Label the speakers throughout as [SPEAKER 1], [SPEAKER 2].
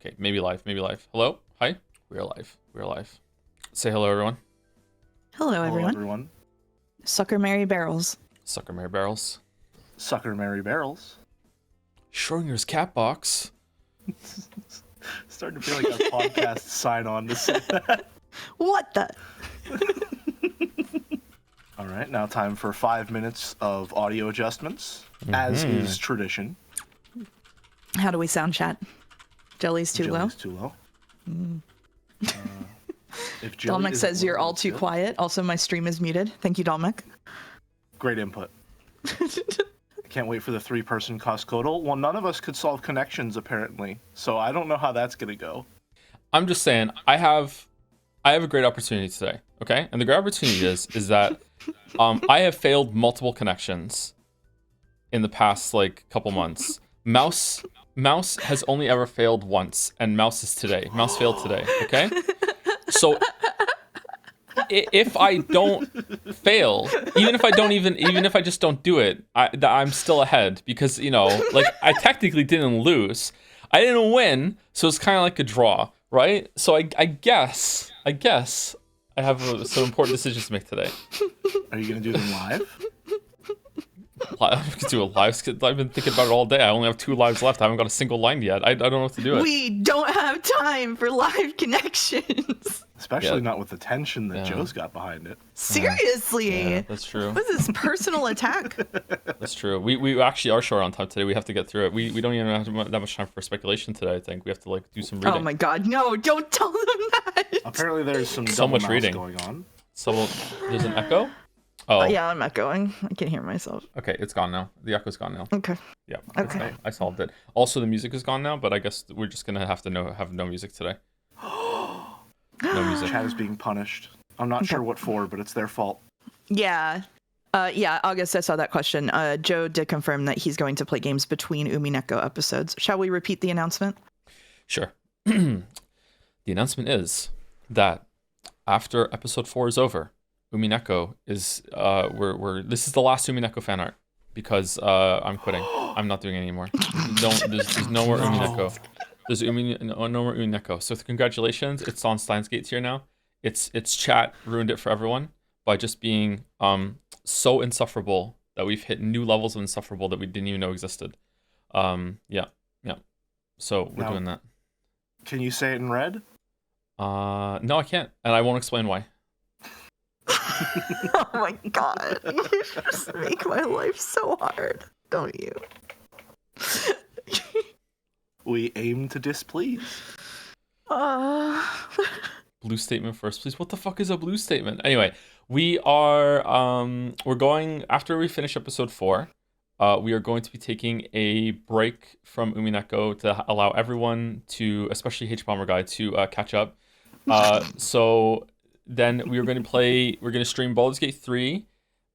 [SPEAKER 1] Okay, maybe live. Hello? Hi? We're live. Say hello, everyone.
[SPEAKER 2] Hello, everyone. Sucker Mary Barrels.
[SPEAKER 1] Sucker Mary Barrels.
[SPEAKER 3] Sucker Mary Barrels.
[SPEAKER 1] Schrodinger's cat box.
[SPEAKER 3] Starting to feel like a podcast sign-on to say that.
[SPEAKER 2] What the?
[SPEAKER 3] All right, now time for 5 minutes of audio adjustments, as is tradition.
[SPEAKER 2] How do we sound, chat? Jelly's too low?
[SPEAKER 3] Jelly's too low. If Jelly
[SPEAKER 2] Dominic
[SPEAKER 3] is
[SPEAKER 2] says
[SPEAKER 3] low,
[SPEAKER 2] you're all
[SPEAKER 3] that's
[SPEAKER 2] too
[SPEAKER 3] good.
[SPEAKER 2] quiet. Also, my stream is muted. Thank you, Dominic.
[SPEAKER 3] Great input. Can't wait for the 3-person Coscodal. Well, none of us could solve connections, apparently, so I don't know how that's going to go.
[SPEAKER 1] I'm just saying, I have a great opportunity today, okay? And the great opportunity is that I have failed multiple connections in the past, couple months. Mouse has only ever failed once, and Mouse is today. Mouse failed today, okay? So if I don't fail, even if I just don't do it, I'm still ahead because, I technically didn't lose. I didn't win, so it's kind of like a draw, right? So I guess I have some important decisions to make today.
[SPEAKER 3] Are you going to do them live?
[SPEAKER 1] I could do a live. I've been thinking about it all day. I only have 2 lives left. I haven't got a single line yet. I don't know what to do.
[SPEAKER 2] We don't have time for live connections.
[SPEAKER 3] Especially not with the tension that Joe's got behind it.
[SPEAKER 2] Seriously.
[SPEAKER 1] Yeah, that's true.
[SPEAKER 2] What is this personal attack?
[SPEAKER 1] That's true. We actually are short on time today. We have to get through it. We don't even have that much time for speculation today. I think we have to do some reading.
[SPEAKER 2] Oh my god, no! Don't tell them that.
[SPEAKER 3] Apparently, there's some
[SPEAKER 1] So much
[SPEAKER 3] double mouse
[SPEAKER 1] reading
[SPEAKER 3] going on.
[SPEAKER 1] So there's an echo. Oh
[SPEAKER 2] yeah, I'm echoing. I can hear myself.
[SPEAKER 1] Okay, it's gone now. The echo's gone now.
[SPEAKER 2] Okay.
[SPEAKER 1] Yeah.
[SPEAKER 2] Okay.
[SPEAKER 1] I solved it. Also, the music is gone now, but I guess we're just gonna have to have no music today. No music.
[SPEAKER 3] Chat is being punished. I'm not sure what for, but it's their fault.
[SPEAKER 2] Yeah. August, I saw that question. Joe did confirm that he's going to play games between Umineko episodes. Shall we repeat the announcement?
[SPEAKER 1] Sure. The announcement is that after episode 4 is over, Umineko is this is the last Umineko fan art because I'm quitting. I'm not doing it anymore. There's no more Umineko. There's no more Umineko. So congratulations, it's on Steins Gate tier now. It's chat ruined it for everyone by just being so insufferable that we've hit new levels of insufferable that we didn't even know existed. Yeah. So we're doing that.
[SPEAKER 3] Can you say it in red?
[SPEAKER 1] No, I can't, and I won't explain why.
[SPEAKER 2] Oh my god. You just make my life so hard, don't you?
[SPEAKER 3] We aim to displease.
[SPEAKER 1] Blue statement first, please. What the fuck is a blue statement? Anyway, we are we're going after we finish episode 4. We are going to be taking a break from Umineko to allow everyone to, especially H Bomber Guy, to catch up. So then we're going to stream Baldur's Gate 3,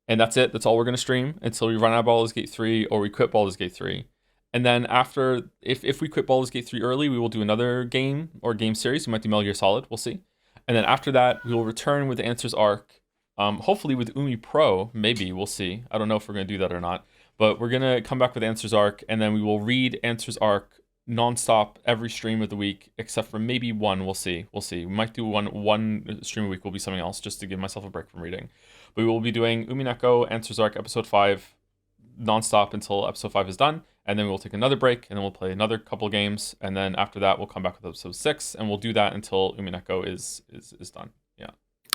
[SPEAKER 1] and that's it. That's all we're going to stream until we run out of Baldur's Gate 3 or we quit Baldur's Gate 3. And then after, if we quit Baldur's Gate 3 early, we will do another game or game series. We might do Metal Gear Solid. We'll see. And then after that, we will return with the Answers arc. Hopefully with Umi Pro, maybe. We'll see. I don't know if we're going to do that or not. But we're going to come back with Answers arc, and then we will read Answers arc nonstop every stream of the week, except for maybe one. We'll see. We might do one stream a week will be something else, just to give myself a break from reading. But we will be doing Umineko, Answers arc, episode 5, nonstop until episode 5 is done, and then we'll take another break, and then we'll play another couple games, and then after that we'll come back with episode 6, and we'll do that until Umineko is done. Yeah.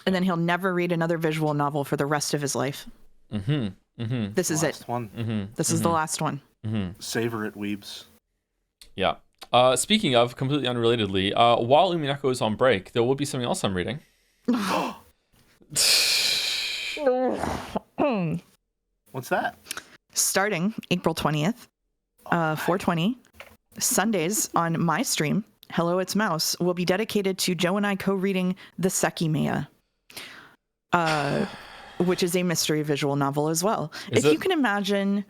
[SPEAKER 2] And then he'll never read another visual novel for the rest of his life. This is it. This is the last one.
[SPEAKER 3] Savor it, weebs.
[SPEAKER 1] Yeah. Speaking of, completely unrelatedly, while Umineko is on break, there will be something else I'm reading.
[SPEAKER 3] What's that?
[SPEAKER 2] Starting April 20th, 420, Sundays on my stream, Hello It's Mouse, will be dedicated to Joe and I co-reading The Sekimeya, which is a mystery visual novel as well. If you can imagine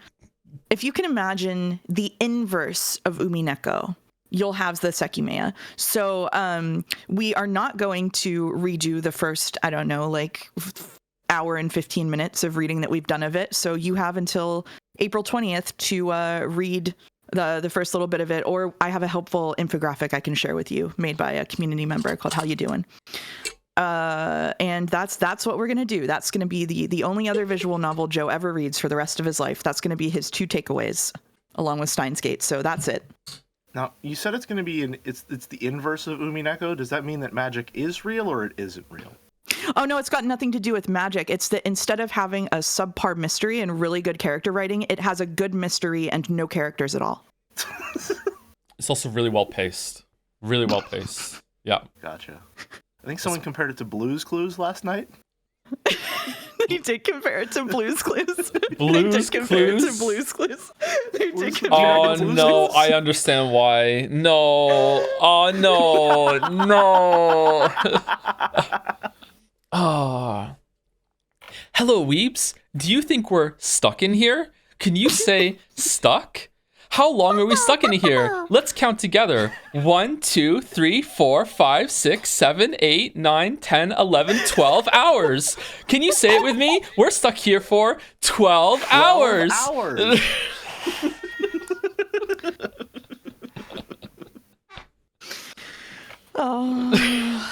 [SPEAKER 2] the inverse of Umineko, you'll have the Sekimeya. So we are not going to redo the first, hour and 15 minutes of reading that we've done of it. So you have until April 20th to read the first little bit of it, or I have a helpful infographic I can share with you made by a community member called How You Doing. And that's what we're gonna do. That's gonna be the only other visual novel Joe ever reads for the rest of his life. That's gonna be his 2 takeaways, along with Steins Gate. So that's it.
[SPEAKER 3] Now, you said it's going to be it's the inverse of Umineko. Does that mean that magic is real or it isn't real?
[SPEAKER 2] Oh no, it's got nothing to do with magic. It's that instead of having a subpar mystery and really good character writing, it has a good mystery and no characters at all.
[SPEAKER 1] It's also really well paced. Really well paced. Yeah.
[SPEAKER 3] Gotcha. I think someone compared it to Blue's Clues last night.
[SPEAKER 2] He did compare it to Blue's Clues.
[SPEAKER 1] Blue's Clues?
[SPEAKER 2] Blue's Clues. They did compare
[SPEAKER 1] Oh
[SPEAKER 2] it to Blue's
[SPEAKER 1] no,
[SPEAKER 2] Clues.
[SPEAKER 1] I understand why. No. Oh no. No. Ah. Hello, weeps. Do you think we're stuck in here? Can you say stuck? How long are we stuck in here? Let's count together. 1, 2, 3, 4, 5, 6, 7, 8, 9, 10, 11, 12 hours. Can you say it with me? We're stuck here for 12 hours.
[SPEAKER 3] 12 hours.
[SPEAKER 2] Oh.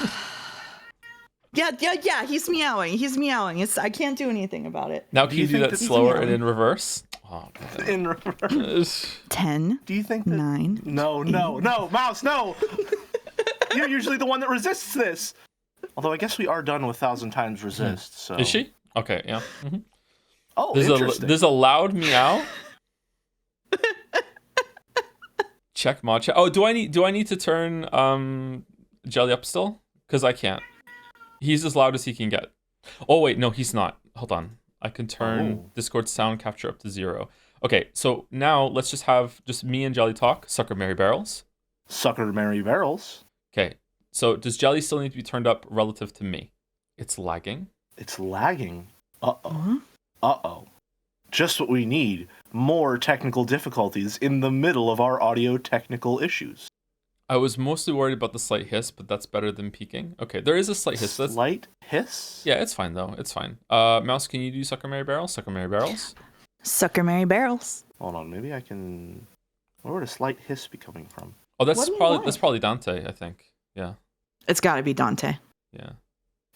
[SPEAKER 2] Yeah. He's meowing. I can't do anything about it.
[SPEAKER 1] Now can you do
[SPEAKER 3] think
[SPEAKER 1] that
[SPEAKER 3] that-
[SPEAKER 1] slower and in reverse? Oh, man.
[SPEAKER 3] In reverse.
[SPEAKER 2] 10.
[SPEAKER 3] Do you think that...
[SPEAKER 2] 9.
[SPEAKER 3] No, Mouse, no! You're usually the one that resists this. Although I guess we are done with 1,000 times resist, so...
[SPEAKER 1] Is she? Okay, yeah. Mm-hmm.
[SPEAKER 3] Oh,
[SPEAKER 1] There's
[SPEAKER 3] interesting.
[SPEAKER 1] there's a loud meow. Check mod chat. Oh, do I need to turn Jelly up still? Because I can't. He's as loud as he can get. Oh wait, no, he's not. Hold on. I can turn Discord sound capture up to 0. Okay, so now let's just have me and Jelly talk. Sucker Mary Barrels.
[SPEAKER 3] Sucker Mary Barrels.
[SPEAKER 1] Okay, so does Jelly still need to be turned up relative to me? It's lagging.
[SPEAKER 3] It's lagging. Uh-oh. Just what we need. More technical difficulties in the middle of our audio technical issues.
[SPEAKER 1] I was mostly worried about the slight hiss, but that's better than peaking. Okay, there is a slight hiss.
[SPEAKER 3] Slight hiss?
[SPEAKER 1] Yeah, it's fine though. It's fine. Mouse, can you do Sucker Mary Barrels? Sucker Mary Barrels?
[SPEAKER 2] Sucker Mary Barrels.
[SPEAKER 3] Hold on, maybe I can... Where would a slight hiss be coming from?
[SPEAKER 1] Oh, that's
[SPEAKER 2] What do you
[SPEAKER 1] probably
[SPEAKER 2] want?
[SPEAKER 1] Dante, I think. Yeah.
[SPEAKER 2] It's got to be Dante.
[SPEAKER 1] Yeah.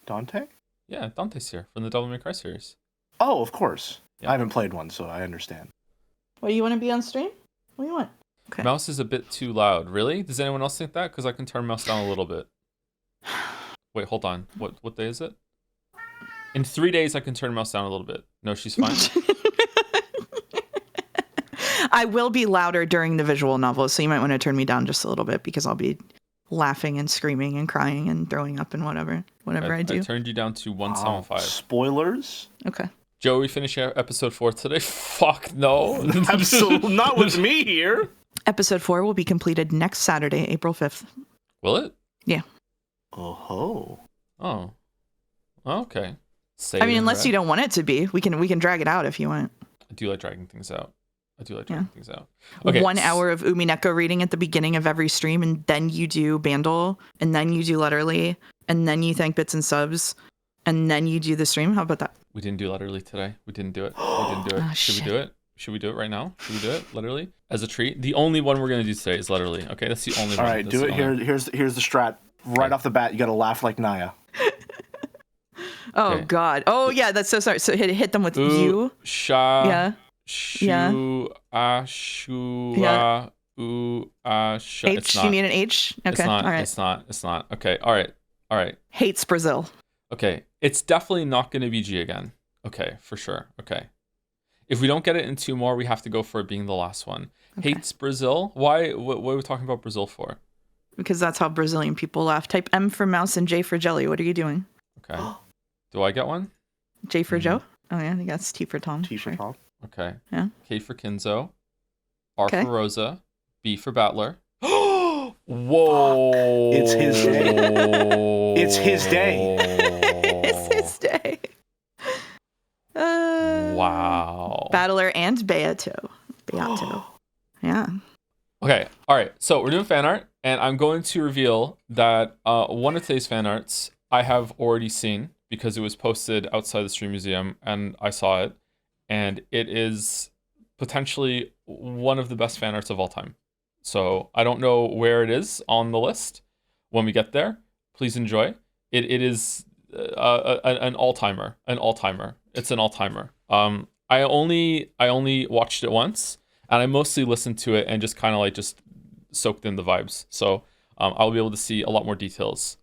[SPEAKER 3] Dante?
[SPEAKER 1] Yeah, Dante's here from the Devil May Cry series.
[SPEAKER 3] Oh, of course.
[SPEAKER 1] Yeah.
[SPEAKER 3] I haven't played one, so I understand.
[SPEAKER 2] What, you want to be on stream? What do you want? Okay.
[SPEAKER 1] Mouse is a bit too loud. Really? Does anyone else think that? Because I can turn Mouse down a little bit. Wait, hold on. What day is it? In 3 days, I can turn Mouse down a little bit. No, she's fine.
[SPEAKER 2] I will be louder during the visual novel, so you might want to turn me down just a little bit because I'll be laughing and screaming and crying and throwing up and whatever I do.
[SPEAKER 1] I turned you down to 175.
[SPEAKER 3] Spoilers?
[SPEAKER 2] Okay.
[SPEAKER 1] Joe, we finished episode 4 today? Fuck no.
[SPEAKER 3] Absolutely not with me here.
[SPEAKER 2] Episode 4 will be completed next Saturday, April 5th.
[SPEAKER 1] Will it?
[SPEAKER 2] Yeah.
[SPEAKER 3] Oh.
[SPEAKER 1] Oh. Okay.
[SPEAKER 2] I mean, unless you don't want it to be, we can drag it out if you want.
[SPEAKER 1] I do like dragging things out. Okay.
[SPEAKER 2] 1 hour of Umineko reading at the beginning of every stream, and then you do Bandle, and then you do Letterly, and then you thank Bits and Subs, and then you do the stream. How about that?
[SPEAKER 1] We didn't do Letterly today. We didn't do it. Should we do it? Should we do it right now? Should we do it? Literally? As a treat? The only one we're going to do today is Letterly. Okay, that's the only one.
[SPEAKER 3] All right, do it. Here's the strat. Right off the bat, you got to laugh like Naya.
[SPEAKER 2] Oh,
[SPEAKER 1] Okay.
[SPEAKER 2] God. Oh, yeah, that's so sorry. So hit them with you.
[SPEAKER 1] Sha.
[SPEAKER 2] Yeah.
[SPEAKER 1] Shu.
[SPEAKER 2] Yeah.
[SPEAKER 1] Shu.
[SPEAKER 2] Yeah.
[SPEAKER 1] Sha.
[SPEAKER 2] H,
[SPEAKER 1] It's not.
[SPEAKER 2] you need an H? Okay,
[SPEAKER 1] It's not.
[SPEAKER 2] all right.
[SPEAKER 1] It's not. Okay, all right.
[SPEAKER 2] Hates Brazil.
[SPEAKER 1] Okay, it's definitely not going to be G again. Okay, for sure. Okay. If we don't get it in 2 more, we have to go for it being the last one.
[SPEAKER 2] Okay.
[SPEAKER 1] Hates Brazil? Why? What are we talking about Brazil for?
[SPEAKER 2] Because that's how Brazilian people laugh. Type M for mouse and J for jelly. What are you doing?
[SPEAKER 1] Okay. Do I get one?
[SPEAKER 2] J for Joe? Oh, yeah, I think that's T for Tom.
[SPEAKER 3] T for
[SPEAKER 2] Sure.
[SPEAKER 3] Tom.
[SPEAKER 1] Okay.
[SPEAKER 2] Yeah.
[SPEAKER 1] K for Kinzo. R
[SPEAKER 2] Okay.
[SPEAKER 1] for Rosa. B for Battler. Whoa!
[SPEAKER 3] It's his day. It's his day.
[SPEAKER 2] It's his day.
[SPEAKER 1] Wow.
[SPEAKER 2] Battler and Beato. Yeah.
[SPEAKER 1] Okay. All right. So we're doing fan art, and I'm going to reveal that one of today's fan arts I have already seen because it was posted outside the Stream Museum, and I saw it, and it is potentially one of the best fan arts of all time. So I don't know where it is on the list. When we get there, please enjoy. It is an all-timer. It's an all-timer. I only watched it once, and I mostly listened to it and just kind of like just soaked in the vibes. So I'll be able to see a lot more details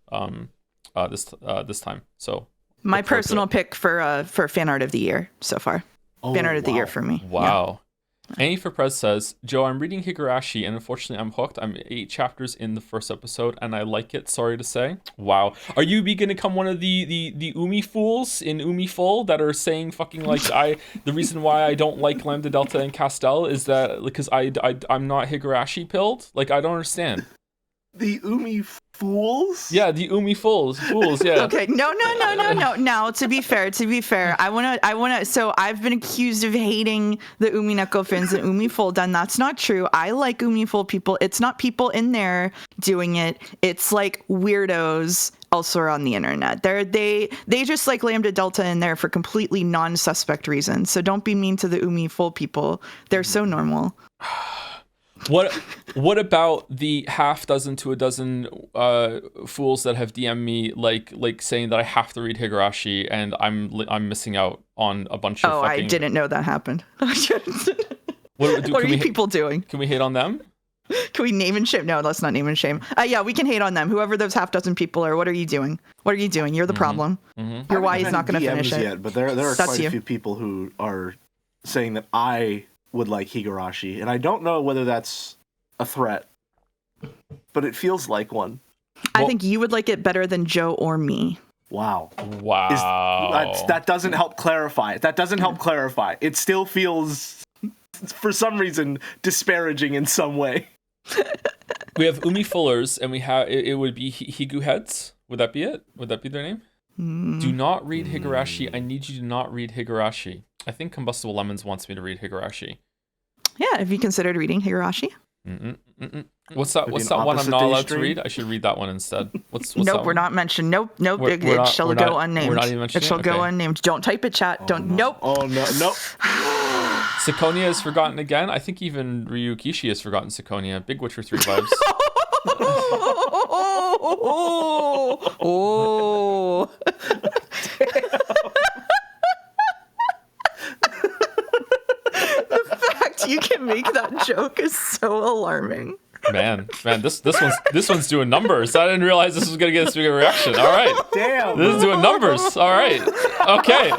[SPEAKER 1] this time. So
[SPEAKER 2] my personal pick for fan art of the year so far. Fan art of the year for me.
[SPEAKER 1] Wow. Annie for Prez says, Joe, I'm reading Higurashi, and unfortunately I'm hooked. I'm 8 chapters in the first episode, and I like it, sorry to say. Wow. Are you going to become one of the Umi fools in Umi Full that are saying fucking like, the reason why I don't like Lambda Delta and Castell is that because I'm not Higurashi pilled? Like, I don't understand.
[SPEAKER 3] The Umi fools?
[SPEAKER 1] Yeah, the Umi fools, yeah.
[SPEAKER 2] Okay, no. Now, to be fair, I wanna. So I've been accused of hating the Umineko fans and Umi Full, and that's not true. I like Umi Full people. It's not people in there doing it. It's like weirdos elsewhere on the internet. They just like Lambda Delta in there for completely non-suspect reasons. So don't be mean to the Umi Full people. They're so normal.
[SPEAKER 1] What about the half dozen to a dozen fools that have DM'd me like saying that I have to read Higurashi and I'm missing out on a bunch of fucking...
[SPEAKER 2] I didn't know that happened.
[SPEAKER 1] What
[SPEAKER 2] are you people doing?
[SPEAKER 1] Can we hate on them?
[SPEAKER 2] Can we name and shame? No, let's not name and shame. Yeah, we can hate on them. Whoever those half dozen people are, what are you doing? You're the problem.
[SPEAKER 1] Mm-hmm.
[SPEAKER 2] Your why is not going to finish it.
[SPEAKER 3] Yet, but there are quite a few people who are saying that I would like Higurashi, and I don't know whether that's a threat, but it feels like one.
[SPEAKER 2] I think you would like it better than Joe or me.
[SPEAKER 3] Wow. That doesn't help clarify. It still feels, for some reason, disparaging in some way.
[SPEAKER 1] We have Umi Fullers, and we have it would be Higu Heads. Would that be it? Would that be their name? Do not read Higurashi. I need you to not read Higurashi. I think Combustible Lemons wants me to read Higurashi.
[SPEAKER 2] Yeah, have you considered reading Higurashi?
[SPEAKER 1] What's that one I'm not allowed to read? I should read that one instead. What's
[SPEAKER 2] nope,
[SPEAKER 1] that
[SPEAKER 2] we're not mentioned. Nope. It shall go unnamed.
[SPEAKER 1] We're not even mentioning
[SPEAKER 2] it shall go unnamed. Don't type it, chat. Nope.
[SPEAKER 3] Oh, no.
[SPEAKER 1] Siconia is forgotten again. I think even Ryu Kishi has forgotten Siconia. Big Witcher 3 vibes.
[SPEAKER 2] Oh. The fact you can make that joke is so alarming.
[SPEAKER 1] Man, this one's doing numbers. I didn't realize this was gonna get this big a reaction. All right,
[SPEAKER 3] damn,
[SPEAKER 1] this is doing numbers. All right, okay.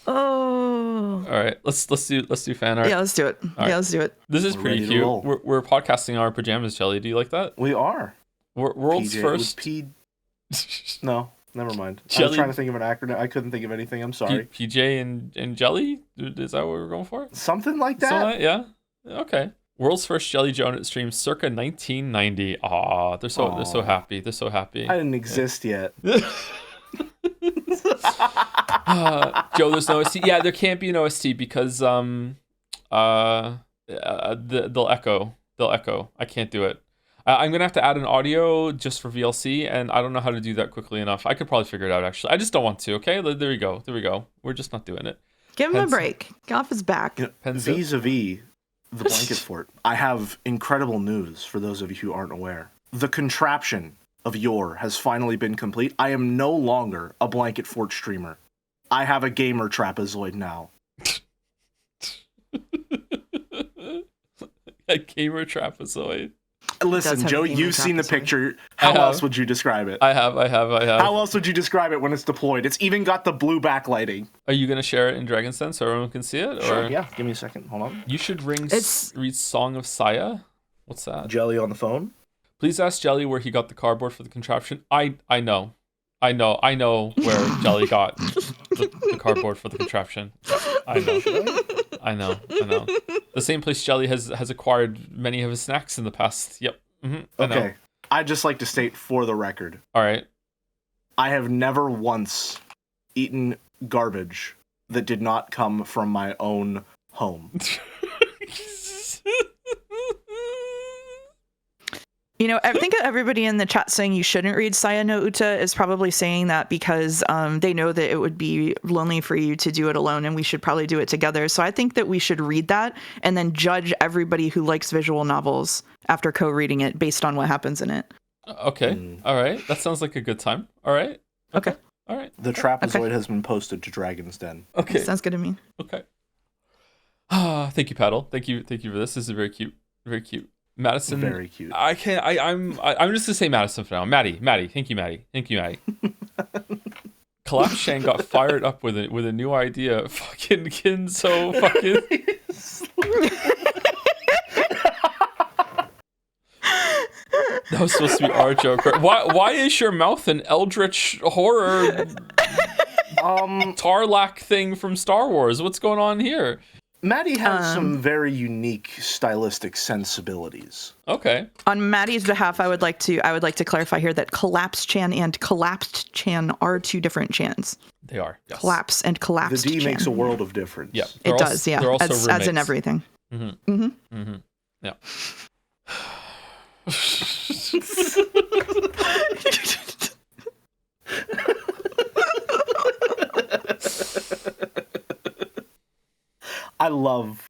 [SPEAKER 2] Oh.
[SPEAKER 1] All right, let's do fan art.
[SPEAKER 2] Yeah, let's do it.
[SPEAKER 1] Right.
[SPEAKER 2] Yeah, let's do it.
[SPEAKER 1] This is pretty cute. We're podcasting our pajamas, Jelly. Do you like that?
[SPEAKER 3] We are.
[SPEAKER 1] World's
[SPEAKER 3] PJ
[SPEAKER 1] first.
[SPEAKER 3] No, never mind.
[SPEAKER 1] Jelly?
[SPEAKER 3] I was trying to think of an acronym. I couldn't think of anything. I'm sorry.
[SPEAKER 1] PJ and Jelly? Is that what we're going for?
[SPEAKER 3] Something like that.
[SPEAKER 1] Yeah. Okay. World's first Jelly Jonah stream, circa 1990. Aw, they're so happy. They're so happy.
[SPEAKER 3] I didn't exist yet.
[SPEAKER 1] Joe, there's no OST. Yeah, there can't be an OST because they'll echo. I can't do it. I'm gonna have to add an audio just for VLC, and I don't know how to do that quickly enough. I could probably figure it out actually. I just don't want to. Okay, there we go. We're just not doing it.
[SPEAKER 2] Give him a break. Get off his back.
[SPEAKER 3] Vis-a-vis the blanket fort, I have incredible news for those of you who aren't aware. The contraption of yore has finally been complete. I am no longer a blanket fort streamer. I have a gamer trapezoid now.
[SPEAKER 1] A gamer trapezoid.
[SPEAKER 3] Listen, Joe, you've seen the picture. How else would you describe it?
[SPEAKER 1] I have.
[SPEAKER 3] How else would you describe it when it's deployed? It's even got the blue backlighting.
[SPEAKER 1] Are you going to share it in Dragon's Den so everyone can see it?
[SPEAKER 3] Sure, yeah. Give me a second. Hold on.
[SPEAKER 1] You should read Song of Saya. What's that?
[SPEAKER 3] Jelly on the phone?
[SPEAKER 1] Please ask Jelly where he got the cardboard for the contraption. I know where Jelly got the cardboard for the contraption. I know. The same place Jelly has acquired many of his snacks in the past. Yep. I know.
[SPEAKER 3] I'd just like to state for the record.
[SPEAKER 1] All right.
[SPEAKER 3] I have never once eaten garbage that did not come from my own home.
[SPEAKER 2] You know, I think everybody in the chat saying you shouldn't read Saya no Uta is probably saying that because they know that it would be lonely for you to do it alone, and we should probably do it together. So I think that we should read that and then judge everybody who likes visual novels after co-reading it based on what happens in it.
[SPEAKER 1] Okay. All right. That sounds like a good time. All right.
[SPEAKER 2] Okay.
[SPEAKER 1] All right.
[SPEAKER 3] The trapezoid has been posted to Dragon's Den.
[SPEAKER 1] Okay.
[SPEAKER 2] Sounds good to me.
[SPEAKER 1] Okay. Thank you, Paddle. Thank you for this. This is very cute. Very cute. Madison.
[SPEAKER 3] Very cute.
[SPEAKER 1] I'm just gonna say Madison for now. Maddie. Thank you, Maddie. Collapse Shang got fired up with a new idea. Fucking Kinzo. Fucking. That was supposed to be our joke. Right? Why is your mouth an eldritch horror Tarlac thing from Star Wars? What's going on here?
[SPEAKER 3] Maddie has some very unique stylistic sensibilities.
[SPEAKER 1] Okay.
[SPEAKER 2] On Maddie's behalf, I would like to clarify here that Collapse Chan and Collapsed Chan are two different Chans.
[SPEAKER 1] They are. Yes.
[SPEAKER 2] Collapse and Collapsed
[SPEAKER 3] The D
[SPEAKER 2] Chan.
[SPEAKER 3] makes a world of difference.
[SPEAKER 1] Yeah.
[SPEAKER 2] It does, yeah.
[SPEAKER 1] They're also
[SPEAKER 2] as in everything.
[SPEAKER 1] Mm-hmm. Mm-hmm. Mm-hmm. Yeah.
[SPEAKER 3] I love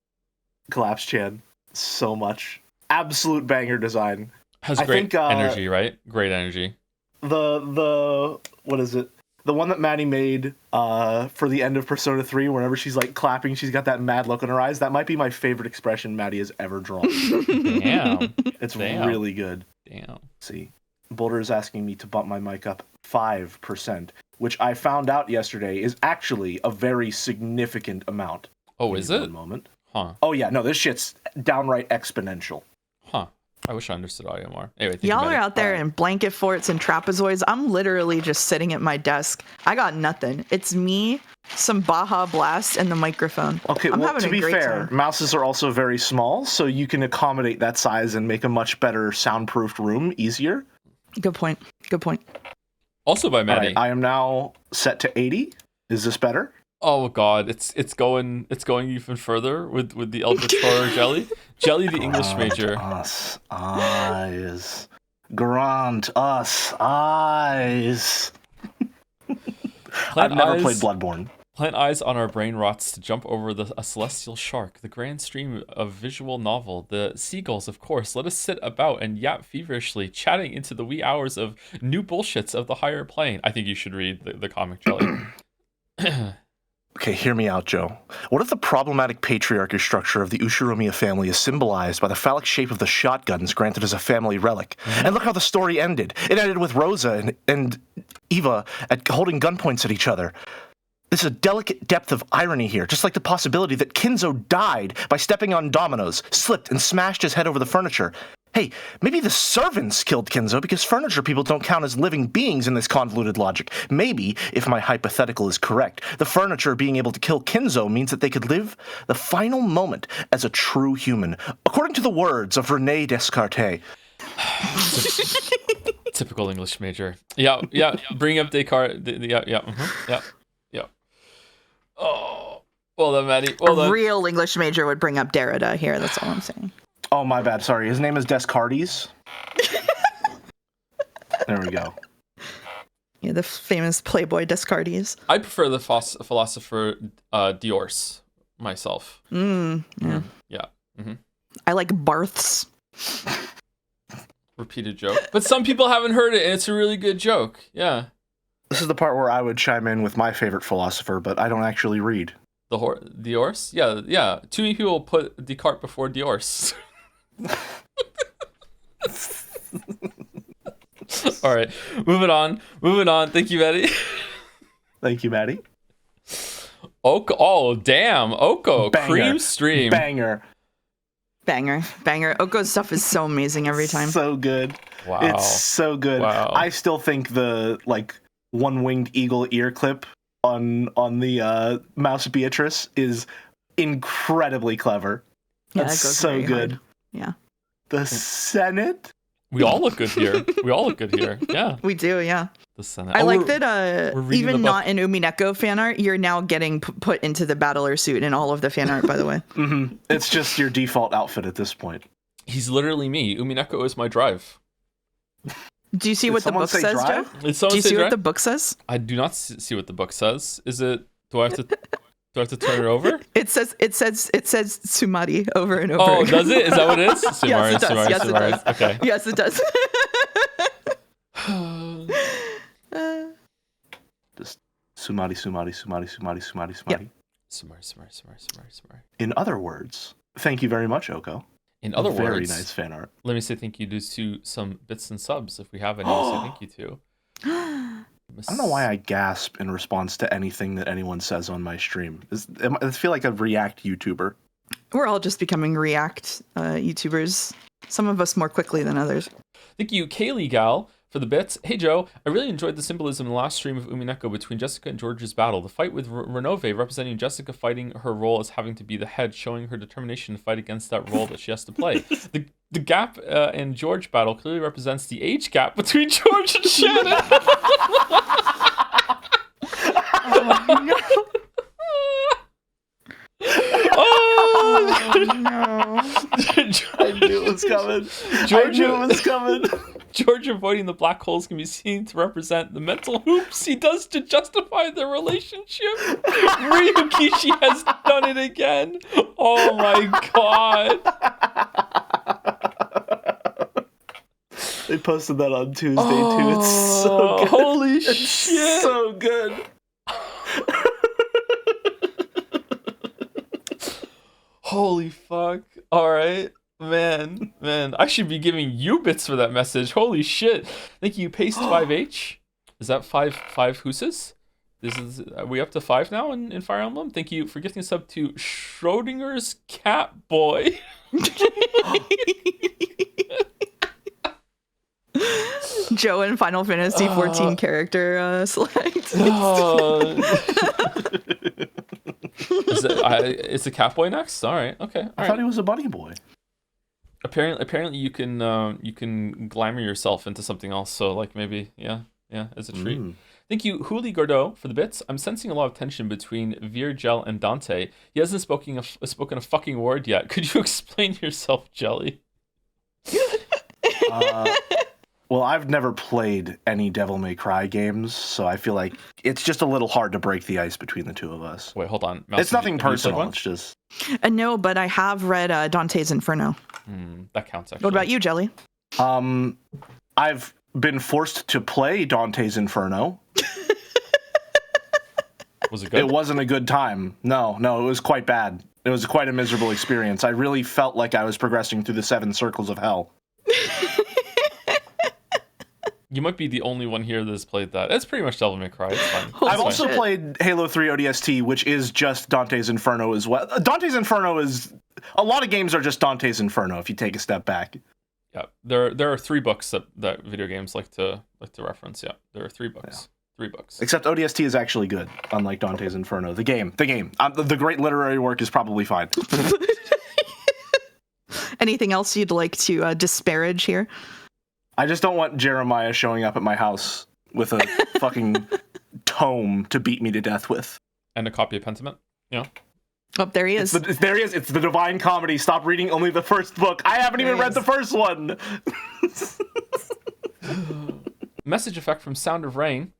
[SPEAKER 3] Collapse Chan so much. Absolute banger design.
[SPEAKER 1] Has great energy, right? Great energy.
[SPEAKER 3] The what is it? The one that Maddie made for the end of Persona 3, whenever she's like clapping, she's got that mad look in her eyes. That might be my favorite expression Maddie has ever drawn.
[SPEAKER 1] Damn.
[SPEAKER 3] It's really good.
[SPEAKER 1] Damn.
[SPEAKER 3] See, Boulder is asking me to bump my mic up 5%, which I found out yesterday is actually a very significant amount.
[SPEAKER 1] Oh, is it?
[SPEAKER 3] One moment.
[SPEAKER 1] Huh.
[SPEAKER 3] Oh yeah, no, this shit's downright exponential.
[SPEAKER 1] Huh. I wish I understood audio more. Anyway,
[SPEAKER 2] y'all are out there in blanket forts and trapezoids. I'm literally just sitting at my desk. I got nothing. It's me, some Baja Blast, and the microphone.
[SPEAKER 3] Okay, well, to be fair, mouses are also very small, so you can accommodate that size and make a much better soundproofed room easier.
[SPEAKER 2] Good point. Good point.
[SPEAKER 1] Also by Maddie.
[SPEAKER 3] Right, I am now set to 80. Is this better?
[SPEAKER 1] Oh god, it's going even further with the Eldritch Horror Jelly. Jelly the English major.
[SPEAKER 3] Us eyes. Grant us eyes. I've never played Bloodborne.
[SPEAKER 1] Plant eyes on our brain rots to jump over a celestial shark, the grand stream of visual novel, the seagulls, of course. Let us sit about and yap feverishly, chatting into the wee hours of new bullshits of the higher plane. I think you should read the comic, Jelly.
[SPEAKER 3] Okay, hear me out, Joe. What if the problematic patriarchy structure of the Ushiromiya family is symbolized by the phallic shape of the shotguns granted as a family relic? Mm-hmm. And look how the story ended. It ended with Rosa and Eva holding gunpoints at each other. There's a delicate depth of irony here, just like the possibility that Kinzo died by stepping on dominoes, slipped, and smashed his head over the furniture. Hey, maybe the servants killed Kinzo because furniture people don't count as living beings in this convoluted logic. Maybe, if my hypothetical is correct, the furniture being able to kill Kinzo means that they could live the final moment as a true human, according to the words of René Descartes.
[SPEAKER 1] Typical English major. Yeah. Bring up Descartes. Yeah. Oh, well done, Maddie. Well done.
[SPEAKER 2] A real English major would bring up Derrida here. That's all I'm saying.
[SPEAKER 3] Oh, my bad. Sorry. His name is Descartes. There we go.
[SPEAKER 2] Yeah, the famous Playboy Descartes.
[SPEAKER 1] I prefer the philosopher Diors myself.
[SPEAKER 2] Yeah.
[SPEAKER 1] Yeah. Mm-hmm.
[SPEAKER 2] I like Barths.
[SPEAKER 1] Repeated joke. But some people haven't heard it, and it's a really good joke. Yeah.
[SPEAKER 3] This is the part where I would chime in with my favorite philosopher, but I don't actually read.
[SPEAKER 1] Diors? Yeah. Too many people put Descartes before Diors. All right, moving on. Thank you, Maddie.
[SPEAKER 3] Thank you, Maddie.
[SPEAKER 1] Oko, oh damn, Oko,
[SPEAKER 3] Banger.
[SPEAKER 1] Cream Stream,
[SPEAKER 3] Banger.
[SPEAKER 2] Oko's stuff is so amazing every time.
[SPEAKER 3] So good.
[SPEAKER 1] Wow,
[SPEAKER 3] it's so good.
[SPEAKER 1] Wow.
[SPEAKER 3] I still think the one-winged eagle ear clip on the Mouse Beatrice is incredibly clever.
[SPEAKER 2] Yeah,
[SPEAKER 3] That's
[SPEAKER 2] that goes
[SPEAKER 3] so
[SPEAKER 2] very
[SPEAKER 3] good.
[SPEAKER 2] hard. Yeah.
[SPEAKER 3] The Senate.
[SPEAKER 1] We all look good here. Yeah.
[SPEAKER 2] We do, yeah.
[SPEAKER 1] The Senate.
[SPEAKER 2] I like that
[SPEAKER 1] we're reading
[SPEAKER 2] even not in Umineko fan art, you're now getting put into the battler suit in all of the fan art, by the way.
[SPEAKER 3] Mm-hmm. It's just your default outfit at this point.
[SPEAKER 1] He's literally me. Umineko is my drive.
[SPEAKER 2] Do you see
[SPEAKER 3] Did
[SPEAKER 2] what the
[SPEAKER 3] someone
[SPEAKER 2] book
[SPEAKER 3] say
[SPEAKER 2] says, Joe?
[SPEAKER 3] drive?
[SPEAKER 1] Did someone
[SPEAKER 2] Do you
[SPEAKER 1] say
[SPEAKER 2] see what
[SPEAKER 1] drive?
[SPEAKER 2] the book says?
[SPEAKER 1] I do not see what the book says. Is it? Do I have to turn it over?
[SPEAKER 2] It says Sumari over and over.
[SPEAKER 1] Oh,
[SPEAKER 2] again.
[SPEAKER 1] does it? Is that what it is? Sumari,
[SPEAKER 2] Yes, it does.
[SPEAKER 1] Sumari,
[SPEAKER 2] Yes, it
[SPEAKER 1] Sumari.
[SPEAKER 2] does.
[SPEAKER 1] Okay.
[SPEAKER 2] Yes, it does.
[SPEAKER 3] Just Sumari, Sumari, Sumari, Sumari, Sumari, Sumari.
[SPEAKER 2] Yep.
[SPEAKER 1] Sumari.
[SPEAKER 3] In other words, thank you very much, Oko.
[SPEAKER 1] In other
[SPEAKER 3] Very
[SPEAKER 1] words,
[SPEAKER 3] nice fan art.
[SPEAKER 1] let me say thank you to some bits and subs if we have any to say thank you to.
[SPEAKER 3] I don't know why I gasp in response to anything that anyone says on my stream. I feel like a React YouTuber.
[SPEAKER 2] We're all just becoming React YouTubers. Some of us more quickly than others.
[SPEAKER 1] Thank you, Kaylee Gal, for the bits. Hey Joe, I really enjoyed the symbolism in the last stream of Umineko between Jessica and George's battle. The fight with Renove representing Jessica fighting her role as having to be the head, showing her determination to fight against that role that she has to play. The gap in George battle clearly represents the age gap between George and Shannon.
[SPEAKER 2] Oh no.
[SPEAKER 3] I knew it was coming. I knew it was coming.
[SPEAKER 1] George avoiding the black holes can be seen to represent the mental hoops he does to justify their relationship. Ryukishi has done it again. Oh my god.
[SPEAKER 3] They posted that on Tuesday too. It's so good.
[SPEAKER 1] Holy
[SPEAKER 3] It's
[SPEAKER 1] shit.
[SPEAKER 3] so good.
[SPEAKER 1] Holy fuck. Alright. Man. I should be giving you bits for that message. Holy shit. Thank you, Paste 5H. Is that five hooses? Are we up to 5 now in Fire Emblem? Thank you for gifting a sub to Schrodinger's Cat Boy.
[SPEAKER 2] Joe in Final Fantasy 14 character select.
[SPEAKER 1] Is the Cat Boy next? All right. Okay.
[SPEAKER 3] I thought he was a bunny boy.
[SPEAKER 1] Apparently you can glamour yourself into something else. So like maybe yeah, as a treat. Thank you, Huli Gordeau, for the bits. I'm sensing a lot of tension between Virgil and Dante. He hasn't spoken a fucking word yet. Could you explain yourself, Jelly?
[SPEAKER 3] Well, I've never played any Devil May Cry games, so I feel like it's just a little hard to break the ice between the two of us.
[SPEAKER 1] Wait, hold on. Mouse,
[SPEAKER 3] It's nothing
[SPEAKER 1] have you played
[SPEAKER 3] personal.
[SPEAKER 1] one?
[SPEAKER 3] It's just
[SPEAKER 2] No, but I have read Dante's Inferno.
[SPEAKER 1] That counts, actually.
[SPEAKER 2] What about you, Jelly?
[SPEAKER 3] I've been forced to play Dante's Inferno.
[SPEAKER 1] Was it good?
[SPEAKER 3] It wasn't a good time. No, it was quite bad. It was quite a miserable experience. I really felt like I was progressing through the 7 circles of hell.
[SPEAKER 1] You might be the only one here that has played that. It's pretty much Devil May Cry. It's fine.
[SPEAKER 3] I've also played Halo 3 ODST, which is just Dante's Inferno as well. Dante's Inferno is... A lot of games are just Dante's Inferno if you take a step back.
[SPEAKER 1] Yeah, there are 3 books that video games like to reference. Yeah, there are 3 books. Yeah. 3 books.
[SPEAKER 3] Except ODST is actually good, unlike Dante's Inferno. The game. The great literary work is probably fine.
[SPEAKER 2] Anything else you'd like to disparage here?
[SPEAKER 3] I just don't want Jeremiah showing up at my house with a fucking tome to beat me to death with.
[SPEAKER 1] And a copy of Pentiment. Yeah.
[SPEAKER 2] Oh, there he is.
[SPEAKER 3] There he is. It's the Divine Comedy. Stop reading only the first book. I haven't even read the first one.
[SPEAKER 1] Message effect from Sound of Rain.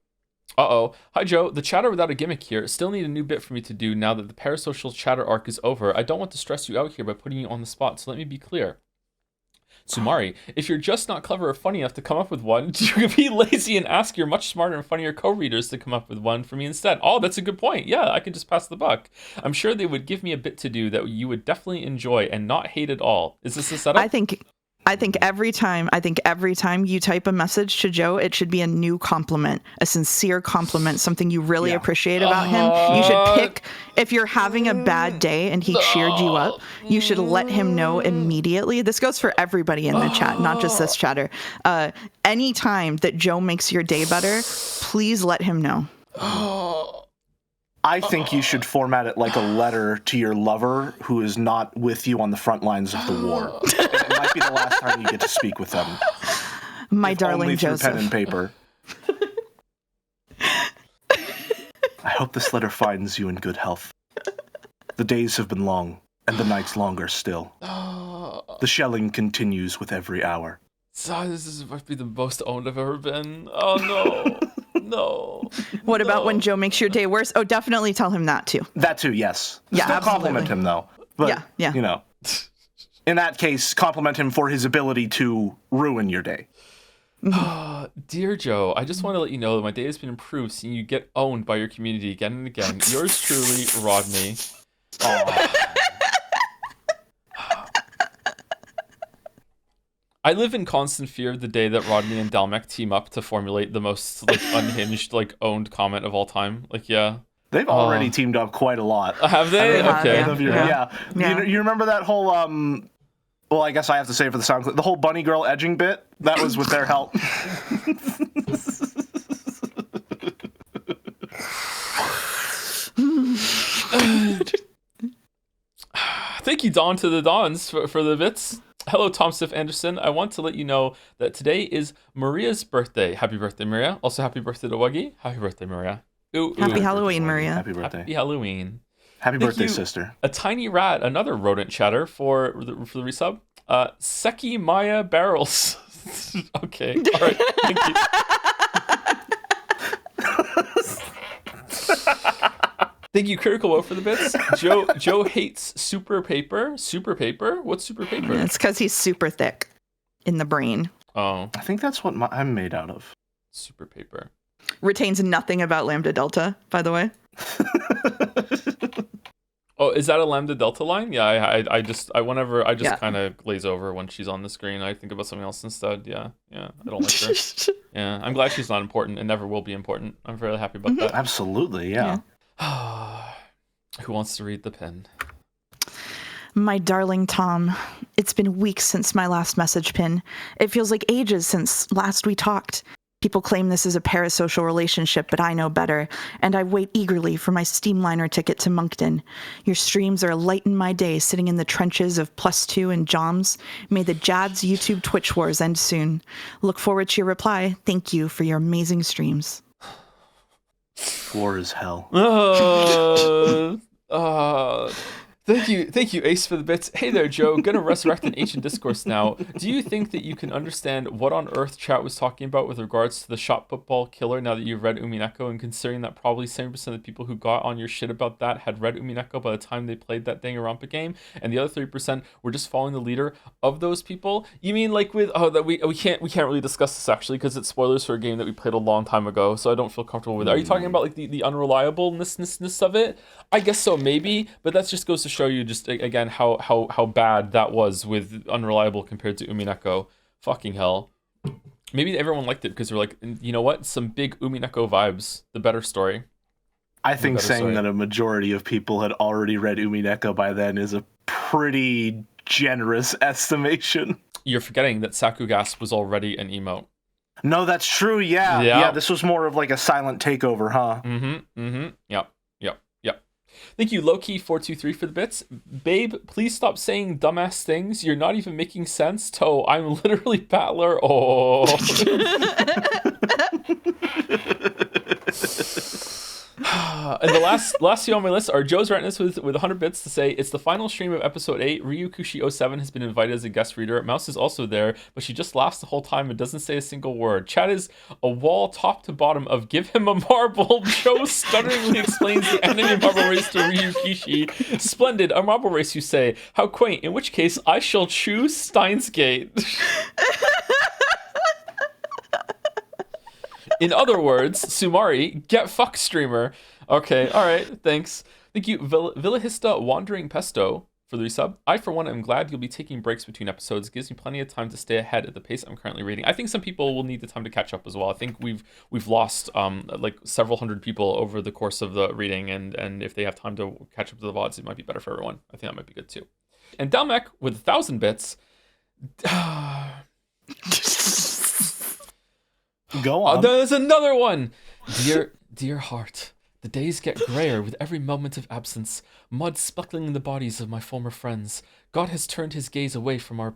[SPEAKER 1] Uh-oh. Hi, Joe. The chatter without a gimmick here. Still need a new bit for me to do now that the parasocial chatter arc is over. I don't want to stress you out here by putting you on the spot, so let me be clear. Sumari, if you're just not clever or funny enough to come up with one, you can be lazy and ask your much smarter and funnier co-readers to come up with one for me instead. Oh, that's a good point. Yeah, I could just pass the buck. I'm sure they would give me a bit to do that you would definitely enjoy and not hate at all. Is this a setup?
[SPEAKER 2] I think every time you type a message to Joe, it should be a new compliment, a sincere compliment, something you really appreciate about him. You should pick, if you're having a bad day and he cheered you up, you should let him know immediately. This goes for everybody in the chat, not just this chatter. Anytime that Joe makes your day better, please let him know.
[SPEAKER 3] I think you should format it like a letter to your lover who is not with you on the front lines of the war. It might be the last time you get to speak with them.
[SPEAKER 2] My
[SPEAKER 3] if
[SPEAKER 2] darling
[SPEAKER 3] only through
[SPEAKER 2] Joseph.
[SPEAKER 3] pen and paper. I hope this letter finds you in good health. The days have been long, and the nights longer still. The shelling continues with every hour.
[SPEAKER 1] So this might be the most owned I've ever been. Oh no. No.
[SPEAKER 2] What about when Joe makes your day worse? Oh, definitely tell him that too.
[SPEAKER 3] That too, yes.
[SPEAKER 2] Yeah,
[SPEAKER 3] Still
[SPEAKER 2] absolutely.
[SPEAKER 3] compliment him though. But,
[SPEAKER 2] Yeah.
[SPEAKER 3] you know, in that case, compliment him for his ability to ruin your day.
[SPEAKER 1] Dear Joe, I just want to let you know that my day has been improved seeing you get owned by your community again and again. Yours truly, Rodney. I live in constant fear of the day that Rodney and Dalmec team up to formulate the most like unhinged, like owned comment of all time. Like, yeah.
[SPEAKER 3] They've already teamed up quite a lot.
[SPEAKER 1] Have they? Okay.
[SPEAKER 3] Yeah. You remember that whole well, I guess I have to say for the sound clip, the whole bunny girl edging bit? That was with their help.
[SPEAKER 1] Thank you, Dawn to the Dons, for the bits. Hello, Tom Stiff Anderson. I want to let you know that today is Maria's birthday. Happy birthday, Maria. Also, happy birthday to Wuggy. Happy birthday, Maria. Ooh,
[SPEAKER 2] Happy Halloween, Maria.
[SPEAKER 3] Happy birthday.
[SPEAKER 1] Happy Halloween.
[SPEAKER 3] Happy birthday, sister.
[SPEAKER 1] A tiny rat, another rodent chatter for the resub. Seki Maya Barrels. Okay. All right. Thank you. Thank you, Critical Woe, for the bits. Joe hates super paper. Super paper? What's super paper?
[SPEAKER 2] It's because he's super thick in the brain.
[SPEAKER 1] Oh.
[SPEAKER 3] I think that's what I'm made out of.
[SPEAKER 1] Super paper.
[SPEAKER 2] Retains nothing about Lambda Delta, by the way.
[SPEAKER 1] Oh, is that a Lambda Delta line? Yeah, I just kind of glaze over when she's on the screen. I think about something else instead. Yeah, I don't like her. Yeah, I'm glad she's not important and never will be important. I'm very happy about that.
[SPEAKER 3] Absolutely, yeah.
[SPEAKER 1] Who wants to read the pin?
[SPEAKER 2] My darling Tom, it's been weeks since my last message pin. It feels like ages since last we talked. People claim this is a parasocial relationship, but I know better, and I wait eagerly for my Steamliner ticket to Moncton. Your streams are a light in my day, sitting in the trenches of +2 and Joms. May the Jads YouTube Twitch wars end soon. Look forward to your reply. Thank you for your amazing streams.
[SPEAKER 3] War is hell.
[SPEAKER 1] Thank you, Ace, for the bits. Hey there, Joe. Gonna resurrect an ancient discourse now. Do you think that you can understand what on earth chat was talking about with regards to the shot football killer now that you've read Umineko, and considering that probably 70% of the people who got on your shit about that had read Umineko by the time they played that Danganronpa game, and the other 30% were just following the leader of those people? You mean like with that we can't really discuss this actually because it's spoilers for a game that we played a long time ago, so I don't feel comfortable with it. Are you talking about like the unreliableness of it? I guess so, maybe, but that just goes to show you just again how bad that was with Unreliable compared to Umineko. Fucking hell. Maybe everyone liked it because they're like, you know what? Some big Umineko vibes. The better story.
[SPEAKER 3] I think saying that a majority of people had already read Umineko by then is a pretty generous estimation.
[SPEAKER 1] You're forgetting that Sakugas was already an emote.
[SPEAKER 3] No, that's true. Yeah. This was more of like a silent takeover, huh?
[SPEAKER 1] Yep. Thank you, Loki423, for the bits. Babe, please stop saying dumbass things. You're not even making sense. Toe, I'm literally Battler. Oh. And the last few on my list are Joe's Retness with 100 bits to say, it's the final stream of episode 8. Ryukushi07 has been invited as a guest reader. Mouse is also there, but she just laughs the whole time and doesn't say a single word. Chat is a wall top to bottom of give him a marble. Joe stutteringly explains the anime marble race to Ryukishi. Splendid, a marble race, you say. How quaint, in which case I shall choose Steins Gate. In other words, Sumari, get fuck streamer. Okay, alright, thanks. Thank you, Villahista Wandering Pesto, for the resub. I, for one, am glad you'll be taking breaks between episodes. It gives me plenty of time to stay ahead at the pace I'm currently reading. I think some people will need the time to catch up as well. I think we've lost like several hundred people over the course of the reading, and if they have time to catch up to the VODs, it might be better for everyone. I think that might be good too. And Dalmec, with 1,000 bits...
[SPEAKER 3] Go on.
[SPEAKER 1] There's another one. Dear heart, the days get grayer with every moment of absence, mud speckling the bodies of my former friends. God has turned his gaze away from our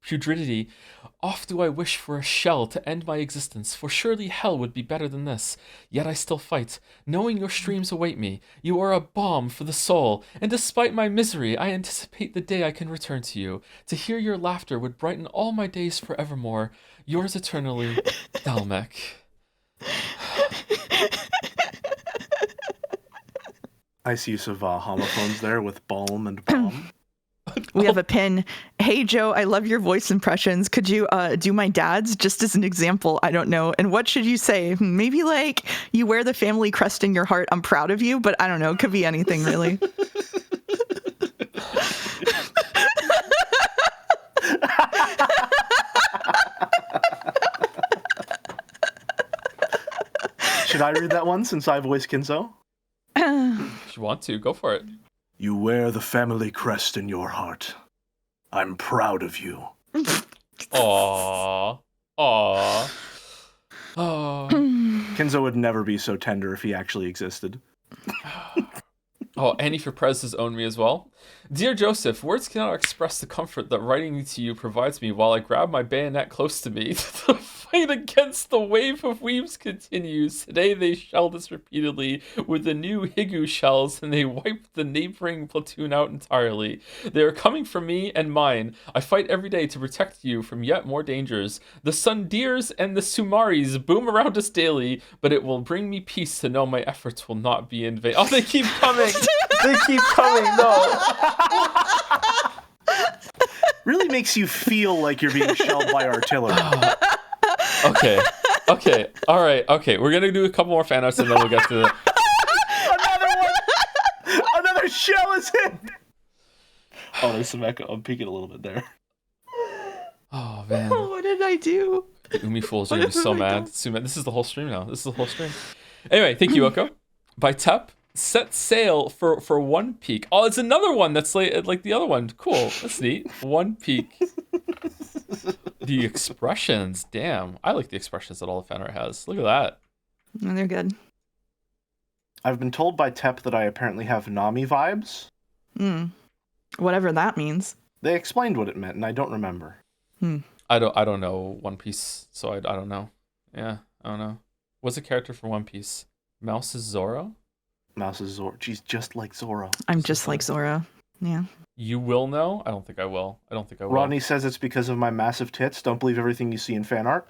[SPEAKER 1] putridity. Oft do I wish for a shell to end my existence, for surely hell would be better than this. Yet I still fight, knowing your streams await me. You are a balm for the soul, and despite my misery, I anticipate the day I can return to you. To hear your laughter would brighten all my days forevermore. Yours eternally, Dalmek.
[SPEAKER 3] Nice use of homophones there with balm and balm.
[SPEAKER 2] We have a pin. Hey, Joe, I love your voice impressions. Could you do my dad's just as an example? I don't know. And what should you say? Maybe like you wear the family crest in your heart. I'm proud of you, but I don't know. It could be anything, really.
[SPEAKER 3] Should I read that one since I voice Kinzo?
[SPEAKER 1] If you want to, go for it.
[SPEAKER 3] You wear the family crest in your heart. I'm proud of you.
[SPEAKER 1] Aww. Aww. Oh.
[SPEAKER 3] Kinzo would never be so tender if he actually existed.
[SPEAKER 1] Oh, Annie for Prez has owned me as well. Dear Joseph, words cannot express the comfort that writing to you provides me while I grab my bayonet close to me. The fight against the wave of weaves continues. Today they shelled us repeatedly with the new Higu shells, and they wiped the neighboring platoon out entirely. They are coming for me and mine. I fight every day to protect you from yet more dangers. The Sundirs and the Sumaris boom around us daily, but it will bring me peace to know my efforts will not be in vain. Oh, they keep coming! They keep coming, no!
[SPEAKER 3] Really makes you feel like you're being shelled by artillery.
[SPEAKER 1] Okay, alright, okay. We're gonna do a couple more fan arts and then we'll get to the...
[SPEAKER 3] Another one! Another shell is hit! Oh, there's some echo. I'm peeking a little bit there.
[SPEAKER 1] Oh, man.
[SPEAKER 2] Oh, what did I do?
[SPEAKER 1] The Umi fools are gonna be so mad. So mad. This is the whole stream now. This is the whole stream. Anyway, thank you, Oko. By Tep. Set sail for One Peak. Oh, it's another one that's like the other one. Cool. That's neat. One Peak. The expressions. Damn. I like the expressions that all the fan art has. Look at that.
[SPEAKER 2] They're good.
[SPEAKER 3] I've been told by Tep that I apparently have Nami vibes.
[SPEAKER 2] Whatever that means.
[SPEAKER 3] They explained what it meant, and I don't remember.
[SPEAKER 1] I don't know One Piece, so I don't know. Yeah, I don't know. What's a character for One Piece? Mouse is Zoro?
[SPEAKER 3] Mouse is Zoro. She's just like Zoro.
[SPEAKER 2] I'm just like Zoro. Yeah.
[SPEAKER 1] You will know? I don't think I will.
[SPEAKER 3] Rodney says it's because of my massive tits. Don't believe everything you see in fan art.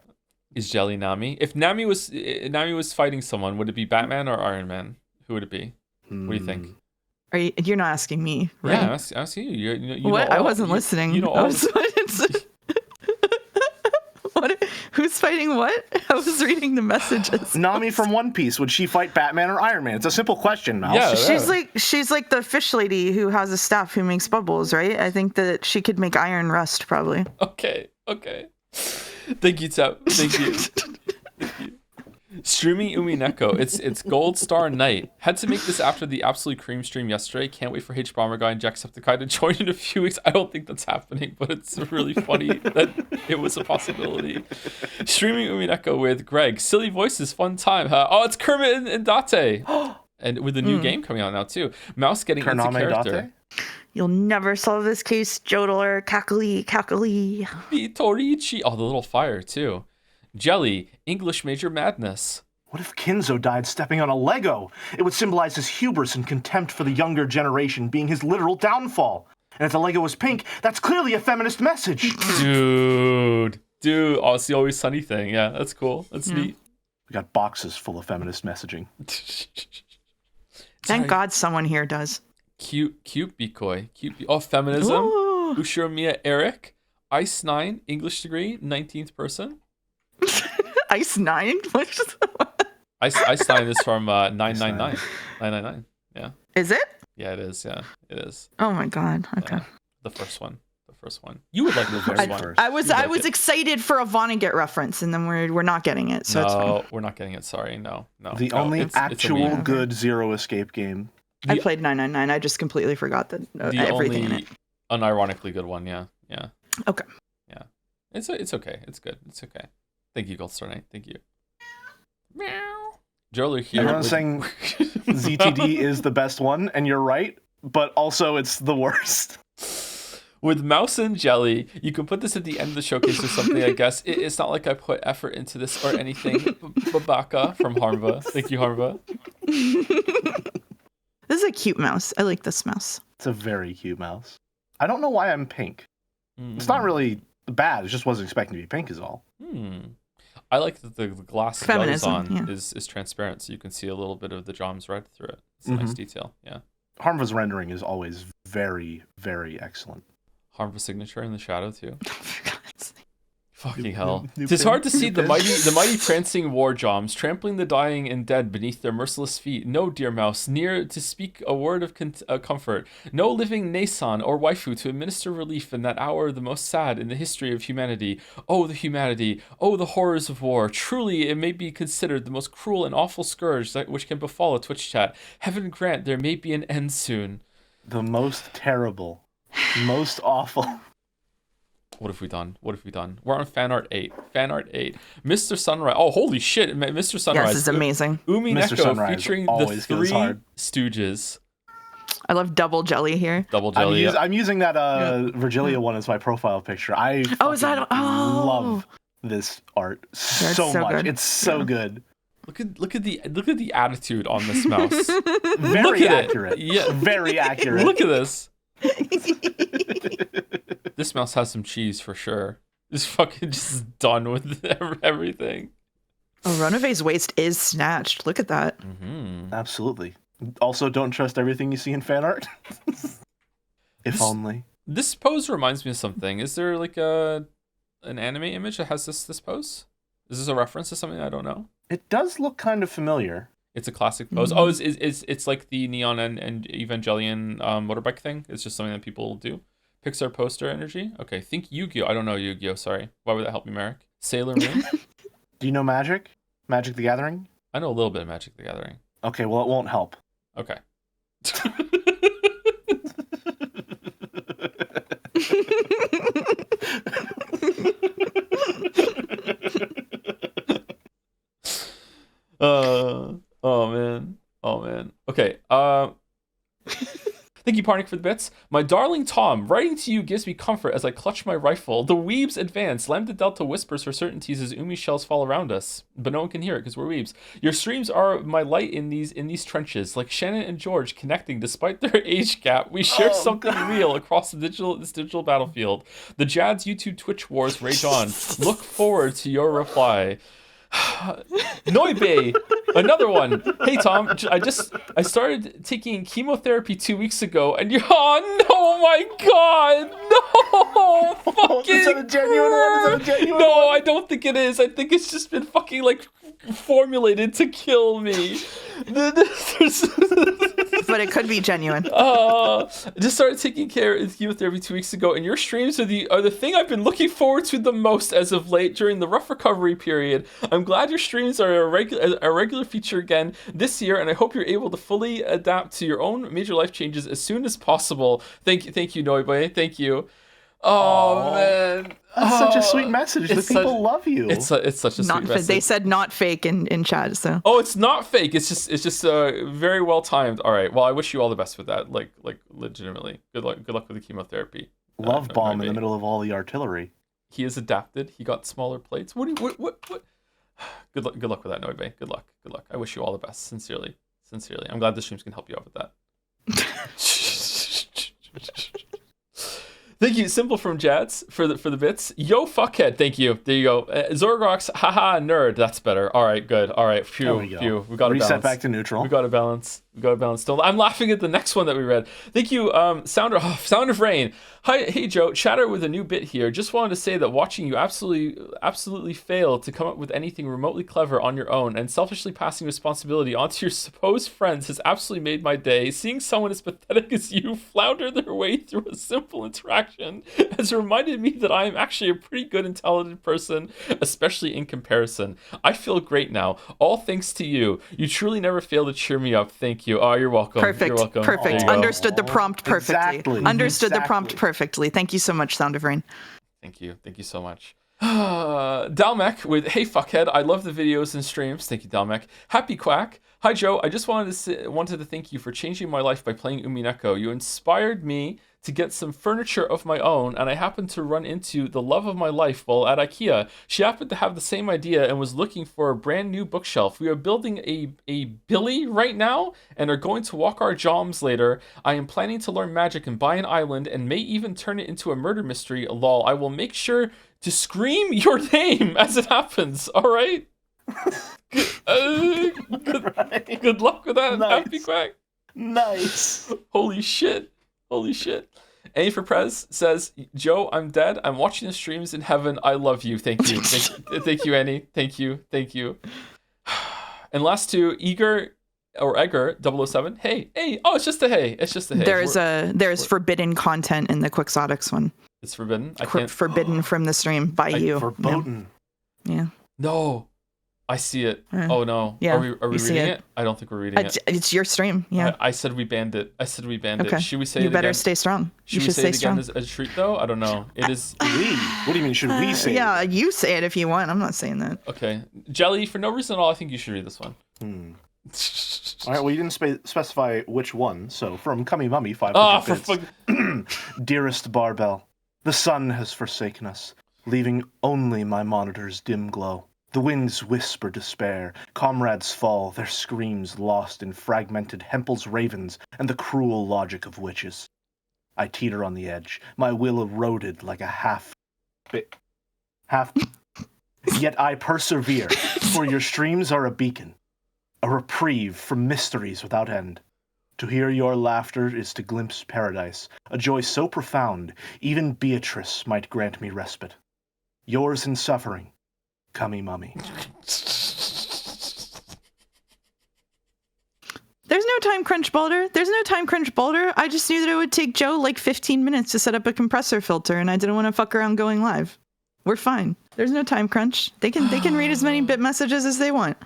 [SPEAKER 1] Is Jelly Nami? If Nami was fighting someone, would it be Batman or Iron Man? Who would it be? What do you think?
[SPEAKER 2] You're not asking me, right?
[SPEAKER 1] Yeah, I'm asking you. You
[SPEAKER 2] what?
[SPEAKER 1] Know all,
[SPEAKER 2] I wasn't listening.
[SPEAKER 1] You know all
[SPEAKER 2] What? Who's fighting what? I was reading the messages.
[SPEAKER 3] Nami from One Piece. Would she fight Batman or Iron Man? It's a simple question, Mouse.
[SPEAKER 1] Yeah,
[SPEAKER 2] she's like the fish lady who has a staff who makes bubbles, right? I think that she could make iron rust, probably.
[SPEAKER 1] Okay. Thank you, Tep. Thank you. Streaming Umineko. It's Gold Star Night. Had to make this after the Absolute Cream stream yesterday. Can't wait for H Bomber Guy and Jacksepticeye to join in a few weeks. I don't think that's happening, but it's really funny that it was a possibility. Streaming Umineko with Greg. Silly voices, fun time. Oh, it's Kermit and Date. And with the new game coming out now too. Mouse getting into character.
[SPEAKER 3] Date?
[SPEAKER 2] You'll never solve this case, Jodler. Kakali.
[SPEAKER 1] Vitorici. Oh, the little fire too. Jelly, English major madness.
[SPEAKER 3] What if Kinzo died stepping on a Lego? It would symbolize his hubris and contempt for the younger generation being his literal downfall. And if the Lego was pink, that's clearly a feminist message.
[SPEAKER 1] Dude. Oh, it's the Always Sunny thing. Yeah, that's cool. That's neat.
[SPEAKER 3] We got boxes full of feminist messaging.
[SPEAKER 2] Thank God someone here does.
[SPEAKER 1] Cute Bikoi. Oh, feminism.
[SPEAKER 2] Ooh.
[SPEAKER 1] Ushiromiya Eric. Ice 9, English degree, 19th person.
[SPEAKER 2] Ice 9?
[SPEAKER 1] Ice 9 is from 999. 999. Yeah.
[SPEAKER 2] Is it?
[SPEAKER 1] Yeah, it is. Yeah, it is.
[SPEAKER 2] Oh my God. Okay.
[SPEAKER 1] The first one. You would like the first one.
[SPEAKER 2] I was excited for a Vonnegut reference, and then we're not getting it. So it's fine.
[SPEAKER 1] We're not getting it. Sorry. No.
[SPEAKER 3] The only actual good Zero Escape game.
[SPEAKER 2] I played 999. I just completely forgot that everything in it.
[SPEAKER 1] Unironically good one. Yeah.
[SPEAKER 2] Okay.
[SPEAKER 1] Yeah. It's okay. It's good. It's okay. Thank you, Gold Star Knight. Thank you. Meow. Joler here.
[SPEAKER 3] Everyone's saying ZTD is the best one, and you're right, but also it's the worst.
[SPEAKER 1] with mouse and jelly. You can put this at the end of the showcase or something, I guess. It's not like I put effort into this or anything. Babaka from Harmva. Thank you, Harmva.
[SPEAKER 2] This is a cute mouse. I like this mouse.
[SPEAKER 3] It's a very cute mouse. I don't know why I'm pink. It's not really bad. It just wasn't expecting to be pink is all.
[SPEAKER 1] I like that the glass
[SPEAKER 2] Feminism,
[SPEAKER 1] that is transparent, so you can see a little bit of the Jom's red through it. It's a nice detail, yeah.
[SPEAKER 3] Harmva's rendering is always very, very excellent.
[SPEAKER 1] Harmva signature in the shadow too.
[SPEAKER 2] For God's sake.
[SPEAKER 1] Fucking hell. Tis hard to see the mighty prancing war Joms, trampling the dying and dead beneath their merciless feet. No, dear mouse, near to speak a word of comfort. No living Nason or waifu to administer relief in that hour the most sad in the history of humanity. Oh, the humanity. Oh, the horrors of war. Truly, it may be considered the most cruel and awful scourge which can befall a Twitch chat. Heaven grant there may be an end soon.
[SPEAKER 3] The most terrible, most awful...
[SPEAKER 1] What have we done? We're on Fanart 8. Fanart 8. Mr. Sunrise. Oh, holy shit. Mr. Sunrise.
[SPEAKER 2] Yes, this is amazing.
[SPEAKER 1] Umineko featuring the Three Stooges.
[SPEAKER 2] I love double jelly here.
[SPEAKER 1] Double jelly.
[SPEAKER 3] I'm using that Virgilia one as my profile picture. I love this art so much. Good. It's so good.
[SPEAKER 1] Look at the attitude on this mouse.
[SPEAKER 3] Very accurate. Yeah. Very accurate.
[SPEAKER 1] Look at this. This mouse has some cheese for sure. It's fucking just done with everything.
[SPEAKER 2] Oh, Ronave's waist is snatched. Look at that.
[SPEAKER 3] Absolutely. Also, don't trust everything you see in fan art. If only. This
[SPEAKER 1] pose reminds me of something. Is there like an anime image that has this pose? Is this a reference to something I don't know?
[SPEAKER 3] It does look kind of familiar.
[SPEAKER 1] It's a classic pose. Oh, it's like the Neon and Evangelion motorbike thing. It's just something that people do. Pixar poster energy. Okay, think Yu-Gi-Oh. I don't know Yu-Gi-Oh. Sorry. Why would that help me, Merrick? Sailor Moon.
[SPEAKER 3] Do you know Magic? Magic the Gathering?
[SPEAKER 1] I know a little bit of Magic the Gathering.
[SPEAKER 3] Okay, well, it won't help.
[SPEAKER 1] Okay. Oh man. Okay. Thank you, Parnik, for the bits. My darling Tom, writing to you gives me comfort as I clutch my rifle. The weebs advance. Lambda Delta whispers her certainties as Umi shells fall around us. But no one can hear it because we're weebs. Your streams are my light in these trenches. Like Shannon and George connecting despite their age gap. We share something real across this digital battlefield. The Jad's YouTube Twitch wars rage on. Look forward to your reply. Noibe, another one. Hey Tom, I started taking chemotherapy 2 weeks ago, and my god, no, fucking
[SPEAKER 3] Is that a genuine one?
[SPEAKER 1] No, I don't think it is. I think it's just been fucking like formulated to kill me.
[SPEAKER 2] But it could be genuine.
[SPEAKER 1] I just started taking care of chemotherapy 2 weeks ago, and your streams are the thing I've been looking forward to the most as of late during the rough recovery period. I'm glad your streams are a regular feature again this year, and I hope you're able to fully adapt to your own major life changes as soon as possible. Thank you, Noiboy. Thank you. Oh man,
[SPEAKER 3] that's such a sweet message. The people love you.
[SPEAKER 1] It's such a sweet message.
[SPEAKER 2] They said not fake in chat. So
[SPEAKER 1] it's not fake. It's just very well timed. All right. Well, I wish you all the best with that. Like legitimately. Good luck with the chemotherapy.
[SPEAKER 3] Love bomb in the middle of all the artillery.
[SPEAKER 1] He is adapted. He got smaller plates. What? Good luck with that, Noibe. Good luck. I wish you all the best. Sincerely. I'm glad the streams can help you out with that. Thank you, Simple from Jats, for the bits. Yo, fuckhead, thank you. There you go. Zorgrox, haha, nerd. That's better. All right, good. All right, phew. We got to balance.
[SPEAKER 3] Reset back to neutral.
[SPEAKER 1] We got to balance. Still, I'm laughing at the next one that we read. Thank you, Sound of Rain. Hi, hey Joe. Chatter with a new bit here. Just wanted to say that watching you absolutely fail to come up with anything remotely clever on your own and selfishly passing responsibility onto your supposed friends has absolutely made my day. Seeing someone as pathetic as you flounder their way through a simple interaction has reminded me that I am actually a pretty good and talented person, especially in comparison. I feel great now. All thanks to you. You truly never fail to cheer me up. Thank you. Oh, you're welcome.
[SPEAKER 2] Perfect.
[SPEAKER 1] You're welcome.
[SPEAKER 2] Perfect. Understood the prompt perfectly.
[SPEAKER 3] Exactly.
[SPEAKER 2] The prompt perfectly. Thank you so much, Sound of Rain.
[SPEAKER 1] Thank you so much. Dalmec with hey fuckhead, I love the videos and streams. Thank you, Dalmec. Happy Quack. Hi Joe, I just wanted to thank you for changing my life by playing Umineko. You inspired me to get some furniture of my own, and I happened to run into the love of my life while at IKEA. She happened to have the same idea and was looking for a brand new bookshelf. We are building a Billy right now and are going to walk our joms later. I am planning to learn magic and buy an island and may even turn it into a murder mystery. Lol. I will make sure to scream your name as it happens. All right? Good luck with that.
[SPEAKER 3] Nice.
[SPEAKER 1] Happy Quack.
[SPEAKER 3] Nice.
[SPEAKER 1] Holy shit. Annie for Prez says, Joe, I'm dead. I'm watching the streams in heaven. I love you. Thank you. Thank you, Annie. Thank you. And last two, Edgar 007. Hey. Oh, it's just a hey.
[SPEAKER 2] There's forbidden content in the Quixotics one.
[SPEAKER 1] It's forbidden. I can't.
[SPEAKER 2] Forbidden from the stream by you.
[SPEAKER 3] Verboten.
[SPEAKER 2] Yeah.
[SPEAKER 1] No. I see it. Oh no.
[SPEAKER 2] Yeah.
[SPEAKER 1] Are we reading it? I don't think we're reading it.
[SPEAKER 2] It's your stream. Yeah.
[SPEAKER 1] I said we banned it.
[SPEAKER 2] Okay.
[SPEAKER 1] Should we say
[SPEAKER 2] you
[SPEAKER 1] it
[SPEAKER 2] better
[SPEAKER 1] again?
[SPEAKER 2] stay strong.
[SPEAKER 1] Should we say it again as a treat though? I don't know. It is.
[SPEAKER 3] We? What do you mean? Should we say?
[SPEAKER 2] Yeah, you say it if you want. I'm not saying that.
[SPEAKER 1] Okay. Jelly, for no reason at all, I think you should read this one.
[SPEAKER 3] All right. Well, you didn't specify which one. So from Cummy Mummy 500
[SPEAKER 1] Oh, for
[SPEAKER 3] bits. Dearest Barbell, the sun has forsaken us, leaving only my monitor's dim glow. The winds whisper despair, comrades fall, their screams lost in fragmented Hempel's ravens and the cruel logic of witches. I teeter on the edge, my will eroded like a half. Yet I persevere, for your streams are a beacon, a reprieve from mysteries without end. To hear your laughter is to glimpse paradise, a joy so profound, even Beatrice might grant me respite. Yours in suffering, Cummy Mummy.
[SPEAKER 2] There's no time crunch, Boulder. I just knew that it would take Joe like 15 minutes to set up a compressor filter, and I didn't want to fuck around going live. We're fine. There's no time crunch. They can read as many bit messages as they want.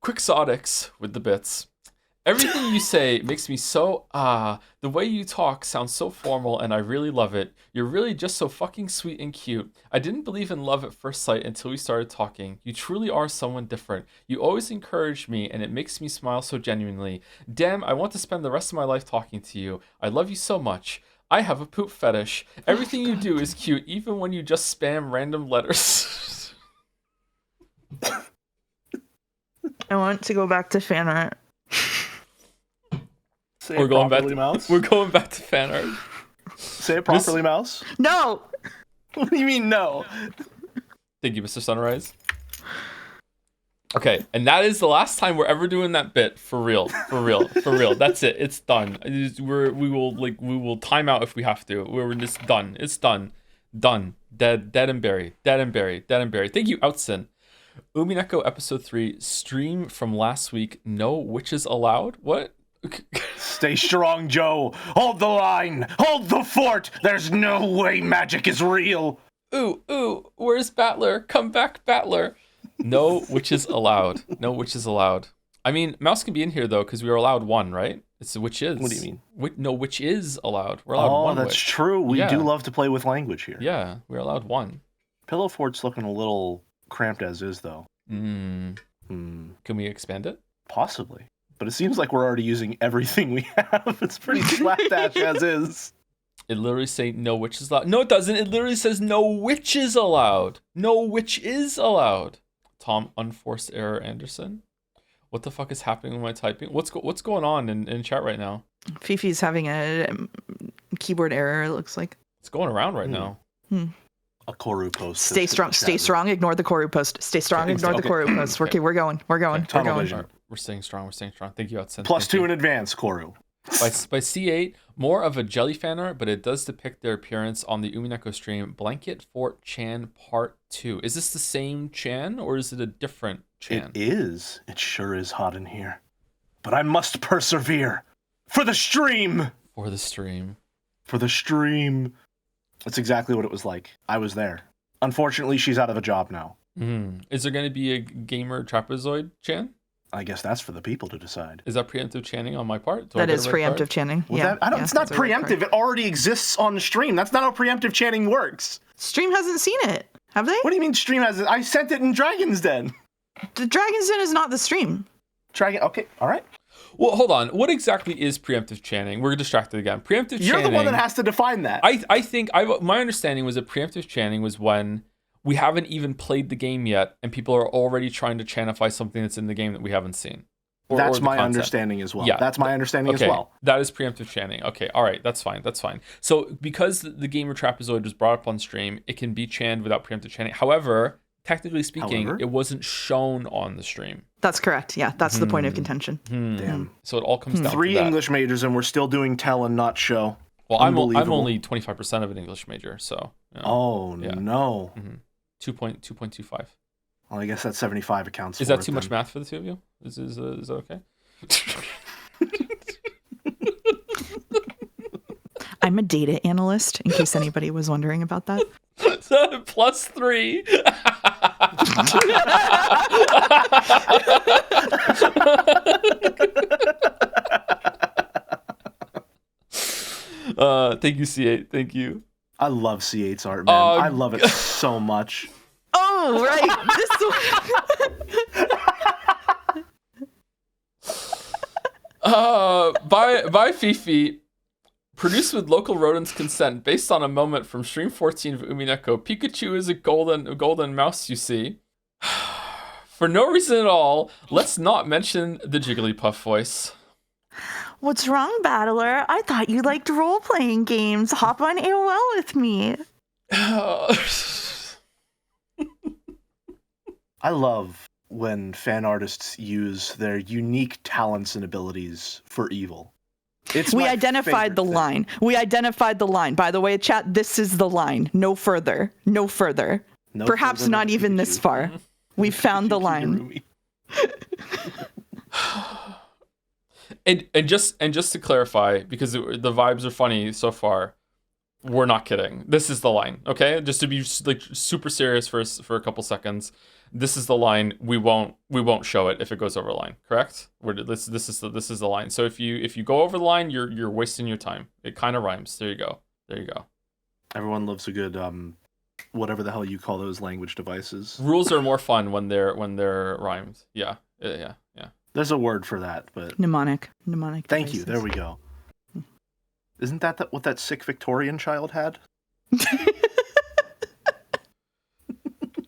[SPEAKER 1] Quixotics with the bits. Everything you say makes me so, the way you talk sounds so formal and I really love it. You're really just so fucking sweet and cute. I didn't believe in love at first sight until we started talking. You truly are someone different. You always encourage me and it makes me smile so genuinely. Damn, I want to spend the rest of my life talking to you. I love you so much. I have a poop fetish. Everything you do is cute, even when you just spam random letters.
[SPEAKER 2] I want to go back to fan art.
[SPEAKER 1] We're going back to fan art.
[SPEAKER 3] Say it properly, Mouse.
[SPEAKER 2] No!
[SPEAKER 3] What do you mean, no?
[SPEAKER 1] Thank you, Mr. Sunrise. Okay, and that is the last time we're ever doing that bit for real. That's it. It's done. We will time out if we have to. We're just done. It's done. Dead and buried. Thank you, Outson. Umineko episode 3 stream from last week. No witches allowed. What?
[SPEAKER 3] Stay strong, Joe. Hold the line. Hold the fort. There's no way magic is real.
[SPEAKER 1] Ooh, where's Battler? Come back, Battler. No witches allowed. I mean, Mouse can be in here, though, because we are allowed one, right? It's witches.
[SPEAKER 3] What do you mean?
[SPEAKER 1] No, witch is allowed. We're allowed one.
[SPEAKER 3] Oh, that's true. We do love to play with language here.
[SPEAKER 1] Yeah, we're allowed one.
[SPEAKER 3] Pillow Fort's looking a little cramped as is, though.
[SPEAKER 1] Can we expand it?
[SPEAKER 3] Possibly. But it seems like we're already using everything we have. It's pretty slapdash as is.
[SPEAKER 1] It literally says no witches allowed. No, it doesn't. It literally says no witches allowed. No witch is allowed. Tom Unforced Error Anderson. What the fuck is happening with my typing? What's going on in chat right now?
[SPEAKER 2] Fifi's having a keyboard error, it looks like.
[SPEAKER 1] It's going around right now.
[SPEAKER 3] A Koru post.
[SPEAKER 2] Stay strong, ignore the Koru post. Stay strong, ignore the Koru post. Okay, we're going.
[SPEAKER 3] Tunnel vision.
[SPEAKER 1] We're staying strong. Thank you, Hudson.
[SPEAKER 3] +2 in advance, Koru.
[SPEAKER 1] By C8, more of a jelly fan art, but it does depict their appearance on the Umineko stream. Blanket Fort Chan Part 2. Is this the same Chan, or is it a different Chan?
[SPEAKER 3] It is. It sure is hot in here. But I must persevere. For the stream! That's exactly what it was like. I was there. Unfortunately, she's out of a job now.
[SPEAKER 1] Is there going to be a gamer trapezoid Chan?
[SPEAKER 3] I guess that's for the people to decide.
[SPEAKER 1] Is that preemptive chanting on my part?
[SPEAKER 2] That is preemptive chanting.
[SPEAKER 3] Well,
[SPEAKER 2] yeah,
[SPEAKER 3] it's not preemptive. It already exists on the stream. That's not how preemptive chanting works.
[SPEAKER 2] Stream hasn't seen it, have they?
[SPEAKER 3] What do you mean stream hasn't? I sent it in Dragon's Den.
[SPEAKER 2] The Dragon's Den is not the stream.
[SPEAKER 3] Okay, all right.
[SPEAKER 1] Well, hold on. What exactly is preemptive chanting? We're distracted again. Preemptive chanting.
[SPEAKER 3] You're the one that has to define that.
[SPEAKER 1] I think my understanding was that preemptive chanting was when we haven't even played the game yet, and people are already trying to chantify something that's in the game that we haven't seen.
[SPEAKER 3] That's my understanding as well. Yeah, that's my understanding as well.
[SPEAKER 1] That is preemptive chanting. Okay, all right, that's fine. So because the Gamer Trapezoid was brought up on stream, it can be channed without preemptive chanting. However, technically speaking, it wasn't shown on the stream.
[SPEAKER 2] That's correct. Yeah, that's the point of contention.
[SPEAKER 3] Damn.
[SPEAKER 1] So it all comes down to
[SPEAKER 3] 3
[SPEAKER 1] that.
[SPEAKER 3] English majors, and we're still doing tell and not show.
[SPEAKER 1] Well, I'm only 25% of an English major, so.
[SPEAKER 3] Oh, no.
[SPEAKER 1] 2.25.
[SPEAKER 3] Well, I guess that 75 accounts for it.
[SPEAKER 1] Is that too much math for the two of you? Is that okay?
[SPEAKER 2] I'm a data analyst, in case anybody was wondering about that.
[SPEAKER 1] +3. Thank you, C8. Thank you.
[SPEAKER 3] I love C8's art, man. I love it so much.
[SPEAKER 2] Oh, right.
[SPEAKER 1] By Fifi. Produced with local rodents' consent, based on a moment from Stream 14 of Umineko. Pikachu is a golden mouse, you see. For no reason at all, let's not mention the Jigglypuff voice.
[SPEAKER 2] What's wrong, Battler? I thought you liked role-playing games. Hop on AOL with me.
[SPEAKER 3] I love when fan artists use their unique talents and abilities for evil.
[SPEAKER 2] We identified the line. We identified the line. By the way, chat, this is the line. No further. No further. No Perhaps further not even this far. We found the line.
[SPEAKER 1] And just to clarify, because the vibes are funny so far, we're not kidding. This is the line, okay? Just to be like super serious for a couple seconds. This is the line. We won't show it if it goes over the line. Correct? This is the line. So if you go over the line, you're wasting your time. It kind of rhymes. There you go.
[SPEAKER 3] Everyone loves a good whatever the hell you call those language devices.
[SPEAKER 1] Rules are more fun when they're rhymed. Yeah.
[SPEAKER 3] There's a word for that, but
[SPEAKER 2] mnemonic.
[SPEAKER 3] Thank
[SPEAKER 2] devices.
[SPEAKER 3] you. There we go. Isn't that what that sick Victorian child had?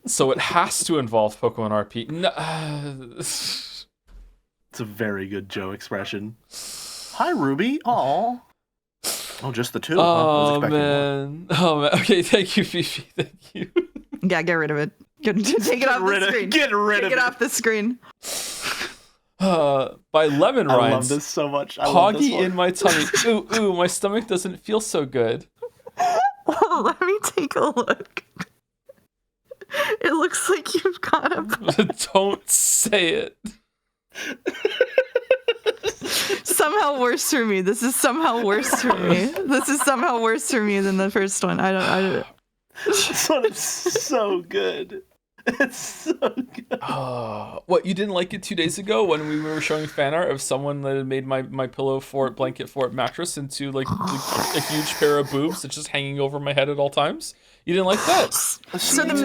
[SPEAKER 1] So it has to involve Pokemon RP. No,
[SPEAKER 3] it's a very good Joe expression. Hi, Ruby. Oh, just the two.
[SPEAKER 1] Oh, man. Okay, thank you, Fifi. Thank you.
[SPEAKER 2] Yeah, get rid of it. Take it off the screen.
[SPEAKER 3] Get rid of it.
[SPEAKER 2] Take it off the screen.
[SPEAKER 1] By Lemon Rinds.
[SPEAKER 3] I love this so much.
[SPEAKER 1] Hoggy in my tummy. Ooh, my stomach doesn't feel so good.
[SPEAKER 2] Let me take a look. It looks like you've got a...
[SPEAKER 1] Don't say it.
[SPEAKER 2] Somehow worse for me. This is somehow worse for me. This is somehow worse for me than the first one. I don't.
[SPEAKER 3] This one is so good. It's so good.
[SPEAKER 1] What, you didn't like it 2 days ago when we were showing fan art of someone that had made my pillow fort, blanket fort mattress into like a huge pair of boobs that's just hanging over my head at all times? You didn't like that?
[SPEAKER 2] So the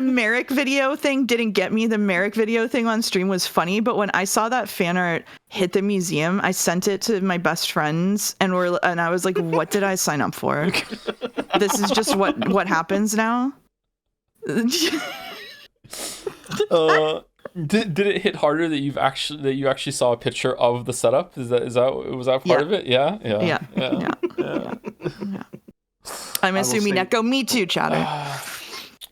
[SPEAKER 2] Merrick video thing didn't get me. The Merrick video thing on stream was funny, but when I saw that fan art hit the museum, I sent it to my best friends and I was like, what did I sign up for? This is just what happens now?
[SPEAKER 1] Did it hit harder that you actually saw a picture of the setup? Was that part of it? Yeah.
[SPEAKER 2] I'm assuming Umineko. Me too, chatter.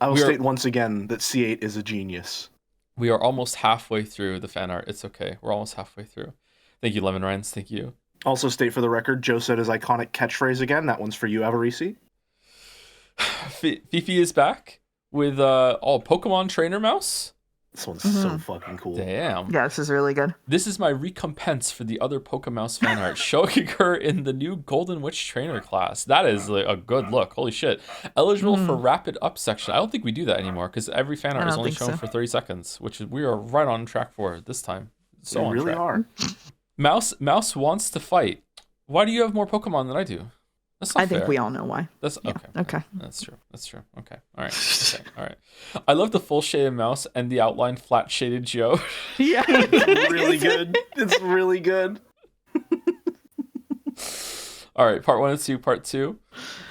[SPEAKER 3] I will state once again that C8 is a genius.
[SPEAKER 1] We are almost halfway through the fan art. It's okay. We're almost halfway through. Thank you, Lemon Rinds. Thank you.
[SPEAKER 3] Also state for the record, Joe said his iconic catchphrase again. That one's for you, Avarisi.
[SPEAKER 1] Fifi is back with Pokemon Trainer Mouse.
[SPEAKER 3] This one's so fucking cool.
[SPEAKER 1] Damn.
[SPEAKER 2] Yeah, this is really good.
[SPEAKER 1] This is my recompense for the other Pokemouse fan art, showing her in the new Golden Witch Trainer class. That is like a good look. Holy shit. Eligible for rapid up section. I don't think we do that anymore because every fan art is only shown for 30 seconds, which we are right on track for this time. So
[SPEAKER 3] we really are.
[SPEAKER 1] Mouse wants to fight. Why do you have more Pokemon than I do? That's not
[SPEAKER 2] I think
[SPEAKER 1] fair.
[SPEAKER 2] we all know why.
[SPEAKER 1] That's
[SPEAKER 2] Yeah,
[SPEAKER 1] okay.
[SPEAKER 2] okay.
[SPEAKER 1] That's true. Okay. All right. Okay. All right. I love the full shaded mouse and the outline flat shaded Joe.
[SPEAKER 2] Yeah.
[SPEAKER 3] It's really good. It's really good.
[SPEAKER 1] All right, part 1 and 2, part 2.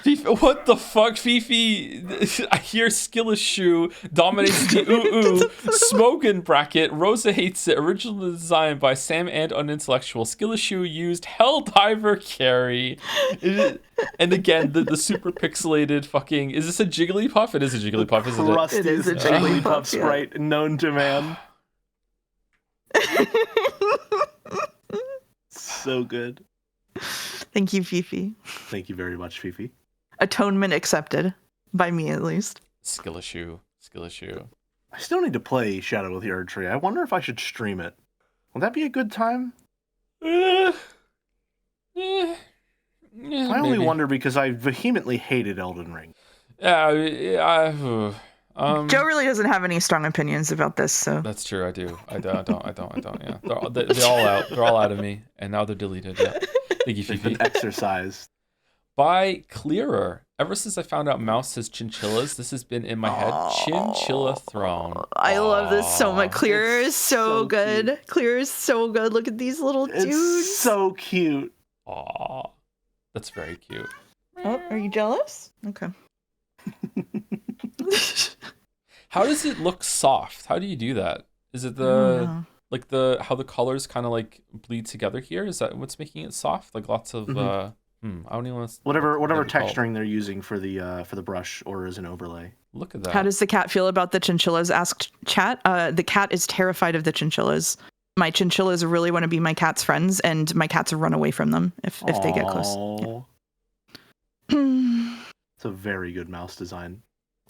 [SPEAKER 1] Fifi, what the fuck, Fifi? I hear Skillish Shoe dominates the smoking bracket. Rosa hates it. Original design by Sam and Unintellectual. Skillish Shoe used Helldiver Carry. And again, the super pixelated fucking. Is this a Jigglypuff? It is a Jigglypuff, isn't it?
[SPEAKER 2] It is a Jigglypuff
[SPEAKER 3] sprite known to man. So good.
[SPEAKER 2] Thank you, Fifi.
[SPEAKER 3] Thank you very much, Fifi.
[SPEAKER 2] Atonement accepted. By me, at least.
[SPEAKER 1] Skillish Shoe.
[SPEAKER 3] I still need to play Shadow of the Erdtree. I wonder if I should stream it. Will that be a good time?
[SPEAKER 1] Yeah,
[SPEAKER 3] I only
[SPEAKER 1] maybe.
[SPEAKER 3] wonder because I vehemently hated Elden Ring.
[SPEAKER 1] Yeah,
[SPEAKER 2] Joe really doesn't have any strong opinions about this, so.
[SPEAKER 1] That's true. I do. I don't. Yeah, they're all out. They're all out of me, and now they're deleted. Yeah. Thank you,
[SPEAKER 3] They've
[SPEAKER 1] Fifi.
[SPEAKER 3] been exercised.
[SPEAKER 1] By Clearer. Ever since I found out Mouse has chinchillas, this has been in my head. Chinchilla Throne.
[SPEAKER 2] I love this so much. Clearer
[SPEAKER 3] It's
[SPEAKER 2] is so
[SPEAKER 3] so
[SPEAKER 2] good.
[SPEAKER 3] cute.
[SPEAKER 2] Clearer is so good. Look at these little dudes.
[SPEAKER 3] It's so cute.
[SPEAKER 1] Aw, that's very cute.
[SPEAKER 2] Oh, are you jealous? Okay.
[SPEAKER 1] How does it look soft? How do you do that? Is it how the colors kind of like bleed together here? Is that what's making it soft? Like lots of I don't even want to.
[SPEAKER 3] Whatever
[SPEAKER 1] what they're called.
[SPEAKER 3] texturing they're using for the brush or as an overlay.
[SPEAKER 1] Look at that.
[SPEAKER 2] How does the cat feel about the chinchillas? Asked chat. The cat is terrified of the chinchillas. My chinchillas really want to be my cat's friends, and my cats run away from them if they get close.
[SPEAKER 3] Aw.
[SPEAKER 2] Yeah.
[SPEAKER 3] It's a very good mouse design.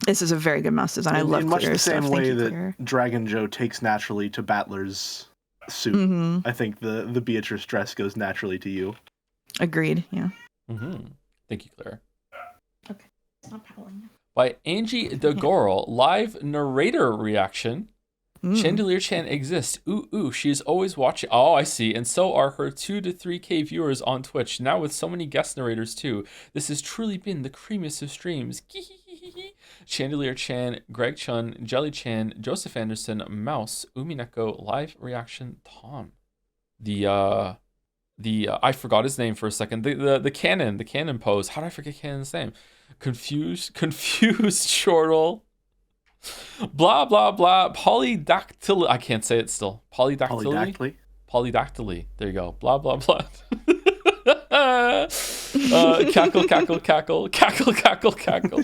[SPEAKER 2] This is a very good mouse design. I love
[SPEAKER 3] in much
[SPEAKER 2] Clearer
[SPEAKER 3] the same
[SPEAKER 2] stuff.
[SPEAKER 3] way
[SPEAKER 2] Thank you,
[SPEAKER 3] that
[SPEAKER 2] Clearer.
[SPEAKER 3] Dragon Joe takes naturally to Battler's suit.
[SPEAKER 2] Mm-hmm.
[SPEAKER 3] I think the Beatrice dress goes naturally to you.
[SPEAKER 2] Agreed. Yeah.
[SPEAKER 1] Mm-hmm. Thank you, Claire.
[SPEAKER 2] Okay. Stop howling.
[SPEAKER 1] By Angie DeGorl, live narrator reaction. Chandelier Chan exists. Ooh, she is always watching. Oh, I see. And so are her 2 to 3K viewers on Twitch. Now with so many guest narrators too. This has truly been the creamiest of streams. Chandelier Chan, Greg Chun, Jelly Chan, Joseph Anderson, Mouse, Umineko, live reaction Tom. The I forgot his name for a second. The canon pose. How did I forget Canon's name? Confused chortle. Blah blah blah. Polydactyly. I can't say it still. Polydactyly. There you go. Blah blah blah. Cackle.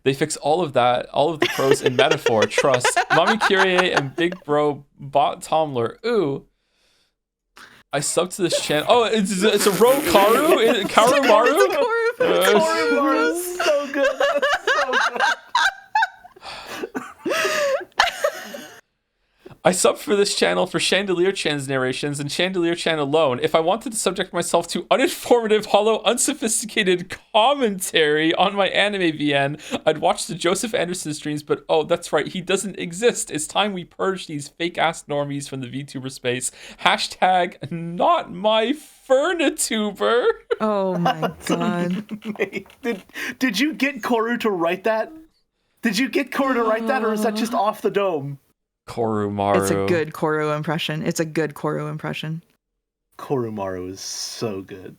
[SPEAKER 1] They fix all of that, all of the pros in metaphor. Trust. Mommy Kyrie and Big Bro Bot Tomler. Ooh. I sub to this channel. Oh, it's a Ro Karu? Karu Maru?
[SPEAKER 3] Karu Maru is so good. So good.
[SPEAKER 1] I sub for this channel for Chandelier Chan's narrations and Chandelier Chan alone. If I wanted to subject myself to uninformative, hollow, unsophisticated commentary on my anime VN, I'd watch the Joseph Anderson streams, but oh, that's right, he doesn't exist. It's time we purge these fake-ass normies from the VTuber space. Hashtag not my Furnituber.
[SPEAKER 2] Oh my god.
[SPEAKER 3] Did you get Koru to write that? Did you get Koru to write that, or is that just off the dome?
[SPEAKER 1] Korumaru.
[SPEAKER 2] It's a good Koru impression.
[SPEAKER 3] Korumaru is so good.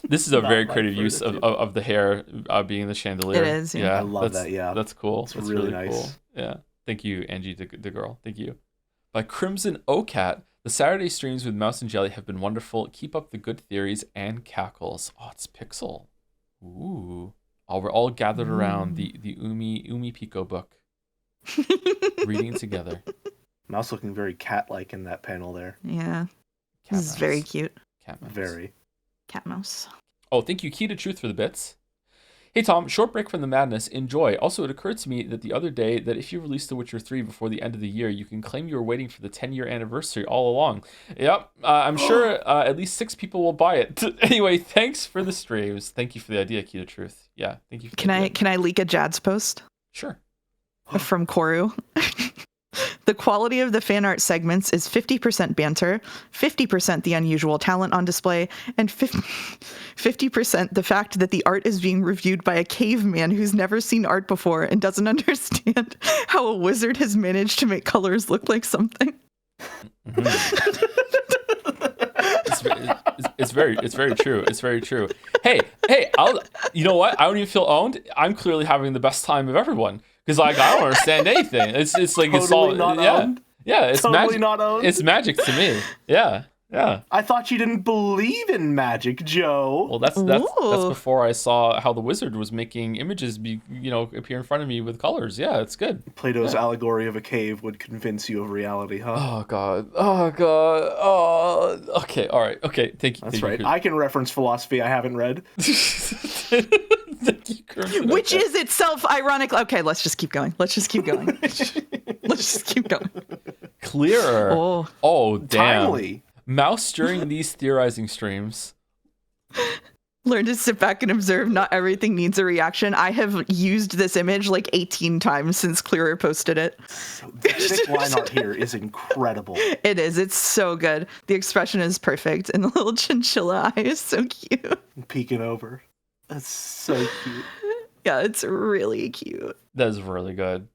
[SPEAKER 1] This is a very creative use of the hair being the chandelier.
[SPEAKER 2] It is, yeah.
[SPEAKER 3] I love that, yeah.
[SPEAKER 1] That's cool.
[SPEAKER 3] It's
[SPEAKER 1] That's
[SPEAKER 3] really nice.
[SPEAKER 1] Cool. Yeah. Thank you, Angie, the girl. Thank you. By Crimson Ocat, the Saturday streams with Mouse and Jelly have been wonderful. Keep up the good theories and cackles. Oh, it's Pixel. Ooh. Oh, we're all gathered around the Umi Pico book. Reading together.
[SPEAKER 3] Mouse looking very cat-like in that panel there.
[SPEAKER 2] Yeah.
[SPEAKER 1] Cat
[SPEAKER 2] This is
[SPEAKER 1] mouse.
[SPEAKER 2] very cute.
[SPEAKER 1] Cat mouse.
[SPEAKER 3] Very.
[SPEAKER 2] Cat mouse.
[SPEAKER 1] Oh, thank you, Key to Truth, for the bits. Hey, Tom, short break from the madness. Enjoy. Also, it occurred to me that the other day that if you release The Witcher 3 before the end of the year, you can claim you were waiting for the 10-year anniversary all along. Yep. I'm sure at least 6 people will buy it. Anyway, thanks for the streams. Thank you for the idea, Key to Truth. Yeah, thank you. For
[SPEAKER 2] Can I leak a Jad's post?
[SPEAKER 1] Sure.
[SPEAKER 2] From Koru. The quality of the fan art segments is 50% banter, 50% the unusual talent on display, and 50% the fact that the art is being reviewed by a caveman who's never seen art before and doesn't understand how a wizard has managed to make colors look like something.
[SPEAKER 1] It's very true. It's very true. Hey, you know what? I don't even feel owned. I'm clearly having the best time of everyone because like I don't understand anything. It's like
[SPEAKER 3] totally
[SPEAKER 1] it's all
[SPEAKER 3] not
[SPEAKER 1] yeah.
[SPEAKER 3] owned?
[SPEAKER 1] Yeah, it's
[SPEAKER 3] Totally
[SPEAKER 1] magic.
[SPEAKER 3] not owned?
[SPEAKER 1] It's magic to me. Yeah.
[SPEAKER 3] I thought you didn't believe in magic, Joe.
[SPEAKER 1] Well, that's before I saw how the wizard was making images appear in front of me with colors. Yeah, it's good.
[SPEAKER 3] Plato's allegory of a cave would convince you of reality, huh?
[SPEAKER 1] Oh god. Oh. Okay. All right. Okay. Thank you.
[SPEAKER 3] That's right. I can reference philosophy I haven't read.
[SPEAKER 2] Which is itself ironic. Okay, let's just keep going. Let's just keep going.
[SPEAKER 1] Clearer. Oh, damn.
[SPEAKER 3] Timely.
[SPEAKER 1] Mouse during these theorizing streams.
[SPEAKER 2] Learn to sit back and observe. Not everything needs a reaction. I have used this image like 18 times since Clearer posted it.
[SPEAKER 3] The thick line art here is incredible.
[SPEAKER 2] It is. It's so good. The expression is perfect. And the little chinchilla eye is so cute.
[SPEAKER 3] Peeking over. That's so cute.
[SPEAKER 2] Yeah, it's really cute.
[SPEAKER 1] That is really good.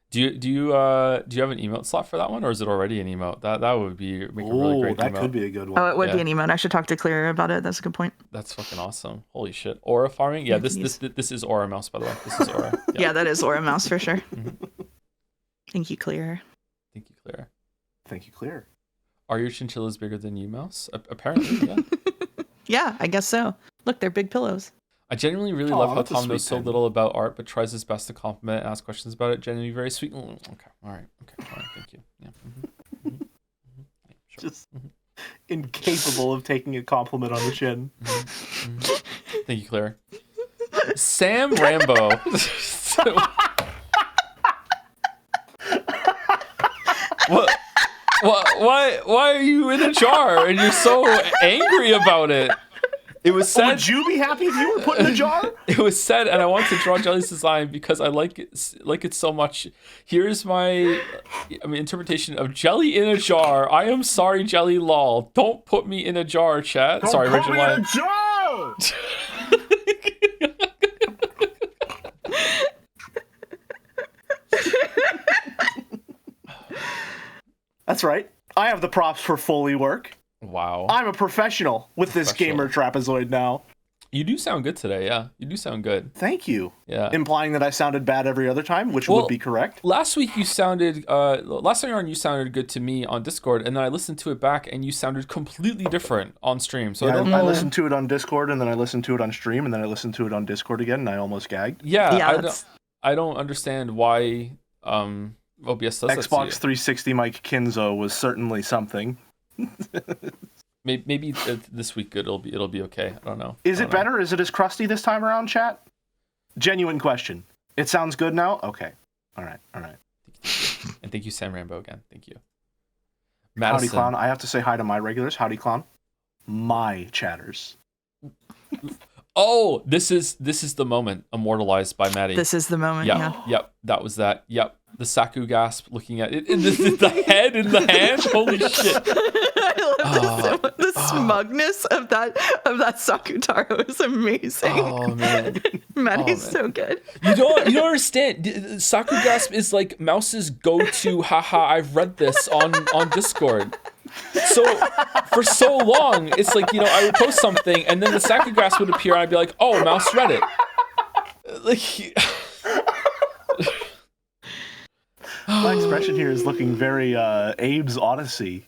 [SPEAKER 1] Do you have an emote slot for that one, or is it already an emote? That would make a really great
[SPEAKER 3] that
[SPEAKER 1] emote.
[SPEAKER 3] could be a good one.
[SPEAKER 2] Oh, it would be an emote. I should talk to Clearer about it. That's a good point.
[SPEAKER 1] That's fucking awesome. Holy shit. Aura farming? Yeah, this is Aura Mouse, by the way. This is Aura.
[SPEAKER 2] Yeah, that is Aura Mouse for sure.
[SPEAKER 1] Mm-hmm.
[SPEAKER 2] Thank you, Clearer.
[SPEAKER 1] Thank you, Clearer.
[SPEAKER 3] Thank you, Clearer.
[SPEAKER 1] Are your chinchillas bigger than you, Mouse? Apparently, yeah.
[SPEAKER 2] Yeah, I guess so. Look, they're big pillows.
[SPEAKER 1] I genuinely really love how
[SPEAKER 3] that's a
[SPEAKER 1] Tom
[SPEAKER 3] sweet
[SPEAKER 1] knows so
[SPEAKER 3] pen.
[SPEAKER 1] little about art, but tries his best to compliment and ask questions about it. Genuinely very sweet. Okay, all right, thank you. Yeah. Yeah, sure.
[SPEAKER 3] Just incapable of taking a compliment on the chin.
[SPEAKER 1] Thank you, Claire. Sam Rambo. What? Why are you in a jar and you're so angry about it? It was said.
[SPEAKER 3] Would you be happy if you were put in a jar?
[SPEAKER 1] It was said, and I want to draw Jelly's design because I like it so much. Here's my interpretation of Jelly in a jar. I am sorry, Jelly. Lol. Don't put me in a jar, chat. Sorry,
[SPEAKER 3] put
[SPEAKER 1] original
[SPEAKER 3] me in
[SPEAKER 1] line.
[SPEAKER 3] a jar! That's right. I have the props for Foley work.
[SPEAKER 1] Wow.
[SPEAKER 3] I'm a professional with this gamer trapezoid now.
[SPEAKER 1] You do sound good today, yeah. You do sound good.
[SPEAKER 3] Thank you.
[SPEAKER 1] Yeah.
[SPEAKER 3] Implying that I sounded bad every other time, which would be correct.
[SPEAKER 1] Last week you sounded, last time you sounded good to me on Discord, and then I listened to it back and you sounded completely different on stream. So
[SPEAKER 3] I listened to it on Discord, and then I listened to it on stream, and then I listened to it on Discord again, and I almost gagged.
[SPEAKER 1] I don't understand why OBS does that to you.
[SPEAKER 3] Xbox 360 Mike Kinzo was certainly something.
[SPEAKER 1] Maybe this week it'll be okay. I don't know.
[SPEAKER 3] Is it better? Is it as crusty this time around, chat? Genuine question. It sounds good now? Okay. All right.
[SPEAKER 1] And thank you, Sam Rambo, again. Thank you.
[SPEAKER 3] Madison. Howdy, Clown. I have to say hi to my regulars. Howdy, Clown. My chatters.
[SPEAKER 1] Oh, this is the moment immortalized by Maddie.
[SPEAKER 2] This is the moment, yeah.
[SPEAKER 1] Yep, that was that. Yep. The Saku gasp looking at it. The head in the hand. Holy shit.
[SPEAKER 2] I love the smugness of that Sakutaro is amazing.
[SPEAKER 1] Oh man.
[SPEAKER 2] Maddie's so good.
[SPEAKER 1] You don't understand. Saku gasp is like Mouse's go-to haha, I've read this on Discord. So for so long, it's like, I would post something and then the Saku gasp would appear and I'd be like, oh, Mouse read it. Like
[SPEAKER 3] my expression here is looking very Abe's Odyssey,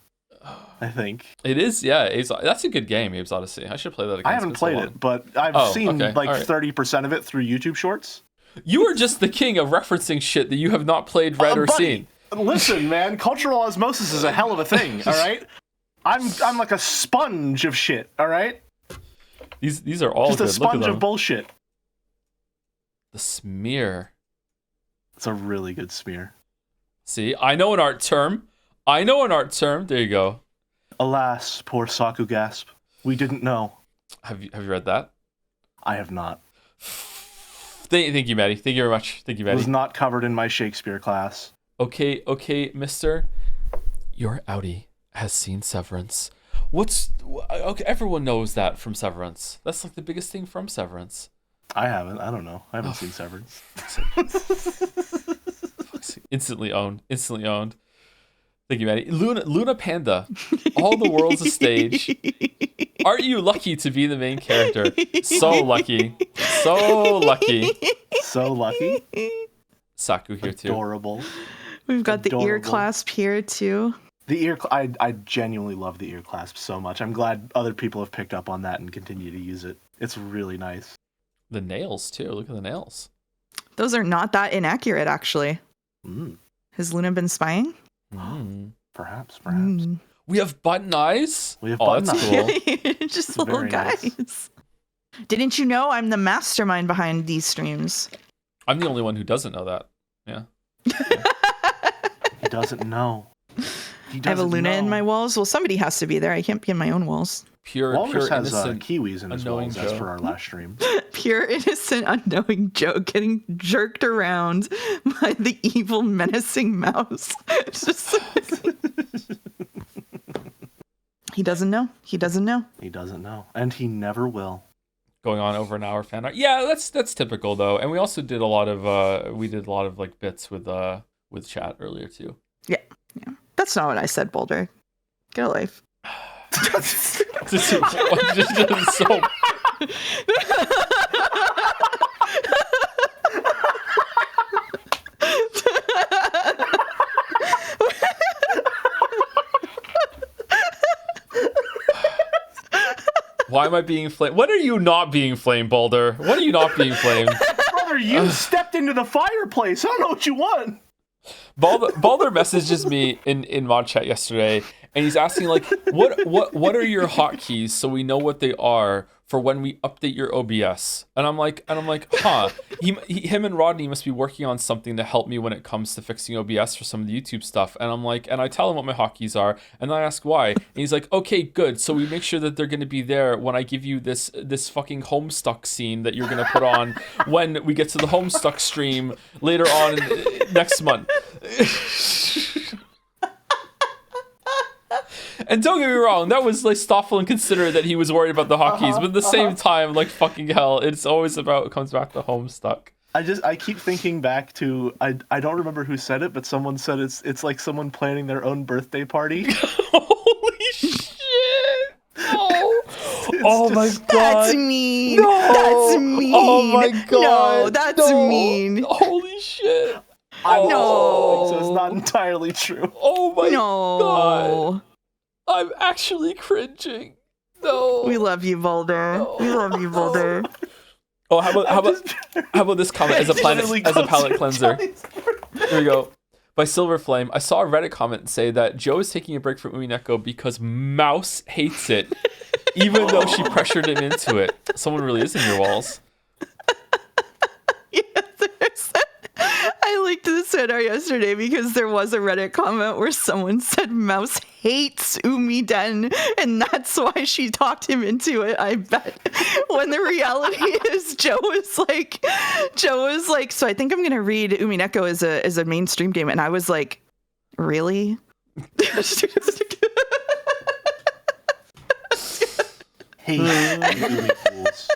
[SPEAKER 3] I think.
[SPEAKER 1] It is, yeah. That's a good game, Abe's Odyssey. I should play that again.
[SPEAKER 3] I haven't played it, but I've seen 30% of it through YouTube Shorts.
[SPEAKER 1] You are just the king of referencing shit that you have not played, read, or seen.
[SPEAKER 3] Listen, man, cultural osmosis is a hell of a thing, all right? I'm like a sponge of shit, all right?
[SPEAKER 1] These are all
[SPEAKER 3] just
[SPEAKER 1] good.
[SPEAKER 3] a sponge of bullshit.
[SPEAKER 1] The smear.
[SPEAKER 3] It's a really good smear.
[SPEAKER 1] See, I know an art term. There you go.
[SPEAKER 3] Alas, poor Saku gasp. We didn't know.
[SPEAKER 1] Have you read that?
[SPEAKER 3] I have not.
[SPEAKER 1] Thank you, Maddie. Thank you very much. Thank you, Maddie.
[SPEAKER 3] Was not covered in my Shakespeare class.
[SPEAKER 1] Okay, mister. Your Audi has seen Severance. Okay, everyone knows that from Severance. That's like the biggest thing from Severance.
[SPEAKER 3] I haven't. I don't know. I haven't seen Severance.
[SPEAKER 1] Instantly owned. Thank you, Maddie. Luna Panda. All the world's a stage. Aren't you lucky to be the main character? So lucky. So lucky.
[SPEAKER 3] So lucky.
[SPEAKER 1] Saku here too.
[SPEAKER 3] Adorable.
[SPEAKER 2] We've got the ear clasp here too.
[SPEAKER 3] The ear, I genuinely love the ear clasp so much. I'm glad other people have picked up on that and continue to use it. It's really nice.
[SPEAKER 1] The nails too. Look at the nails.
[SPEAKER 2] Those are not that inaccurate, actually.
[SPEAKER 3] Mm.
[SPEAKER 2] Has Luna been spying?
[SPEAKER 3] Perhaps.
[SPEAKER 1] We have button eyes.
[SPEAKER 3] Button
[SPEAKER 1] that's
[SPEAKER 3] eyes.
[SPEAKER 1] cool.
[SPEAKER 2] Just little guys. Nice. Didn't you know I'm the mastermind behind these streams?
[SPEAKER 1] I'm the only one who doesn't know that. Yeah.
[SPEAKER 3] He doesn't know.
[SPEAKER 2] I have a Luna in my walls. Well, somebody has to be there. I can't be in my own walls.
[SPEAKER 3] Walrus has
[SPEAKER 1] innocent,
[SPEAKER 3] kiwis in his walls, as per our last stream.
[SPEAKER 2] Pure innocent, unknowing Joe getting jerked around by the evil, menacing mouse. It's just he doesn't know. He doesn't know.
[SPEAKER 3] He doesn't know, and he never will.
[SPEAKER 1] Going on over an hour fan art. Yeah, that's typical though. And we also did a lot of like bits with chat earlier too.
[SPEAKER 2] Yeah. That's not what I said, Boulder. Get a life.
[SPEAKER 1] Just so. Why am I being flamed? When are you not being flamed, Boulder? When are you not being flamed?
[SPEAKER 3] Brother, you stepped into the fireplace. I don't know what you want.
[SPEAKER 1] Balder messages me in mod chat yesterday, and he's asking like, what are your hotkeys so we know what they are for when we update your OBS? And I'm like, huh? Him and Rodney must be working on something to help me when it comes to fixing OBS for some of the YouTube stuff. And I'm like, and I tell him what my hotkeys are, and I ask why, and he's like, okay, good. So we make sure that they're going to be there when I give you this fucking Homestuck scene that you're going to put on when we get to the Homestuck stream later on next month. And don't get me wrong, that was like thoughtful and considerate that he was worried about the hotkeys, but at the same time, like fucking hell, it's always about, it comes back to Homestuck.
[SPEAKER 3] I keep thinking back to, I don't remember who said it, but someone said it's like someone planning their own birthday party.
[SPEAKER 1] Holy shit! No! Oh my god!
[SPEAKER 2] That's mean.
[SPEAKER 1] No!
[SPEAKER 2] That's mean.
[SPEAKER 1] Oh my god!
[SPEAKER 2] No, that's mean.
[SPEAKER 1] Holy shit!
[SPEAKER 3] So it's not entirely true.
[SPEAKER 1] Oh my god! I'm actually cringing. No.
[SPEAKER 2] We love you, Boulder. No. We love you, Boulder.
[SPEAKER 1] Oh, how about this comment as a palate cleanser? Here we go. By Silver Flame, I saw a Reddit comment say that Joe is taking a break from Umineko because Mouse hates it, even though she pressured him into it. Someone really is in your walls.
[SPEAKER 2] I linked this Fanart yesterday because there was a Reddit comment where someone said Mouse hates Umiden, and that's why she talked him into it, I bet. When the reality is Joe was like, so I think I'm gonna read Umineko as a mainstream game, and I was like, really?
[SPEAKER 3] Hey, fools.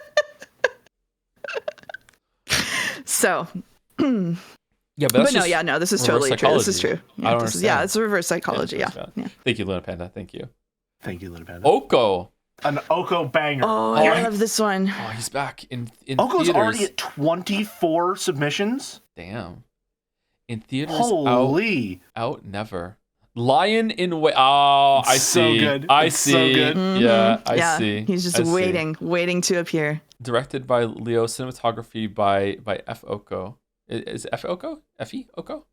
[SPEAKER 2] So
[SPEAKER 1] yeah, but
[SPEAKER 2] no, this is totally true. This is true.
[SPEAKER 1] I don't understand.
[SPEAKER 2] It's reverse psychology. Yeah.
[SPEAKER 1] Thank you, Luna Panda. Thank you,
[SPEAKER 3] Luna Panda.
[SPEAKER 1] Oko.
[SPEAKER 3] An Oko banger.
[SPEAKER 2] Oh, I love this one.
[SPEAKER 1] Oh, he's back in
[SPEAKER 3] Oko's
[SPEAKER 1] theaters.
[SPEAKER 3] already at 24 submissions.
[SPEAKER 1] Damn. In theaters.
[SPEAKER 3] Holy.
[SPEAKER 1] Out never. Lion in Wait. Oh, I see.
[SPEAKER 3] So good.
[SPEAKER 1] I see.
[SPEAKER 3] So good.
[SPEAKER 2] Mm-hmm.
[SPEAKER 1] Yeah, I see.
[SPEAKER 2] He's just waiting to appear.
[SPEAKER 1] Directed by Leo, cinematography by F. Oko. Is F. Oko? F.E. Oko?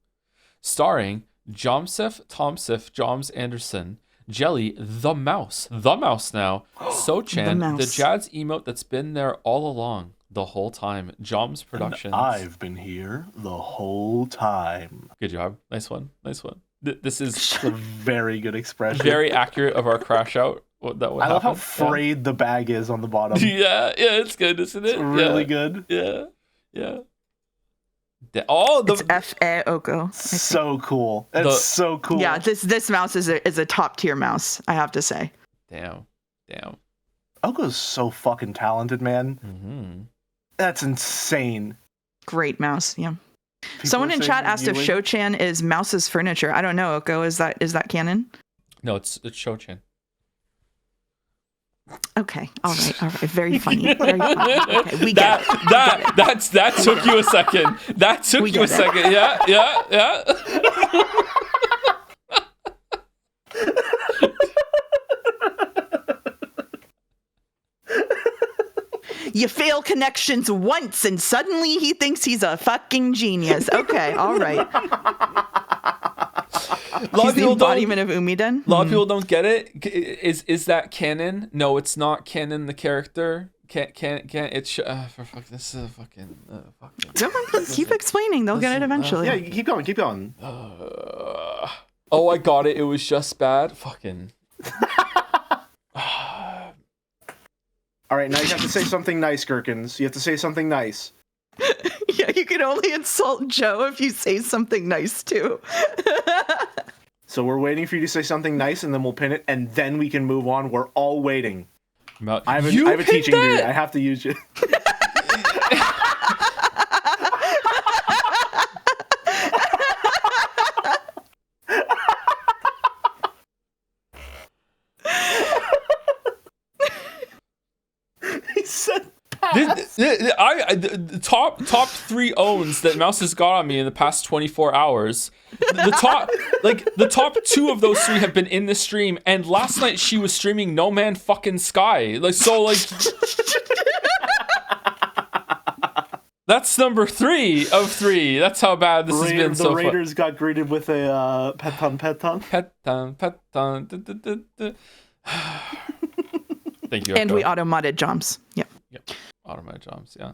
[SPEAKER 1] Starring Jomsef, Tomsif, Joms Anderson, Jelly, the Mouse now, So-chan, the Jad's emote that's been there all along, the whole time, Joms Productions.
[SPEAKER 3] And I've been here the whole time.
[SPEAKER 1] Good job. Nice one. This is
[SPEAKER 3] a very good expression.
[SPEAKER 1] Very accurate of our crash out. I
[SPEAKER 3] love how frayed the bag is on the bottom.
[SPEAKER 1] Yeah, it's good, isn't it?
[SPEAKER 3] It's really good.
[SPEAKER 1] Yeah. Yeah.
[SPEAKER 2] It's F.A. Oko.
[SPEAKER 3] So cool. That's so cool.
[SPEAKER 2] Yeah, this mouse is a top tier mouse, I have to say.
[SPEAKER 1] Damn.
[SPEAKER 3] Oko's so fucking talented, man.
[SPEAKER 1] Mm-hmm.
[SPEAKER 3] That's insane.
[SPEAKER 2] Great mouse, yeah. Someone in chat asked if Sho-chan is Mouse's furniture. I don't know, Oko. Is that canon?
[SPEAKER 1] No, it's Sho-chan.
[SPEAKER 2] Okay. All right. Very funny. Very funny. Okay, we get it.
[SPEAKER 1] That took you a second. That took you a second. Yeah.
[SPEAKER 2] You fail connections once and suddenly he thinks he's a fucking genius. Okay, all right. He's the embodiment of Umiden.
[SPEAKER 1] A lot of people don't get it. Is that canon? No, it's not canon. The character can't. It's for fuck. This is a fucking.
[SPEAKER 2] Keep explaining. They'll get it eventually.
[SPEAKER 3] Yeah, keep going.
[SPEAKER 1] Oh, I got it. It was just bad. Fucking.
[SPEAKER 3] All right, now you have to say something nice, Gherkins. You have to say something nice.
[SPEAKER 2] Yeah, you can only insult Joe if you say something nice too.
[SPEAKER 3] So we're waiting for you to say something nice, and then we'll pin it, and then we can move on. We're all waiting. I have a teaching duty. I have to use you. He said
[SPEAKER 1] the top 3 owns that Mouse has got on me in the past 24 hours. The top 2 of those 3 have been in the stream, and last night she was streaming No Man's fucking Sky. That's number 3 of 3. That's how bad this has been so far.
[SPEAKER 3] The Raiders got greeted with a peton.
[SPEAKER 1] Thank you.
[SPEAKER 2] And we auto-modded Joms. Yep.
[SPEAKER 1] Automated Joms, yeah.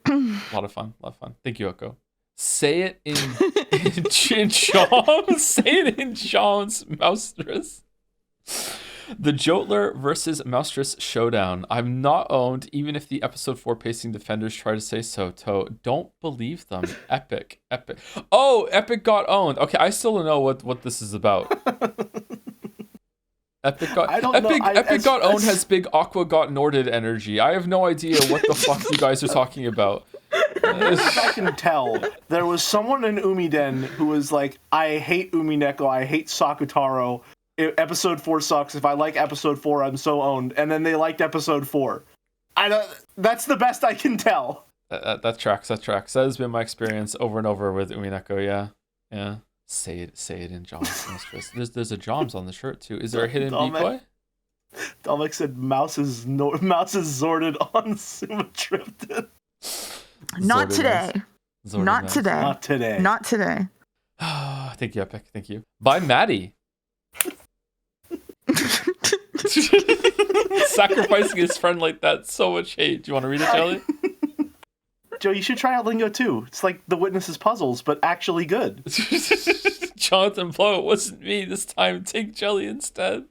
[SPEAKER 1] A lot of fun. Thank you, Oko. Say it in Joms. Say it in Joms, Moustress. The Jotler versus Moustress showdown. I'm not owned, even if the episode 4 pacing defenders try to say so. Don't believe them. Epic. Oh, Epic got owned. Okay, I still don't know what this is about. Epic got owned has big Aqua got Norded energy. I have no idea what the fuck you guys are talking about.
[SPEAKER 3] I can tell. There was someone in Umiden who was like, I hate Umineko, I hate Sakutaro. Episode 4 sucks. If I like episode 4, I'm so owned. And then they liked episode 4. That's the best I can tell.
[SPEAKER 1] That tracks. That has been my experience over and over with Umineko, yeah. Say it in Joms, Mistress. There's a Joms on the shirt too. Is there a hidden decoy?
[SPEAKER 3] Dominic said mouse is Zorded on Sumatriptan.
[SPEAKER 2] Not today. Not today.
[SPEAKER 1] Thank you, Epic. Thank you. By Maddie. Sacrificing his friend like that. So much hate. Do you want to read it, Jelly?
[SPEAKER 3] Joe, you should try out Lingo too. It's like the Witness's puzzles, but actually good.
[SPEAKER 1] Jonathan Blow, it wasn't me this time. Take Jelly instead.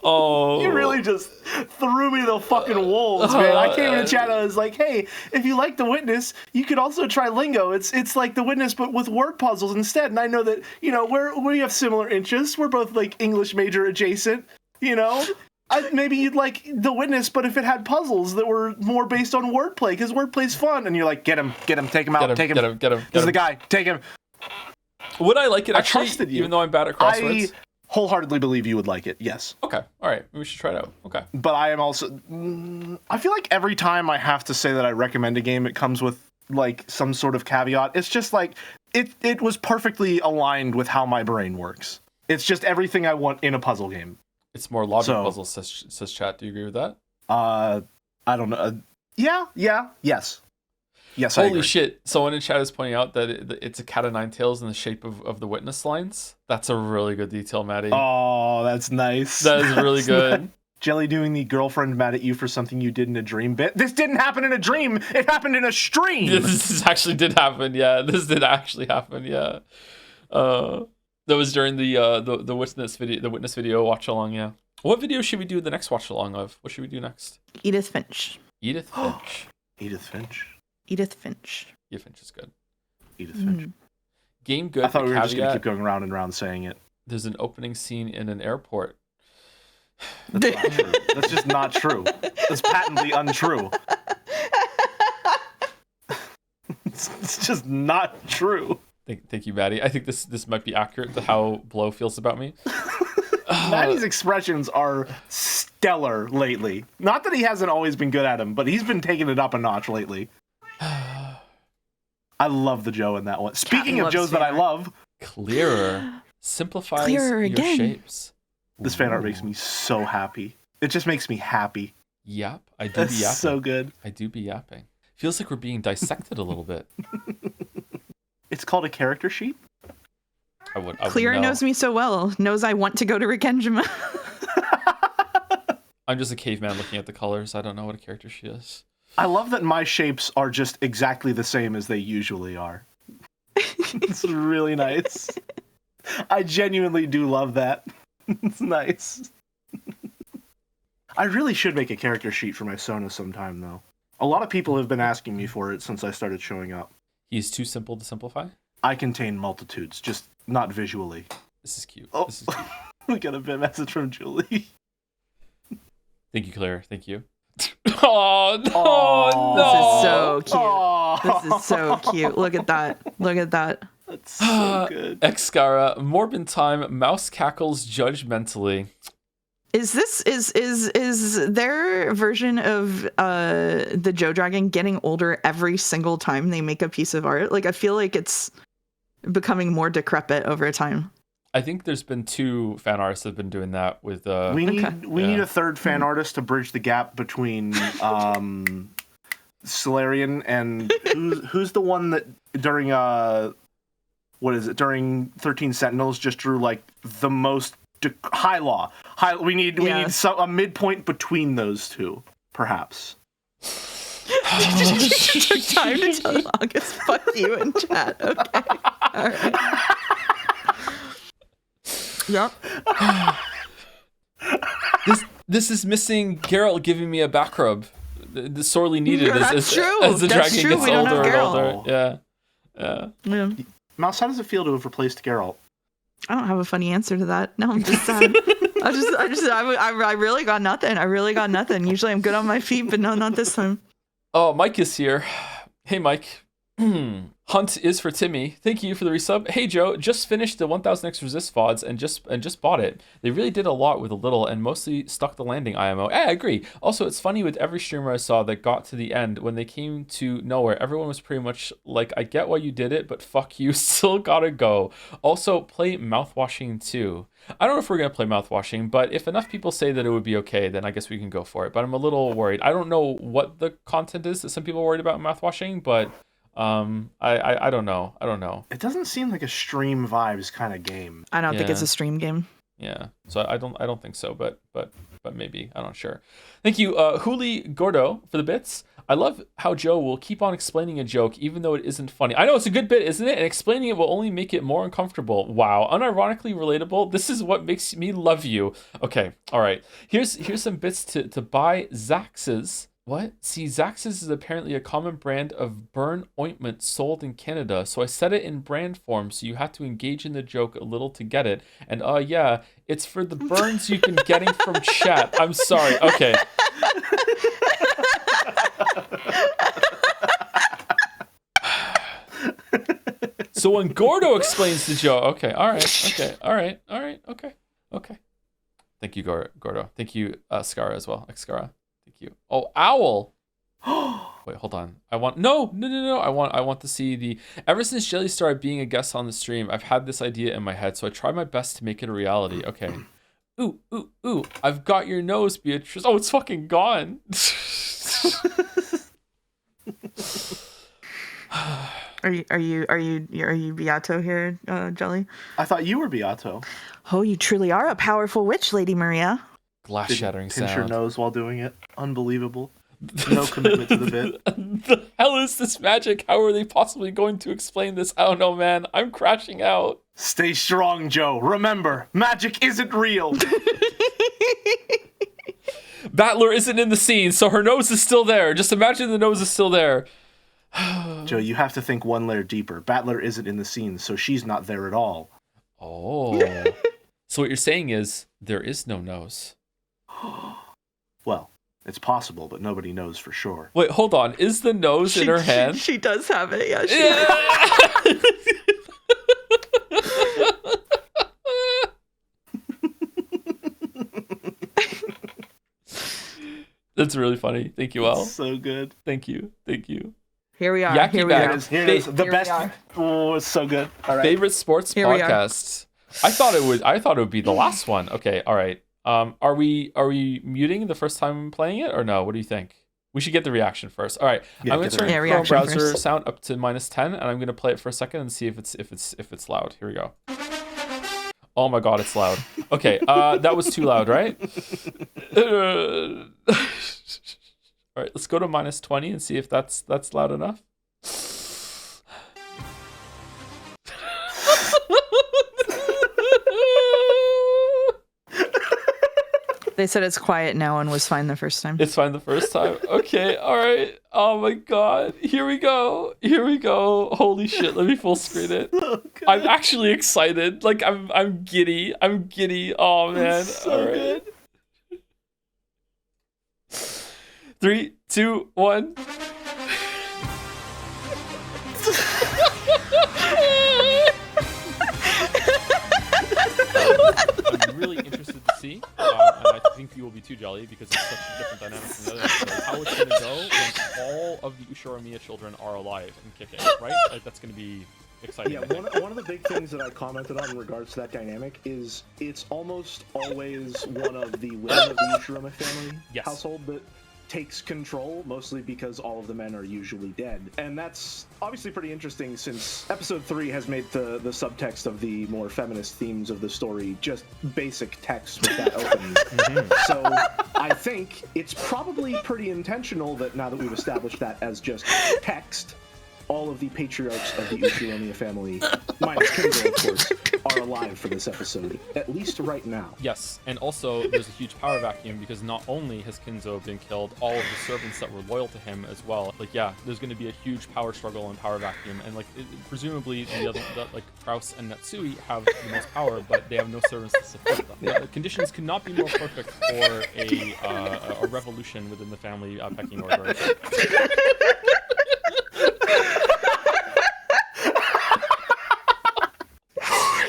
[SPEAKER 1] Oh.
[SPEAKER 3] You really just threw me the fucking wolves, man. I came in the chat and I was like, hey, if you like the Witness, you could also try Lingo. It's like the Witness, but with word puzzles instead. And I know that, we have similar interests. We're both like English major adjacent, maybe you'd like The Witness, but if it had puzzles that were more based on wordplay, because wordplay's fun, and you're like, get him, take him out, take him. This is the guy, take him.
[SPEAKER 1] Would I like it, actually,
[SPEAKER 3] I trusted you.
[SPEAKER 1] Even though I'm bad at crosswords?
[SPEAKER 3] I wholeheartedly believe you would like it, yes.
[SPEAKER 1] Okay, all right, we should try it out, okay.
[SPEAKER 3] But I am also, I feel like every time I have to say that I recommend a game, it comes with, like, some sort of caveat. It's just like, it was perfectly aligned with how my brain works. It's just everything I want in a puzzle game.
[SPEAKER 1] It's more logic puzzles, says chat. Do you agree with that?
[SPEAKER 3] I don't know. Yes, I agree.
[SPEAKER 1] Holy shit! Someone in chat is pointing out that it's a cat of nine tails in the shape of the Witness lines. That's a really good detail, Maddie.
[SPEAKER 3] Oh, that's nice.
[SPEAKER 1] That is really good.
[SPEAKER 3] Nice. Jelly doing the girlfriend mad at you for something you did in a dream bit. This didn't happen in a dream. It happened in a stream.
[SPEAKER 1] This actually did happen. Yeah, this did actually happen. Yeah. That was during the Witness video watch along. Yeah. What video should we do the next watch along of? What should we do next?
[SPEAKER 2] Edith Finch.
[SPEAKER 1] Edith Finch.
[SPEAKER 3] Edith Finch.
[SPEAKER 2] Edith Finch.
[SPEAKER 1] Edith Finch is good.
[SPEAKER 3] Edith Finch.
[SPEAKER 1] Game good.
[SPEAKER 3] I thought we were just going to
[SPEAKER 1] caveat,
[SPEAKER 3] keep going round and round saying it.
[SPEAKER 1] There's an opening scene in an airport.
[SPEAKER 3] That's not true. That's just not true. That's patently untrue. It's just not true.
[SPEAKER 1] Thank you, Maddie. I think this might be accurate to how Blow feels about me.
[SPEAKER 3] Maddie's expressions are stellar lately. Not that he hasn't always been good at them, but he's been taking it up a notch lately. I love the Joe in that one. Speaking of Joes that I love,
[SPEAKER 1] clearer, simplifies
[SPEAKER 2] Clearer
[SPEAKER 1] your
[SPEAKER 2] again.
[SPEAKER 1] shapes.
[SPEAKER 3] this fan art makes me so happy. It just makes me happy.
[SPEAKER 1] Yep, I do be
[SPEAKER 3] That's
[SPEAKER 1] yapping.
[SPEAKER 3] so good.
[SPEAKER 1] I do be yapping. Feels like we're being dissected a little bit.
[SPEAKER 3] It's called a character sheet.
[SPEAKER 1] I would
[SPEAKER 2] Clear
[SPEAKER 1] know.
[SPEAKER 2] knows me so well. Knows I want to go to Rikenjima.
[SPEAKER 1] I'm just a caveman looking at the colors. I don't know what a character she is.
[SPEAKER 3] I love that my shapes are just exactly the same as they usually are. It's really nice. I genuinely do love that. It's nice. I really should make a character sheet for my Sona sometime, though. A lot of people have been asking me for it since I started showing up.
[SPEAKER 1] He's too simple to simplify.
[SPEAKER 3] I contain multitudes, just not visually.
[SPEAKER 1] This is cute.
[SPEAKER 3] Oh,
[SPEAKER 1] This is cute.
[SPEAKER 3] we got a bit message from Julie.
[SPEAKER 1] Thank you, Claire. Thank you. Oh no!
[SPEAKER 3] Aw.
[SPEAKER 2] This is so cute.
[SPEAKER 3] Aw.
[SPEAKER 2] This is so cute. Look at that. Look at that.
[SPEAKER 3] That's so good.
[SPEAKER 1] Excara, Morbin time, mouse cackles judgmentally.
[SPEAKER 2] Is this is their version of the Joe Dragon getting older every single time they make a piece of art? Like I feel like it's becoming more decrepit over time.
[SPEAKER 1] I think there's been 2 fan artists that have been doing that with
[SPEAKER 3] We need a third fan artist to bridge the gap between Solarian and who's the one that during during 13 Sentinels just drew like the most High Law. We need a midpoint between those two, perhaps.
[SPEAKER 2] You took time to tell August fuck you in chat. Okay. All right. Yep.
[SPEAKER 1] This is missing Geralt giving me a back rub. The sorely needed
[SPEAKER 2] That's true.
[SPEAKER 1] as the
[SPEAKER 2] That's
[SPEAKER 1] dragon
[SPEAKER 2] true.
[SPEAKER 1] gets
[SPEAKER 2] We don't
[SPEAKER 1] older
[SPEAKER 2] have
[SPEAKER 1] and
[SPEAKER 2] Geralt.
[SPEAKER 1] older. Yeah.
[SPEAKER 2] Yeah.
[SPEAKER 3] Mouse, how does it feel to have replaced Geralt?
[SPEAKER 2] I don't have a funny answer to that. No, I'm just sad. I really got nothing. I really got nothing. Usually I'm good on my feet, but no, not this time.
[SPEAKER 1] Oh, Mike is here. Hey, Mike. Hunt is for Timmy. Thank you for the resub. Hey, Joe. Just finished the 1000X Resist VODs and just bought it. They really did a lot with a little and mostly stuck the landing, IMO. I agree. Also, it's funny with every streamer I saw that got to the end, when they came to nowhere, everyone was pretty much like, I get why you did it, but fuck you, still gotta go. Also, play mouthwashing too. I don't know if we're going to play mouthwashing, but if enough people say that it would be okay, then I guess we can go for it. But I'm a little worried. I don't know what the content is that some people are worried about mouthwashing, but I don't know.
[SPEAKER 3] It doesn't seem like a stream vibes kind of game.
[SPEAKER 2] I don't think it's
[SPEAKER 1] Yeah.
[SPEAKER 2] a stream game.
[SPEAKER 1] Yeah. So I don't think so, but maybe. I'm not sure. Thank you, Huli Gordo, for the bits. I love how Joe will keep on explaining a joke even though it isn't funny. I know it's a good bit, isn't it? And explaining it will only make it more uncomfortable. Wow. Unironically relatable. This is what makes me love you. Okay. All right. Here's some bits to buy Zax's. What? See, Zax's is apparently a common brand of burn ointment sold in Canada, so I said it in brand form, so you had to engage in the joke a little to get it. And yeah, it's for the burns you've been getting from chat. I'm sorry. Okay. So when Gordo explains the joke, okay, all right, okay. Thank you, Gordo. Thank you, Skara as well, Xkara. Thank you. Oh, Owl. Wait, hold on. No. I want to see the. Ever since Jelly started being a guest on the stream, I've had this idea in my head, so I try my best to make it a reality. Okay. Ooh. I've got your nose, Beatrice. Oh, it's fucking gone.
[SPEAKER 2] Are you Beato here, Jelly?
[SPEAKER 3] I thought you were Beato.
[SPEAKER 2] Oh, you truly are a powerful witch, Lady Maria.
[SPEAKER 1] Glass shattering
[SPEAKER 3] Pinch your
[SPEAKER 1] sound.
[SPEAKER 3] nose while doing it. Unbelievable. No commitment to the bit.
[SPEAKER 1] The hell is this magic? How are they possibly going to explain this? I don't know, man. I'm crashing out.
[SPEAKER 3] Stay strong, Joe. Remember, magic isn't real.
[SPEAKER 1] Battler isn't in the scene, so her nose is still there. Just imagine the nose is still there.
[SPEAKER 3] Joe, you have to think one layer deeper. Battler isn't in the scene, so she's not there at all.
[SPEAKER 1] Oh. So what you're saying is there is no nose.
[SPEAKER 3] Well, it's possible, but nobody knows for sure.
[SPEAKER 1] Wait, hold on. Is the nose in her hand?
[SPEAKER 2] She does have it, yeah.
[SPEAKER 1] That's really funny. Thank you, Al.
[SPEAKER 3] So good.
[SPEAKER 1] Thank you.
[SPEAKER 2] Here we are.
[SPEAKER 1] Yaki
[SPEAKER 2] Here we
[SPEAKER 1] back.
[SPEAKER 2] are.
[SPEAKER 3] Here it is. The
[SPEAKER 2] Here we
[SPEAKER 3] best.
[SPEAKER 2] are.
[SPEAKER 3] Oh, it's so good. All right.
[SPEAKER 1] Favorite sports
[SPEAKER 2] Here we are.
[SPEAKER 1] podcast. I thought it would be the last one. Okay, all right. Are we muting the first time playing it or no? What do you think? We should get the reaction first. All right.
[SPEAKER 3] Yeah,
[SPEAKER 1] I'm gonna
[SPEAKER 3] get the
[SPEAKER 1] turn Chrome
[SPEAKER 2] reaction
[SPEAKER 1] browser
[SPEAKER 2] first.
[SPEAKER 1] sound up to -10, and I'm gonna play it for a second and see if it's loud. Here we go. Oh my god, it's loud. Okay, that was too loud, right? All right, let's go to -20 and see if that's loud enough.
[SPEAKER 2] They said it's quiet now and was fine the first time.
[SPEAKER 1] It's fine the first time. Okay, all right. Oh my god. Here we go. Holy shit, let me full screen it. I'm actually excited. Like I'm giddy. Oh man.
[SPEAKER 3] So
[SPEAKER 1] all right. 3, 2, 1. I'm really interested to see, and I think you will be too, Jelly, because it's such a different dynamic from the other episodes. How it's going to go when all of the Ushiramiya children are alive and kicking, right? Like, that's going to be exciting.
[SPEAKER 4] Yeah, one of the big things that I commented on in regards to that dynamic is it's almost always one of the women of the Ushirama family household that takes control, mostly because all of the men are usually dead. And that's obviously pretty interesting since episode 3 has made the subtext of the more feminist themes of the story just basic text with that opening. So I think it's probably pretty intentional that now that we've established that as just text, all of the patriarchs of the Uchinomiya family, minus Kinzo, of course, are alive for this episode, at least right now.
[SPEAKER 1] Yes, and also there's a huge power vacuum because not only has Kinzo been killed, all of the servants that were loyal to him as well. Like, yeah, there's going to be a huge power struggle and power vacuum, and like presumably like Kraus and Natsui have the most power, but they have no servants to support them. Yeah, the conditions could not be more perfect for a revolution within the family pecking order.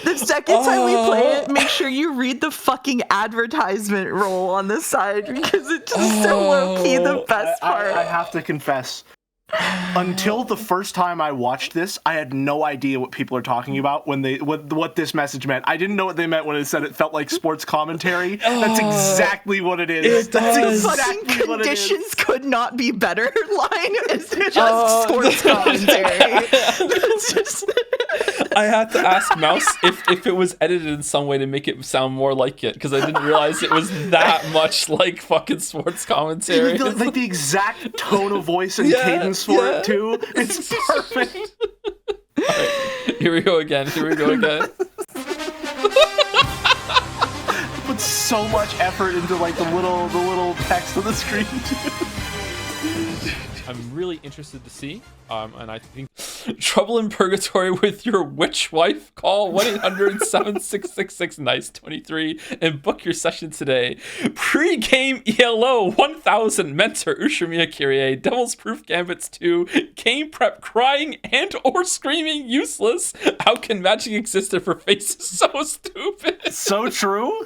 [SPEAKER 2] The second time we play it, make sure you read the fucking advertisement roll on the side because it's just so low-key the best part.
[SPEAKER 3] I have to confess, until the first time I watched this, I had no idea what people are talking about when what this message meant. I didn't know what they meant when it said it felt like sports commentary. That's exactly what it is. That's exactly what it is.
[SPEAKER 2] Conditions could not be better line. It's just sports commentary. It's just...
[SPEAKER 1] I had to ask Mouse if it was edited in some way to make it sound more like it, because I didn't realize it was that much like fucking sports commentary.
[SPEAKER 3] Like the exact tone of voice and cadence for it too. It's perfect.
[SPEAKER 1] All right, here we go again.
[SPEAKER 3] Put so much effort into like the little text on the screen too.
[SPEAKER 1] I'm really interested to see, and I think trouble in Purgatorio with your witch wife. Call 1-800-7666-NICE-23 and book your session today. Pre-game ELO 1000 Mentor Ushimiya Kyrie Devil's Proof Gambits 2 game prep crying and or screaming useless. How can magic exist if her face is so stupid?
[SPEAKER 3] So true.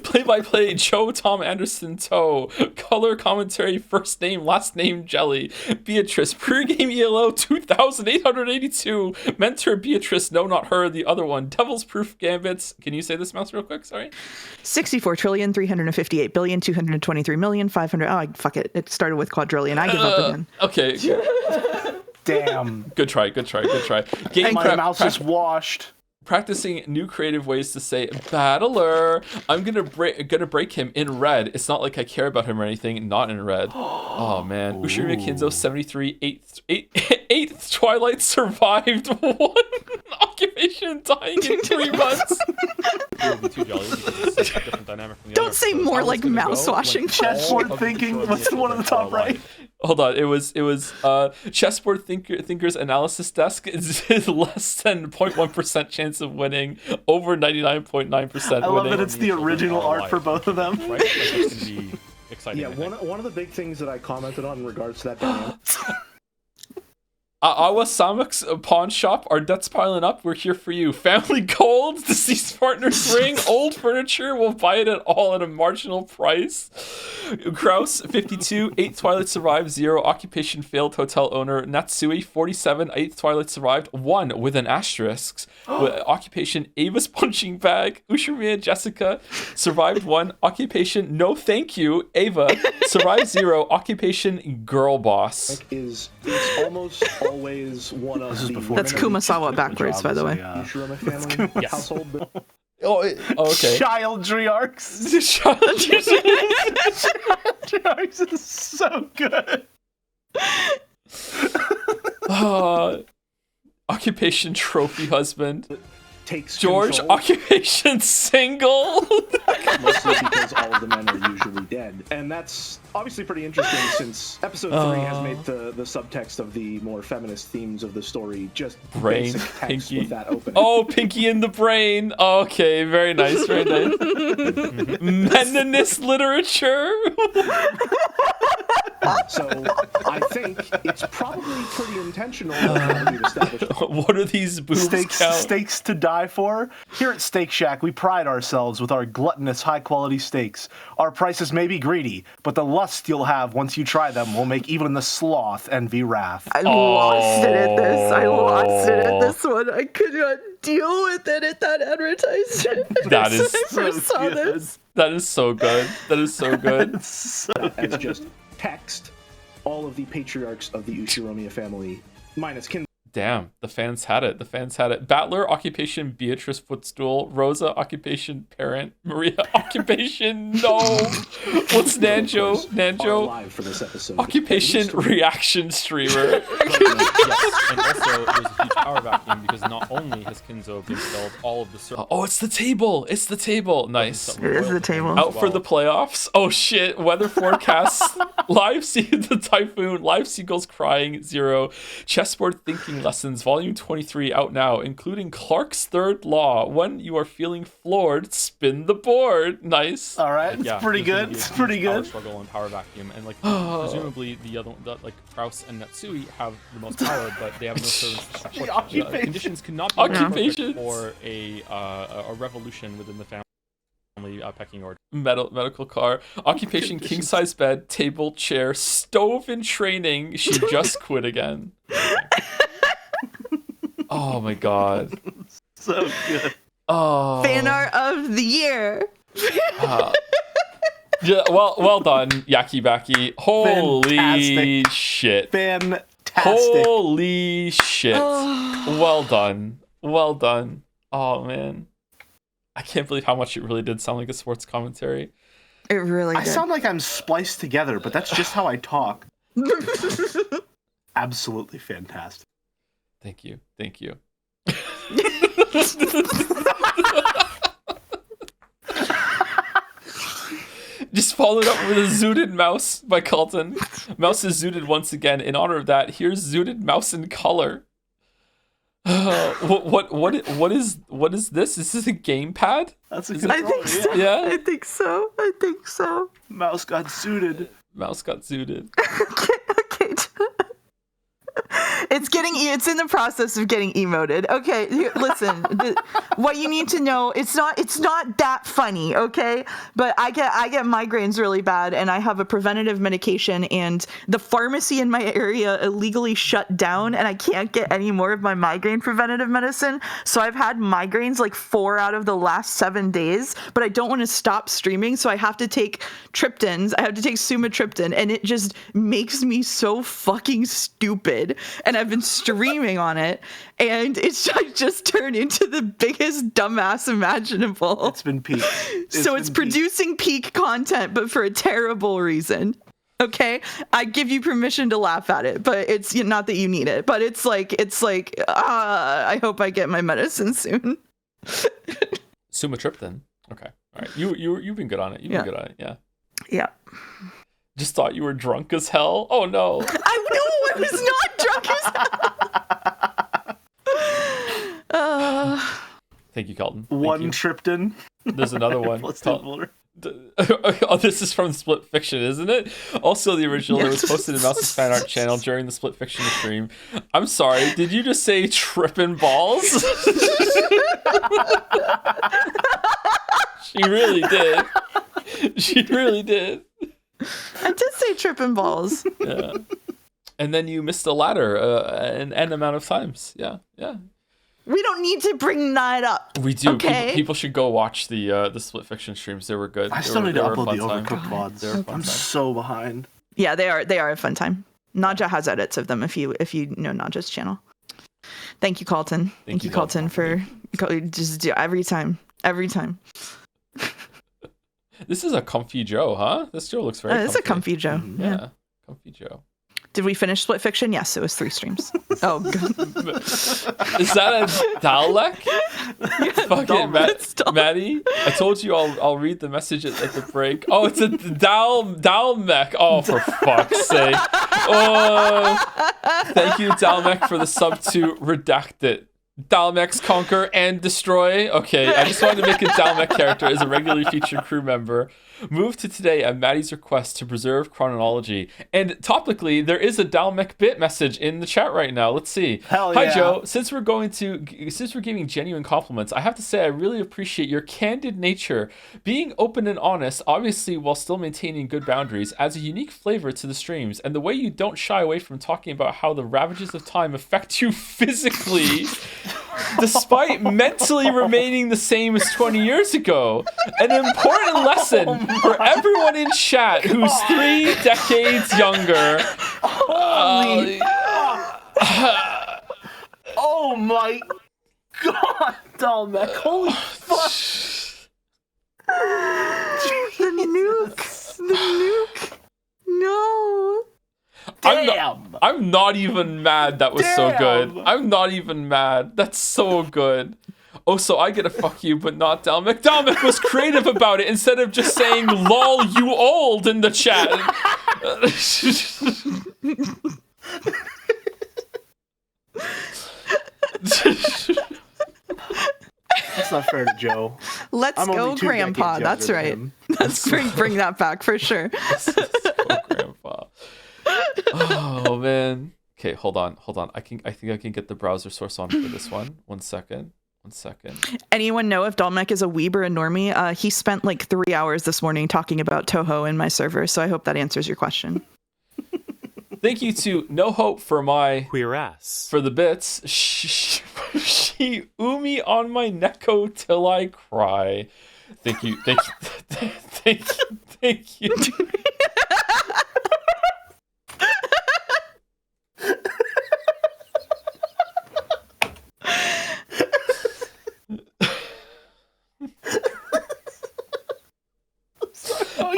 [SPEAKER 1] Play-by-play Joe Tom Anderson Toe. Color commentary first name last name Jelly. Beatrice pre-game ELO 2882. Mentor Beatrice, no not her, the other one. Devil's Proof Gambits. Can you say this, Mouse, real quick? Sorry.
[SPEAKER 2] 64,358,223,500,000. Oh, fuck it. It started with quadrillion. I give up again.
[SPEAKER 1] Okay.
[SPEAKER 3] Damn.
[SPEAKER 1] Good try. Game
[SPEAKER 3] My
[SPEAKER 1] prep.
[SPEAKER 3] mouse is washed.
[SPEAKER 1] Practicing new creative ways to say battler. I'm gonna break him in red. It's not like I care about him or anything. Not in red. Oh man. Ushirima Kinzo 73 8th Twilight survived one occupation dying in 3 months. Too jolly because it's such a different dynamic from the
[SPEAKER 2] Don't
[SPEAKER 1] other
[SPEAKER 2] say
[SPEAKER 1] episodes.
[SPEAKER 2] more
[SPEAKER 1] How
[SPEAKER 2] like
[SPEAKER 1] it's gonna
[SPEAKER 2] mouse
[SPEAKER 1] go
[SPEAKER 2] washing.
[SPEAKER 1] when all
[SPEAKER 3] Chessboard
[SPEAKER 1] of the
[SPEAKER 3] thinking.
[SPEAKER 1] Ushiramiya
[SPEAKER 3] What's the one on the
[SPEAKER 1] children
[SPEAKER 3] top
[SPEAKER 1] are
[SPEAKER 3] right?
[SPEAKER 1] alive. Hold on. It was chessboard thinker's analysis desk is less than 0.1% chance of winning, over 99.9% winning.
[SPEAKER 3] I love that it's the original art for both of them.
[SPEAKER 5] Right? Like, that's gonna be exciting.
[SPEAKER 4] Yeah, one of the big things that I commented on in regards to that dynamic.
[SPEAKER 1] Awa Samuk's pawn shop. Our debt's piling up. We're here for you. Family gold, deceased partner's ring, old furniture. We'll buy it all at a marginal price. Kraus, 52, 8th Twilight survived, 0. Occupation failed, hotel owner. Natsui, 47, 8th Twilight survived, 1 with an asterisk. With occupation Ava's punching bag. Ushimiya Jessica survived, 1. Occupation no thank you. Ava survived, 0. Occupation girl boss.
[SPEAKER 4] It's almost always one of the...
[SPEAKER 2] That's Kumasawa backwards, by the way.
[SPEAKER 4] Ushiroma family household.
[SPEAKER 1] Okay.
[SPEAKER 3] Childriarchs. Childriarchs is so good.
[SPEAKER 1] Occupation trophy husband.
[SPEAKER 4] Takes
[SPEAKER 1] George,
[SPEAKER 4] control,
[SPEAKER 1] occupation single.
[SPEAKER 4] mostly because all of the men are usually dead. And that's obviously pretty interesting since episode 3 has made the subtext of the more feminist themes of the story just
[SPEAKER 1] Brain,
[SPEAKER 4] basic text
[SPEAKER 1] Pinky.
[SPEAKER 4] with that opening.
[SPEAKER 1] Oh, Pinky in the brain. Okay, very nice, very nice. Meninist literature.
[SPEAKER 4] So I think it's probably pretty intentional that we've established.
[SPEAKER 1] What are these boobs count?
[SPEAKER 3] Steaks to die for? Here at Steak Shack, we pride ourselves with our gluttonous, high-quality steaks. Our prices may be greedy, but the lust you'll have once you try them will make even the sloth envy wrath.
[SPEAKER 2] I lost it at this. I lost it at this one. I could not deal with it at that advertisement.
[SPEAKER 1] That is
[SPEAKER 2] when I first saw this.
[SPEAKER 1] That is so good. That is so good.
[SPEAKER 4] As just text all of the patriarchs of the Ushiromiya family, minus Kinzo.
[SPEAKER 1] Damn, the fans had it. The fans had it. Battler, occupation Beatrice Footstool. Rosa, occupation parent. Maria, occupation no. What's Nanjo?
[SPEAKER 4] Are
[SPEAKER 1] Nanjo,
[SPEAKER 4] alive for this episode.
[SPEAKER 1] occupation reaction streamer.
[SPEAKER 5] Yes, and also there's a huge power vacuum because not only has Kinzo been killed, all of the
[SPEAKER 1] Oh, it's the table. It's the table. Nice.
[SPEAKER 2] It is the table.
[SPEAKER 1] Out for the playoffs. Oh shit. Weather forecast. Live see the typhoon. Live seagulls crying. 0. Chessboard thinking lessons. Volume 23 out now, including Clark's third law. When you are feeling floored, spin the board. Nice.
[SPEAKER 3] All right, it's pretty good. It's pretty
[SPEAKER 5] Power
[SPEAKER 3] good.
[SPEAKER 5] struggle and power vacuum, and like presumably the other like Kraus and Natsui have the most power, but they have no servants to support.
[SPEAKER 3] occupation.
[SPEAKER 5] Conditions cannot be perfect
[SPEAKER 1] Occupations.
[SPEAKER 5] for a revolution within the family pecking order.
[SPEAKER 1] Medical car. Occupation king size bed. Table, chair, stove in training. She just quit again. Oh my god.
[SPEAKER 3] So good.
[SPEAKER 1] Oh.
[SPEAKER 2] Fan art of the year.
[SPEAKER 1] Yeah, well done, Yaki Baki. Holy
[SPEAKER 3] Fantastic.
[SPEAKER 1] shit.
[SPEAKER 3] Fantastic.
[SPEAKER 1] Holy shit. Well done. Well done. Oh man. I can't believe how much it really did sound like a sports commentary.
[SPEAKER 2] It really
[SPEAKER 3] I
[SPEAKER 2] did.
[SPEAKER 3] sound like I'm spliced together, but that's just how I talk. Absolutely fantastic.
[SPEAKER 1] Thank you. Thank you. Just followed up with a zooted mouse by Carlton. Mouse is zooted once again. In honor of that, here's zooted mouse in color. What is this? Is this a gamepad?
[SPEAKER 3] That's a
[SPEAKER 1] Is
[SPEAKER 3] good
[SPEAKER 2] I think so.
[SPEAKER 1] Yeah.
[SPEAKER 2] I think so. I think so.
[SPEAKER 3] Mouse got suited.
[SPEAKER 1] Mouse got zooted.
[SPEAKER 2] Okay. It's in the process of getting emoted. Okay, listen. What you need to know, it's not that funny, okay? But I get migraines really bad, and I have a preventative medication, and the pharmacy in my area illegally shut down, and I can't get any more of my migraine preventative medicine. So I've had migraines like 4 out of the last 7 days, but I don't want to stop streaming, so I have to take triptans. I have to take sumatriptan, and it just makes me so fucking stupid. And I've been streaming on it, and it's just turned into the biggest dumbass imaginable.
[SPEAKER 3] It's been peak.
[SPEAKER 2] It's producing peak content, but for a terrible reason. Okay, I give you permission to laugh at it, but it's not that you need it. But it's like I hope I get my medicine soon.
[SPEAKER 1] Sumatriptan. Okay. All right. You've been good on it. You've been good on it. Yeah.
[SPEAKER 2] Yeah.
[SPEAKER 1] Just thought you were drunk as hell. Oh no.
[SPEAKER 2] I know I was not drunk as hell.
[SPEAKER 1] Thank you, Kelton.
[SPEAKER 3] One tripped in.
[SPEAKER 1] There's another one.
[SPEAKER 3] Water.
[SPEAKER 1] Oh, this is from Split Fiction, isn't it? Also, the original that was posted in Mouse's fan art channel during the Split Fiction stream. I'm sorry, did you just say trippin' balls? She really did. She really did.
[SPEAKER 2] I did say tripping balls.
[SPEAKER 1] Yeah. And then you missed the ladder an n amount of times. Yeah.
[SPEAKER 2] We don't need to bring that up.
[SPEAKER 1] We do.
[SPEAKER 2] Okay.
[SPEAKER 1] People should go watch the Split Fiction streams. They were good.
[SPEAKER 3] I still need to upload the
[SPEAKER 1] time.
[SPEAKER 3] Overcooked VODs. I'm so behind.
[SPEAKER 2] Yeah, they are a fun time. Naja has edits of them if you know Naja's channel. Thank you, Colton. Thank you, Colton, for just do every time.
[SPEAKER 1] This is a comfy Joe, huh? This Joe looks very comfy.
[SPEAKER 2] It's a comfy Joe.
[SPEAKER 3] Mm-hmm.
[SPEAKER 1] Yeah, comfy Joe.
[SPEAKER 2] Did we finish Split Fiction? Yes, it was 3 streams. Oh, God.
[SPEAKER 1] Is that a Dalek? Fucking Maddie, I told you I'll read the message at the break. Oh, it's a Dalmec. Oh, for fuck's sake. Oh, thank you, Dalmec, for the sub to Redacted. Dalmex conquer and destroy. Okay, I just wanted to make a Dalmec character as a regularly featured crew member. Move to today at Maddie's request to preserve chronology. And topically, there is a Dalmec bit message in the chat right now. Let's see.
[SPEAKER 3] Hell
[SPEAKER 1] Hi
[SPEAKER 3] yeah.
[SPEAKER 1] Joe. Since we're giving genuine compliments, I have to say I really appreciate your candid nature. Being open and honest, obviously while still maintaining good boundaries, adds a unique flavor to the streams. And the way you don't shy away from talking about how the ravages of time affect you physically, despite mentally remaining the same as 20 years ago. An important lesson for everyone in chat who's 3 decades younger.
[SPEAKER 3] Oh my God, Dalmec. Holy fuck.
[SPEAKER 2] The nuke. No.
[SPEAKER 3] Damn.
[SPEAKER 1] I'm not even mad that was so good. I'm not even mad. That's so good. Oh, so I get a fuck you, but not Dalmec. Dalmec was creative about it instead of just saying, lol, you old in the chat.
[SPEAKER 3] That's not fair to Joe.
[SPEAKER 2] Let's
[SPEAKER 3] I'm
[SPEAKER 2] go,
[SPEAKER 3] only 2
[SPEAKER 2] Grandpa.
[SPEAKER 3] decades
[SPEAKER 2] That's
[SPEAKER 3] younger
[SPEAKER 2] right.
[SPEAKER 3] than him.
[SPEAKER 2] Let's bring that back for sure.
[SPEAKER 1] Let's go, Grandpa. Oh, man. Okay, hold on. I think I can get the browser source on for this one. One second.
[SPEAKER 2] Anyone know if Dalmec is a weeb or a normie? He spent like 3 hours this morning talking about Toho in my server, so I hope that answers your question.
[SPEAKER 1] Thank you to No Hope for my
[SPEAKER 6] queer ass
[SPEAKER 1] for the bits. She umi on my neko till I cry. Thank you.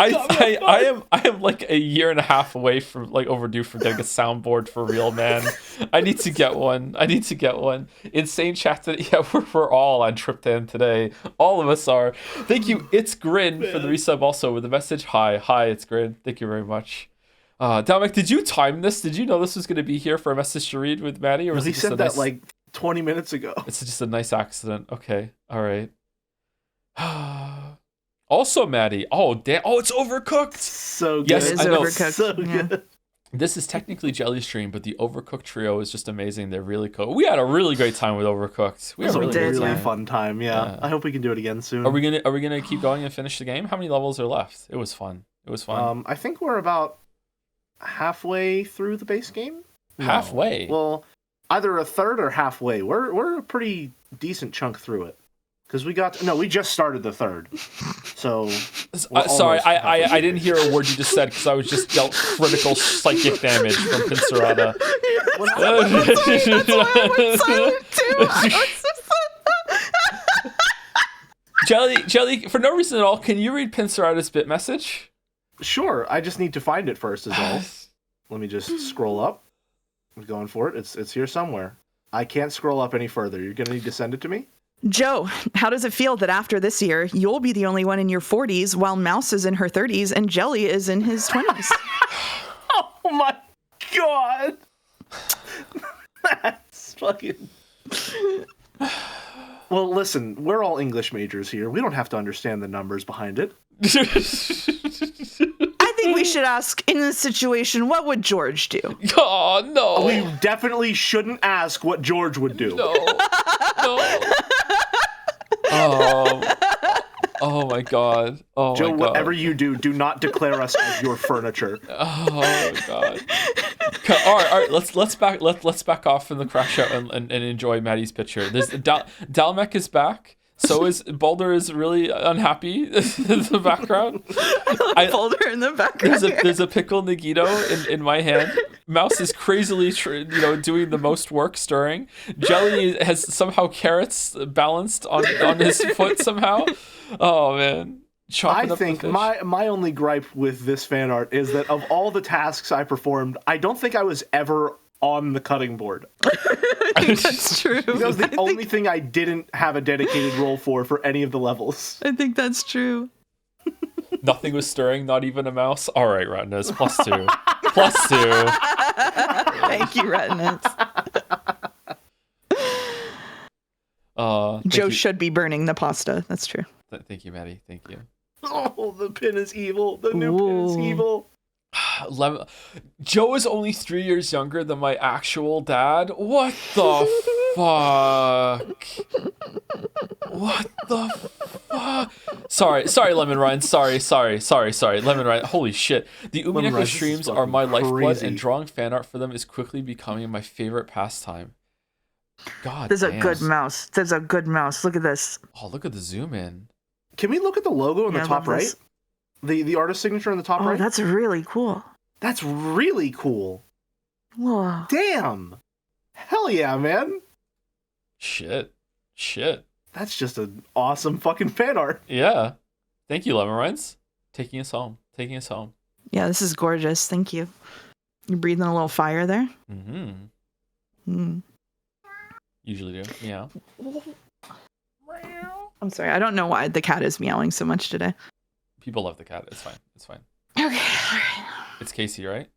[SPEAKER 1] I am like a year and a half away from overdue for getting a soundboard for real, man. I need to get one. Insane chat today. Yeah, we're all on Triptan today. All of us are. Thank you, It's Grin, for the resub also with the message. Hi, It's Grin. Thank you very much. Dalmec, did you time this? Did you know this was going to be here for a message to read with Maddie? Or was
[SPEAKER 3] He
[SPEAKER 1] it just
[SPEAKER 3] said that like 20 minutes ago.
[SPEAKER 1] It's just a nice accident. Okay. All right. Also, Maddie. Oh, damn. Oh, it's Overcooked.
[SPEAKER 3] So good.
[SPEAKER 1] Yes,
[SPEAKER 2] It is
[SPEAKER 1] I know.
[SPEAKER 2] Overcooked.
[SPEAKER 3] So
[SPEAKER 2] Yeah.
[SPEAKER 3] good.
[SPEAKER 1] This is technically Jelly Stream, but the Overcooked trio is just amazing. They're really cool. We had a really great time with Overcooked.
[SPEAKER 3] It was a
[SPEAKER 1] had a
[SPEAKER 3] really
[SPEAKER 1] great time.
[SPEAKER 3] fun time. Yeah. I hope we can do it again soon.
[SPEAKER 1] Are we gonna keep going and finish the game? How many levels are left? It was fun.
[SPEAKER 3] I think we're about halfway through the base game.
[SPEAKER 1] Halfway.
[SPEAKER 3] Well, either a third or halfway. We're a pretty decent chunk through it. Because we just started the third. So
[SPEAKER 1] Sorry, I didn't hear a word you just said because I was just dealt critical psychic damage from Pincerata.
[SPEAKER 2] That's why I went silent too.
[SPEAKER 1] Jelly, for no reason at all, can you read Pincerata's bit message?
[SPEAKER 3] Sure, I just need to find it first is all. Let me just scroll up. I'm going for it. It's here somewhere. I can't scroll up any further. You're gonna need to send it to me?
[SPEAKER 2] Joe, how does it feel that after this year, you'll be the only one in your 40s while Mouse is in her 30s and Jelly is in his 20s?
[SPEAKER 3] Oh my god! That's fucking... Well, listen, we're all English majors here. We don't have to understand the numbers behind it.
[SPEAKER 2] I think we should ask, in this situation, what would George do?
[SPEAKER 1] Oh, no.
[SPEAKER 3] We definitely shouldn't ask what George would do.
[SPEAKER 1] No. Oh my god. Oh
[SPEAKER 3] Joe,
[SPEAKER 1] my god.
[SPEAKER 3] whatever you do, do not declare us as your furniture.
[SPEAKER 1] Oh my god. All right. Let's back off from the crash out and enjoy Maddie's picture. There's Dalmec is back. So is Baldur is really unhappy in the background.
[SPEAKER 2] Baldur in the background.
[SPEAKER 1] There's a pickle Nagito in my hand. Mouse is crazily doing the most work stirring. Jelly has somehow carrots balanced on his foot somehow. Oh man.
[SPEAKER 3] I think my only gripe with this fan art is that of all the tasks I performed, I don't think I was ever on the cutting board.
[SPEAKER 2] I think that's true.
[SPEAKER 3] That was the only thing I didn't have a dedicated role for any of the levels.
[SPEAKER 2] I think that's true.
[SPEAKER 1] Nothing was stirring, not even a mouse. All right, Retinas, +2. +2.
[SPEAKER 2] Thank you, Retinas. Joe should be burning the pasta. That's true.
[SPEAKER 1] Thank you, Maddie. Thank you.
[SPEAKER 3] Oh, the pin is evil. The new pin is evil.
[SPEAKER 1] Joe is only 3 years younger than my actual dad. What the fuck? What the fuck? Sorry, Lemon Ryan. Sorry, Lemon Ryan. Holy shit. The Umineko streams are my lifeblood, and drawing fan art for them is quickly becoming my favorite pastime. God,
[SPEAKER 2] There's a good mouse. Look at this.
[SPEAKER 1] Oh, look at the zoom in.
[SPEAKER 3] Can we look at the logo on the top right? The artist signature on the top right?
[SPEAKER 2] Oh, that's really cool.
[SPEAKER 3] That's really cool.
[SPEAKER 2] Whoa.
[SPEAKER 3] Damn. Hell yeah, man.
[SPEAKER 1] Shit.
[SPEAKER 3] That's just an awesome fucking fan art.
[SPEAKER 1] Yeah. Thank you, Lemon Ryan's. Taking us home.
[SPEAKER 2] Yeah, this is gorgeous. Thank you. You're breathing a little fire there?
[SPEAKER 1] Mm-hmm. Usually do. Yeah.
[SPEAKER 2] I'm sorry. I don't know why the cat is meowing so much today.
[SPEAKER 1] People love the cat. It's fine.
[SPEAKER 2] Okay. All right.
[SPEAKER 1] It's Casey, right?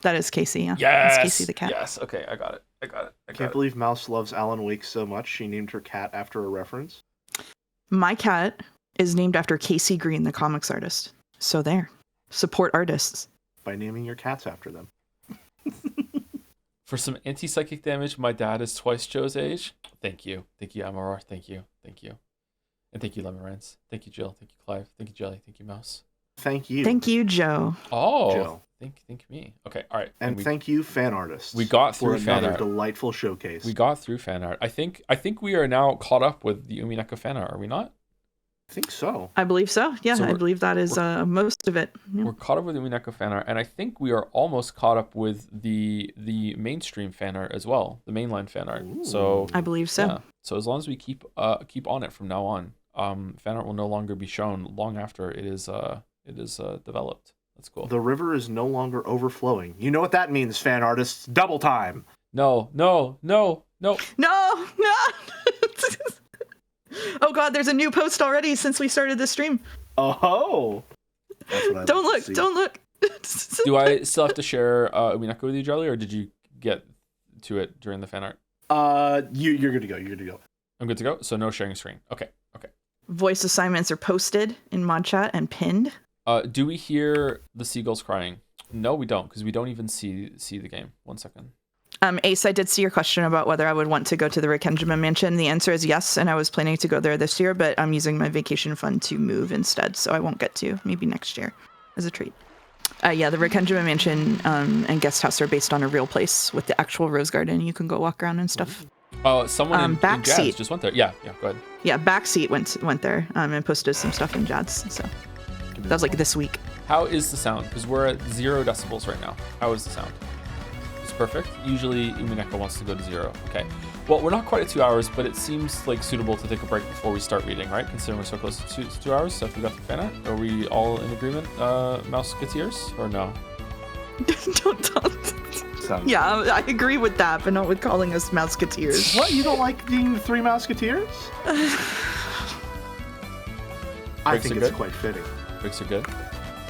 [SPEAKER 2] That is Casey, yeah.
[SPEAKER 1] Yes.
[SPEAKER 2] It's Casey the cat.
[SPEAKER 1] Yes. Okay, I got it.
[SPEAKER 3] I can't believe Mouse loves Alan Wake so much. She named her cat after a reference.
[SPEAKER 2] My cat is named after Casey Green, the comics artist. So there. Support artists.
[SPEAKER 3] By naming your cats after them.
[SPEAKER 1] For some anti-psychic damage, my dad is twice Joe's age. Thank you, Amarar. Thank you. And thank you, Lemon Rants. Thank you, Jill. Thank you, Clive. Thank you, Jelly. Thank you, Mouse.
[SPEAKER 3] Thank you.
[SPEAKER 2] Thank you, Joe.
[SPEAKER 1] Oh,
[SPEAKER 3] Joe.
[SPEAKER 1] Thank me. Okay, all right.
[SPEAKER 3] And thank you, fan artists.
[SPEAKER 1] We got through fan
[SPEAKER 3] another
[SPEAKER 1] art.
[SPEAKER 3] Delightful showcase.
[SPEAKER 1] We got through fan art. I think we are now caught up with the Umineko fan art. Are we not?
[SPEAKER 3] I think so.
[SPEAKER 2] I believe so. Yeah, I believe that is most of it. Yeah.
[SPEAKER 1] We're caught up with the Umineko fan art, and I think we are almost caught up with the mainstream fan art as well, the mainline fan art.
[SPEAKER 3] Ooh.
[SPEAKER 1] So
[SPEAKER 2] I believe so.
[SPEAKER 1] Yeah. So as long as we keep on it from now on, fan art will no longer be shown long after it is developed. That's cool.
[SPEAKER 3] The river is no longer overflowing. You know what that means, fan artists? Double time.
[SPEAKER 1] No.
[SPEAKER 2] Oh god, there's a new post already since we started the stream.
[SPEAKER 3] Oh. That's what I
[SPEAKER 2] Don't
[SPEAKER 3] like
[SPEAKER 2] look.
[SPEAKER 1] Do I still have to share Umineko with you, Jelly, or did you get to it during the fan art?
[SPEAKER 3] You're good to go.
[SPEAKER 1] I'm good to go. So no sharing screen. Okay.
[SPEAKER 2] Voice assignments are posted in mod chat and pinned.
[SPEAKER 1] Do we hear the seagulls crying? No, we don't, because we don't even see the game. 1 second.
[SPEAKER 2] Ace, I did see your question about whether I would want to go to the Rikenjamin Mansion. The answer is yes, and I was planning to go there this year, but I'm using my vacation fund to move instead, so I won't get to. Maybe next year as a treat. Yeah, the Rikenjamin Mansion and Guesthouse are based on a real place with the actual rose garden. You can go walk around and stuff.
[SPEAKER 1] Someone in Jazz just went there. Yeah, go ahead.
[SPEAKER 2] Yeah, Backseat went there and posted some stuff in Jazz, so that was like this week.
[SPEAKER 1] How is the sound? Because we're at 0 decibels right now. How is the sound? It's perfect. Usually Umineko wants to go to 0. Okay. Well, we're not quite at 2 hours, but it seems like suitable to take a break before we start reading, right? Considering we're so close to 2 hours, so if we got the fan art, are we all in agreement? Mouse gets ears or no?
[SPEAKER 2] Don't.
[SPEAKER 3] Sounds
[SPEAKER 2] Yeah, I agree with that, but not with calling us Mouseketeers.
[SPEAKER 3] What? You don't like being the Three Mouseketeers? I think it's quite fitting.
[SPEAKER 1] Breaks are good.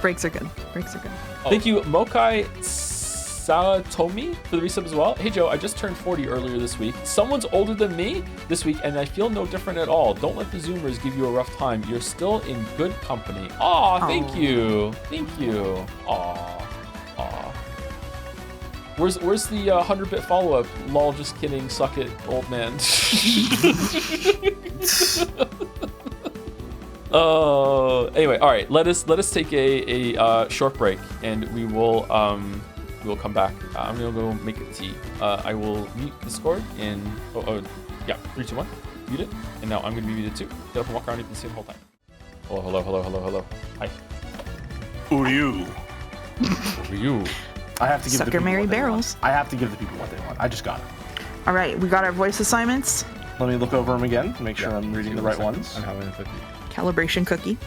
[SPEAKER 2] Breaks are good. Breaks are good.
[SPEAKER 1] Oh. Thank you, Mokai Satomi, for the resub as well. Hey Joe, I just turned 40 earlier this week. Someone's older than me this week, and I feel no different at all. Don't let the Zoomers give you a rough time. You're still in good company. Aw, thank you. Thank you. Aw. Aw. Where's the 100-bit follow-up? Lol, just kidding. Suck it, old man. Anyway, all right. Let us take a short break, and we'll come back. I'm gonna go make a tea. I will mute Discord in 3, 2, 1. Mute it, and now I'm gonna be muted too. Get up and walk around. You can see the whole time. Hello. Hi.
[SPEAKER 3] Who are you?
[SPEAKER 1] Who are you?
[SPEAKER 3] I have to give
[SPEAKER 2] Sucker
[SPEAKER 3] the people
[SPEAKER 2] Mary
[SPEAKER 3] what they
[SPEAKER 2] Barrels.
[SPEAKER 3] want. I have to give the people what they want. I just got it.
[SPEAKER 2] All right, we got our voice assignments.
[SPEAKER 3] Let me look over them again to make sure I'm reading the right ones.
[SPEAKER 5] I'm having a cookie.
[SPEAKER 2] Calibration cookie.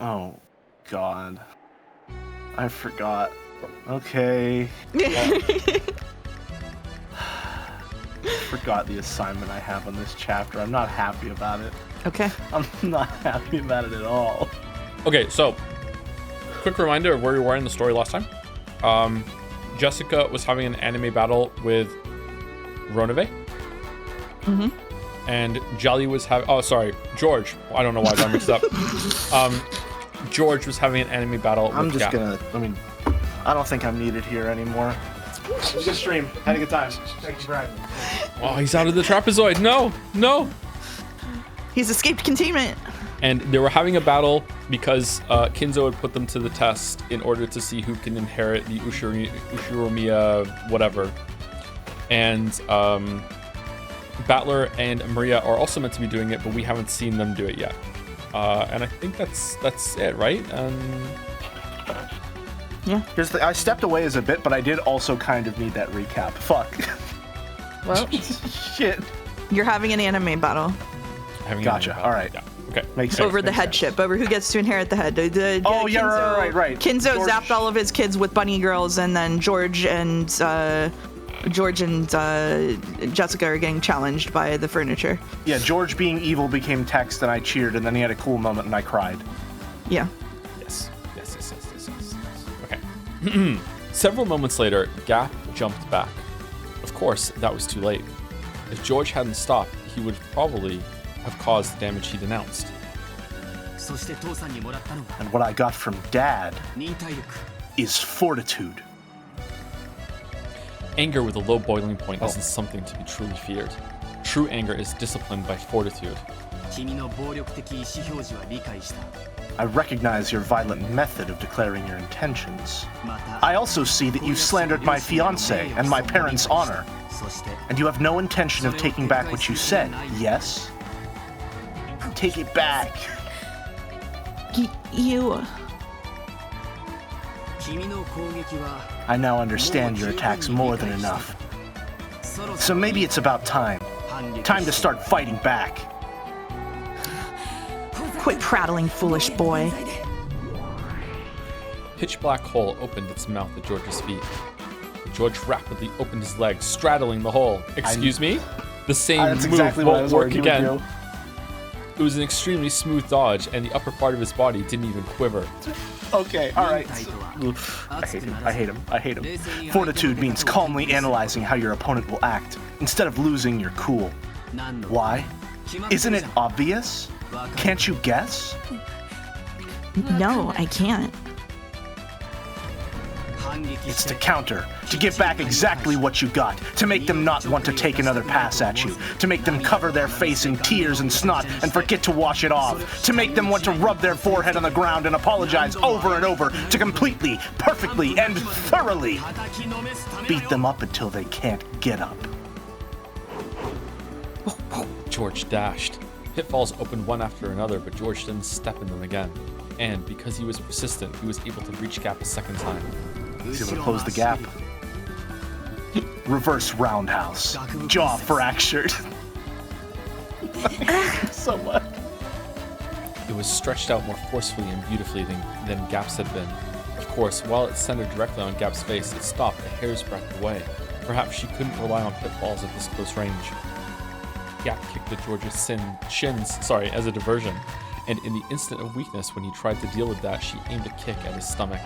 [SPEAKER 3] Oh, God. I forgot. Okay. Forgot the assignment I have on this chapter. I'm not happy about it.
[SPEAKER 2] Okay.
[SPEAKER 3] I'm not happy about it at all.
[SPEAKER 1] Okay, so quick reminder of where we were in the story last time. Jessica was having an anime battle with Ronave. And Jelly was having... Oh, sorry. George. I don't know why I got mixed up. George was having an anime battle
[SPEAKER 3] I'm
[SPEAKER 1] with
[SPEAKER 3] just
[SPEAKER 1] Gap.
[SPEAKER 3] I don't think I'm needed here anymore. It was a good stream. Had a good time. Thank you for having me.
[SPEAKER 1] Oh, he's out of the trapezoid. No.
[SPEAKER 2] He's escaped containment.
[SPEAKER 1] And they were having a battle because Kinzo had put them to the test in order to see who can inherit the Ushiromiya whatever. And Battler and Maria are also meant to be doing it, but we haven't seen them do it yet. And I think that's it, right?
[SPEAKER 2] Yeah.
[SPEAKER 3] I stepped away as a bit, but I did also kind of need that recap. Fuck.
[SPEAKER 2] Well,
[SPEAKER 3] Shit.
[SPEAKER 2] you're having an anime battle.
[SPEAKER 3] Gotcha. All right.
[SPEAKER 1] Yeah. Okay.
[SPEAKER 3] Makes sense.
[SPEAKER 2] Over the headship, over who gets to inherit the head.
[SPEAKER 3] Yeah, right.
[SPEAKER 2] Kinzo
[SPEAKER 3] George...
[SPEAKER 2] zapped all of his kids with bunny girls, and then George and Jessica are getting challenged by the furniture.
[SPEAKER 3] Yeah, George being evil became text, and I cheered, and then he had a cool moment, and I cried.
[SPEAKER 2] Yeah.
[SPEAKER 1] Yes. Okay. Several moments later, Gap jumped back. Of course, that was too late. If George hadn't stopped, he would probably have caused the damage he denounced.
[SPEAKER 3] And what I got from Dad is fortitude. Anger
[SPEAKER 1] with a low boiling point isn't something to be truly feared. True anger is disciplined by fortitude.
[SPEAKER 3] I recognize your violent method of declaring your intentions. I also see that you slandered my fiancé and my parents' honor. And you have no intention of taking back what you said, yes? Take it back.
[SPEAKER 2] You...
[SPEAKER 3] I now understand your attacks more than enough. So maybe it's about time. Time to start fighting back.
[SPEAKER 2] Quit prattling, foolish boy.
[SPEAKER 1] Pitch black hole opened its mouth at George's feet. George rapidly opened his legs, straddling the hole. Excuse me? The same
[SPEAKER 3] That's
[SPEAKER 1] move
[SPEAKER 3] exactly what I
[SPEAKER 1] won't
[SPEAKER 3] was
[SPEAKER 1] work
[SPEAKER 3] arguing
[SPEAKER 1] again.
[SPEAKER 3] with
[SPEAKER 1] It was an extremely smooth dodge, and the upper part of his body didn't even quiver.
[SPEAKER 3] Okay, alright. I hate him. Fortitude means calmly analyzing how your opponent will act, instead of losing your cool. Why? Isn't it obvious? Can't you guess?
[SPEAKER 2] No, I can't.
[SPEAKER 3] It's to counter, to give back exactly what you got, to make them not want to take another pass at you, to make them cover their face in tears and snot and forget to wash it off, to make them want to rub their forehead on the ground and apologize over and over, to completely, perfectly, and thoroughly beat them up until they can't get up.
[SPEAKER 1] George dashed. Pitfalls opened one after another, but George didn't step in them again. And because he was persistent, he was able to reach Gap a second time.
[SPEAKER 3] He's able to close the gap. Reverse roundhouse. Jaw fractured. So much.
[SPEAKER 1] It was stretched out more forcefully and beautifully than Gap's had been. Of course, while it centered directly on Gap's face, it stopped a hair's breadth away. Perhaps she couldn't rely on pitfalls at this close range. Gap kicked at George's shins as a diversion, and in the instant of weakness when he tried to deal with that, she aimed a kick at his stomach.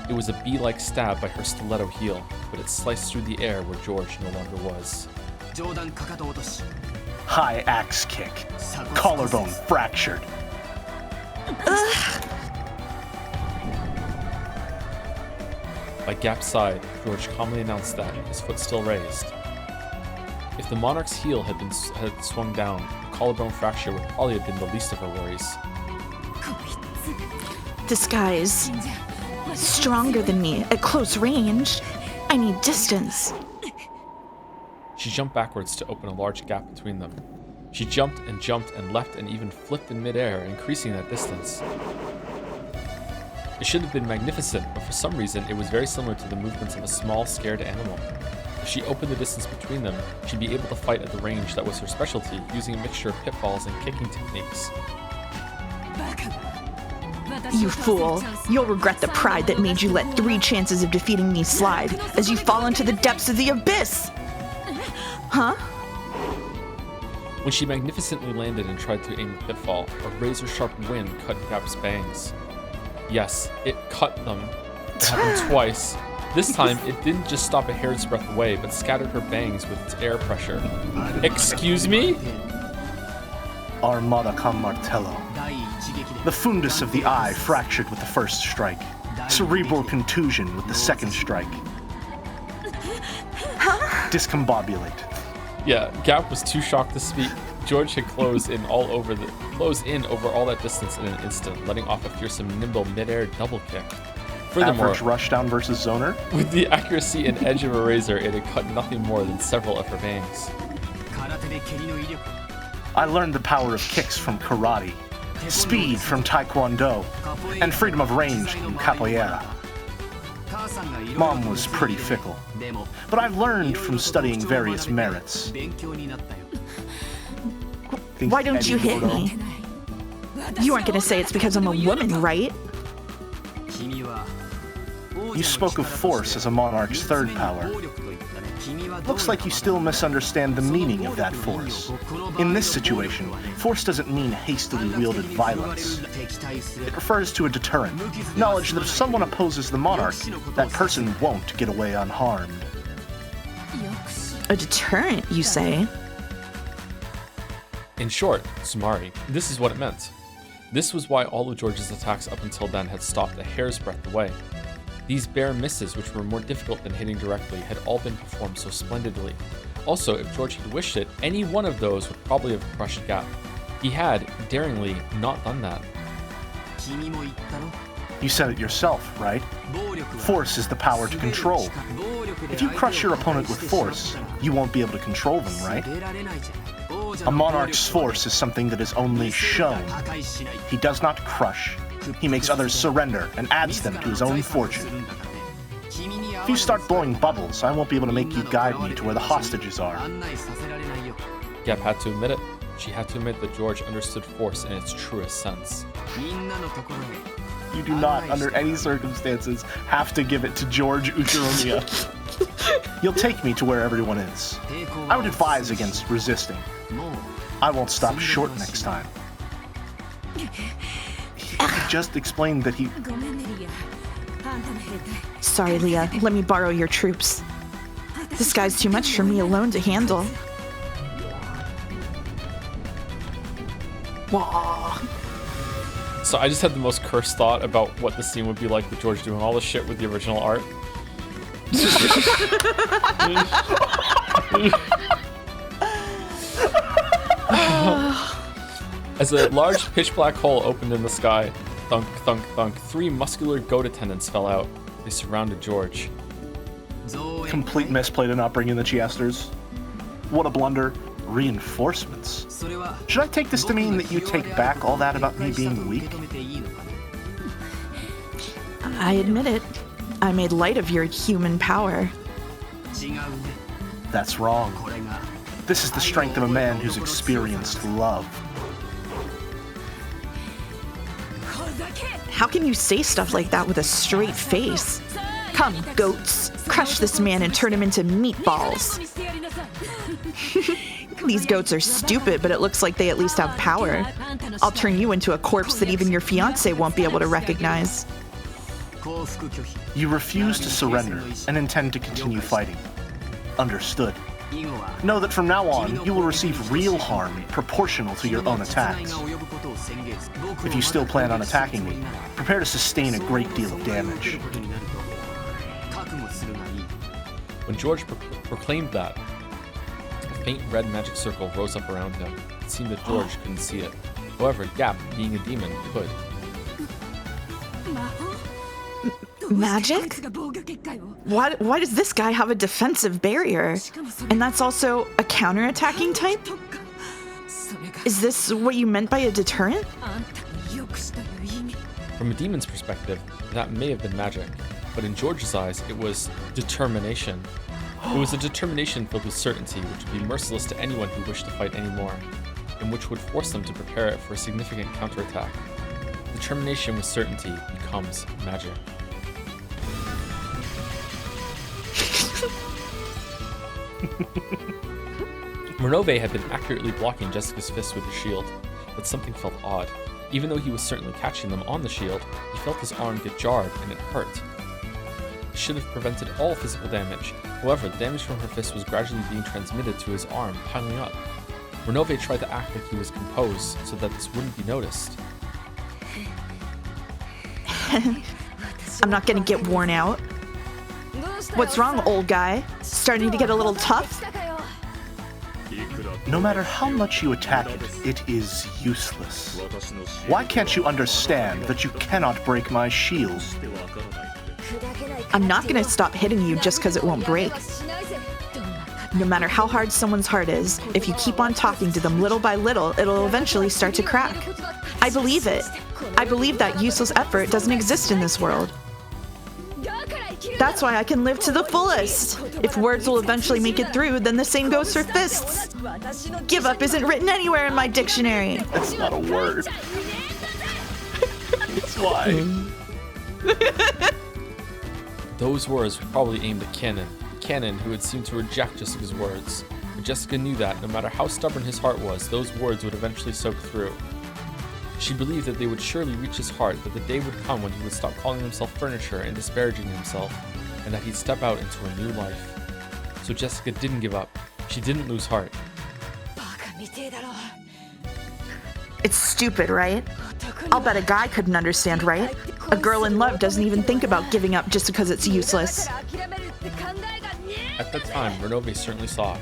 [SPEAKER 1] It was a bee-like stab by her stiletto heel, but it sliced through the air where George no longer was.
[SPEAKER 3] High axe kick. Collarbone fractured.
[SPEAKER 1] By Gap's side, George calmly announced that, his foot still raised. If the monarch's heel had swung down, a collarbone fracture would probably have been the least of her worries.
[SPEAKER 2] This guy's stronger than me at close range. I need distance.
[SPEAKER 1] She jumped backwards to open a large gap between them. She jumped and left and even flipped in midair, increasing that distance. It should have been magnificent, but for some reason it was very similar to the movements of a small, scared animal. If she opened the distance between them, she'd be able to fight at the range that was her specialty, using a mixture of pitfalls and kicking techniques.
[SPEAKER 2] You fool. You'll regret the pride that made you let 3 chances of defeating me slide as you fall into the depths of the abyss. Huh?
[SPEAKER 1] When she magnificently landed and tried to aim the pitfall, a razor-sharp wind cut Gap's bangs. Yes, it cut them. It happened twice. This time, it didn't just stop a hair's breadth away, but scattered her bangs with its air pressure. Excuse me?
[SPEAKER 3] Armada con martello. The fundus of the eye fractured with the first strike. Cerebral contusion with the second strike. Discombobulate.
[SPEAKER 1] Yeah, Gap was too shocked to speak. George had closed in over all that distance in an instant, letting off a fearsome nimble mid-air double kick. Furthermore,
[SPEAKER 3] average rushdown versus zoner?
[SPEAKER 1] With the accuracy and edge of a razor, it had cut nothing more than several of her bangs.
[SPEAKER 3] I learned the power of kicks from karate, speed from taekwondo, and freedom of range from capoeira. Mom was pretty fickle, but I've learned from studying various merits.
[SPEAKER 2] Why don't you hit me? You aren't gonna say it's because I'm a woman, right?
[SPEAKER 3] You spoke of force as a monarch's third power. Looks like you still misunderstand the meaning of that force. In this situation, force doesn't mean hastily wielded violence. It refers to a deterrent, knowledge that if someone opposes the monarch, that person won't get away unharmed.
[SPEAKER 2] A deterrent, you say?
[SPEAKER 1] In short, Sumari, this is what it meant. This was why all of George's attacks up until then had stopped a hair's breadth away. These bare misses, which were more difficult than hitting directly, had all been performed so splendidly. Also, if George had wished it, any one of those would probably have crushed Gap. He had, daringly, not done that.
[SPEAKER 3] You said it yourself, right? Force is the power to control. If you crush your opponent with force, you won't be able to control them, right? A monarch's force is something that is only shown. He does not crush. He makes others surrender and adds them to his own fortune. If you start blowing bubbles, I won't be able to make you guide me to where the hostages are.
[SPEAKER 1] Gap had to admit it. She had to admit that George understood force in its truest sense.
[SPEAKER 3] You do not, under any circumstances, have to give it to George Uchiromiya. You'll take me to where everyone is. I would advise against resisting. I won't stop short next time. He just explained that he...
[SPEAKER 2] Sorry, Leah. Let me borrow your troops. This guy's too much for me alone to handle. Wah.
[SPEAKER 1] So I just had the most cursed thought about what the scene would be like with George doing all this shit with the original art. As a large pitch black hole opened in the sky, thunk, thunk, thunk, 3 muscular goat attendants fell out. They surrounded George.
[SPEAKER 3] Complete misplay to not bring in the Chiesters. What a blunder. Reinforcements. Should I take this to mean that you take back all that about me being weak?
[SPEAKER 2] I admit it. I made light of your human power.
[SPEAKER 3] That's wrong. This is the strength of a man who's experienced love.
[SPEAKER 2] How can you say stuff like that with a straight face? Come, goats, crush this man and turn him into meatballs. These goats are stupid, but it looks like they at least have power. I'll turn you into a corpse that even your fiancé won't be able to recognize.
[SPEAKER 3] You refuse to surrender and intend to continue fighting. Understood. Know that from now on, you will receive real harm proportional to your own attacks. If you still plan on attacking me, prepare to sustain a great deal of damage.
[SPEAKER 1] When George proclaimed that, a faint red magic circle rose up around him. It seemed that George couldn't see it. However, Gap, being a demon, could.
[SPEAKER 2] Magic? Why does this guy have a defensive barrier? And that's also a counterattacking type? Is this what you meant by a deterrent?
[SPEAKER 1] From a demon's perspective, that may have been magic, but in George's eyes, it was determination. It was a determination filled with certainty, which would be merciless to anyone who wished to fight anymore, and which would force them to prepare it for a significant counterattack. Determination with certainty becomes magic. Renove had been accurately blocking Jessica's fists with his shield, but something felt odd. Even though he was certainly catching them on the shield, he felt his arm get jarred and it hurt. It should have prevented all physical damage. However, the damage from her fist was gradually being transmitted to his arm, piling up. Renove tried to act like he was composed so that this wouldn't be noticed.
[SPEAKER 2] I'm not gonna get worn out. What's wrong, old guy? Starting to get a little tough?
[SPEAKER 3] No matter how much you attack it, it is useless. Why can't you understand that you cannot break my shield?
[SPEAKER 2] I'm not gonna stop hitting you just because it won't break. No matter how hard someone's heart is, if you keep on talking to them little by little, it'll eventually start to crack. I believe it. I believe that useless effort doesn't exist in this world. That's why I can live to the fullest. If words will eventually make it through, then the same goes for fists. Give up isn't written anywhere in my dictionary.
[SPEAKER 3] That's not a word. It's why.
[SPEAKER 1] Those words were probably aimed at Cannon, who had seemed to reject Jessica's words. But Jessica knew that, no matter how stubborn his heart was, those words would eventually soak through. She believed that they would surely reach his heart, that the day would come when he would stop calling himself furniture and disparaging himself, and that he'd step out into a new life. So Jessica didn't give up. She didn't lose heart.
[SPEAKER 2] It's stupid, right? I'll bet a guy couldn't understand, right? A girl in love doesn't even think about giving up just because it's useless.
[SPEAKER 1] At that time, Renove certainly saw.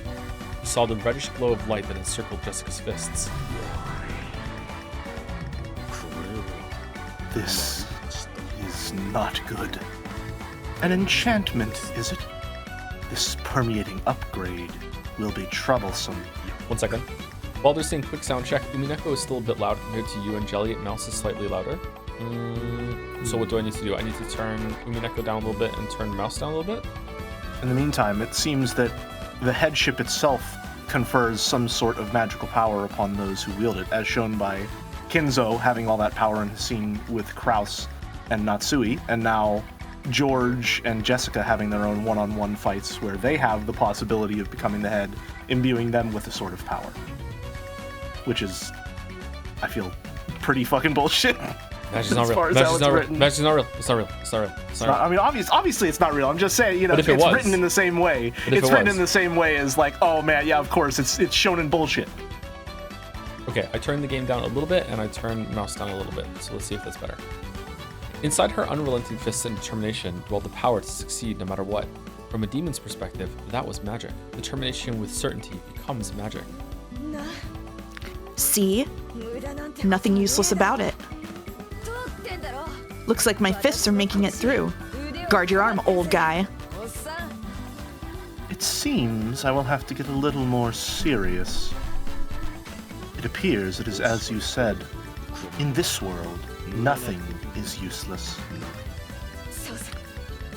[SPEAKER 1] He saw the reddish glow of light that encircled Jessica's fists.
[SPEAKER 3] This is not good. An enchantment, is it? This permeating upgrade will be troublesome.
[SPEAKER 1] 1 second. While they're saying quick sound check, Umineko is still a bit loud compared to you and Jelly. Mouse is slightly louder. So what do I need to do? I need to turn Umineko down a little bit and turn Mouse down a little bit?
[SPEAKER 3] In the meantime, it seems that the headship itself confers some sort of magical power upon those who wield it, as shown by Kinzo having all that power in his scene with Kraus and Natsui, and now George and Jessica having their own one-on-one fights where they have the possibility of becoming the head, imbuing them with a sort of power. Which is, I feel, pretty fucking bullshit.
[SPEAKER 1] Magic's not real. Magic's not real. Magic's not real. It's not real. It's not real. It's not real.
[SPEAKER 3] I mean, obviously it's not real. I'm just saying, it's written in the same way. It's written in the same way as like, oh man, yeah, of course, it's shown in bullshit.
[SPEAKER 1] Okay, I turned the game down a little bit, and I turned Mouse down a little bit, so let's see if that's better. Inside her unrelenting fists and determination dwelled the power to succeed no matter what. From a demon's perspective, that was magic. Determination with certainty becomes magic.
[SPEAKER 2] See? Nothing useless about it. Looks like my fists are making it through. Guard your arm, old guy.
[SPEAKER 3] It seems I will have to get a little more serious. It appears it is as you said. In this world, nothing is useless.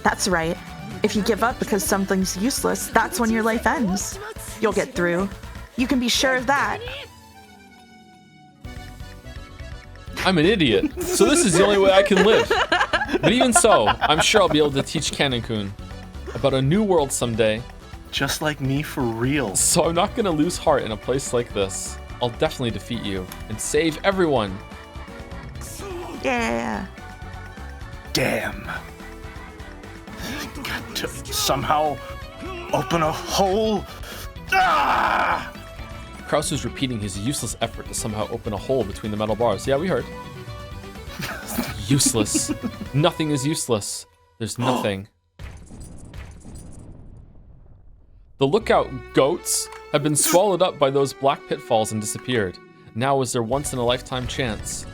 [SPEAKER 2] That's right. If you give up because something's useless, that's when your life ends. You'll get through. You can be sure of that.
[SPEAKER 1] I'm an idiot, so this is the only way I can live. But even so, I'm sure I'll be able to teach Kanon-kun about a new world someday.
[SPEAKER 3] Just like me for real.
[SPEAKER 1] So I'm not gonna lose heart in a place like this. I'll definitely defeat you and save everyone.
[SPEAKER 2] Yeah.
[SPEAKER 3] Damn. Got to somehow open a hole. Ah!
[SPEAKER 1] Kraus was repeating his useless effort to somehow open a hole between the metal bars. Yeah, we heard. Useless. Nothing is useless. There's nothing. The lookout goats have been swallowed up by those black pitfalls and disappeared. Now was their once-in-a-lifetime chance.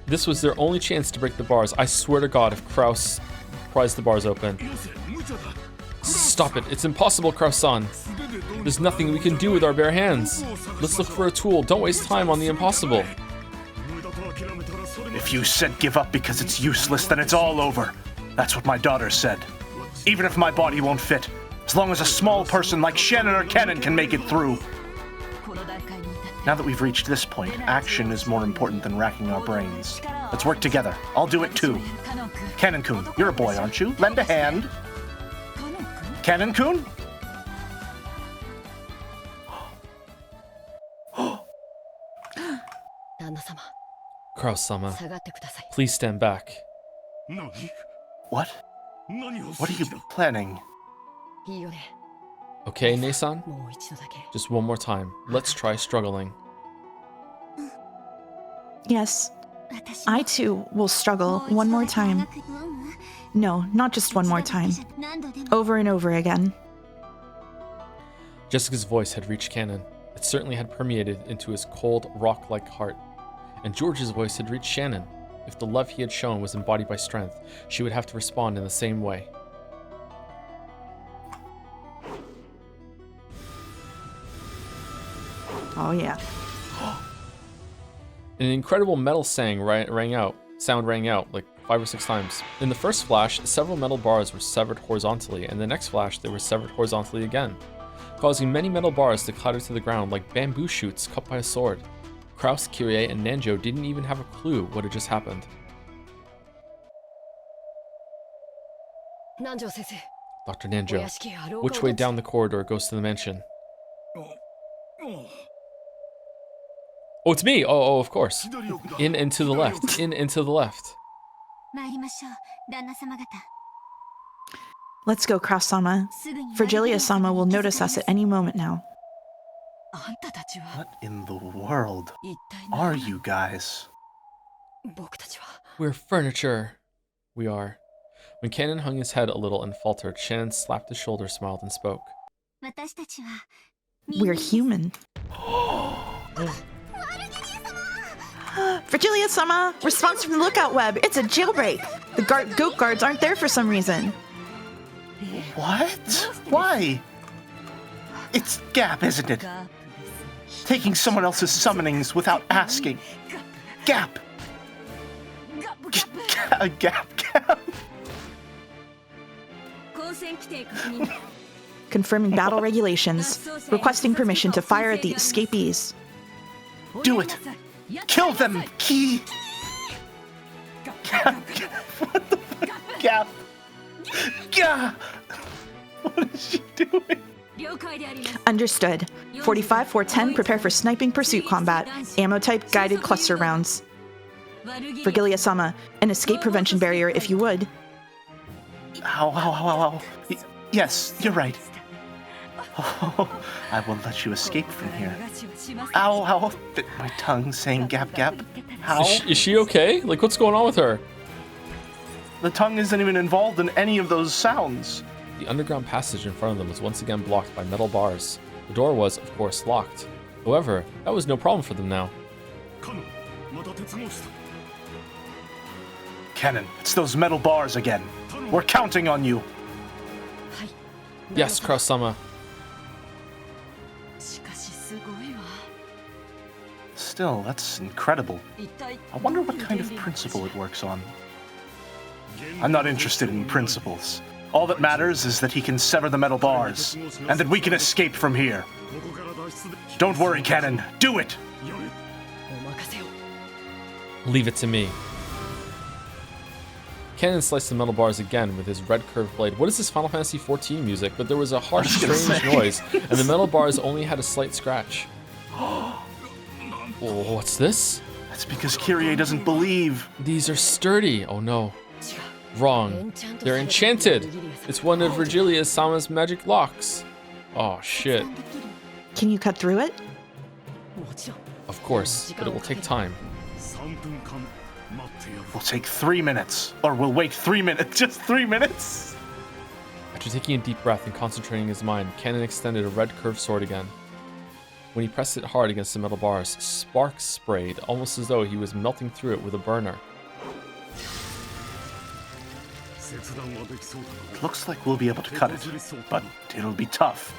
[SPEAKER 1] This was their only chance to break the bars. I swear to God, if Kraus pries the bars open. Stop it. It's impossible, Kraus-san. There's nothing we can do with our bare hands. Let's look for a tool. Don't waste time on the impossible.
[SPEAKER 3] If you said give up because it's useless, then it's all over. That's what my daughter said. Even if my body won't fit, as long as a small person like Shannon or Kanon can make it through. Now that we've reached this point, action is more important than racking our brains. Let's work together. I'll do it too. Kanon-kun, you're a boy, aren't you? Lend a hand. Kanon-kun?
[SPEAKER 1] Kraus-sama, please stand back.
[SPEAKER 3] What? What are you planning?
[SPEAKER 1] Okay, Nei-san? Just one more time. Let's try struggling.
[SPEAKER 2] Yes. I too will struggle one more time. No, not just one more time. Over and over again.
[SPEAKER 1] Jessica's voice had reached Kanon. It certainly had permeated into his cold, rock-like heart. And George's voice had reached Shannon. If the love he had shown was embodied by strength, she would have to respond in the same way.
[SPEAKER 2] Oh yeah.
[SPEAKER 1] An incredible metal sound rang out like 5 or 6 times. In the first flash, several metal bars were severed horizontally, and the next flash they were severed horizontally again, causing many metal bars to clatter to the ground like bamboo shoots cut by a sword. Kraus, Kyrie, and Nanjo didn't even have a clue what had just happened. Dr. Nanjo, which way down the corridor goes to the mansion? Oh, it's me! Oh, of course. In and to the left. In and to the left.
[SPEAKER 2] Let's go, Kraus-sama. Virgilia-sama will notice us at any moment now.
[SPEAKER 3] What in the world are you guys?
[SPEAKER 1] We're furniture. We are. When Kanon hung his head a little and faltered, Shannon slapped his shoulder, smiled, and spoke.
[SPEAKER 2] We're human. Virgilia-sama! Response from the lookout web. It's a jailbreak. The goat guards aren't there for some reason.
[SPEAKER 3] What? Why? It's Gap, isn't it? Taking someone else's summonings without asking. Gap! Gap.
[SPEAKER 2] Confirming battle regulations. Requesting permission to fire at the escapees.
[SPEAKER 3] Do it! Kill them! Key! Gap! What the fuck? Gap! Gap! What is she doing?
[SPEAKER 2] Understood. 45-410, prepare for sniping pursuit combat. Ammo type, guided cluster rounds. Virgilia-sama, an escape prevention barrier if you would.
[SPEAKER 3] Ow. Yes, you're right. Oh, I will let you escape from here. Ow. Bit my tongue saying gap. How?
[SPEAKER 1] Is she okay? Like, what's going on with her?
[SPEAKER 3] The tongue isn't even involved in any of those sounds.
[SPEAKER 1] The underground passage in front of them was once again blocked by metal bars. The door was, of course, locked. However, that was no problem for them now.
[SPEAKER 3] Kanon, it's those metal bars again. We're counting on you.
[SPEAKER 1] Yes, Kraus-sama.
[SPEAKER 3] Still, that's incredible. I wonder what kind of principle it works on. I'm not interested in principles. All that matters is that he can sever the metal bars, and that we can escape from here. Don't worry, Kanon. Do it!
[SPEAKER 1] Leave it to me. Cannon sliced the metal bars again with his red curved blade. What is this Final Fantasy XIV music? But there was a harsh, strange noise, and the metal bars only had a slight scratch. Oh, what's this?
[SPEAKER 3] That's because Kyrie doesn't believe.
[SPEAKER 1] These are sturdy. Oh no. Wrong. They're enchanted. It's one of Virgilia Sama's magic locks. Oh shit.
[SPEAKER 2] Can you cut through it?
[SPEAKER 1] Of course, but it will take time.
[SPEAKER 3] We'll take 3 minutes. Or we'll wait 3 minutes. Just 3 minutes?
[SPEAKER 1] After taking a deep breath and concentrating his mind, Cannon extended a red curved sword again. When he pressed it hard against the metal bars, sparks sprayed, almost as though he was melting through it with a burner.
[SPEAKER 3] It looks like we'll be able to cut it, but it'll be tough.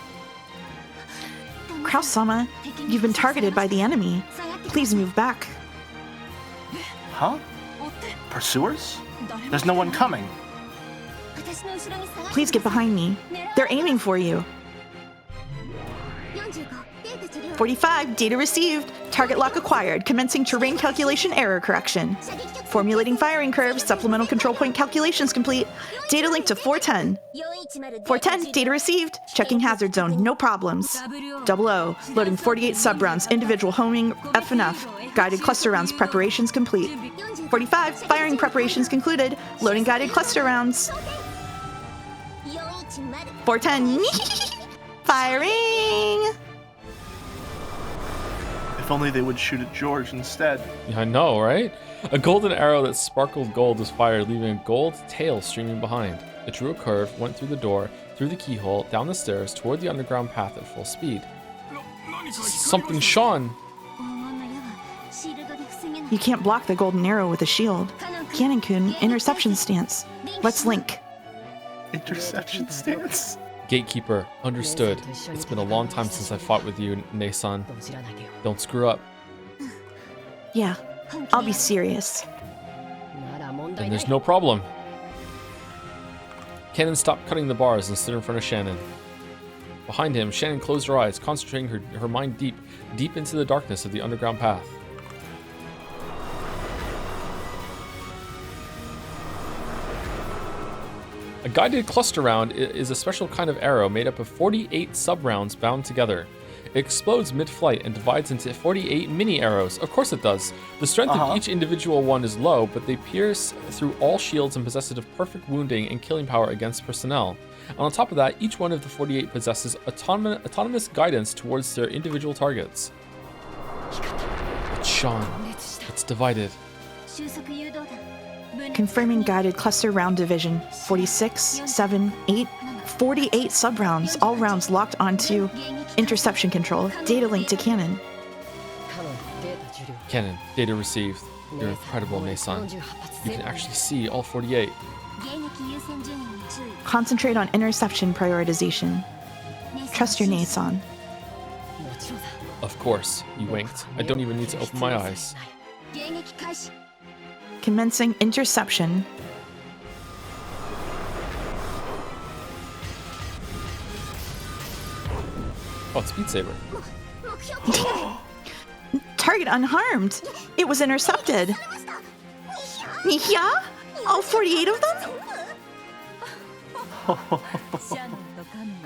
[SPEAKER 2] Kraus-sama, you've been targeted by the enemy. Please move back.
[SPEAKER 3] Huh? Pursuers? There's no one coming.
[SPEAKER 2] Please get behind me. They're aiming for you. 45, data received. Target lock acquired. Commencing terrain calculation error correction. Formulating firing curves. Supplemental control point calculations complete. Data linked to 410. 410, data received. Checking hazard zone, no problems. 00, loading 48 sub-rounds. Individual homing F&F. Guided cluster rounds preparations complete. 45, firing preparations concluded. Loading guided cluster rounds. 410, firing!
[SPEAKER 3] If only they would shoot at George instead.
[SPEAKER 1] Yeah, I know, right? A golden arrow that sparkled gold was fired, leaving a gold tail streaming behind. It drew a curve, went through the door, through the keyhole, down the stairs, toward the underground path at full speed. Something shone!
[SPEAKER 2] You can't block the golden arrow with a shield. Cannon-kun, interception stance. Let's link.
[SPEAKER 3] Interception stance?
[SPEAKER 1] Gatekeeper, understood. It's been a long time since I fought with you, Ne-san. Don't screw up.
[SPEAKER 2] Yeah, I'll be serious.
[SPEAKER 1] Then there's no problem. Cannon stopped cutting the bars and stood in front of Shannon. Behind him, Shannon closed her eyes, concentrating her mind deep into the darkness of the underground path. A guided cluster round is a special kind of arrow made up of 48 sub-rounds bound together. It explodes mid-flight and divides into 48 mini arrows. Of course it does. The strength of each individual one is low, but they pierce through all shields and possess of perfect wounding and killing power against personnel. And on top of that, each one of the 48 possesses autonomous guidance towards their individual targets. It's shone. It's divided.
[SPEAKER 2] Confirming guided cluster round division. 46, 7, 8, 48 sub-rounds, all rounds locked onto interception control. Data linked to Cannon.
[SPEAKER 1] Cannon, data received. You're incredible, Ne-san. You can actually see all 48.
[SPEAKER 2] Concentrate on interception prioritization. Trust your Ne-san.
[SPEAKER 1] Of course, you winked. I don't even need to open my eyes.
[SPEAKER 2] Commencing interception.
[SPEAKER 1] Oh, it's Speed Saber.
[SPEAKER 2] Target unharmed. It was intercepted. Yeah? All 48 of them?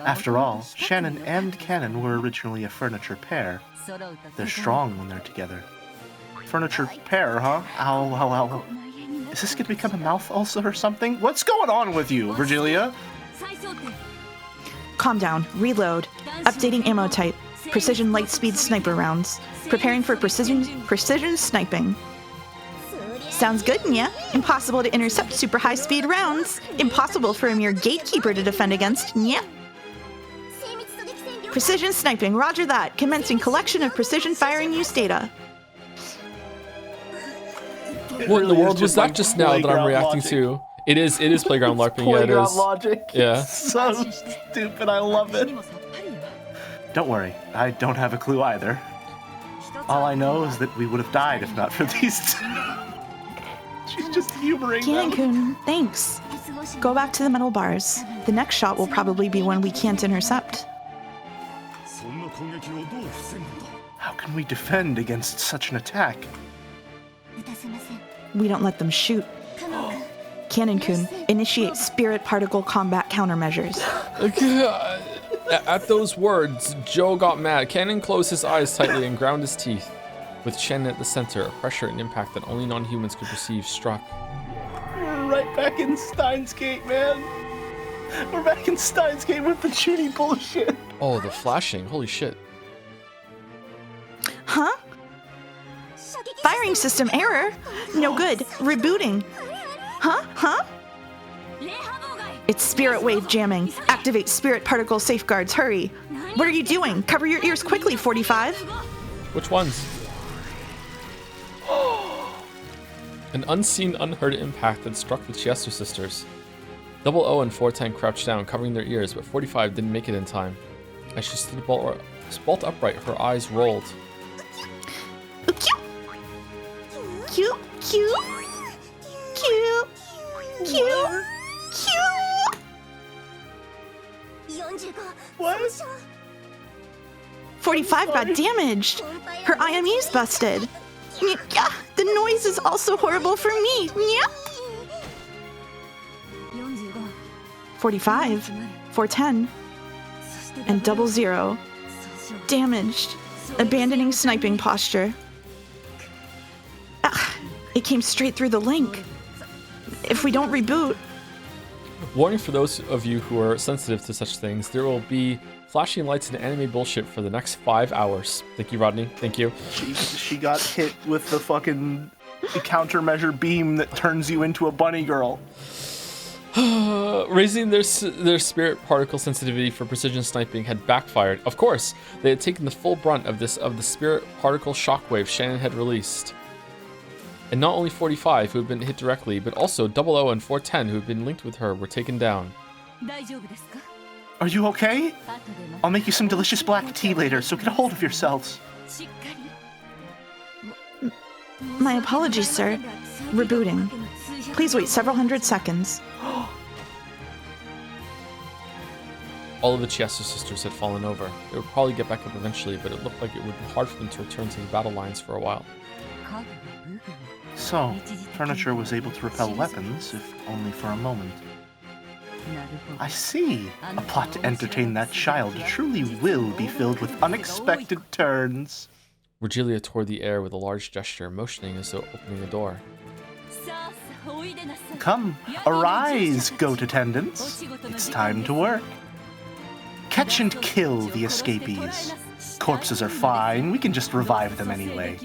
[SPEAKER 3] After all, Shannon and Cannon were originally a furniture pair. They're strong when they're together. Furniture pair, huh? Ow. Is this gonna become a mouth ulcer or something? What's going on with you, Virgilia?
[SPEAKER 2] Calm down. Reload. Updating ammo type. Precision light speed sniper rounds. Preparing for precision sniping. Sounds good, yeah? Impossible to intercept super high speed rounds. Impossible for a mere gatekeeper to defend against, yeah? Precision sniping, roger that. Commencing collection of precision firing use data.
[SPEAKER 1] What in the world was that just now that I'm reacting to? It is playground LARPing, yeah, it is.
[SPEAKER 3] Logic.
[SPEAKER 1] Yeah.
[SPEAKER 3] So stupid, I love it. Don't worry, I don't have a clue either. All I know is that we would have died if not for these two. She's just humoring them.
[SPEAKER 2] Cannon-kun, thanks. Go back to the metal bars. The next shot will probably be one we can't intercept.
[SPEAKER 3] How can we defend against such an attack?
[SPEAKER 2] We don't let them shoot. Cannon-kun, initiate spirit particle combat countermeasures.
[SPEAKER 1] At those words, Joe got mad. Cannon closed his eyes tightly and ground his teeth. With Shen at the center, a pressure and impact that only non-humans could perceive struck.
[SPEAKER 3] We're right back in Steins Gate, man. We're back in Steins Gate with the shooty bullshit.
[SPEAKER 1] Oh, the flashing. Holy shit.
[SPEAKER 2] Huh? Firing system error? No good. Rebooting. Huh? It's spirit wave jamming. Activate spirit particle safeguards. Hurry. What are you doing? Cover your ears quickly, 45.
[SPEAKER 1] Which ones? An unseen, unheard impact that struck the Chiesto sisters. 00 and 410 crouched down, covering their ears, but 45 didn't make it in time. As she stood bolt upright, her eyes rolled.
[SPEAKER 2] Cute.
[SPEAKER 3] What?
[SPEAKER 2] 45 got damaged. Her IME's busted. Yeah, the noise is also horrible for me. Yeah. 45, 410, and 00. Damaged. Abandoning sniping posture. It came straight through the link. If we don't reboot...
[SPEAKER 1] Warning for those of you who are sensitive to such things, there will be flashing lights and anime bullshit for the next 5 hours. Thank you, Rodney. Thank you.
[SPEAKER 3] She got hit with the fucking countermeasure beam that turns you into a bunny girl.
[SPEAKER 1] Raising their spirit particle sensitivity for precision sniping had backfired. Of course, they had taken the full brunt of the spirit particle shockwave Shannon had released. And not only 45 who had been hit directly, but also 00 and 410 who had been linked with her were taken down.
[SPEAKER 3] Are you okay? I'll make you some delicious black tea later, so get a hold of yourselves.
[SPEAKER 2] My apologies, sir. Rebooting. Please wait several hundred seconds.
[SPEAKER 1] All of the Chiesto sisters had fallen over. They would probably get back up eventually, but it looked like it would be hard for them to return to the battle lines for a while.
[SPEAKER 3] So, furniture was able to repel weapons, if only for a moment. I see. A plot to entertain that child truly will be filled with unexpected turns.
[SPEAKER 1] Virgilia tore the air with a large gesture, motioning as though opening a door.
[SPEAKER 3] Come, arise, goat attendants. It's time to work. Catch and kill the escapees. Corpses are fine, we can just revive them anyway.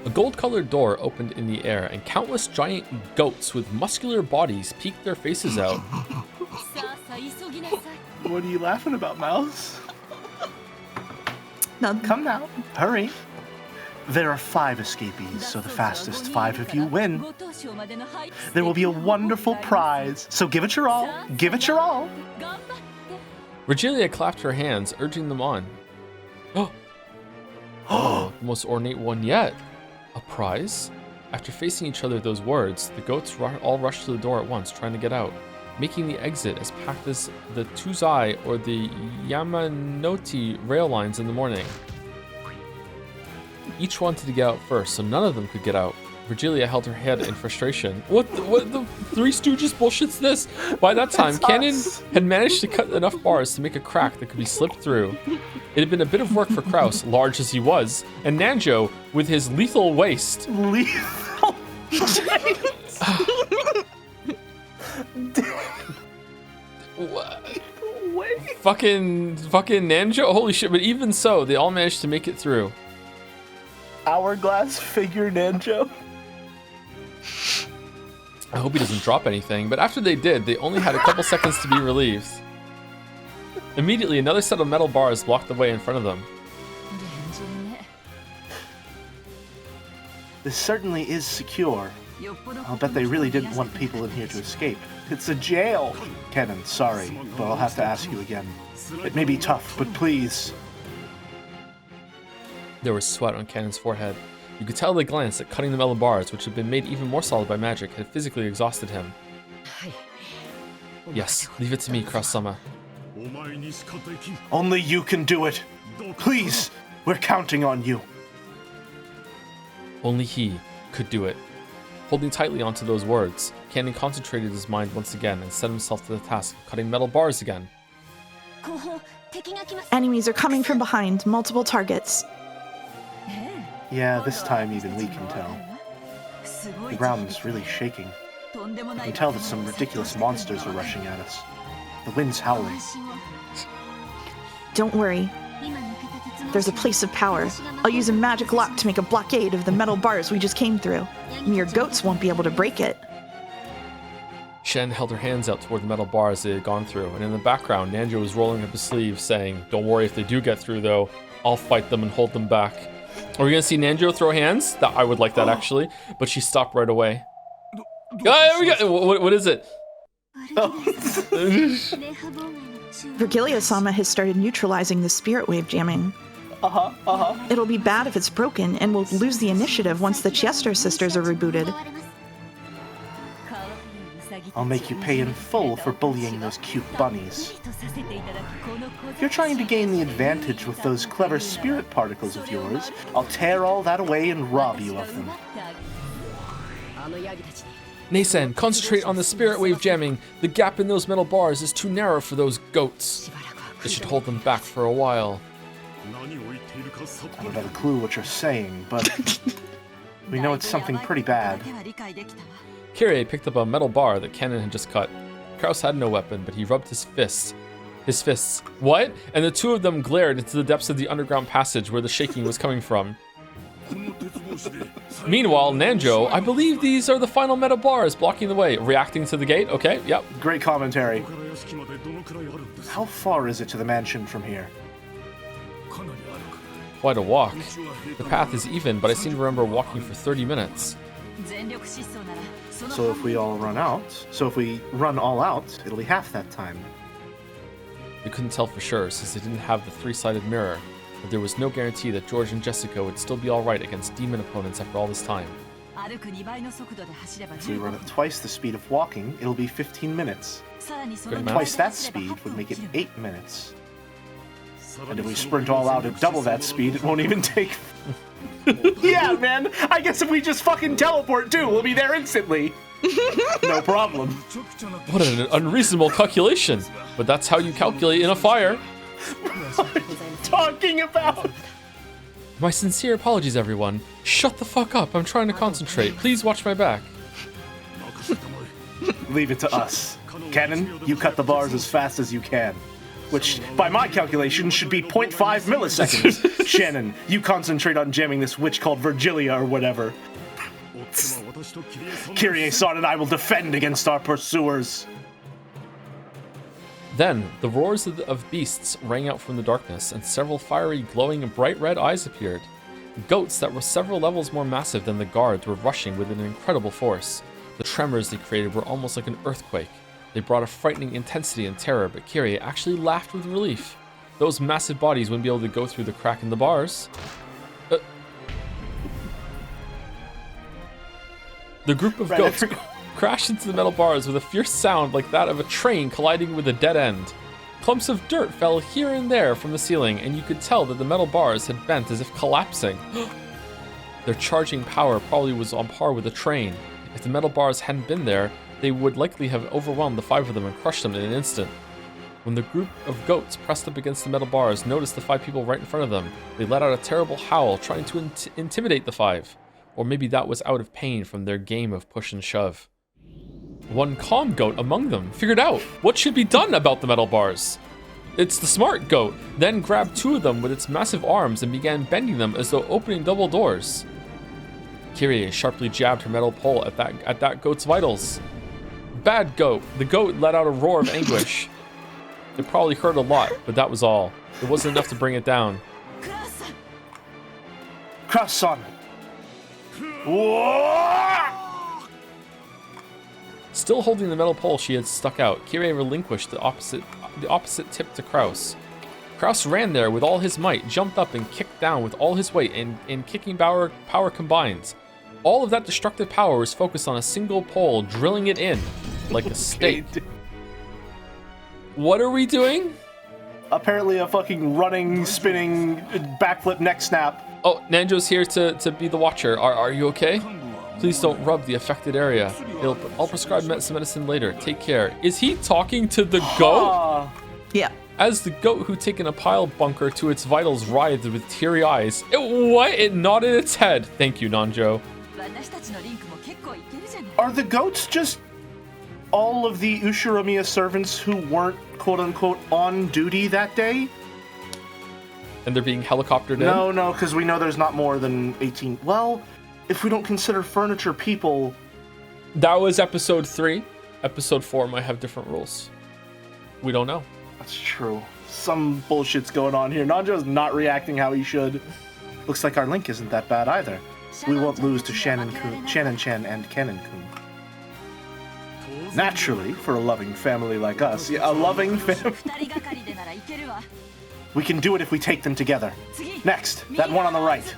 [SPEAKER 1] A gold-colored door opened in the air, and countless giant goats with muscular bodies peeked their faces out.
[SPEAKER 3] What are you laughing about, Mouse?
[SPEAKER 2] Nothing.
[SPEAKER 3] Come now, hurry. There are 5 escapees, so the fastest 5 of you win. There will be a wonderful prize, so give it your all. Give it your all.
[SPEAKER 1] Virgilia clapped her hands, urging them on. Oh, the most ornate one yet. A prize? After facing each other those words, the goats all rushed to the door at once, trying to get out, making the exit as packed as the Tuzai or the Yamanoti rail lines in the morning. Each wanted to get out first, so none of them could get out. Virgilia held her head in frustration. What the Three Stooges bullshit's this? By that time, Cannon had managed to cut enough bars to make a crack that could be slipped through. It had been a bit of work for Kraus, large as he was, and Nanjo with his lethal waist.
[SPEAKER 3] Lethal waist?
[SPEAKER 1] Fucking Nanjo? Holy shit, but even so, they all managed to make it through.
[SPEAKER 3] Hourglass figure Nanjo.
[SPEAKER 1] I hope he doesn't drop anything, but after they did, they only had a couple seconds to be relieved. Immediately, another set of metal bars blocked the way in front of them.
[SPEAKER 3] This certainly is secure. I'll bet they really didn't want people in here to escape. It's a jail! Kennen, sorry, but I'll have to ask you again. It may be tough, but please.
[SPEAKER 1] There was sweat on Cannon's forehead. You could tell at a glance that cutting the metal bars, which had been made even more solid by magic, had physically exhausted him. Yes, leave it to me, Kraus-sama.
[SPEAKER 3] Only you can do it. Please, we're counting on you.
[SPEAKER 1] Only he could do it. Holding tightly onto those words, Cannon concentrated his mind once again and set himself to the task of cutting metal bars again.
[SPEAKER 2] Enemies are coming from behind, multiple targets.
[SPEAKER 3] Yeah, this time even we can tell. The ground's really shaking. You can tell that some ridiculous monsters are rushing at us. The wind's howling.
[SPEAKER 2] Don't worry. There's a place of power. I'll use a magic lock to make a blockade of the metal bars we just came through, and your goats won't be able to break it.
[SPEAKER 1] Shen held her hands out toward the metal bars they had gone through, and in the background, Nanjo was rolling up his sleeve, saying, "Don't worry if they do get through, though. I'll fight them and hold them back." Are we gonna see Nanjo throw hands? I would like that, actually, but she stopped right away. What is it?
[SPEAKER 2] Virgilia-sama has started neutralizing the spirit wave jamming. It'll be bad if it's broken, and we'll lose the initiative once the Chester sisters are rebooted.
[SPEAKER 3] I'll make you pay in full for bullying those cute bunnies. If you're trying to gain the advantage with those clever spirit particles of yours, I'll tear all that away and rob you of them.
[SPEAKER 1] Nasen, concentrate on the spirit wave jamming. The gap in those metal bars is too narrow for those goats. It should hold them back for a while.
[SPEAKER 3] I don't have a clue what you're saying, but we know it's something pretty bad.
[SPEAKER 1] Kyrie picked up a metal bar that Cannon had just cut. Kraus had no weapon, but he rubbed his fists. What? And the two of them glared into the depths of the underground passage where the shaking was coming from. Meanwhile, Nanjo, I believe these are the final metal bars blocking the way. Reacting to the gate? Okay, yep.
[SPEAKER 3] Great commentary. How far is it to the mansion from here?
[SPEAKER 1] Quite a walk. The path is even, but I seem to remember walking for 30 minutes.
[SPEAKER 3] So if we run all out, it'll be half that time.
[SPEAKER 1] We couldn't tell for sure since they didn't have the three-sided mirror, but there was no guarantee that George and Jessica would still be alright against demon opponents after all this time.
[SPEAKER 3] If we run at twice the speed of walking, it'll be 15 minutes.
[SPEAKER 1] Good
[SPEAKER 3] Twice that speed would make it 8 minutes. And if we sprint all out at double that speed, it won't even take... Yeah, man! I guess if we just fucking teleport too, we'll be there instantly! No problem.
[SPEAKER 1] What an unreasonable calculation! But that's how you calculate in a fire!
[SPEAKER 3] What are you talking about?
[SPEAKER 1] My sincere apologies, everyone. Shut the fuck up, I'm trying to concentrate. Please watch my back.
[SPEAKER 3] Leave it to us. Cannon, you cut the bars as fast as you can. Which, by my calculation, should be 0.5 milliseconds. Shannon, you concentrate on jamming this witch called Virgilia or whatever. Kyrie-san and I will defend against our pursuers.
[SPEAKER 1] Then, the roars of beasts rang out from the darkness, and several fiery, glowing, bright red eyes appeared. Goats that were several levels more massive than the guards were rushing with an incredible force. The tremors they created were almost like an earthquake. They brought a frightening intensity and terror, but Kyrie actually laughed with relief. Those massive bodies wouldn't be able to go through the crack in the bars. The group of goats crashed into the metal bars with a fierce sound like that of a train colliding with a dead end. Clumps of dirt fell here and there from the ceiling, and you could tell that the metal bars had bent as if collapsing. Their charging power probably was on par with a train. If the metal bars hadn't been there, they would likely have overwhelmed the five of them and crushed them in an instant. When the group of goats pressed up against the metal bars noticed the five people right in front of them, they let out a terrible howl, trying to intimidate the five. Or maybe that was out of pain from their game of push and shove. One calm goat among them figured out what should be done about the metal bars. It's the smart goat, then grabbed two of them with its massive arms and began bending them as though opening double doors. Kyrie sharply jabbed her metal pole at that goat's vitals. Bad goat. The goat let out a roar of anguish. It probably hurt a lot, but that was all. It wasn't enough to bring it down.
[SPEAKER 3] Kraus-san!
[SPEAKER 1] Still holding the metal pole she had stuck out, Kyrie relinquished the opposite tip to Kraus. Kraus ran there with all his might, jumped up and kicked down with all his weight, and kicking power combined. All of that destructive power was focused on a single pole, drilling it in like a stake. What are we doing?
[SPEAKER 3] Apparently a fucking running, spinning, backflip neck snap.
[SPEAKER 1] Oh, Nanjo's here to be the watcher. Are you okay? Please don't rub the affected area. I'll prescribe some medicine later. Take care. Is he talking to the goat?
[SPEAKER 2] Yeah.
[SPEAKER 1] As the goat who taken a pile bunker to its vitals writhed with teary eyes. It nodded its head. Thank you, Nanjo.
[SPEAKER 3] Are the goats just all of the Ushiromiya servants who weren't quote-unquote on duty that day?
[SPEAKER 1] And they're being helicoptered in?
[SPEAKER 3] No, because we know there's not more than 18. Well, if we don't consider furniture people...
[SPEAKER 1] That was episode 3. Episode 4 might have different rules. We don't know.
[SPEAKER 3] That's true. Some bullshit's going on here. Nanjo's not reacting how he should. Looks like our link isn't that bad either. We won't lose to Shannon-chan and Kennen-kun. Naturally, for a loving family like us. Yeah, a loving family. We can do it if we take them together. Next, that one on the right.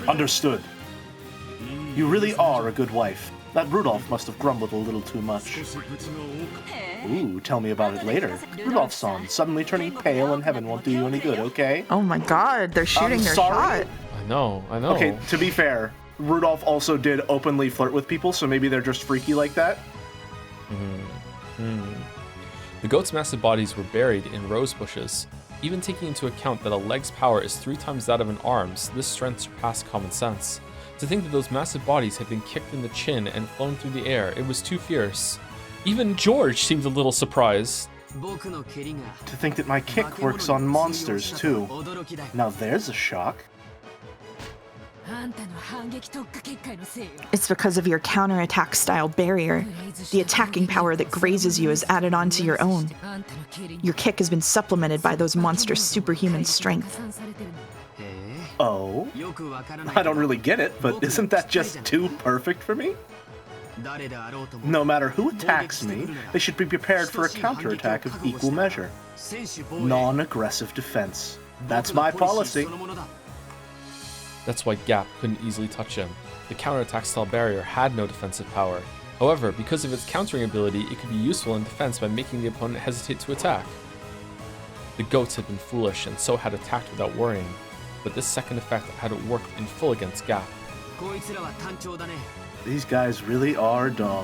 [SPEAKER 3] Understood. You really are a good wife. That Rudolph must have grumbled a little too much. Ooh, tell me about it later. Rudolph-san, suddenly turning pale in heaven won't do you any good, okay?
[SPEAKER 2] Oh my god, they're shooting their shot.
[SPEAKER 1] I know.
[SPEAKER 3] Okay, to be fair, Rudolph also did openly flirt with people, so maybe they're just freaky like that.
[SPEAKER 1] The goats' massive bodies were buried in rose bushes. Even taking into account that a leg's power is 3 times that of an arm's, this strength surpassed common sense. To think that those massive bodies had been kicked in the chin and flown through the air, it was too fierce. Even George seemed a little surprised.
[SPEAKER 3] To think that my kick works on monsters, too. Now there's a shock.
[SPEAKER 2] It's because of your counterattack style barrier. The attacking power that grazes you is added onto your own. Your kick has been supplemented by those monstrous superhuman strength.
[SPEAKER 3] Oh? I don't really get it, but isn't that just too perfect for me? No matter who attacks me, they should be prepared for a counterattack of equal measure. Non-aggressive defense. That's my policy.
[SPEAKER 1] That's why Gap couldn't easily touch him. The counterattack style barrier had no defensive power. However, because of its countering ability, it could be useful in defense by making the opponent hesitate to attack. The goats had been foolish and so had attacked without worrying, but this second effect hadn't worked in full against Gap.
[SPEAKER 3] These guys really are dull.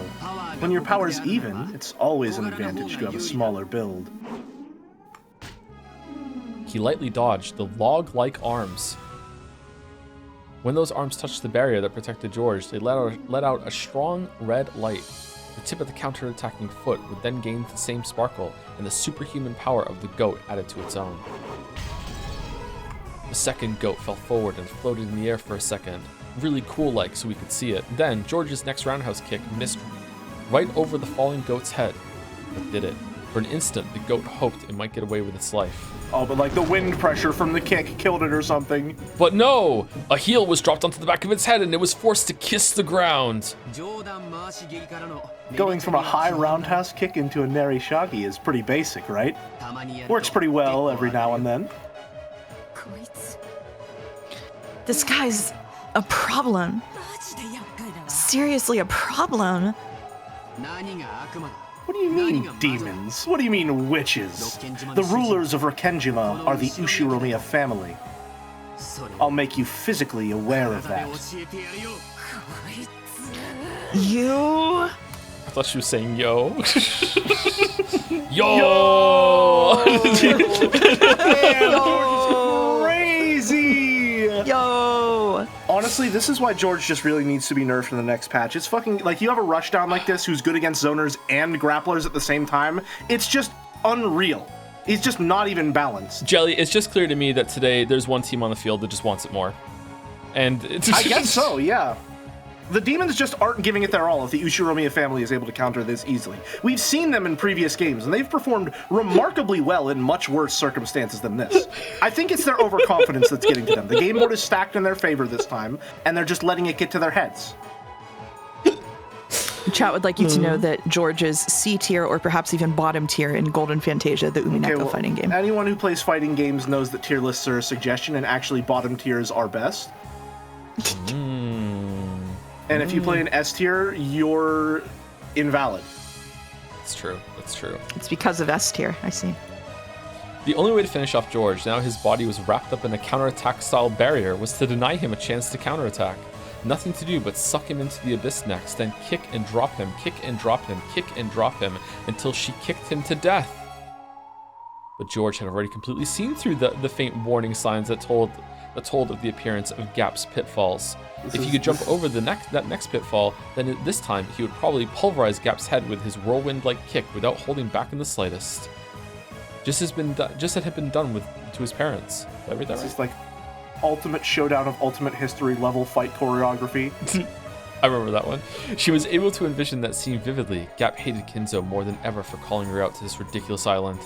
[SPEAKER 3] When your power's even, it's always an advantage to have a smaller build.
[SPEAKER 1] He lightly dodged the log-like arms. When those arms touched the barrier that protected George, they let out a strong red light. The tip of the counter-attacking foot would then gain the same sparkle, and the superhuman power of the goat added to its own. The second goat fell forward and floated in the air for a second, really cool-like so we could see it. Then, George's next roundhouse kick missed right over the falling goat's head, but did it. For an instant, the goat hoped it might get away with its life.
[SPEAKER 3] Oh, but like the wind pressure from the kick killed it or something.
[SPEAKER 1] But no! A heel was dropped onto the back of its head and it was forced to kiss the ground.
[SPEAKER 3] Going from a high roundhouse kick into a neri shagi is pretty basic, right? Works pretty well every now and then.
[SPEAKER 2] This guy's a problem. Seriously, a problem.
[SPEAKER 3] What do you mean, demons? What do you mean, witches? The rulers of Rakenjima are the Ushiromiya family. I'll make you physically aware of that.
[SPEAKER 2] You?
[SPEAKER 1] I thought she was saying yo. Yo!
[SPEAKER 2] Yo!
[SPEAKER 3] Crazy!
[SPEAKER 2] Yo!
[SPEAKER 3] Honestly, this is why George just really needs to be nerfed in the next patch. It's fucking, like, you have a rushdown like this who's good against zoners and grapplers at the same time. It's just unreal. He's just not even balanced.
[SPEAKER 1] Jelly, it's just clear to me that today there's one team on the field that just wants it more. And it's
[SPEAKER 3] I guess so, yeah. The demons just aren't giving it their all if the Ushiromiya family is able to counter this easily. We've seen them in previous games, and they've performed remarkably well in much worse circumstances than this. I think it's their overconfidence that's getting to them. The game board is stacked in their favor this time, and they're just letting it get to their heads.
[SPEAKER 2] Chat would like you to know that George is C tier or perhaps even bottom tier in Golden Fantasia, the Umineko fighting game.
[SPEAKER 3] Anyone who plays fighting games knows that tier lists are a suggestion, and actually bottom tiers are best. And if you play an S tier, you're invalid.
[SPEAKER 1] It's true. It's true.
[SPEAKER 2] It's because of S tier, I see.
[SPEAKER 1] The only way to finish off George, now his body was wrapped up in a counterattack style barrier, was to deny him a chance to counterattack. Nothing to do but suck him into the abyss next, then kick and drop him, kick and drop him, kick and drop him, until she kicked him to death. But George had already completely seen through the faint warning signs that told of the appearance of Gap's pitfalls. If he could jump over that next pitfall, then this time he would probably pulverize Gap's head with his whirlwind-like kick without holding back in the slightest. Just as it had been done to his parents. Did I read that right?
[SPEAKER 3] This is like ultimate showdown of ultimate history level fight choreography.
[SPEAKER 1] I remember that one. She was able to envision that scene vividly. Gap hated Kinzo more than ever for calling her out to this ridiculous island.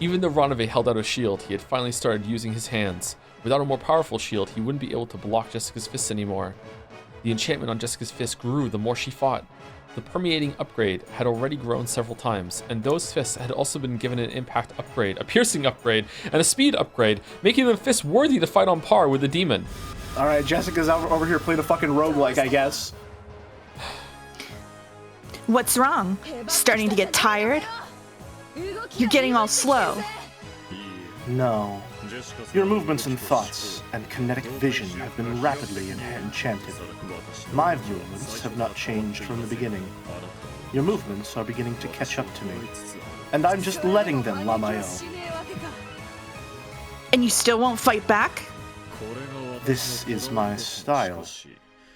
[SPEAKER 1] Even though Ranove held out a shield, he had finally started using his hands. Without a more powerful shield, he wouldn't be able to block Jessica's fists anymore. The enchantment on Jessica's fists grew the more she fought. The permeating upgrade had already grown several times, and those fists had also been given an impact upgrade, a piercing upgrade, and a speed upgrade, making them fists worthy to fight on par with the demon.
[SPEAKER 3] Alright, Jessica's over here playing a fucking roguelike, I guess.
[SPEAKER 2] What's wrong? Starting to get tired? You're getting all slow.
[SPEAKER 3] No. Your movements and thoughts and kinetic vision have been rapidly enchanted. My movements have not changed from the beginning. Your movements are beginning to catch up to me, and I'm just letting them, Lamayo.
[SPEAKER 2] And you still won't fight back?
[SPEAKER 3] This is my style.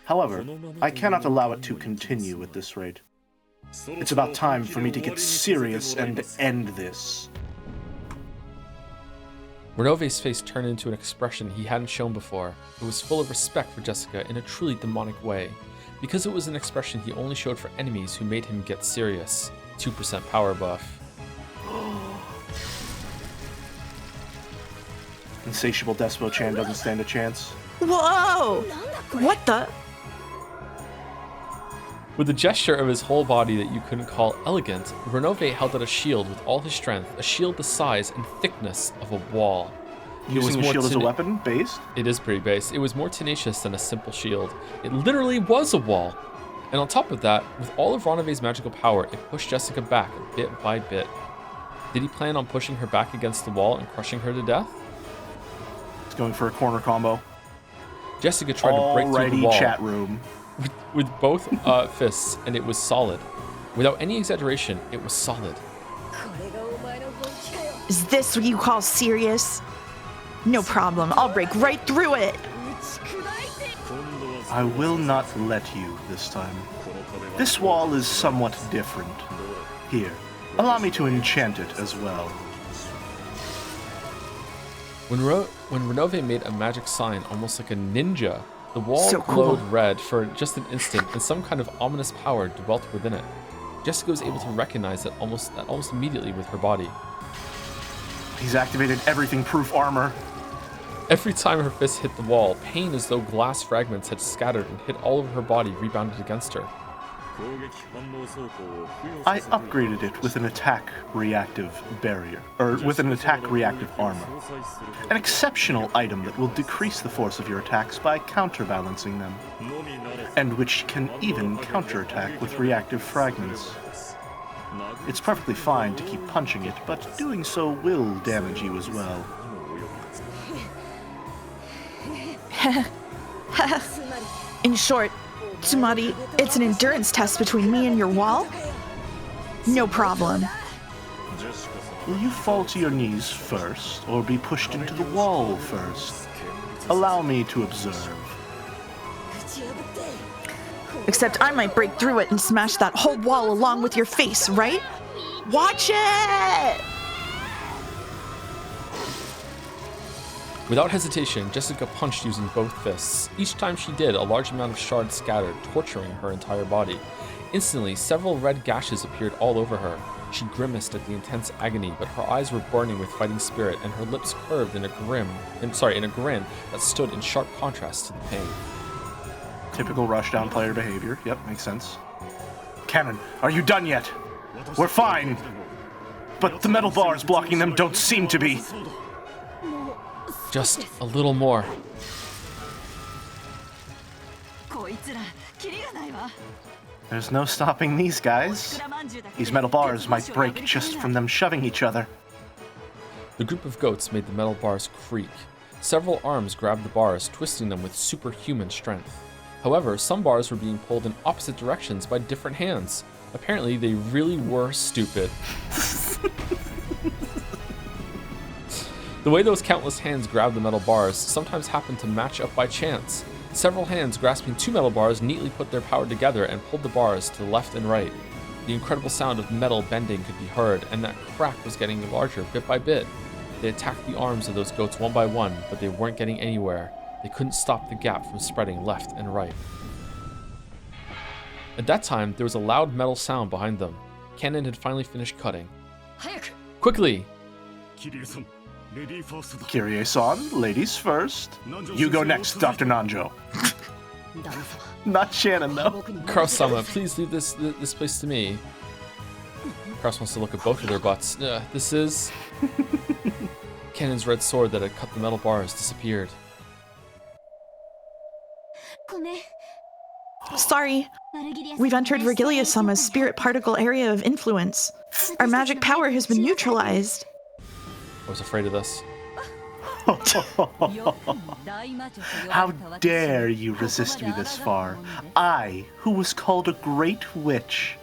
[SPEAKER 3] However, I cannot allow it to continue at this rate. It's about time for me to get serious and end this.
[SPEAKER 1] Renove's face turned into an expression he hadn't shown before. It was full of respect for Jessica in a truly demonic way, because it was an expression he only showed for enemies who made him get serious. 2% power buff.
[SPEAKER 3] Insatiable Despo-chan doesn't stand a chance.
[SPEAKER 2] Whoa! What the?
[SPEAKER 1] With a gesture of his whole body that you couldn't call elegant, Renove held out a shield with all his strength, a shield the size and thickness of a wall.
[SPEAKER 3] Using a shield as a weapon, based?
[SPEAKER 1] It is pretty based. It was more tenacious than a simple shield. It literally was a wall. And on top of that, with all of Renove's magical power, it pushed Jessica back bit by bit. Did he plan on pushing her back against the wall and crushing her to death?
[SPEAKER 3] He's going for a corner combo.
[SPEAKER 1] Jessica tried to break through the wall.
[SPEAKER 3] Chat room.
[SPEAKER 1] With both fists, and it was solid. Without any exaggeration, it was solid.
[SPEAKER 2] Is this what you call serious? No problem, I'll break right through it.
[SPEAKER 3] I will not let you this time. This wall is somewhat different. Here, allow me to enchant it as well.
[SPEAKER 1] When Renove made a magic sign, almost like a ninja, the wall
[SPEAKER 2] so cool.
[SPEAKER 1] glowed red for just an instant, and some kind of ominous power dwelt within it. Jessica was able to recognize that almost immediately with her body.
[SPEAKER 3] He's activated everything-proof armor.
[SPEAKER 1] Every time her fist hit the wall, pain as though glass fragments had scattered and hit all over her body rebounded against her.
[SPEAKER 3] I upgraded it with an attack reactive barrier, or with an attack reactive armor. An exceptional item that will decrease the force of your attacks by counterbalancing them, and which can even counterattack with reactive fragments. It's perfectly fine to keep punching it, but doing so will damage you as well.
[SPEAKER 2] In short, Tsumari, it's an endurance test between me and your wall? No problem.
[SPEAKER 3] Will you fall to your knees first, or be pushed into the wall first? Allow me to observe.
[SPEAKER 2] Except I might break through it and smash that whole wall along with your face, right? Watch it!
[SPEAKER 1] Without hesitation, Jessica punched using both fists. Each time she did, a large amount of shards scattered, torturing her entire body. Instantly, several red gashes appeared all over her. She grimaced at the intense agony, but her eyes were burning with fighting spirit, and her lips curved in a grin that stood in sharp contrast to the pain.
[SPEAKER 3] Typical rushdown player behavior. Yep, makes sense. Cannon, are you done yet? We're fine! But the metal bars blocking them don't seem to be.
[SPEAKER 1] Just a little more.
[SPEAKER 3] There's no stopping these guys. These metal bars might break just from them shoving each other.
[SPEAKER 1] The group of goats made the metal bars creak. Several arms grabbed the bars, twisting them with superhuman strength. However, some bars were being pulled in opposite directions by different hands. Apparently, they really were stupid. The way those countless hands grabbed the metal bars sometimes happened to match up by chance. Several hands grasping two metal bars neatly put their power together and pulled the bars to the left and right. The incredible sound of metal bending could be heard, and that crack was getting larger bit by bit. They attacked the arms of those goats one by one, but they weren't getting anywhere. They couldn't stop the gap from spreading left and right. At that time, there was a loud metal sound behind them. Cannon had finally finished cutting. Quickly!
[SPEAKER 3] Kyrie-san, ladies first. You go next, Dr. Nanjo. Not Shannon, though.
[SPEAKER 1] Kraus-sama, please leave this place to me. Kraus wants to look at both of their butts. This is... Cannon's red sword that had cut the metal bars disappeared.
[SPEAKER 2] Sorry. We've entered Vergilia-sama's spirit particle area of influence. Our magic power has been neutralized.
[SPEAKER 1] I was afraid of this.
[SPEAKER 3] How dare you resist me this far? I, who was called a great witch.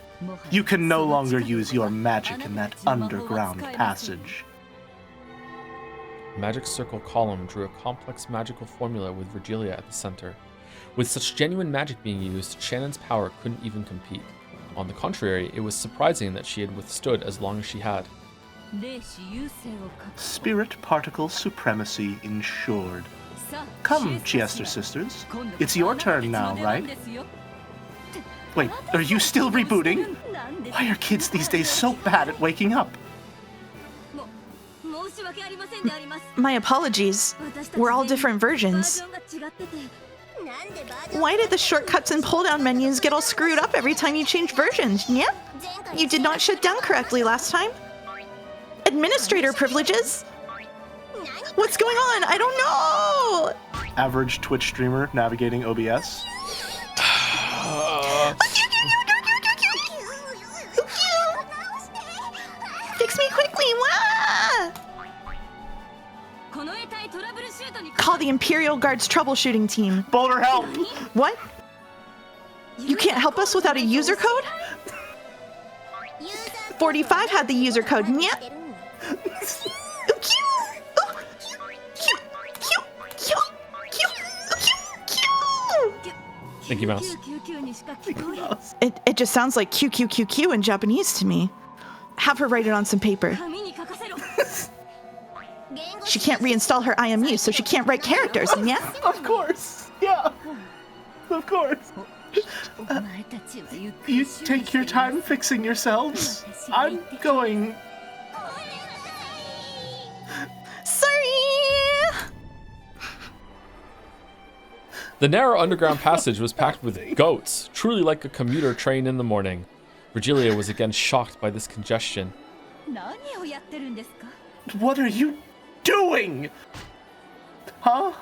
[SPEAKER 3] You can no longer use your magic in that underground passage.
[SPEAKER 1] Magic Circle column drew a complex magical formula with Virgilia at the center. With such genuine magic being used, Shannon's power couldn't even compete. On the contrary, it was surprising that she had withstood as long as she had.
[SPEAKER 3] Spirit particle supremacy ensured. Come, Chiester sisters. It's your turn now, right? Wait, are you still rebooting? Why are kids these days so bad at waking up?
[SPEAKER 2] My apologies. We're all different versions. Why did the shortcuts and pull-down menus get all screwed up every time you change versions? Yeah? You did not shut down correctly last time? Administrator privileges? What's going on? I don't know!
[SPEAKER 3] Average Twitch streamer navigating OBS.
[SPEAKER 2] Fix me quickly! Wah! Call the Imperial Guard's troubleshooting team.
[SPEAKER 3] Boulder, help!
[SPEAKER 2] What? You can't help us without a user code? 45 had the user code. Yeah.
[SPEAKER 1] Thank you, Mouse.
[SPEAKER 2] It just sounds like QQQQ in Japanese to me. Have her write it on some paper. She can't reinstall her IMU, so she can't write characters, yeah?
[SPEAKER 3] Of course. Yeah. Of course. You take your time fixing yourselves. I'm going...
[SPEAKER 2] Sorry!
[SPEAKER 1] The narrow underground passage was packed with goats, truly like a commuter train in the morning. Virgilia was again shocked by this congestion.
[SPEAKER 3] What are you doing? Huh?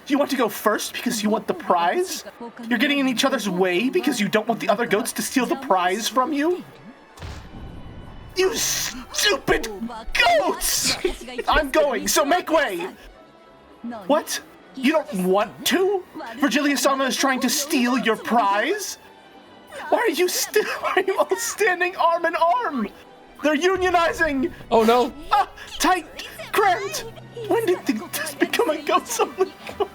[SPEAKER 3] You want to go first because you want the prize? You're getting in each other's way because you don't want the other goats to steal the prize from you? You stupid goats! I'm going, so make way! What? You don't want to? Virgilia-sama is trying to steal your prize? Why are you all standing arm in arm? They're unionizing!
[SPEAKER 1] Oh no!
[SPEAKER 3] Tight! Cramped! When did this become a ghost only car?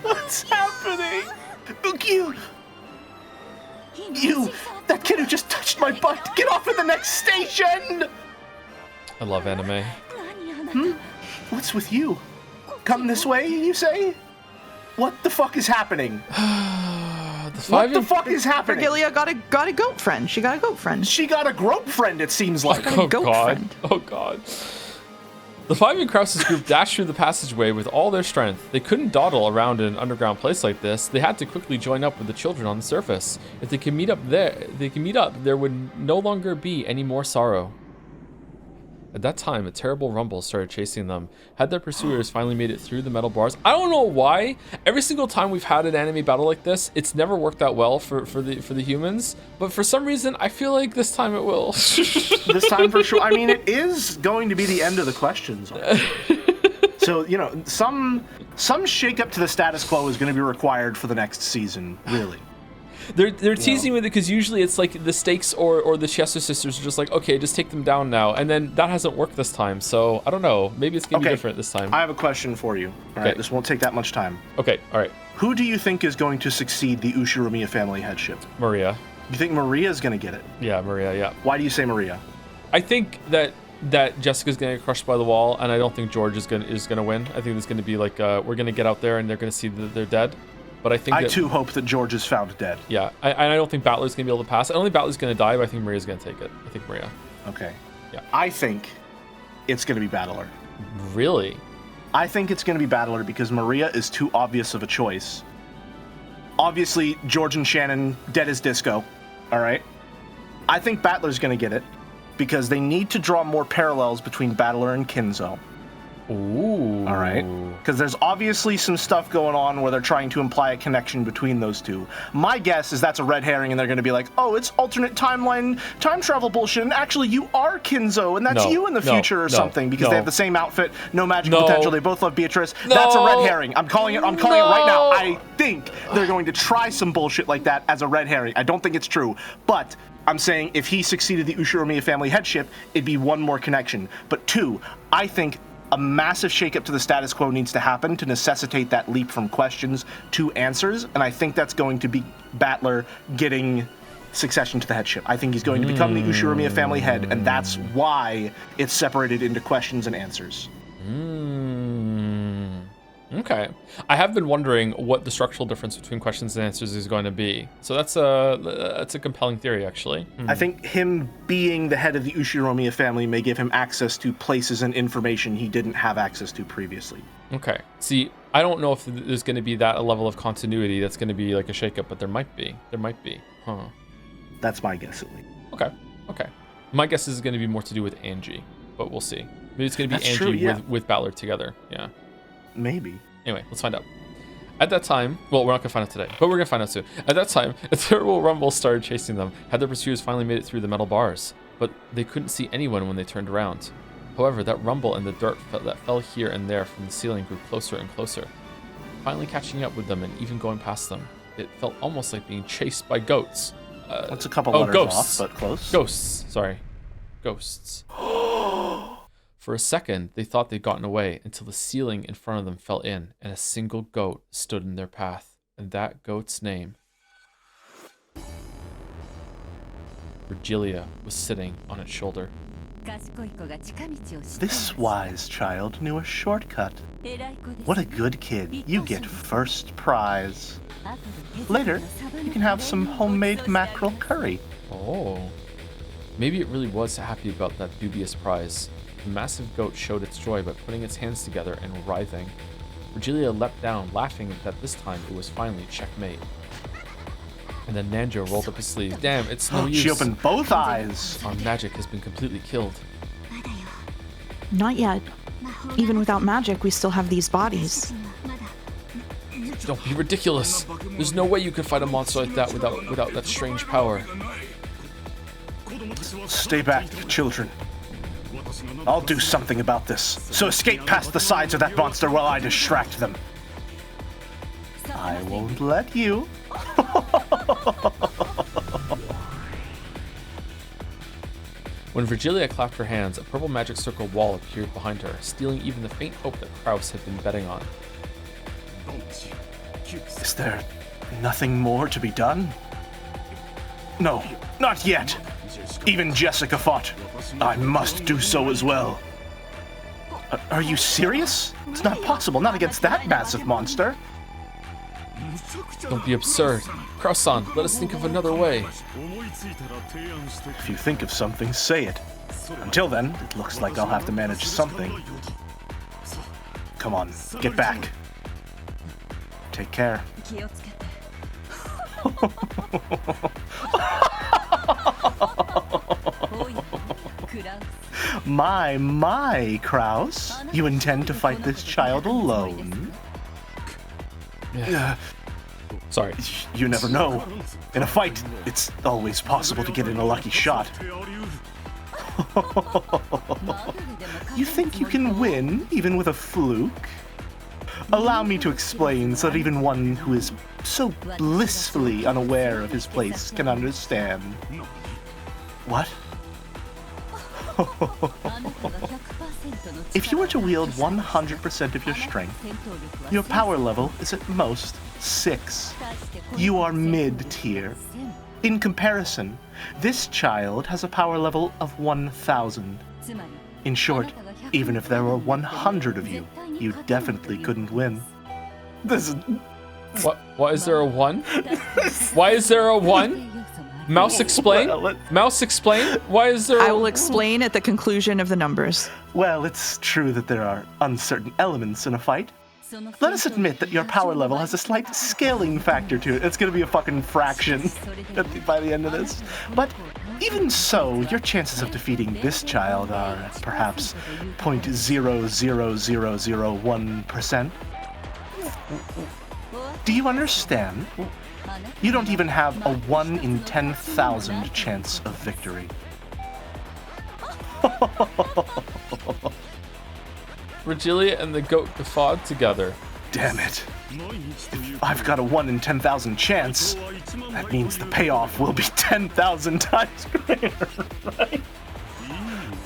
[SPEAKER 3] What's happening? You! That kid who just touched my butt! Get off at the next station!
[SPEAKER 1] I love anime.
[SPEAKER 3] What's with you? Come this way, you say? What the fuck is happening? What the fuck is happening?
[SPEAKER 2] Virgilia got a goat friend. She got a goat friend.
[SPEAKER 3] She got a grope friend, it seems like.
[SPEAKER 1] Oh
[SPEAKER 2] goat
[SPEAKER 1] god.
[SPEAKER 2] friend.
[SPEAKER 1] Oh god. The five in Krause's group dashed through the passageway with all their strength. They couldn't dawdle around in an underground place like this. They had to quickly join up with the children on the surface. If they could meet up, there would no longer be any more sorrow. At that time, a terrible rumble started chasing them. Had their pursuers finally made it through the metal bars? I don't know why. Every single time we've had an anime battle like this, it's never worked out well for the humans. But for some reason, I feel like this time it will.
[SPEAKER 3] This time for sure. I mean, it is going to be the end of the questions. So, you know, some shake up to the status quo is going to be required for the next season, really.
[SPEAKER 1] They're teasing with it because usually it's like the stakes or the Chiesto sisters are just like, okay, just take them down now. And then that hasn't worked this time. So I don't know. Maybe it's going to be different this time.
[SPEAKER 3] I have a question for you. All right, this won't take that much time.
[SPEAKER 1] Okay, all right.
[SPEAKER 3] Who do you think is going to succeed the Ushiromiya family headship?
[SPEAKER 1] Maria.
[SPEAKER 3] You think Maria is going to get it?
[SPEAKER 1] Yeah, Maria, yeah.
[SPEAKER 3] Why do you say Maria?
[SPEAKER 1] I think that Jessica's going to get crushed by the wall, and I don't think George is going to win. I think it's going to be like, we're going to get out there and they're going to see that they're dead. But I think
[SPEAKER 3] too hope that George is found dead.
[SPEAKER 1] Yeah, I don't think Battler's going to be able to pass. I don't think Battler's going to die, but I think Maria's going to take it. I think Maria.
[SPEAKER 3] Okay.
[SPEAKER 1] Yeah.
[SPEAKER 3] I think it's going to be Battler.
[SPEAKER 1] Really?
[SPEAKER 3] I think it's going to be Battler because Maria is too obvious of a choice. Obviously, George and Shannon, dead as disco. All right? I think Battler's going to get it because they need to draw more parallels between Battler and Kinzo.
[SPEAKER 1] Ooh.
[SPEAKER 3] All right. Because there's obviously some stuff going on where they're trying to imply a connection between those two. My guess is that's a red herring and they're going to be like, oh, it's alternate timeline time travel bullshit. And actually, you are Kinzo and that's you in the future or something because they have the same outfit, no magic potential. They both love Beatrice. That's a red herring. I'm calling it right now. I think they're going to try some bullshit like that as a red herring. I don't think it's true. But I'm saying if he succeeded the Ushiromiya family headship, it'd be one more connection. But two, I think a massive shakeup to the status quo needs to happen to necessitate that leap from questions to answers, and I think that's going to be Battler getting succession to the headship. I think he's going to become the Ushiromiya family head, and that's why it's separated into questions and answers.
[SPEAKER 1] Okay. I have been wondering what the structural difference between questions and answers is going to be. So that's a compelling theory, actually.
[SPEAKER 3] I think him being the head of the Ushiromiya family may give him access to places and information he didn't have access to previously.
[SPEAKER 1] Okay. See, I don't know if there's going to be that level of continuity that's going to be like a shakeup, but there might be. There might be. Huh.
[SPEAKER 3] That's my guess, at least.
[SPEAKER 1] Okay. Okay. My guess is going to be more to do with Angie, but we'll see. Maybe it's going to be
[SPEAKER 3] That's
[SPEAKER 1] Angie
[SPEAKER 3] true,
[SPEAKER 1] with Battler together. Yeah.
[SPEAKER 3] Maybe.
[SPEAKER 1] Anyway, let's find out. At that time, well, we're not going to find out today, but we're going to find out soon. At that time, a terrible rumble started chasing them. Had their pursuers finally made it through the metal bars, but they couldn't see anyone when they turned around. However, that rumble and the dirt that fell here and there from the ceiling grew closer and closer, finally catching up with them and even going past them. It felt almost like being chased by goats.
[SPEAKER 3] That's a couple letters
[SPEAKER 1] ghosts.
[SPEAKER 3] off, but close.
[SPEAKER 1] Ghosts, sorry. Ghosts. For a second, they thought they'd gotten away until the ceiling in front of them fell in and a single goat stood in their path. And that goat's name, Virgilia, was sitting on its shoulder.
[SPEAKER 3] This wise child knew a shortcut. What a good kid. You get first prize. Later, you can have some homemade mackerel curry.
[SPEAKER 1] Oh. Maybe it really was happy about that dubious prize. The massive goat showed its joy by putting its hands together and writhing. Virgilia leapt down, laughing that this time it was finally checkmate. And then Nanjo rolled up his sleeve. Damn, it's no use.
[SPEAKER 3] She opened both eyes.
[SPEAKER 1] Our magic has been completely killed.
[SPEAKER 2] Not yet. Even without magic, we still have these bodies.
[SPEAKER 1] Don't be ridiculous. There's no way you could fight a monster like that without that strange power.
[SPEAKER 3] Stay back, children. I'll do something about this. So escape past the sides of that monster while I distract them. I won't let you.
[SPEAKER 1] When Virgilia clapped her hands, a purple magic circle wall appeared behind her, stealing even the faint hope that Kraus had been betting on.
[SPEAKER 3] Is there nothing more to be done? No, not yet. Even Jessica fought. I must do so as well. Are you serious? It's not possible, not against that massive monster.
[SPEAKER 1] Don't be absurd. Kraus-san, let us think of another way.
[SPEAKER 3] If you think of something, say it. Until then, it looks like I'll have to manage something. Come on, get back. Take care. My, Kraus. You intend to fight this child alone?
[SPEAKER 1] Sorry.
[SPEAKER 3] You never know. In a fight, it's always possible to get in a lucky shot. You think you can win, even with a fluke? Allow me to explain so that even one who is so blissfully unaware of his place can understand. What? If you were to wield 100% of your strength, your power level is at most 6. You are mid-tier. In comparison, this child has a power level of 1,000. In short, even if there were 100 of you, you definitely couldn't win. This is...
[SPEAKER 1] What? Why is there a 1? Why is there a 1? Mouse, explain. Mouse, explain. Why is there?
[SPEAKER 2] I will explain at the conclusion of the numbers.
[SPEAKER 3] Well, it's true that there are uncertain elements in a fight. Let us admit that your power level has a slight scaling factor to it. It's going to be a fucking fraction by the end of this. But even so, your chances of defeating this child are perhaps 0.00001%. Do you understand? You don't even have a 1 in 10,000 chance of victory.
[SPEAKER 1] Regilia and the goat guffawed together.
[SPEAKER 3] Damn it. If I've got a 1 in 10,000 chance, that means the payoff will be 10,000 times greater, right?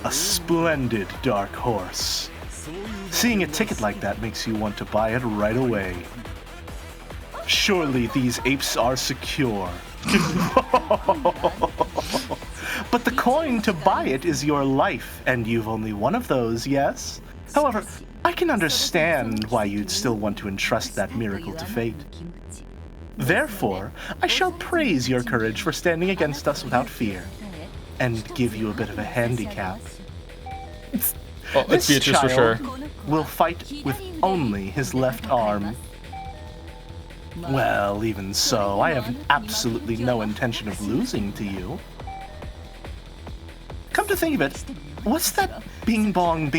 [SPEAKER 3] A splendid dark horse. Seeing a ticket like that makes you want to buy it right away. Surely these apes are secure. But the coin to buy it is your life, and you've only one of those, yes? However, I can understand why you'd still want to entrust that miracle to fate. Therefore, I shall praise your courage for standing against us without fear, and give you a bit of a handicap.
[SPEAKER 1] Oh, it's Beatrice for sure.
[SPEAKER 3] Will fight with only his left arm. Well, even so, I have absolutely no intention of losing to you. Come to think of it, what's that bing bong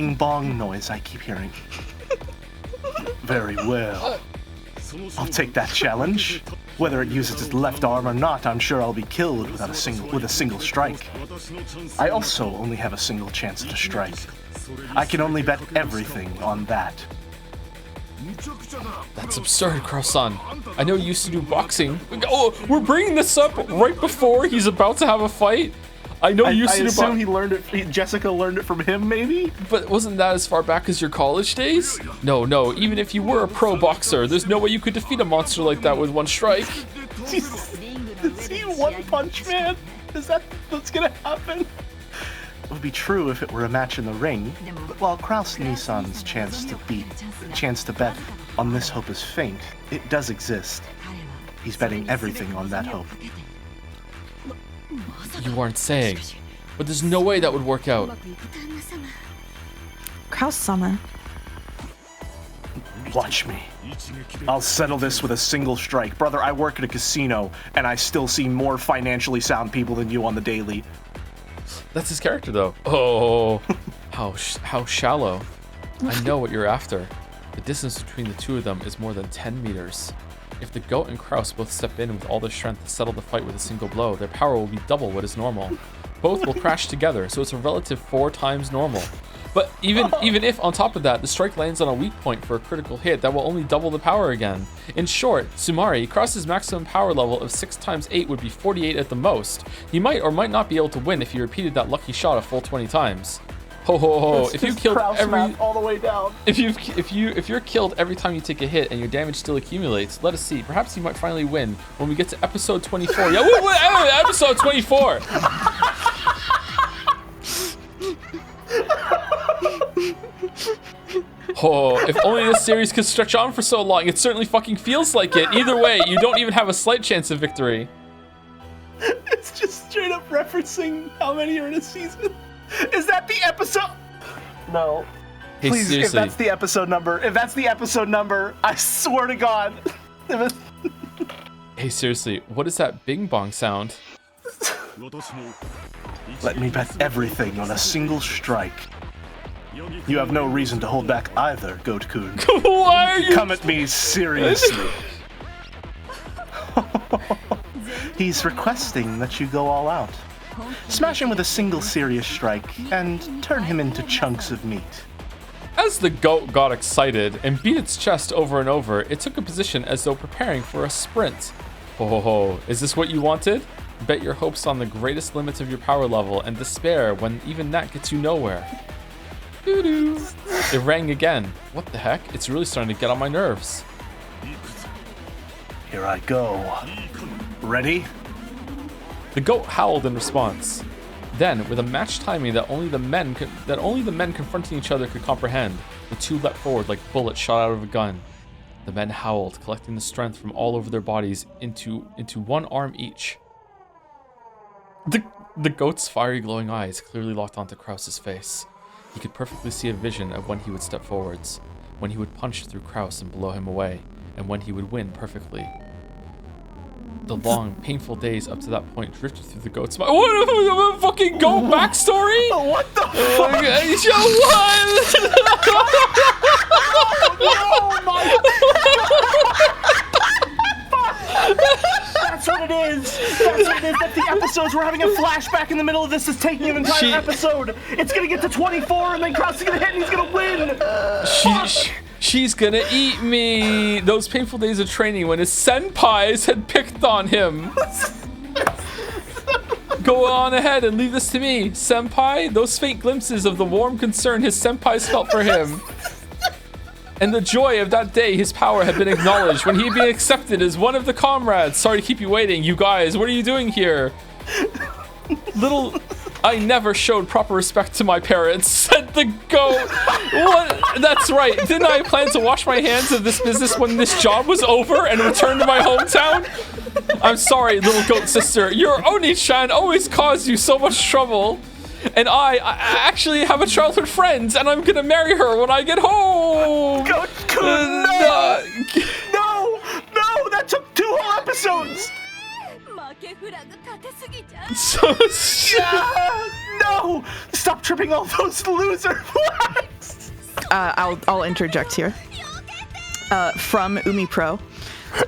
[SPEAKER 3] noise I keep hearing? Very well. I'll take that challenge. Whether it uses its left arm or not, I'm sure I'll be killed with a single strike. I also only have a single chance to strike. I can only bet everything on that.
[SPEAKER 1] That's absurd, Croissant. I know you used to do boxing. Oh, we're bringing this up right before he's about to have a fight. I know you used to do boxing.
[SPEAKER 3] He learned it. Jessica learned it from him, maybe.
[SPEAKER 1] But wasn't that as far back as your college days? No. Even if you were a pro boxer, there's no way you could defeat a monster like that with one strike.
[SPEAKER 3] Is he One Punch Man? Is that what's gonna happen? It would be true if it were a match in the ring, but while Kraus Nissan's chance to bet on this hope is faint, it does exist. He's betting everything on that hope.
[SPEAKER 1] You aren't saying, but there's no way that would work out.
[SPEAKER 2] Kraus-sama.
[SPEAKER 3] Watch me. I'll settle this with a single strike. Brother, I work at a casino, and I still see more financially sound people than you on the daily.
[SPEAKER 1] That's his character, though. Oh, how shallow. I know what you're after. The distance between the two of them is more than 10 meters. If the goat and Kraus both step in with all their strength to settle the fight with a single blow, their power will be double what is normal. Both will crash together, so it's a relative 4 times normal. But even if, on top of that, the strike lands on a weak point for a critical hit, that will only double the power again. In short, Sumari, Kraus's maximum power level of 6 times 8 would be 48 at the most. He might or might not be able to win if he repeated that lucky shot a full 20 times. Ho! If you killed
[SPEAKER 3] all the way down.
[SPEAKER 1] If you're killed every time you take a hit and your damage still accumulates, let us see. Perhaps you might finally win when we get to episode 24. Yeah, episode 24. Oh, if only this series could stretch on for so long. It certainly fucking feels like it. Either way, you don't even have a slight chance of victory.
[SPEAKER 3] It's just straight up referencing how many are in a season. Is that the episode? No.
[SPEAKER 1] Hey,
[SPEAKER 3] please,
[SPEAKER 1] seriously.
[SPEAKER 3] if that's the episode number, I swear to God.
[SPEAKER 1] Hey, seriously, what is that bing bong sound?
[SPEAKER 3] Let me bet everything on a single strike. You have no reason to hold back either, Goat-kun.
[SPEAKER 1] Why are you...
[SPEAKER 3] Come at me seriously. He's requesting that you go all out. Smash him with a single serious strike and turn him into chunks of meat.
[SPEAKER 1] As the goat got excited and beat its chest over and over, it took a position as though preparing for a sprint. Ho ho ho, is this what you wanted? Bet your hopes on the greatest limits of your power level and despair when even that gets you nowhere. Doo-doo. It rang again. What the heck? It's really starting to get on my nerves.
[SPEAKER 3] Here I go. Ready?
[SPEAKER 1] The goat howled in response. Then, with a matched timing that only the men confronting each other could comprehend, the two leapt forward like bullets shot out of a gun. The men howled, collecting the strength from all over their bodies into one arm each. The goat's fiery glowing eyes clearly locked onto Krause's face. He could perfectly see a vision of when he would step forwards, when he would punch through Krause and blow him away, and when he would win perfectly. The long, painful days up to that point drifted through the goat's mind. What a fucking goat backstory?
[SPEAKER 3] What the fuck?
[SPEAKER 4] Oh my That's what it is. That's what it is. That's the episodes. We're having a flashback in the middle of this. Is taking an entire episode. It's gonna get to 24, and then Krause is gonna hit, and he's gonna win.
[SPEAKER 1] She's gonna eat me. Those painful days of training when his senpais had picked on him. Go on ahead and leave this to me, senpai. Those faint glimpses of the warm concern his senpais felt for him. And the joy of that day his power had been acknowledged when he had been accepted as one of the comrades. Sorry to keep you waiting, you guys. What are you doing here? I never showed proper respect to my parents, said the goat. What? That's right. Didn't I plan to wash my hands of this business when this job was over and return to my hometown? I'm sorry, little goat sister. Your Oni-chan always caused you so much trouble. And I actually have a childhood friend, and I'm gonna marry her when I get home.
[SPEAKER 3] Goat-kun, no! No, that took 2 whole episodes. No! Stop tripping all those loser flags!
[SPEAKER 2] I'll interject here. From UmiPro.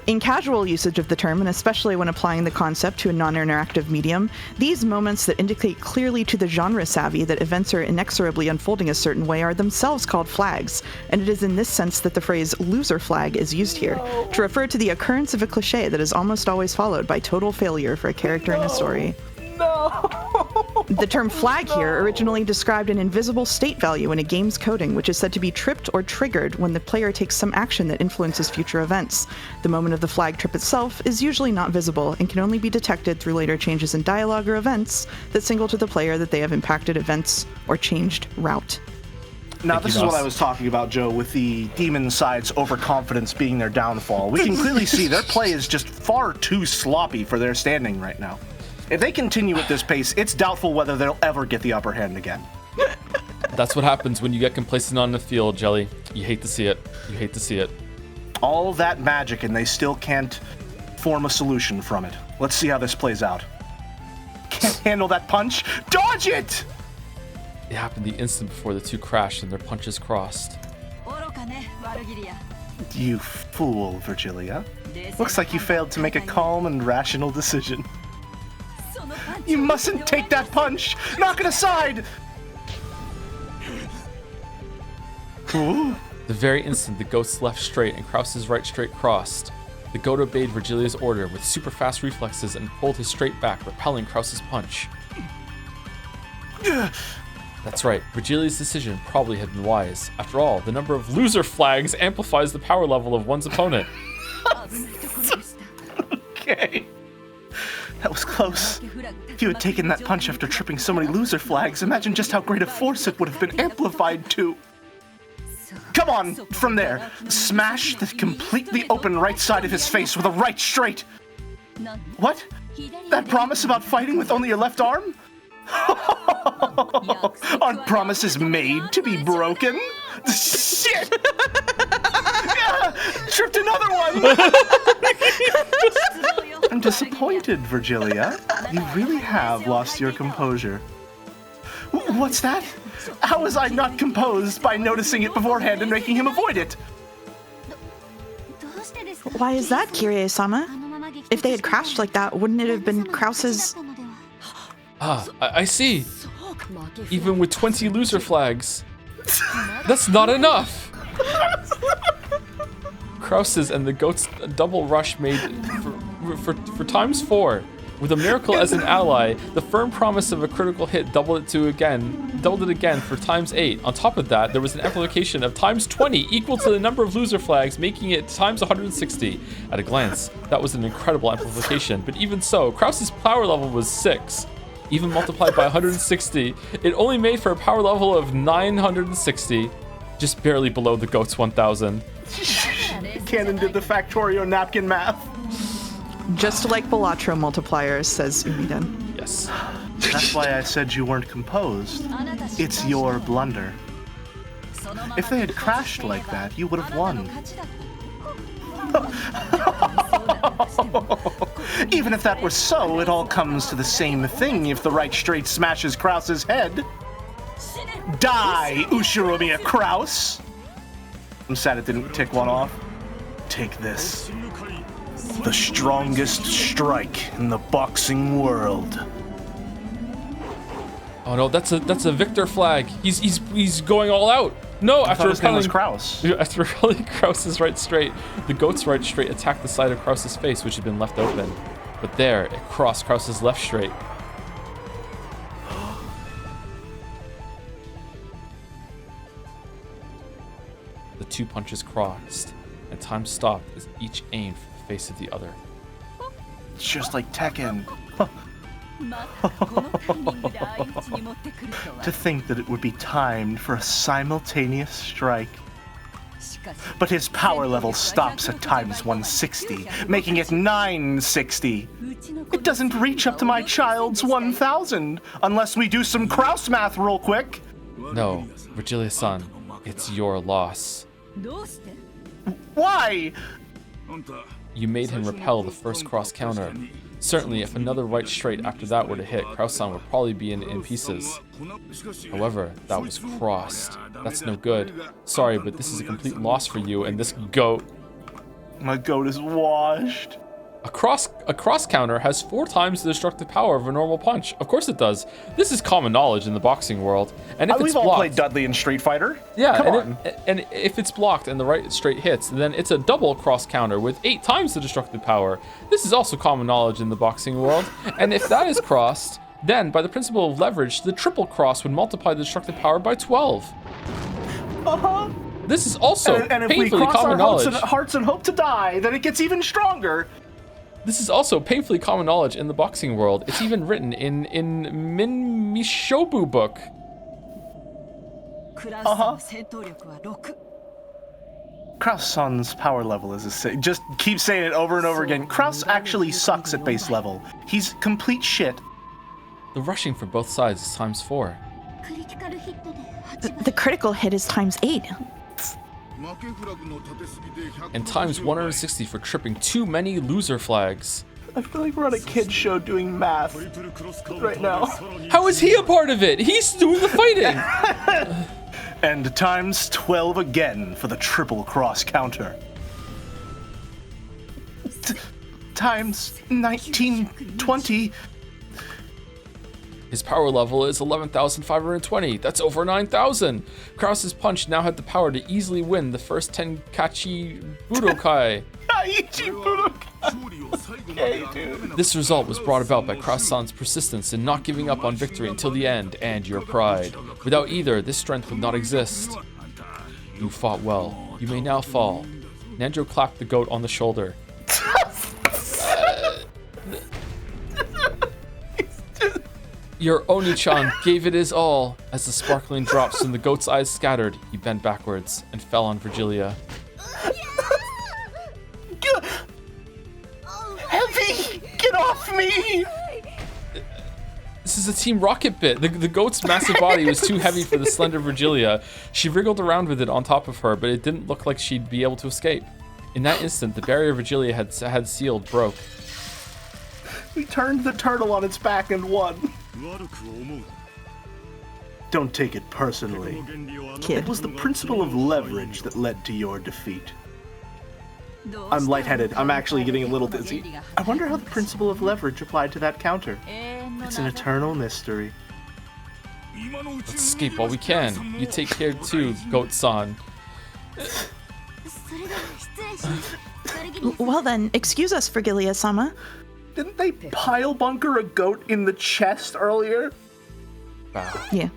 [SPEAKER 2] In casual usage of the term, and especially when applying the concept to a non-interactive medium, these moments that indicate clearly to the genre savvy that events are inexorably unfolding a certain way are themselves called flags, and it is in this sense that the phrase loser flag is used here, to refer to the occurrence of a cliche that is almost always followed by total failure for a character in a story. The term flag here originally described an invisible state value in a game's coding, which is said to be tripped or triggered when the player takes some action that influences future events. The moment of the flag trip itself is usually not visible and can only be detected through later changes in dialogue or events that signal to the player that they have impacted events or changed route.
[SPEAKER 3] Now, this is what I was talking about, Joe, with the demon side's overconfidence being their downfall. We can clearly see their play is just far too sloppy for their standing right now. If they continue at this pace, it's doubtful whether they'll ever get the upper hand again.
[SPEAKER 1] That's what happens when you get complacent on the field, Jelly. You hate to see it. You hate to see it.
[SPEAKER 3] All that magic, and they still can't form a solution from it. Let's see how this plays out. Can't handle that punch? Dodge it!
[SPEAKER 1] It happened the instant before the two crashed and their punches crossed.
[SPEAKER 3] You fool, Virgilia. Looks like you failed to make a calm and rational decision. You mustn't take that punch! Knock it aside! Ooh.
[SPEAKER 1] The very instant the goat's left straight and Krause's right straight crossed, the goat obeyed Virgilia's order with super fast reflexes and pulled his straight back, repelling Krause's punch. That's right, Virgilia's decision probably had been wise. After all, the number of loser flags amplifies the power level of one's opponent.
[SPEAKER 3] Okay. That was close. If you had taken that punch after tripping so many loser flags, imagine just how great a force it would have been amplified to. Come on, from there. Smash the completely open right side of his face with a right straight. What? That promise about fighting with only your left arm? Aren't promises made to be broken? Shit! Tripped another one! I'm disappointed, Virgilia. You really have lost your composure. What's that? How was I not composed by noticing it beforehand and making him avoid it?
[SPEAKER 2] Why is that, Kirie-sama? If they had crashed like that, wouldn't it have been Krause's...
[SPEAKER 1] Ah, I see. Even with 20 loser flags, that's not enough. Krause's and the goat's double rush made for times 4. With a miracle as an ally, the firm promise of a critical hit doubled it again for times 8. On top of that, there was an amplification of times 20 equal to the number of loser flags, making it times 160. At a glance, that was an incredible amplification, but even so, Krause's power level was 6. Even multiplied by 160, it only made for a power level of 960, just barely below the goat's 1000.
[SPEAKER 3] Cannon did the Factorio napkin math.
[SPEAKER 2] Just like Balatro multipliers, says Umiden.
[SPEAKER 1] Yes.
[SPEAKER 3] That's why I said you weren't composed. It's your blunder. If they had crashed like that, you would have won. Even if that were so, it all comes to the same thing if the right straight smashes Krause's head. Die, Ushiromiya Krause! I'm sad it didn't tick one off. Take this. The strongest strike in the boxing world.
[SPEAKER 1] Oh no, that's a victor flag. He's going all out. No, after repelling
[SPEAKER 3] Krause.
[SPEAKER 1] After repelling Krause's right straight, the goat's right straight attacked the side of Krause's face, which had been left open. But there, it crossed Krause's left straight. The 2 punches crossed, and time stopped as each aimed for the face of the other.
[SPEAKER 3] It's just like Tekken. To think that it would be timed for a simultaneous strike. But his power level stops at times 160, making it 960. It doesn't reach up to my child's 1000, unless we do some Krause math real quick.
[SPEAKER 1] No, Virgilia-san, it's your loss.
[SPEAKER 3] Why?
[SPEAKER 1] You made him repel the first cross counter. Certainly, if another right straight after that were to hit, Krause-san would probably be in pieces. However, that was crossed. That's no good. Sorry, but this is a complete loss for you and this goat.
[SPEAKER 3] My goat is washed.
[SPEAKER 1] A cross counter has 4 times the destructive power of a normal punch. Of course it does. This is common knowledge in the boxing world. And if it's
[SPEAKER 3] We've
[SPEAKER 1] blocked,
[SPEAKER 3] all played Dudley in Street Fighter.
[SPEAKER 1] Yeah,
[SPEAKER 3] Come on.
[SPEAKER 1] And if it's blocked and the right straight hits, then it's a double cross counter with 8 times the destructive power. This is also common knowledge in the boxing world. And if that is crossed, then by the principle of leverage, the triple cross would multiply the destructive power by 12. This is also
[SPEAKER 3] and if we
[SPEAKER 1] painfully
[SPEAKER 3] cross
[SPEAKER 1] common
[SPEAKER 3] our
[SPEAKER 1] knowledge.
[SPEAKER 3] hearts and hope to die, then it gets even stronger.
[SPEAKER 1] This is also painfully common knowledge in the boxing world. It's even written in Min Mishobu book.
[SPEAKER 3] Krause-san's power level is just keep saying it over and over again. Krause actually sucks at base level. He's complete shit.
[SPEAKER 1] The rushing for both sides is times 4.
[SPEAKER 2] The critical hit is times 8.
[SPEAKER 1] And times 160 for tripping too many loser flags.
[SPEAKER 3] I feel like we're on a kid's show doing math right now.
[SPEAKER 1] How is he a part of it? He's doing the fighting.
[SPEAKER 3] And times 12 again for the triple cross counter. Times 1920.
[SPEAKER 1] His power level is 11,520. That's over 9,000. Krause's punch now had the power to easily win the first Tenkachi Budokai.
[SPEAKER 3] Okay, dude.
[SPEAKER 1] This result was brought about by Krause-san's persistence in not giving up on victory until the end, and your pride. Without either, this strength would not exist. You fought well. You may now fall. Nanjo clapped the goat on the shoulder. Your Oni-chan gave it his all. As the sparkling drops from the goat's eyes scattered, he bent backwards and fell on Virgilia.
[SPEAKER 3] Heavy! Get off me!
[SPEAKER 1] This is a Team Rocket bit. The goat's massive body was too heavy for the slender Virgilia. She wriggled around with it on top of her, but it didn't look like she'd be able to escape. In that instant, the barrier Virgilia had sealed broke.
[SPEAKER 3] We turned the turtle on its back and won. Don't take it personally.
[SPEAKER 2] Kid.
[SPEAKER 3] It was the principle of leverage that led to your defeat. I'm lightheaded. I'm actually getting a little dizzy. I wonder how the principle of leverage applied to that counter. It's an eternal mystery.
[SPEAKER 1] Let's escape while we can. You take care too, Goat-san.
[SPEAKER 2] Well then, excuse us, Vergilia-sama.
[SPEAKER 3] Didn't they pile bunker a goat in the chest earlier?
[SPEAKER 1] Wow.
[SPEAKER 2] Yeah.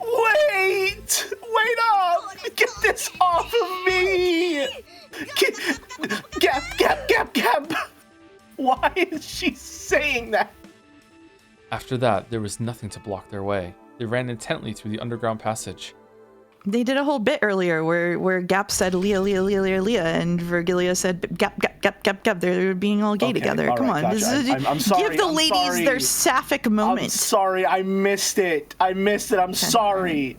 [SPEAKER 3] Wait! Wait up! Get this off of me! Gap! Why is she saying that?
[SPEAKER 1] After that, there was nothing to block their way. They ran intently through the underground passage.
[SPEAKER 2] They did a whole bit earlier where Gap said Leah, and Vergilia said Gap. They're being all gay together. Come on.
[SPEAKER 3] Gotcha. I'm sorry.
[SPEAKER 2] Give the ladies their sapphic moment.
[SPEAKER 3] I'm sorry. I missed it. I'm sorry.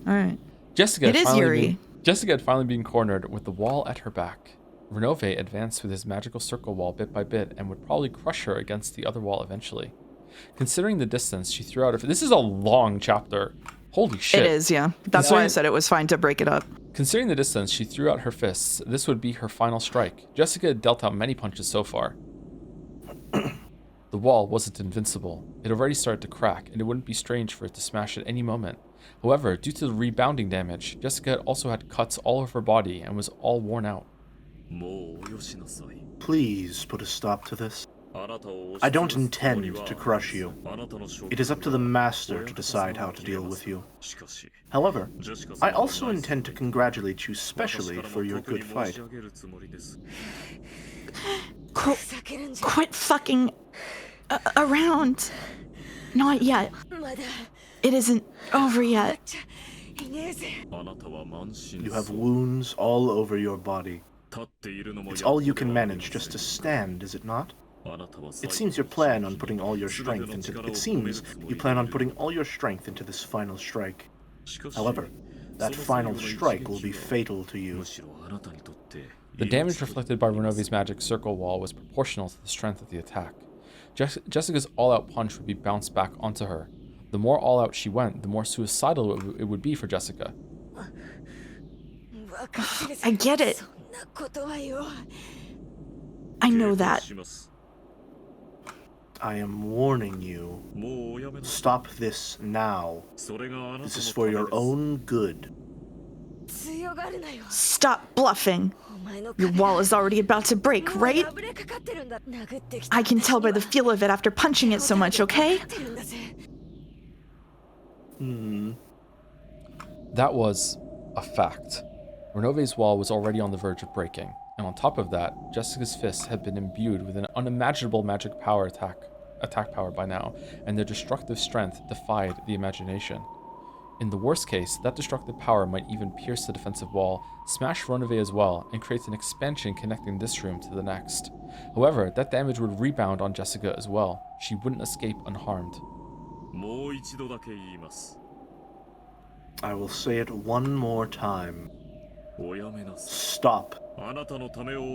[SPEAKER 2] All right.
[SPEAKER 1] Jessica had finally been cornered with the wall at her back. Renove advanced with his magical circle wall bit by bit and would probably crush her against the other wall eventually. Considering the distance, she threw out this is a long chapter. Holy shit.
[SPEAKER 2] It is, yeah. That's why I said it was fine to break it up.
[SPEAKER 1] Considering the distance, she threw out her fists. This would be her final strike. Jessica had dealt out many punches so far. The wall wasn't invincible. It already started to crack, and it wouldn't be strange for it to smash at any moment. However, due to the rebounding damage, Jessica also had cuts all over her body and was all worn out.
[SPEAKER 3] Please put a stop to this. I don't intend to crush you. It is up to the master to decide how to deal with you. However, I also intend to congratulate you specially for your good fight.
[SPEAKER 2] Quit fucking around. Not yet. It isn't over yet.
[SPEAKER 3] You have wounds all over your body. It's all you can manage just to stand, is it not? It seems you plan on putting all your strength into this final strike. However, that final strike will be fatal to you.
[SPEAKER 1] The damage reflected by Renove's magic circle wall was proportional to the strength of the attack. Jessica's all-out punch would be bounced back onto her. The more all-out she went, the more suicidal it would be for Jessica.
[SPEAKER 2] I get it. I know that.
[SPEAKER 3] I am warning you. Stop this now. This is for your own good.
[SPEAKER 2] Stop bluffing. Your wall is already about to break, right? I can tell by the feel of it after punching it so much, okay?
[SPEAKER 1] That was a fact. Renove's wall was already on the verge of breaking, and on top of that, Jessica's fists had been imbued with an unimaginable magic power attack power by now, and their destructive strength defied the imagination. In the worst case, that destructive power might even pierce the defensive wall, smash Renove as well, and create an expansion connecting this room to the next. However, that damage would rebound on Jessica as well. She wouldn't escape unharmed.
[SPEAKER 3] I will say it one more time. Stop.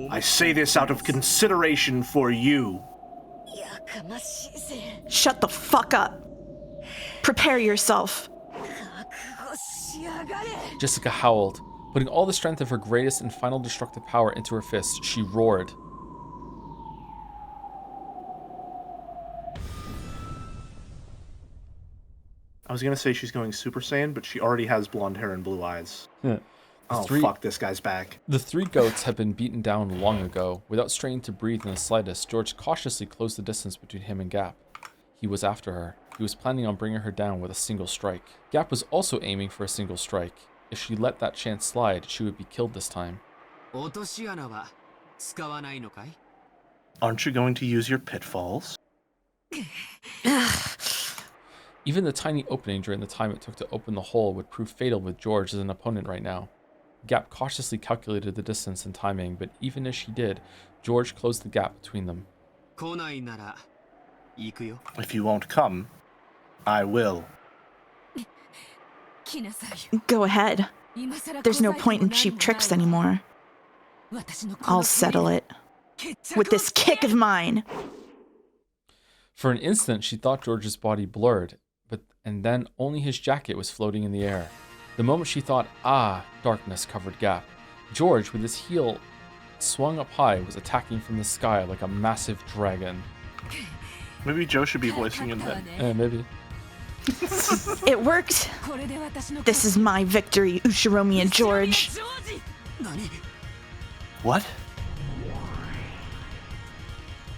[SPEAKER 3] I say this out of consideration for you.
[SPEAKER 2] Shut the fuck up. Prepare yourself.
[SPEAKER 1] Jessica howled. Putting all the strength of her greatest and final destructive power into her fist, she roared.
[SPEAKER 3] I was gonna say she's going Super Saiyan, but she already has blonde hair and blue eyes.
[SPEAKER 1] Yeah.
[SPEAKER 3] Fuck, this guy's back.
[SPEAKER 1] The three goats had been beaten down long ago. Without straining to breathe in the slightest, George cautiously closed the distance between him and Gap. He was after her. He was planning on bringing her down with a single strike. Gap was also aiming for a single strike. If she let that chance slide, she would be killed this time.
[SPEAKER 3] Aren't you going to use your pitfalls?
[SPEAKER 1] Even the tiny opening during the time it took to open the hole would prove fatal with George as an opponent right now. Gap cautiously calculated the distance and timing, but even as she did, George closed the gap between them.
[SPEAKER 3] If you won't come, I will.
[SPEAKER 2] Go ahead. There's no point in cheap tricks anymore. I'll settle it. with this kick of mine.
[SPEAKER 1] For an instant, she thought George's body blurred, and then only his jacket was floating in the air. The moment she thought, darkness covered Gap, George, with his heel swung up high, was attacking from the sky like a massive dragon.
[SPEAKER 3] Maybe Joe should be voicing him then.
[SPEAKER 1] Maybe.
[SPEAKER 2] It worked. This is my victory, Ushiromi and George.
[SPEAKER 3] What?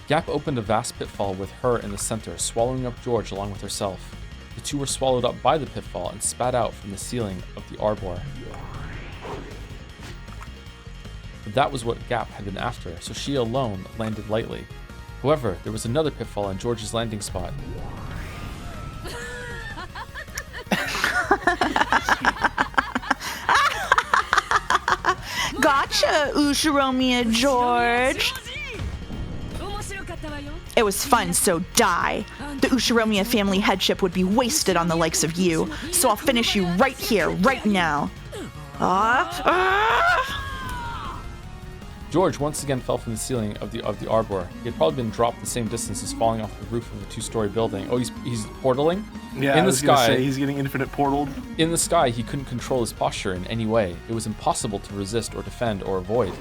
[SPEAKER 1] Gap opened a vast pitfall with her in the center, swallowing up George along with herself. The two were swallowed up by the pitfall and spat out from the ceiling of the arbor. But that was what Gap had been after, so she alone landed lightly. However, there was another pitfall in George's landing spot.
[SPEAKER 2] Gotcha, Ushiromi and George. It was fun, so die. The Ushiromiya family headship would be wasted on the likes of you, so I'll finish you right here, right now.
[SPEAKER 1] George once again fell from the ceiling of the arbor. He had probably been dropped the same distance as falling off the roof of a 2-story building. Oh, he's portaling?
[SPEAKER 3] Yeah,
[SPEAKER 1] in the sky,
[SPEAKER 3] he's getting infinite portaled.
[SPEAKER 1] In the sky, he couldn't control his posture in any way. It was impossible to resist or defend or avoid.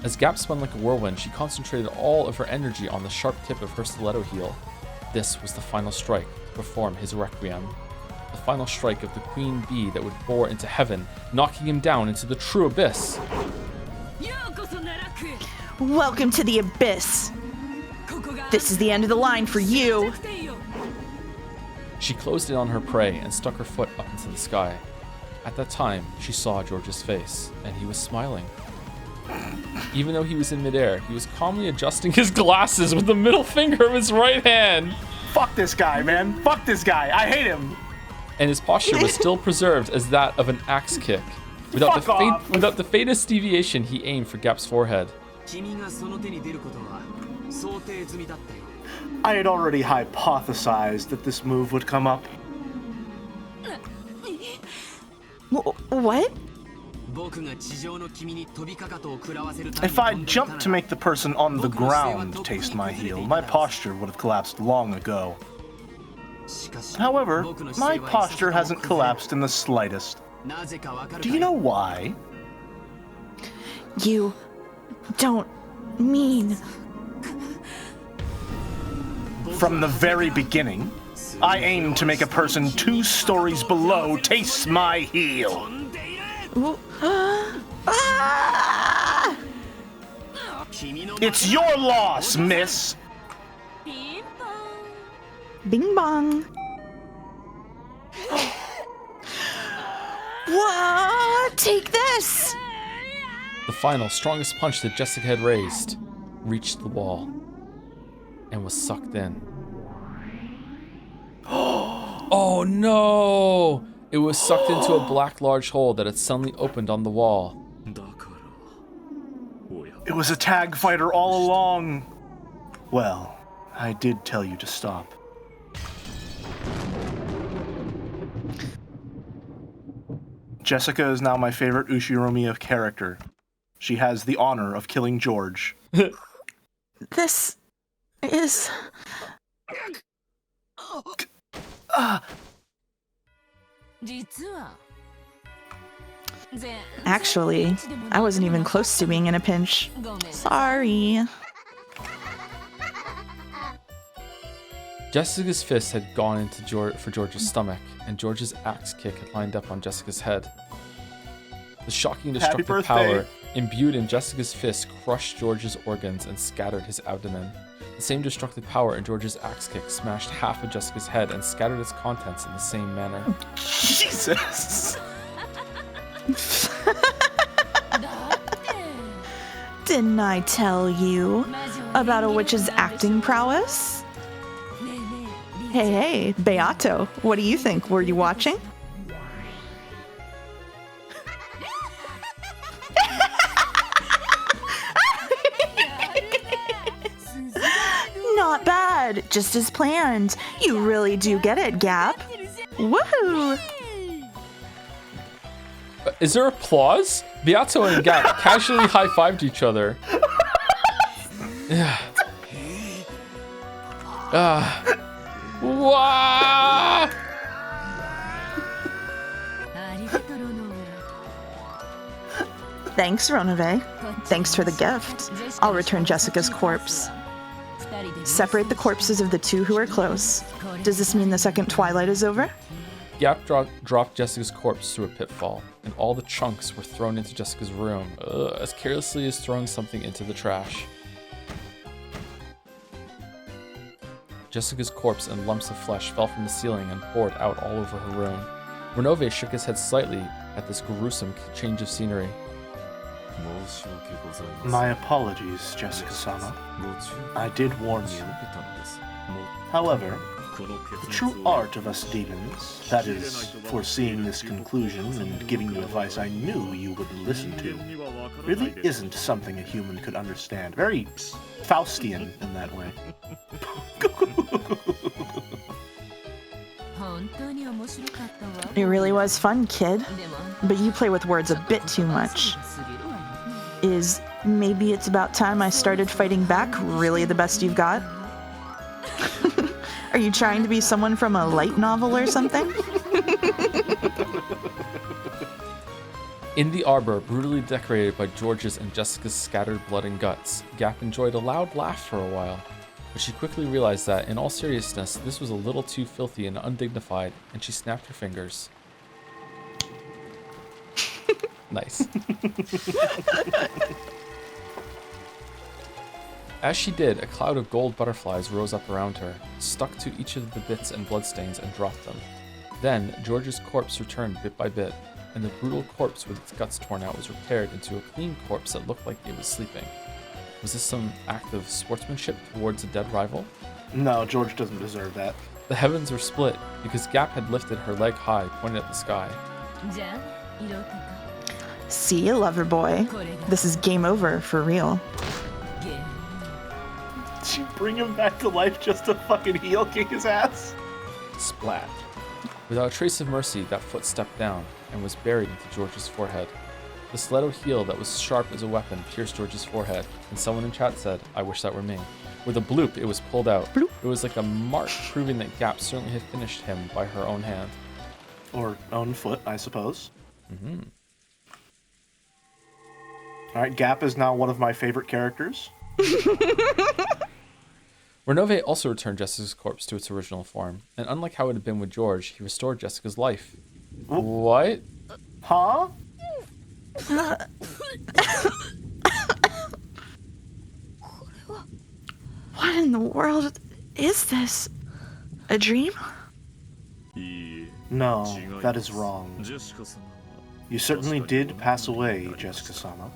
[SPEAKER 1] As Gap spun like a whirlwind, she concentrated all of her energy on the sharp tip of her stiletto heel. This was the final strike to perform his requiem. The final strike of the queen bee that would bore into heaven, knocking him down into the true abyss.
[SPEAKER 2] Welcome to the abyss. This is the end of the line for you.
[SPEAKER 1] She closed in on her prey and stuck her foot up into the sky. At that time, she saw George's face, and he was smiling. Even though he was in midair, he was calmly adjusting his glasses with the middle finger of his right hand.
[SPEAKER 3] Fuck this guy, man. Fuck this guy. I hate him.
[SPEAKER 1] And his posture was still preserved as that of an axe kick. Without the faintest deviation, he aimed for Gap's forehead.
[SPEAKER 3] I had already hypothesized that this move would come up.
[SPEAKER 2] What?
[SPEAKER 3] If I jumped to make the person on the ground taste my heel, my posture would have collapsed long ago. However, my posture hasn't collapsed in the slightest. Do you know why?
[SPEAKER 2] You don't mean...
[SPEAKER 3] From the very beginning, I aimed to make a person 2 stories below taste my heel. It's your loss, miss.
[SPEAKER 2] Bing bong. What? Take this.
[SPEAKER 1] The final, strongest punch that Jessica had raised reached the wall and was sucked in. Oh no! It was sucked into a black large hole that had suddenly opened on the wall.
[SPEAKER 3] It was a tag fighter all along. Well, I did tell you to stop. Jessica is now my favorite Ushiromiya character. She has the honor of killing George.
[SPEAKER 2] This is... Actually, I wasn't even close to being in a pinch. Sorry.
[SPEAKER 1] Jessica's fist had gone into for George's stomach, and George's axe kick had lined up on Jessica's head. The shocking destructive power imbued in Jessica's fist crushed George's organs and scattered his abdomen. The same destructive power in George's axe kick smashed half of Jessica's head and scattered its contents in the same manner.
[SPEAKER 3] Jesus!
[SPEAKER 2] Didn't I tell you about a witch's acting prowess? Hey, Beato, what do you think? Were you watching? Not bad, just as planned. You really do get it, Gap. Woohoo!
[SPEAKER 1] Is there applause? Beato and Gap casually high-fived each other. Yeah. Wow!
[SPEAKER 2] Thanks, Ronove. Thanks for the gift. I'll return Jessica's corpse. Separate the corpses of the two who are close. Does this mean the second twilight is over?
[SPEAKER 1] Gap dropped Jessica's corpse through a pitfall, and all the chunks were thrown into Jessica's room, as carelessly as throwing something into the trash. Jessica's corpse and lumps of flesh fell from the ceiling and poured out all over her room. Renove shook his head slightly at this gruesome change of scenery.
[SPEAKER 3] My apologies, Jessica-sama. I did warn you. However, the true art of us demons, that is, foreseeing this conclusion and giving you advice I knew you wouldn't listen to, really isn't something a human could understand. Very Faustian in that way.
[SPEAKER 2] It really was fun, kid. But you play with words a bit too much. Is maybe it's about time I started fighting back really the best you've got? Are you trying to be someone from a light novel or something?
[SPEAKER 1] In the arbor, brutally decorated by George's and Jessica's scattered blood and guts, Gap enjoyed a loud laugh for a while, but she quickly realized that, in all seriousness, this was a little too filthy and undignified, and she snapped her fingers. Nice. As she did, a cloud of gold butterflies rose up around her, stuck to each of the bits and bloodstains, and dropped them. Then, George's corpse returned bit by bit, and the brutal corpse with its guts torn out was repaired into a clean corpse that looked like it was sleeping. Was this some act of sportsmanship towards a dead rival?
[SPEAKER 3] No, George doesn't deserve that.
[SPEAKER 1] The heavens were split, because Gap had lifted her leg high, pointed at the sky.
[SPEAKER 2] See you, lover boy. This is game over for real.
[SPEAKER 3] Did you bring him back to life just to fucking heel kick his ass?
[SPEAKER 1] Splat. Without a trace of mercy, that foot stepped down and was buried into George's forehead. The stiletto heel that was sharp as a weapon pierced George's forehead, and someone in chat said, "I wish that were me." With a bloop, it was pulled out.
[SPEAKER 2] Bloop.
[SPEAKER 1] It was like a mark proving that Gap certainly had finished him by her own hand.
[SPEAKER 3] Or own foot, I suppose.
[SPEAKER 1] Mm-hmm.
[SPEAKER 3] Alright, Gap is now one of my favorite characters.
[SPEAKER 1] Renove also returned Jessica's corpse to its original form, and unlike how it had been with George, he restored Jessica's life. What?
[SPEAKER 3] Huh?
[SPEAKER 2] What in the world is this? A dream?
[SPEAKER 3] No, that is wrong. You certainly did pass away, Jessica-sama.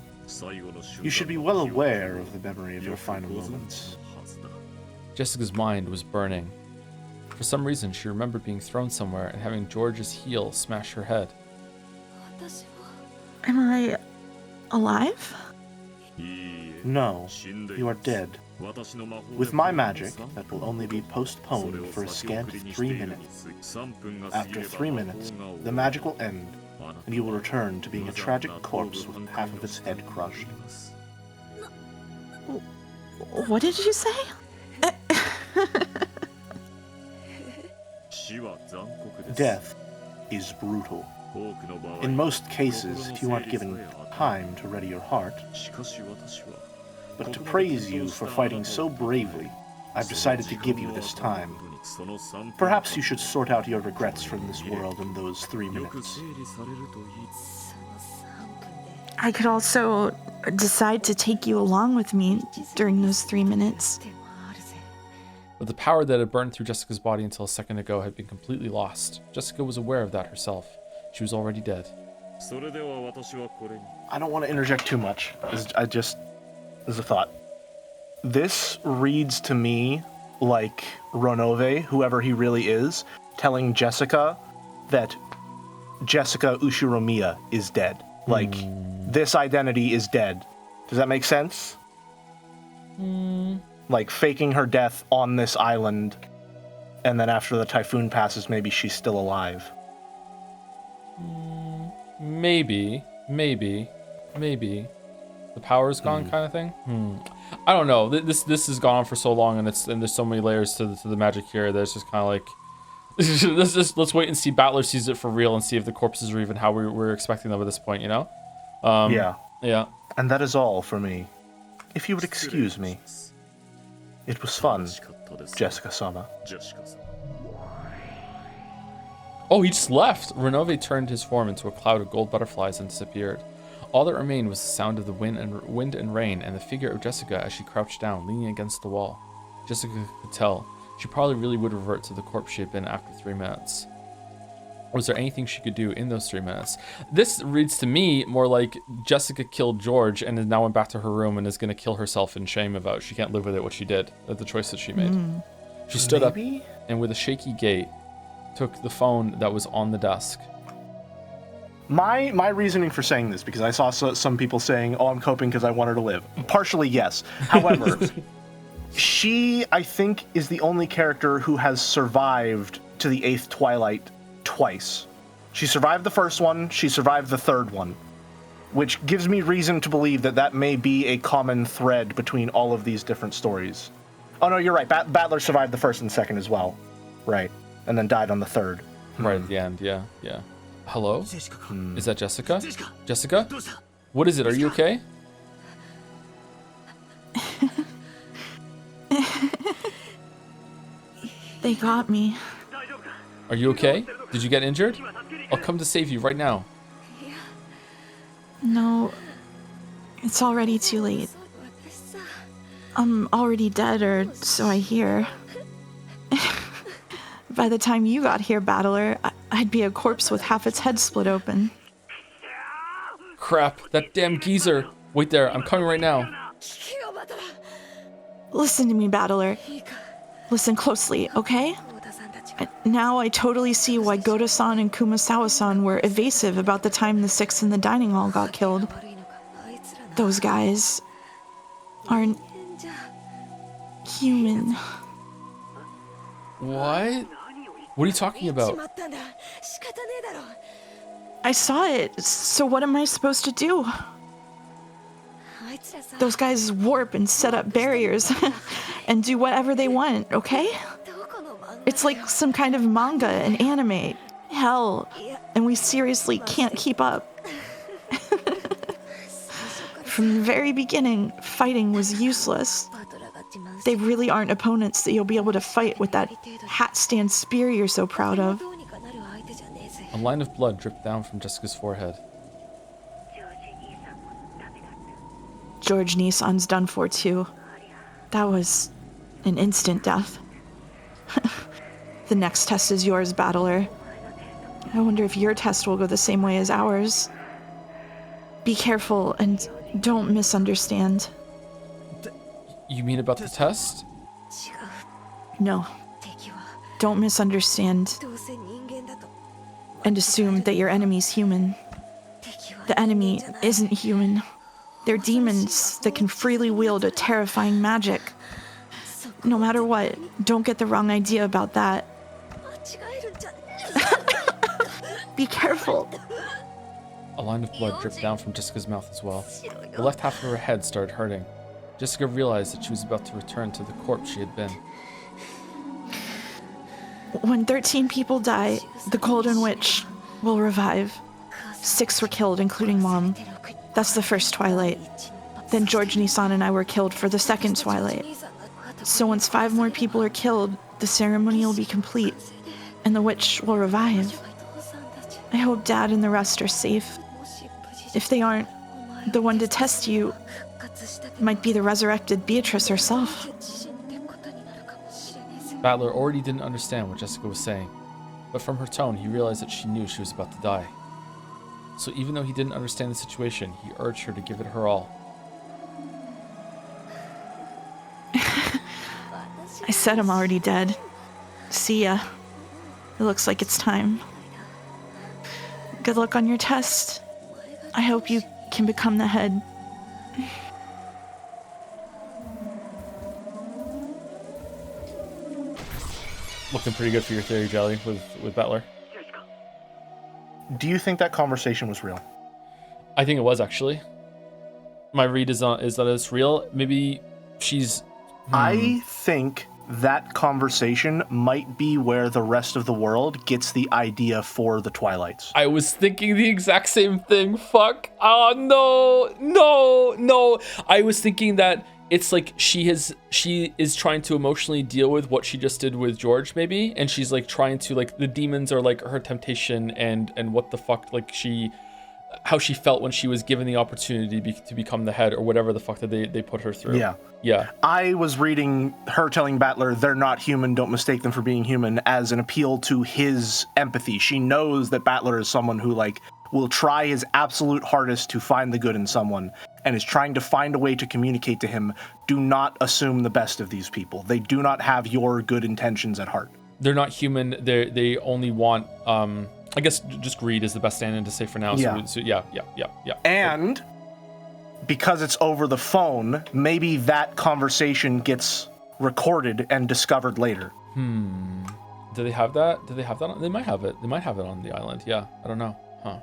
[SPEAKER 3] You should be well aware of the memory of your final moments.
[SPEAKER 1] Jessica's mind was burning. For some reason, she remembered being thrown somewhere and having George's heel smash her head.
[SPEAKER 2] Am I alive?
[SPEAKER 3] No, you are dead. With my magic, that will only be postponed for a scant 3 minutes. After 3 minutes, the magic will end, and you will return to being a tragic corpse with half of its head crushed.
[SPEAKER 2] What did you say?
[SPEAKER 3] Death is brutal. In most cases, if you aren't given time to ready your heart. But to praise you for fighting so bravely, I've decided to give you this time. Perhaps you should sort out your regrets from this world in those 3 minutes.
[SPEAKER 2] I could also decide to take you along with me during those 3 minutes.
[SPEAKER 1] But the power that had burned through Jessica's body until a second ago had been completely lost. Jessica was aware of that herself. She was already dead.
[SPEAKER 3] I don't want to interject too much. As a thought. This reads to me like Ronove, whoever he really is, telling Jessica that Jessica Ushiromiya is dead. Like, this identity is dead. Does that make sense? Like, faking her death on this island, and then after the typhoon passes, maybe she's still alive.
[SPEAKER 1] maybe the power's gone kind of thing. I don't know. This has gone on for so long, and there's so many layers to the magic here. There's just kind of like let's wait and see. Battler sees it for real and see if the corpses are even how we're expecting them at this point. You know? Yeah.
[SPEAKER 3] And that is all for me. If you would excuse me. It was fun, Jessica-sama.
[SPEAKER 1] Oh, he just left. Renove turned his form into a cloud of gold butterflies and disappeared. All that remained was the sound of the wind and rain and the figure of Jessica as she crouched down, leaning against the wall. Jessica could tell. She probably really would revert to the corpse she had been after 3 minutes. Was there anything she could do in those 3 minutes? This reads to me more like Jessica killed George and now went back to her room and is going to kill herself in shame about she can't live with it, what she did, the choice that she made. She stood up and with a shaky gait took the phone that was on the desk.
[SPEAKER 3] My reasoning for saying this, because I saw some people saying, oh, I'm coping because I want her to live. Partially, yes. However, she, I think, is the only character who has survived to the 8th Twilight twice. She survived the first one, she survived the third one, which gives me reason to believe that may be a common thread between all of these different stories. Oh no, you're right, Battler survived the first and second as well. Right, and then died on the third.
[SPEAKER 1] Right at the end, yeah. Hello? Is that Jessica? Jessica? What is it, are you okay?
[SPEAKER 2] They got me.
[SPEAKER 1] Are you okay? Did you get injured? I'll come to save you right now.
[SPEAKER 2] No, it's already too late. I'm already dead, or so I hear. By the time you got here, Battler, I'd be a corpse with half its head split open.
[SPEAKER 1] Crap, that damn geezer. Wait there, I'm coming right now.
[SPEAKER 2] Listen to me, Battler. Listen closely, okay? Now I totally see why Goto-san and Kumasawa-san were evasive about the time the 6 in the dining hall got killed. Those guys aren't human.
[SPEAKER 1] What? What are you talking about?
[SPEAKER 2] I saw it, so what am I supposed to do? Those guys warp and set up barriers and do whatever they want, okay? It's like some kind of manga and anime. Hell, and we seriously can't keep up. From the very beginning, fighting was useless. They really aren't opponents that you'll be able to fight with that hat-stand spear you're so proud of.
[SPEAKER 1] A line of blood dripped down from Jessica's forehead.
[SPEAKER 2] George Nissan's done for too. That was an instant death. The next test is yours, Battler. I wonder if your test will go the same way as ours. Be careful and don't misunderstand.
[SPEAKER 1] You mean about the test?
[SPEAKER 2] No. Don't misunderstand and assume that your enemy's human. The enemy isn't human. They're demons that can freely wield a terrifying magic. No matter what, don't get the wrong idea about that. Be careful.
[SPEAKER 1] A line of blood dripped down from Jessica's mouth as well. The left half of her head started hurting. Jessica realized that she was about to return to the corpse she had been.
[SPEAKER 2] When 13 people die, the Golden Witch will revive. 6 were killed, including Mom. That's the first Twilight. Then George Nissan and I were killed for the second Twilight. So once 5 more people are killed, the ceremony will be complete, and the witch will revive. I hope Dad and the rest are safe. If they aren't, the one to test you might be the resurrected Beatrice herself.
[SPEAKER 1] Battler already didn't understand what Jessica was saying, but from her tone, he realized that she knew she was about to die. So even though he didn't understand the situation, he urged her to give it her all.
[SPEAKER 2] I said I'm already dead. See ya. It looks like it's time. Good luck on your test. I hope you can become the head.
[SPEAKER 1] Looking pretty good for your theory, Jelly, with Battler.
[SPEAKER 3] do you think that conversation was real?
[SPEAKER 1] I think it was actually. My read is that it's real. Maybe she's.
[SPEAKER 3] I think that conversation might be where the rest of the world gets the idea for the Twilights.
[SPEAKER 1] I was thinking the exact same thing. Fuck. Oh no. I was thinking that it's like she is trying to emotionally deal with what she just did with George, maybe, and she's like trying to, like, the demons are like her temptation and what the fuck, like how she felt when she was given the opportunity to become the head or whatever the fuck that they put her through. Yeah.
[SPEAKER 3] I was reading her telling Battler, they're not human, don't mistake them for being human, as an appeal to his empathy. She knows that Battler is someone who, like, will try his absolute hardest to find the good in someone and is trying to find a way to communicate to him, do not assume the best of these people. They do not have your good intentions at heart.
[SPEAKER 1] They're not human. They only want, I guess just greed is the best stand-in to say for now.
[SPEAKER 3] Yeah.
[SPEAKER 1] So yeah.
[SPEAKER 3] And because it's over the phone, maybe that conversation gets recorded and discovered later.
[SPEAKER 1] Do they have that? They might have it. They might have it on the island. Yeah, I don't know. Huh.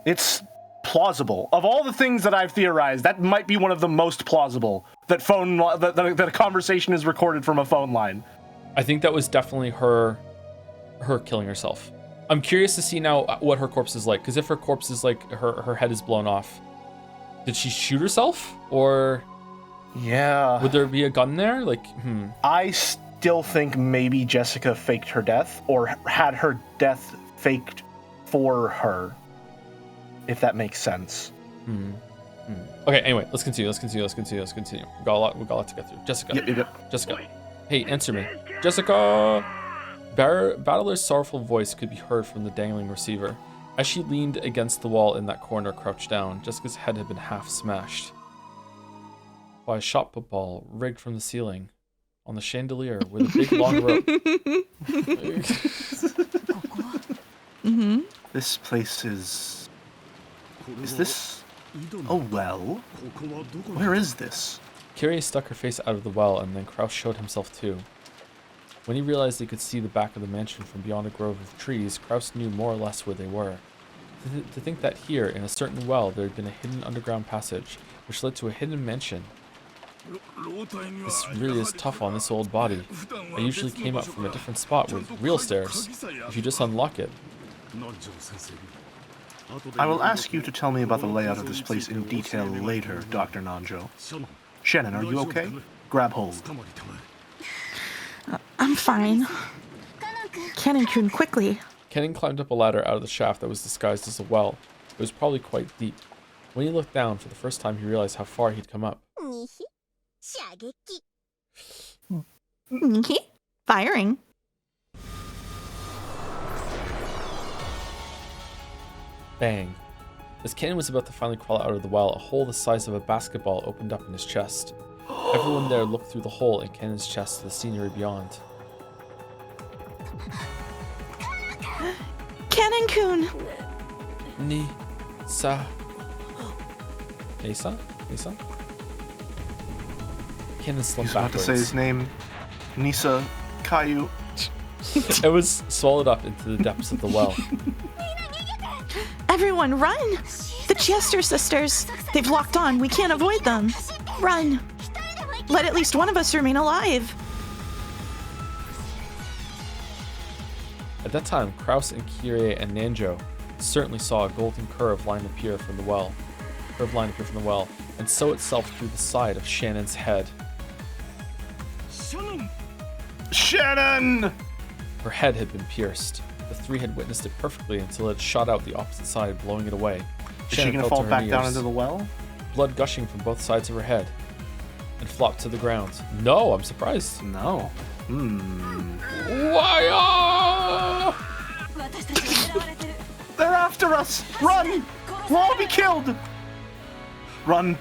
[SPEAKER 3] It's plausible. Of all the things that I've theorized, that might be one of the most plausible, that a conversation is recorded from a phone line.
[SPEAKER 1] I think that was definitely her killing herself. I'm curious to see now what her corpse is like, because if her corpse is like her head is blown off, did she shoot herself, or would there be a gun there? Like,
[SPEAKER 3] I still think maybe Jessica faked her death, or had her death faked for her, if that makes sense.
[SPEAKER 1] Okay, anyway, let's continue. We got a lot to get through. Jessica.
[SPEAKER 3] Yep.
[SPEAKER 1] Jessica. Hey, answer me. Jessica! Battler's sorrowful voice could be heard from the dangling receiver. As she leaned against the wall in that corner, crouched down, Jessica's head had been half smashed by a shot put ball rigged from the ceiling on the chandelier with a big long rope.
[SPEAKER 3] This place is this a well? Where is this?
[SPEAKER 1] Kyrie stuck her face out of the well, and then Kraus showed himself too. When he realized he could see the back of the mansion from beyond a grove of trees, Kraus knew more or less where they were. To think that here, in a certain well, there had been a hidden underground passage, which led to a hidden mansion. This really is tough on this old body. I usually came up from a different spot with real stairs, if you just unlock it.
[SPEAKER 3] I will ask you to tell me about the layout of this place in detail later, Dr. Nanjo. Shannon, are you okay? Grab hold.
[SPEAKER 2] I'm fine. Kennen-kun, quickly.
[SPEAKER 1] Kennen climbed up a ladder out of the shaft that was disguised as a well. It was probably quite deep. When he looked down for the first time, he realized how far he'd come up.
[SPEAKER 2] Firing.
[SPEAKER 1] Bang. As Kennen was about to finally crawl out of the well, a hole the size of a basketball opened up in his chest. Everyone there looked through the hole in Kennen's chest to the scenery beyond.
[SPEAKER 2] Kennen-kun!
[SPEAKER 1] Nisa? Kennen slumped backwards.
[SPEAKER 3] About to say his name. Nisa Caillou.
[SPEAKER 1] It was swallowed up into the depths of the well.
[SPEAKER 2] Everyone, run! The Chester sisters! They've locked on. We can't avoid them. Run! Let at least one of us remain alive.
[SPEAKER 1] At that time, Kraus and Kyrie and Nanjo certainly saw a golden curved line appear from the well, and sow itself through the side of Shannon's head.
[SPEAKER 3] Shannon!
[SPEAKER 1] Her head had been pierced. The three had witnessed it perfectly until it shot out the opposite side, blowing it away.
[SPEAKER 3] Is she gonna fall back down into the well?
[SPEAKER 1] Blood gushing from both sides of her head, and flopped to the ground. No, I'm surprised.
[SPEAKER 3] No.
[SPEAKER 1] Why?
[SPEAKER 3] They're after us! Run! We'll all be killed! Run!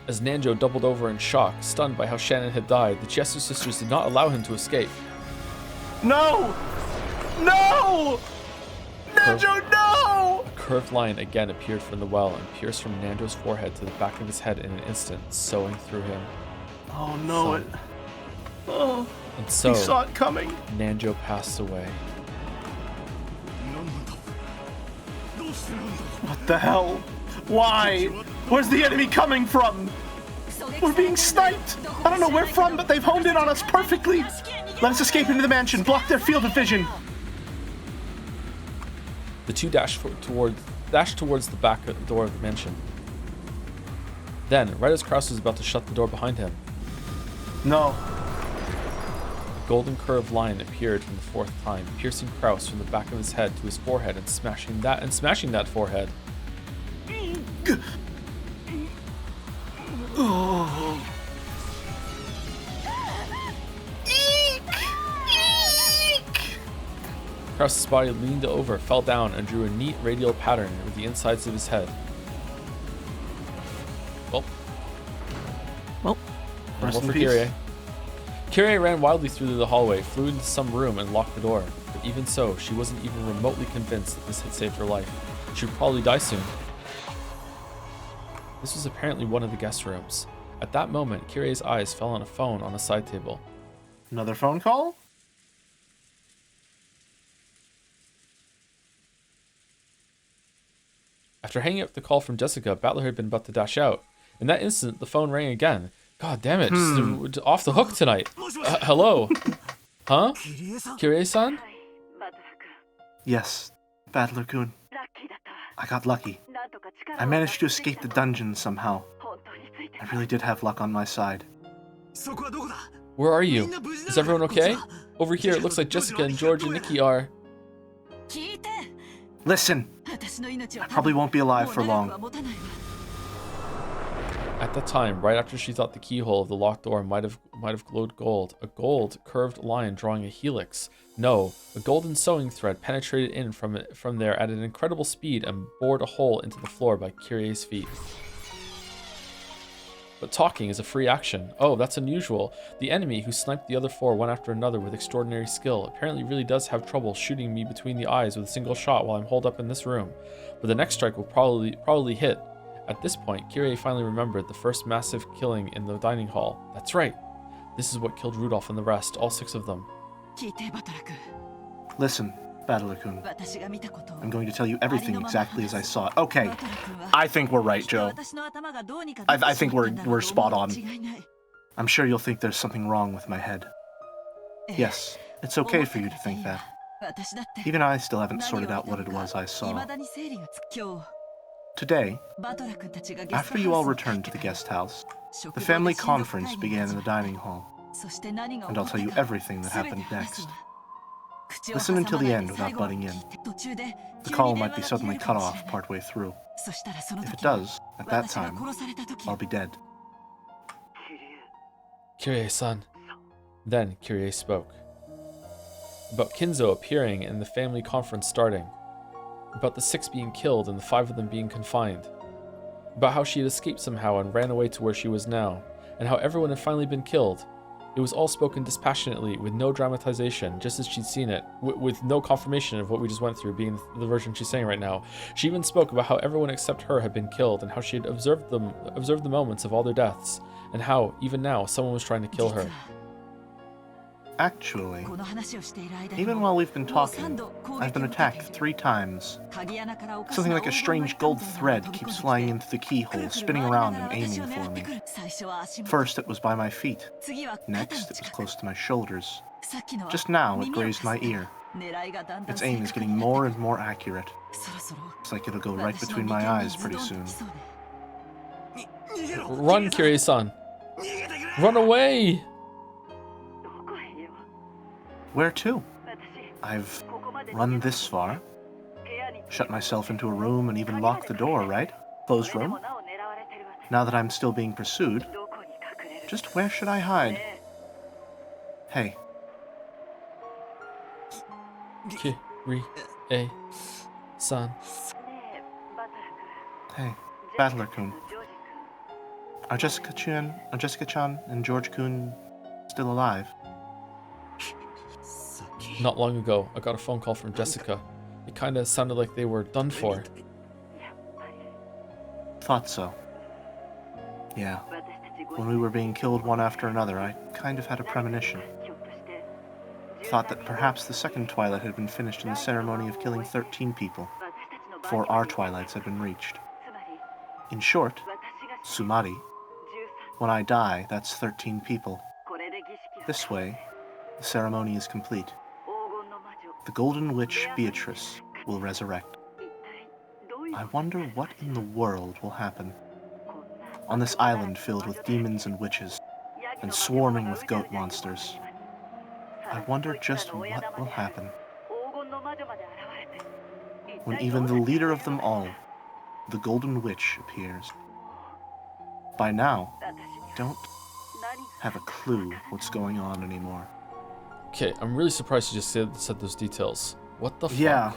[SPEAKER 1] As Nanjo doubled over in shock, stunned by how Shannon had died, the Chester sisters did not allow him to escape.
[SPEAKER 3] No! Nanjo, no!
[SPEAKER 1] A curved line again appeared from the well and pierced from Nanjo's forehead to the back of his head in an instant, sewing through him.
[SPEAKER 3] Oh no,
[SPEAKER 1] And so,
[SPEAKER 3] he saw it coming.
[SPEAKER 1] Nanjo passed away.
[SPEAKER 3] What the hell? Why? Where's the enemy coming from? We're being sniped! I don't know where from, but they've honed in on us perfectly! Let us escape into the mansion, block their field of vision!
[SPEAKER 1] The two dash towards the back door of the mansion. Then, right as Kraus was about to shut the door behind him,
[SPEAKER 3] no.
[SPEAKER 1] A golden curved line appeared from the fourth time, piercing Kraus from the back of his head to his forehead and smashing that forehead.
[SPEAKER 3] Oh.
[SPEAKER 1] Kraus's body leaned over, fell down, and drew a neat radial pattern with the insides of his head. Well,
[SPEAKER 3] rest in
[SPEAKER 1] for
[SPEAKER 3] peace.
[SPEAKER 1] Kyrie. Kyrie ran wildly through the hallway, flew into some room, and locked the door. But even so, she wasn't even remotely convinced that this had saved her life. She would probably die soon. This was apparently one of the guest rooms. At that moment, Kyrie's eyes fell on a phone on the side table.
[SPEAKER 3] Another phone call?
[SPEAKER 1] After hanging up the call from Jessica, Battler had been about to dash out. In that instant, the phone rang again. God damn it, just off the hook tonight. Hello? Huh? Kyrie-san?
[SPEAKER 3] Yes, Battler-kun. I got lucky. I managed to escape the dungeon somehow. I really did have luck on my side.
[SPEAKER 1] Where are you? Is everyone okay? Over here, it looks like Jessica and George and Nikki are...
[SPEAKER 3] Listen! I probably won't be alive for long.
[SPEAKER 1] At that time, right after she thought the keyhole of the locked door might have glowed gold, a gold curved line drawing a helix. No, a golden sewing thread penetrated in from there at an incredible speed and bored a hole into the floor by Kyrie's feet. But talking is a free action. Oh, that's unusual. The enemy, who sniped the other four one after another with extraordinary skill, apparently really does have trouble shooting me between the eyes with a single shot while I'm holed up in this room. But the next strike will probably hit. At this point, Kyrie finally remembered the first massive killing in the dining hall. That's right. This is what killed Rudolph and the rest, all 6 of them.
[SPEAKER 3] Listen, Battler-kun. I'm going to tell you everything exactly as I saw it. Okay, I think we're right, Joe. I think we're spot on. I'm sure you'll think there's something wrong with my head. Yes, it's okay for you to think that. Even I still haven't sorted out what it was I saw. Today, after you all returned to the guest house, the family conference began in the dining hall, and I'll tell you everything that happened next. Listen until the end without butting in. The call might be suddenly cut off partway through. If it does, at that time, I'll be dead.
[SPEAKER 1] Kyrie-san. Then Kyrie spoke. About Kinzo appearing and the family conference starting. About the 6 being killed and the 5 of them being confined. About how she had escaped somehow and ran away to where she was now, and how everyone had finally been killed. It was all spoken dispassionately, with no dramatization, just as she'd seen it, with no confirmation of what we just went through being the version she's saying right now. She even spoke about how everyone except her had been killed, and how she had observed the moments of all their deaths, and how, even now, someone was trying to kill her.
[SPEAKER 3] Actually, even while we've been talking, I've been attacked 3 times. Something like a strange gold thread keeps flying into the keyhole, spinning around and aiming for me. First, it was by my feet. Next, it was close to my shoulders. Just now, it grazed my ear. Its aim is getting more and more accurate. It's like it'll go right between my eyes pretty soon.
[SPEAKER 1] Run, Kyrie-san! Run away!
[SPEAKER 3] Where to? I've run this far. Shut myself into a room and even locked the door, right? Closed room. Now that I'm still being pursued, just where should I hide? Hey.
[SPEAKER 1] Kyrie-san.
[SPEAKER 3] Hey, Battler-kun. Are Jessica-chan and George-kun still alive?
[SPEAKER 1] Not long ago, I got a phone call from Jessica. It kinda sounded like they were done for.
[SPEAKER 3] Thought so. Yeah. When we were being killed one after another, I kind of had a premonition. Thought that perhaps the second Twilight had been finished in the ceremony of killing 13 people. before our twilights had been reached. In short, Sumari, when I die, that's 13 people. This way, the ceremony is complete. The Golden Witch Beatrice will resurrect. I wonder what in the world will happen. On this island filled with demons and witches, and swarming with goat monsters, I wonder just what will happen when even the leader of them all, the Golden Witch, appears. By now, I don't have a clue what's going on anymore.
[SPEAKER 1] Okay, I'm really surprised you just said those details. What the fuck?
[SPEAKER 3] Yeah.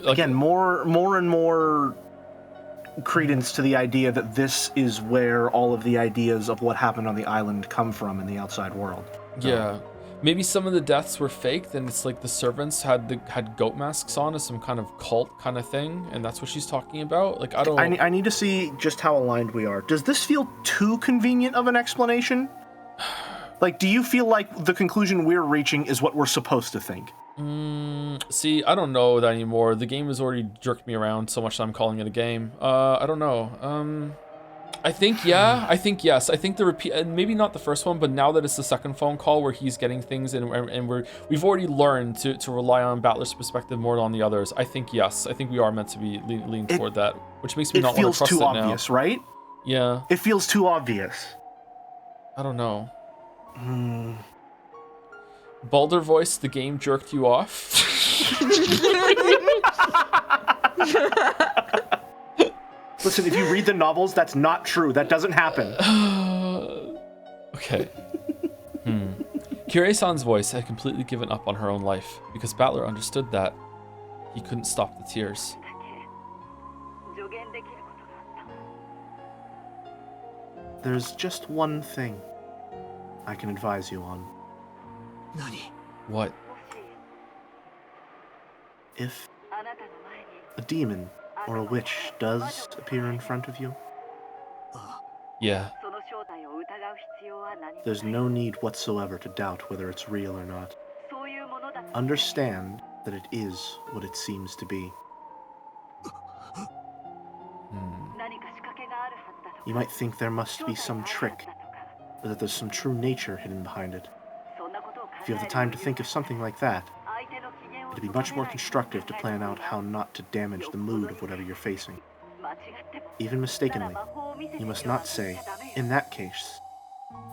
[SPEAKER 3] Again, more and more credence to the idea that this is where all of the ideas of what happened on the island come from in the outside world. So.
[SPEAKER 1] Yeah. Maybe some of the deaths were faked, and it's like the servants had goat masks on as some kind of cult kind of thing, and that's what she's talking about. Like, I don't.
[SPEAKER 3] I need to see just how aligned we are. Does this feel too convenient of an explanation? Like, do you feel like the conclusion we're reaching is what we're supposed to think?
[SPEAKER 1] See, I don't know that anymore. The game has already jerked me around so much that I'm calling it a game. I don't know. I think yeah. I think yes. I think the repeat, maybe not the first one, but now that it's the second phone call where he's getting things and we've already learned to rely on Battler's perspective more than on the others. I think yes. I think we are meant to be leaning toward that, which makes me not want to trust it now. It feels too obvious,
[SPEAKER 3] right?
[SPEAKER 1] Yeah.
[SPEAKER 3] It feels too obvious.
[SPEAKER 1] I don't know. Balder voice, the game jerked you off.
[SPEAKER 3] Listen, if you read the novels, that's not true. That doesn't happen.
[SPEAKER 1] Okay. Kirie-san's voice had completely given up on her own life because Battler understood that he couldn't stop the tears.
[SPEAKER 3] There's just one thing I can advise you on.
[SPEAKER 1] What?
[SPEAKER 3] If a demon or a witch does appear in front of you,
[SPEAKER 1] yeah,
[SPEAKER 3] there's no need whatsoever to doubt whether it's real or not. Understand that it is what it seems to be. You might think there must be some trick, or that there's some true nature hidden behind it. If you have the time to think of something like that, it'd be much more constructive to plan out how not to damage the mood of whatever you're facing. Even mistakenly, you must not say, in that case,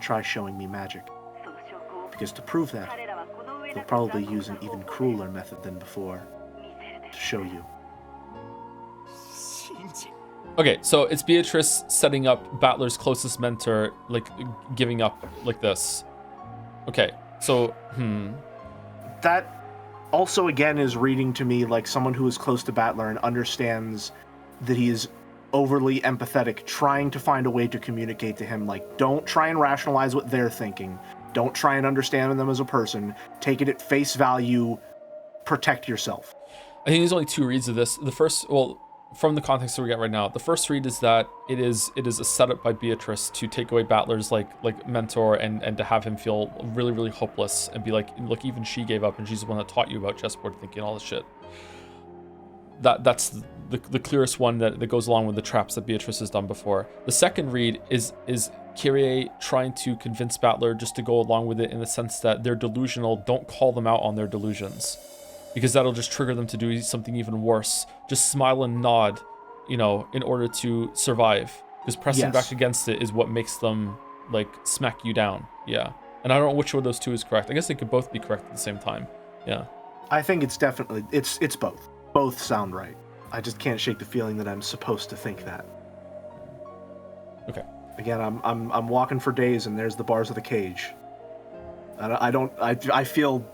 [SPEAKER 3] try showing me magic. Because to prove that, they'll probably use an even crueler method than before, to show you.
[SPEAKER 1] Okay, so it's Beatrice setting up Battler's closest mentor, like, giving up like this. Okay, so,
[SPEAKER 3] That also, again, is reading to me like someone who is close to Battler and understands that he is overly empathetic, trying to find a way to communicate to him, like, don't try and rationalize what they're thinking. Don't try and understand them as a person. Take it at face value. Protect yourself.
[SPEAKER 1] I think there's only two reads of this. The first, well, from the context that we get right now, the first read is that it is a setup by Beatrice to take away Battler's like mentor and to have him feel really, really hopeless and be like, look, even she gave up and she's the one that taught you about chessboard thinking, all this shit. That's the clearest one that goes along with the traps that Beatrice has done before. The second read is Kyrie trying to convince Battler just to go along with it in the sense that they're delusional. Don't call them out on their delusions, because that'll just trigger them to do something even worse. Just smile and nod, in order to survive. Because pressing back against it is what makes them, like, smack you down. Yeah. And I don't know which one of those two is correct. I guess they could both be correct at the same time. Yeah.
[SPEAKER 3] I think it's definitely, it's both. Both sound right. I just can't shake the feeling that I'm supposed to think that.
[SPEAKER 1] Okay.
[SPEAKER 3] Again, I'm walking for days and there's the bars of the cage. I feel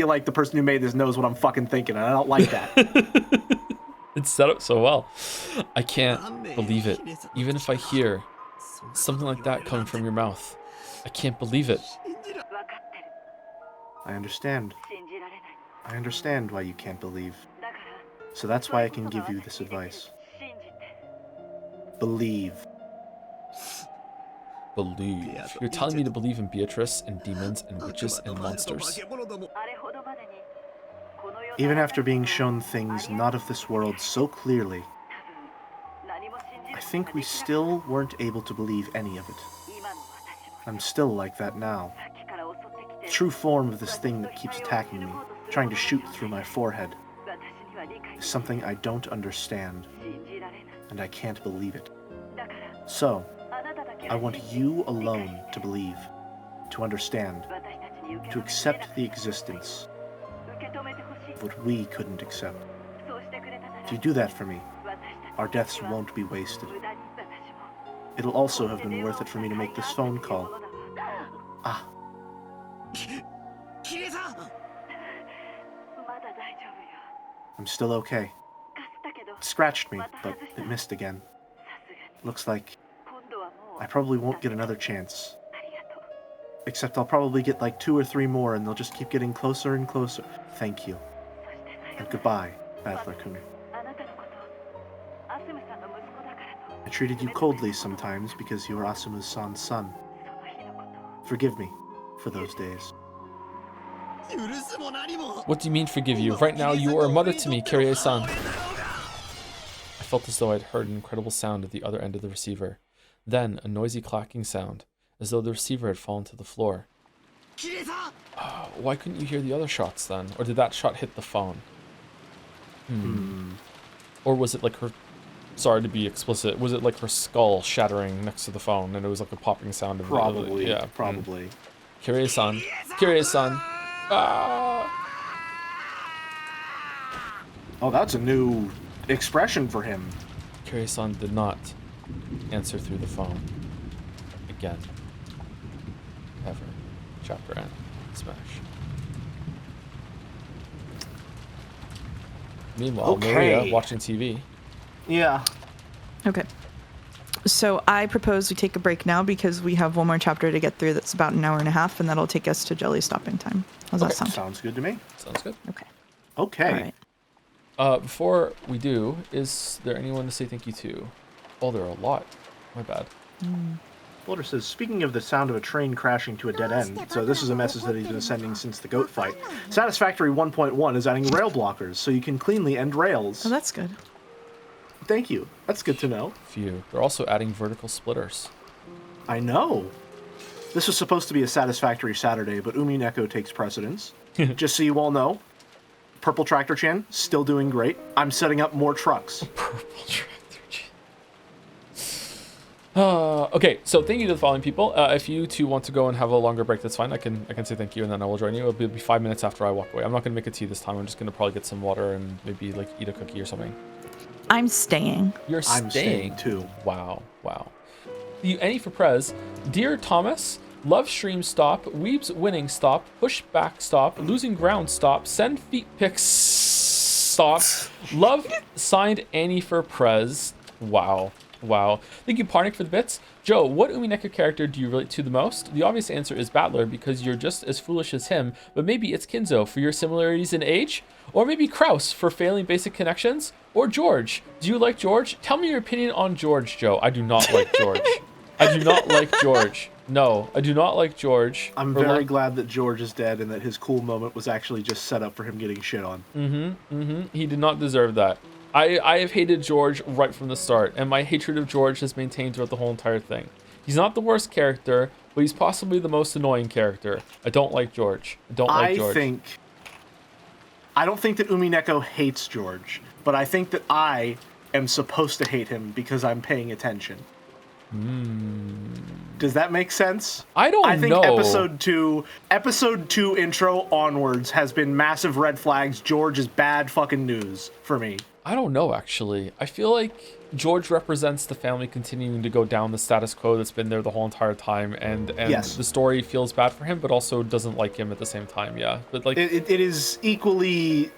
[SPEAKER 3] like the person who made this knows what I'm fucking thinking, and I don't like that.
[SPEAKER 1] It's set up so well. I can't believe it. Even if I hear something like that coming from your mouth, I can't believe it.
[SPEAKER 3] I understand. I understand why you can't believe. So that's why I can give you this advice. Believe.
[SPEAKER 1] Believe. You're telling me to believe in Beatrice and demons and witches and monsters.
[SPEAKER 3] Even after being shown things not of this world so clearly, I think we still weren't able to believe any of it. I'm still like that now. The true form of this thing that keeps attacking me, trying to shoot through my forehead, is something I don't understand, and I can't believe it. So, I want you alone to believe, to understand, to accept the existence of what we couldn't accept. If you do that for me, our deaths won't be wasted. It'll also have been worth it for me to make this phone call. Ah. I'm still okay. It scratched me, but it missed again. Looks like I probably won't get another chance. Except I'll probably get like 2 or 3 more, and they'll just keep getting closer and closer. Thank you. And goodbye, Battler-kun. I treated you coldly sometimes because you were Asumu-san's son. Forgive me for those days.
[SPEAKER 5] What do you mean forgive you? Right now you are a mother to me, Kirie-san. I felt as though I'd heard an incredible sound at the other end of the receiver. Then a noisy clacking sound, as though the receiver had fallen to the floor. Why couldn't you hear the other shots then? Or did that shot hit the phone? Or was it like her... Sorry to be explicit. Was it like her skull shattering next to the phone and it was like a popping sound of...
[SPEAKER 3] Probably.
[SPEAKER 5] Yeah.
[SPEAKER 3] Probably.
[SPEAKER 5] Kirie-san. Kirie-san.
[SPEAKER 3] Oh, that's a new expression for him.
[SPEAKER 5] Kirie-san did not answer through the phone. Again. Ever. Chapter end. Smash. Meanwhile,
[SPEAKER 3] Okay.
[SPEAKER 5] Maria watching TV.
[SPEAKER 3] Yeah.
[SPEAKER 2] Okay. So I propose we take a break now because we have one more chapter to get through that's about an hour and a half, and that'll take us to Jelly stopping time. How's that sound?
[SPEAKER 3] Sounds good to me.
[SPEAKER 5] Sounds good.
[SPEAKER 2] Okay.
[SPEAKER 3] Okay.
[SPEAKER 2] All right.
[SPEAKER 5] Before we do, is there anyone to say thank you to? Oh, there are a lot. My bad.
[SPEAKER 3] Boulder says, speaking of the sound of a train crashing to a dead end, so this is a message that he's been sending since the goat fight. Satisfactory 1.1 is adding rail blockers, so you can cleanly end rails.
[SPEAKER 2] Oh, that's good.
[SPEAKER 3] Thank you. That's good to know.
[SPEAKER 5] Phew. They're also adding vertical splitters.
[SPEAKER 3] I know. This was supposed to be a Satisfactory Saturday, but Umineko takes precedence. Just so you all know, Purple Tractor Chan, still doing great. I'm setting up more trucks.
[SPEAKER 5] Purple Tractor Chan. Okay, so thank you to the following people. If you two want to go and have a longer break, that's fine. I can say thank you, and then I will join you. It'll be 5 minutes after I walk away. I'm not going to make a tea this time. I'm just going to probably get some water and maybe like eat a cookie or something.
[SPEAKER 2] I'm staying.
[SPEAKER 5] You're staying.
[SPEAKER 3] I'm staying too.
[SPEAKER 5] Wow. Any for Prez. Dear Thomas, love stream stop, Weeb's winning stop, push back stop, losing ground stop, send feet pics stop, love signed Annie for Prez. Wow. Thank you, Parnik, for the bits. Joe, what Umineko character do you relate to the most? The obvious answer is Battler, because you're just as foolish as him, but maybe it's Kinzo for your similarities in age? Or maybe Kraus for failing basic connections? Or George. Do you like George? Tell me your opinion on George, Joe. I do not like George. I do not like George. No, I do not like George.
[SPEAKER 3] I'm very glad that George is dead and that his cool moment was actually just set up for him getting shit on.
[SPEAKER 5] He did not deserve that. I have hated George right from the start, and my hatred of George has maintained throughout the whole entire thing. He's not the worst character, but he's possibly the most annoying character. I don't like George. I
[SPEAKER 3] don't think that Umineko hates George, but I think that I am supposed to hate him because I'm paying attention. Does that make sense?
[SPEAKER 5] I think know.
[SPEAKER 3] episode 2 intro onwards has been massive red flags. George is bad fucking news for me.
[SPEAKER 5] I don't know, actually. I feel like George represents the family continuing to go down the status quo that's been there the whole entire time, and
[SPEAKER 3] yes.
[SPEAKER 5] The story feels bad for him, but also doesn't like him at the same time. Yeah, but like
[SPEAKER 3] it is equally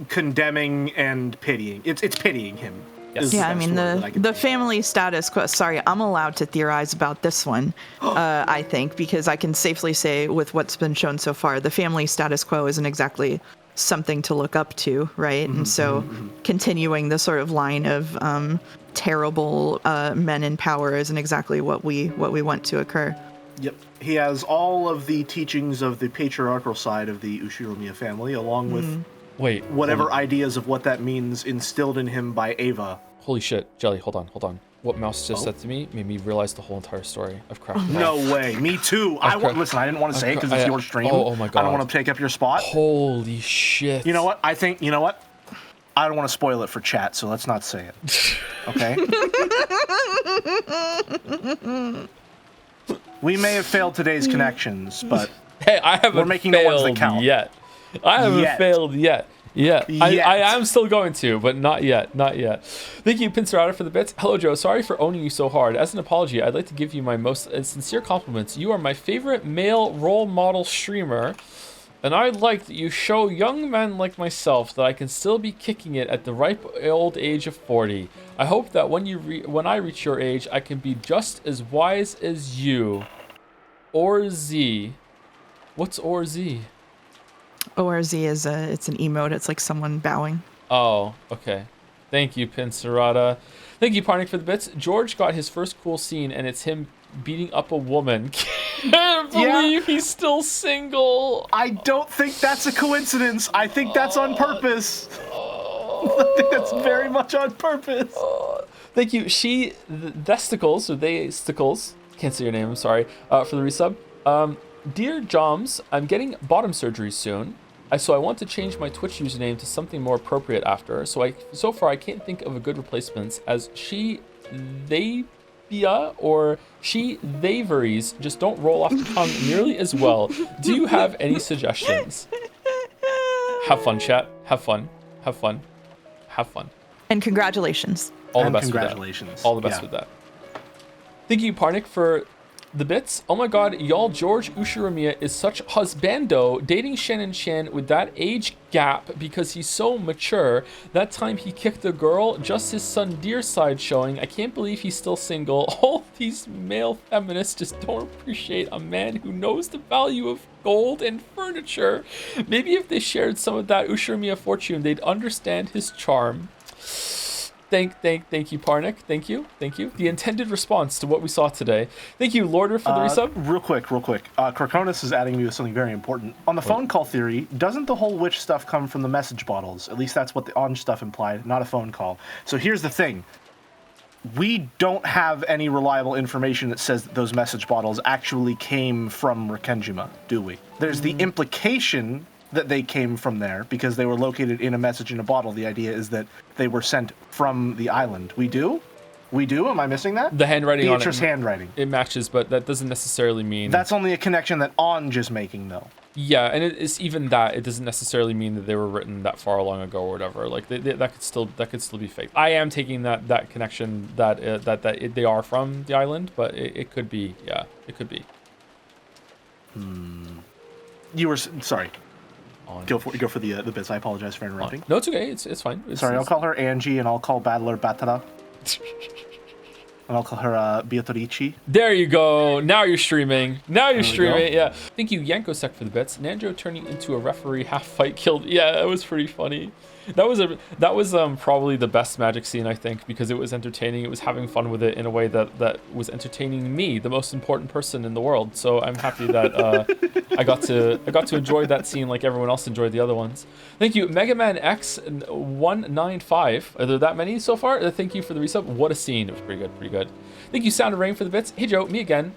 [SPEAKER 3] condemning and pitying. It's pitying him.
[SPEAKER 5] Yes.
[SPEAKER 2] Yeah, I mean the family status quo. Sorry, I'm allowed to theorize about this one. I think because I can safely say with what's been shown so far, the family status quo isn't exactly something to look up to, right? And so continuing the sort of line of terrible men in power isn't exactly what we want to occur.
[SPEAKER 3] Yep. He has all of the teachings of the patriarchal side of the Ushiromiya family, along with
[SPEAKER 1] Wait.
[SPEAKER 3] whatever ideas of what that means instilled in him by Ava.
[SPEAKER 1] Holy shit, Jelly, hold on. What Mouse just said to me made me realize the whole entire story. I've cracked.
[SPEAKER 3] No way. Me too. Listen, I didn't want to say it because it's your stream.
[SPEAKER 1] Oh my god.
[SPEAKER 3] I don't want to take up your spot.
[SPEAKER 1] Holy shit.
[SPEAKER 3] You know what? I don't want to spoil it for chat, so let's not say it. Okay? We may have failed today's connections, but
[SPEAKER 1] hey, I haven't
[SPEAKER 3] we're making the ones that count.
[SPEAKER 1] Yet. I haven't failed yet. Yeah, I am still going to, but not yet. Thank you, Pincerata, for the bits. Hello, Joe. Sorry for owning you so hard. As an apology, I'd like to give you my most sincere compliments. You are my favorite male role model streamer, and I like that you show young men like myself that I can still be kicking it at the ripe old age of 40. I hope that when I reach your age, I can be just as wise as you. Or Z. What's Or Z?
[SPEAKER 2] ORZ is it's an emote. It's like someone bowing.
[SPEAKER 1] Oh, okay. Thank you, Pincerata. Thank you, Parnik, for the bits. George got his first cool scene, and it's him beating up a woman. Can't believe he's still single.
[SPEAKER 3] I don't think that's a coincidence. I think that's on purpose. I think that's very much on purpose.
[SPEAKER 1] Thank you. Vesticles, or they Stickles, can't say your name, I'm sorry, for the resub. Dear Joms, I'm getting bottom surgery soon, so I want to change my Twitch username to something more appropriate after. So far I can't think of a good replacements, as they or they varies just don't roll off the tongue nearly as well. Do you have any suggestions? Have fun, chat. Have fun.
[SPEAKER 2] And congratulations.
[SPEAKER 1] All the best with that. Thank you, Parnik, for the bits. Oh my god, y'all, George Ushiromiya is such husbando, dating Shannon Chan with that age gap because he's so mature. That time he kicked a girl, just his son Deer side showing. I can't believe he's still single. All these male feminists just don't appreciate a man who knows the value of gold and furniture. Maybe if they shared some of that Ushiromiya fortune, they'd understand his charm. Thank you, Parnik. Thank you. The intended response to what we saw today. Thank you, Lorder, for the resub.
[SPEAKER 3] Real quick. Krakonis is adding me with something very important. On the phone call theory, doesn't the whole witch stuff come from the message bottles? At least that's what the Onge stuff implied, not a phone call. So here's the thing. We don't have any reliable information that says that those message bottles actually came from Rikkenjima, do we? There's the implication that they came from there because they were located in a message in a bottle. The idea is that they were sent from the island. We do? Am I missing that?
[SPEAKER 1] The handwriting on it.
[SPEAKER 3] handwriting.
[SPEAKER 1] It matches, but that doesn't necessarily mean...
[SPEAKER 3] That's only a connection that Onge is making, though.
[SPEAKER 1] Yeah, and it's even that. It doesn't necessarily mean that they were written that far long ago or whatever. Like, that could still be fake. I am taking that connection that they are from the island, but it could be. Yeah, it could be.
[SPEAKER 3] You were... Sorry. Go for the bits. I apologize for interrupting.
[SPEAKER 1] No, it's okay. It's fine.
[SPEAKER 3] Sorry, I'll call her Angie, and I'll call Battler Batara. And I'll call her Beatrice.
[SPEAKER 1] There you go. Now you're streaming. Yeah. Thank you, Yankosek, for the bits. Nanjo turning into a referee, half fight killed. Yeah, that was pretty funny. That was probably the best Magic scene, I think, because it was entertaining. It was having fun with it in a way that was entertaining me, the most important person in the world. So I'm happy that I got to enjoy that scene like everyone else enjoyed the other ones. Thank you, Mega Man X 195. Are there that many so far? Thank you for the resub. What a scene! It was pretty good. Thank you, Sound of Rain, for the bits. Hey Joe, me again.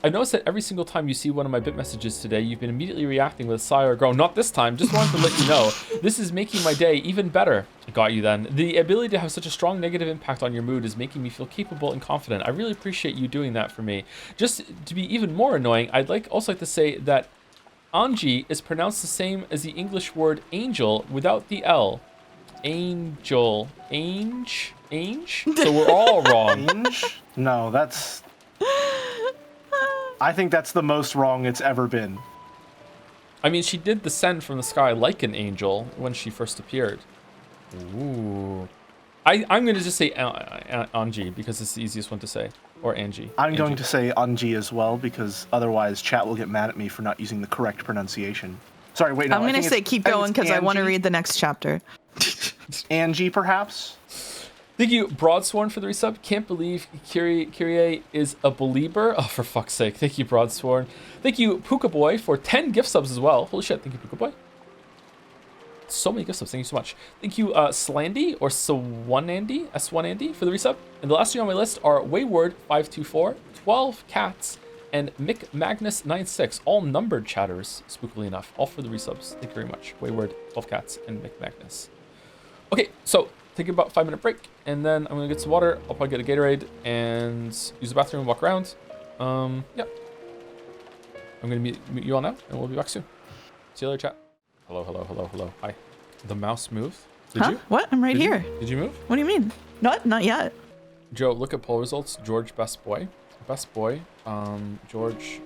[SPEAKER 1] I've noticed that every single time you see one of my bit messages today, you've been immediately reacting with a sigh or a groan. Not this time, just wanted to let you know. This is making my day even better. I got you then. The ability to have such a strong negative impact on your mood is making me feel capable and confident. I really appreciate you doing that for me. Just to be even more annoying, I'd also like to say that Anji is pronounced the same as the English word angel without the L. Angel. Ange? So we're all wrong.
[SPEAKER 3] Ange? No, that's... I think that's the most wrong it's ever been.
[SPEAKER 1] I mean, she did descend from the sky like an angel when she first appeared. Ooh. I'm going to just say Anji because it's the easiest one to say. Or Angie.
[SPEAKER 3] I'm going to say Anji as well because otherwise chat will get mad at me for not using the correct pronunciation. Sorry, wait, no.
[SPEAKER 2] I'm going to say keep going because I want to read the next chapter.
[SPEAKER 3] Angie, perhaps?
[SPEAKER 1] Thank you, Broadsworn, for the resub. Can't believe Kyrie is a believer. Oh, for fuck's sake. Thank you, Broadsworn. Thank you, Puka Boy, for 10 gift subs as well. Holy shit, thank you, Puka Boy.
[SPEAKER 5] So many gift subs. Thank you so much. Thank you, Slandy or S1Andy for the resub. And the last two on my list are Wayward524, 12 Cats, and Mick Magnus96, all numbered chatters, spookily enough, all for the resubs. Thank you very much. Wayward, 12 Cats, and Mick Magnus. Okay, so take about a 5-minute break, and then I'm gonna get some water. I'll probably get a Gatorade and use the bathroom and walk around. Yeah. I'm gonna meet you all now, and we'll be back soon. See you later, chat. Hello. Hi. The mouse moved. Did you?
[SPEAKER 2] What? I'm right here.
[SPEAKER 5] Did you move?
[SPEAKER 2] What do you mean? Not yet.
[SPEAKER 5] Joe, look at poll results. George, best boy. Best boy. George.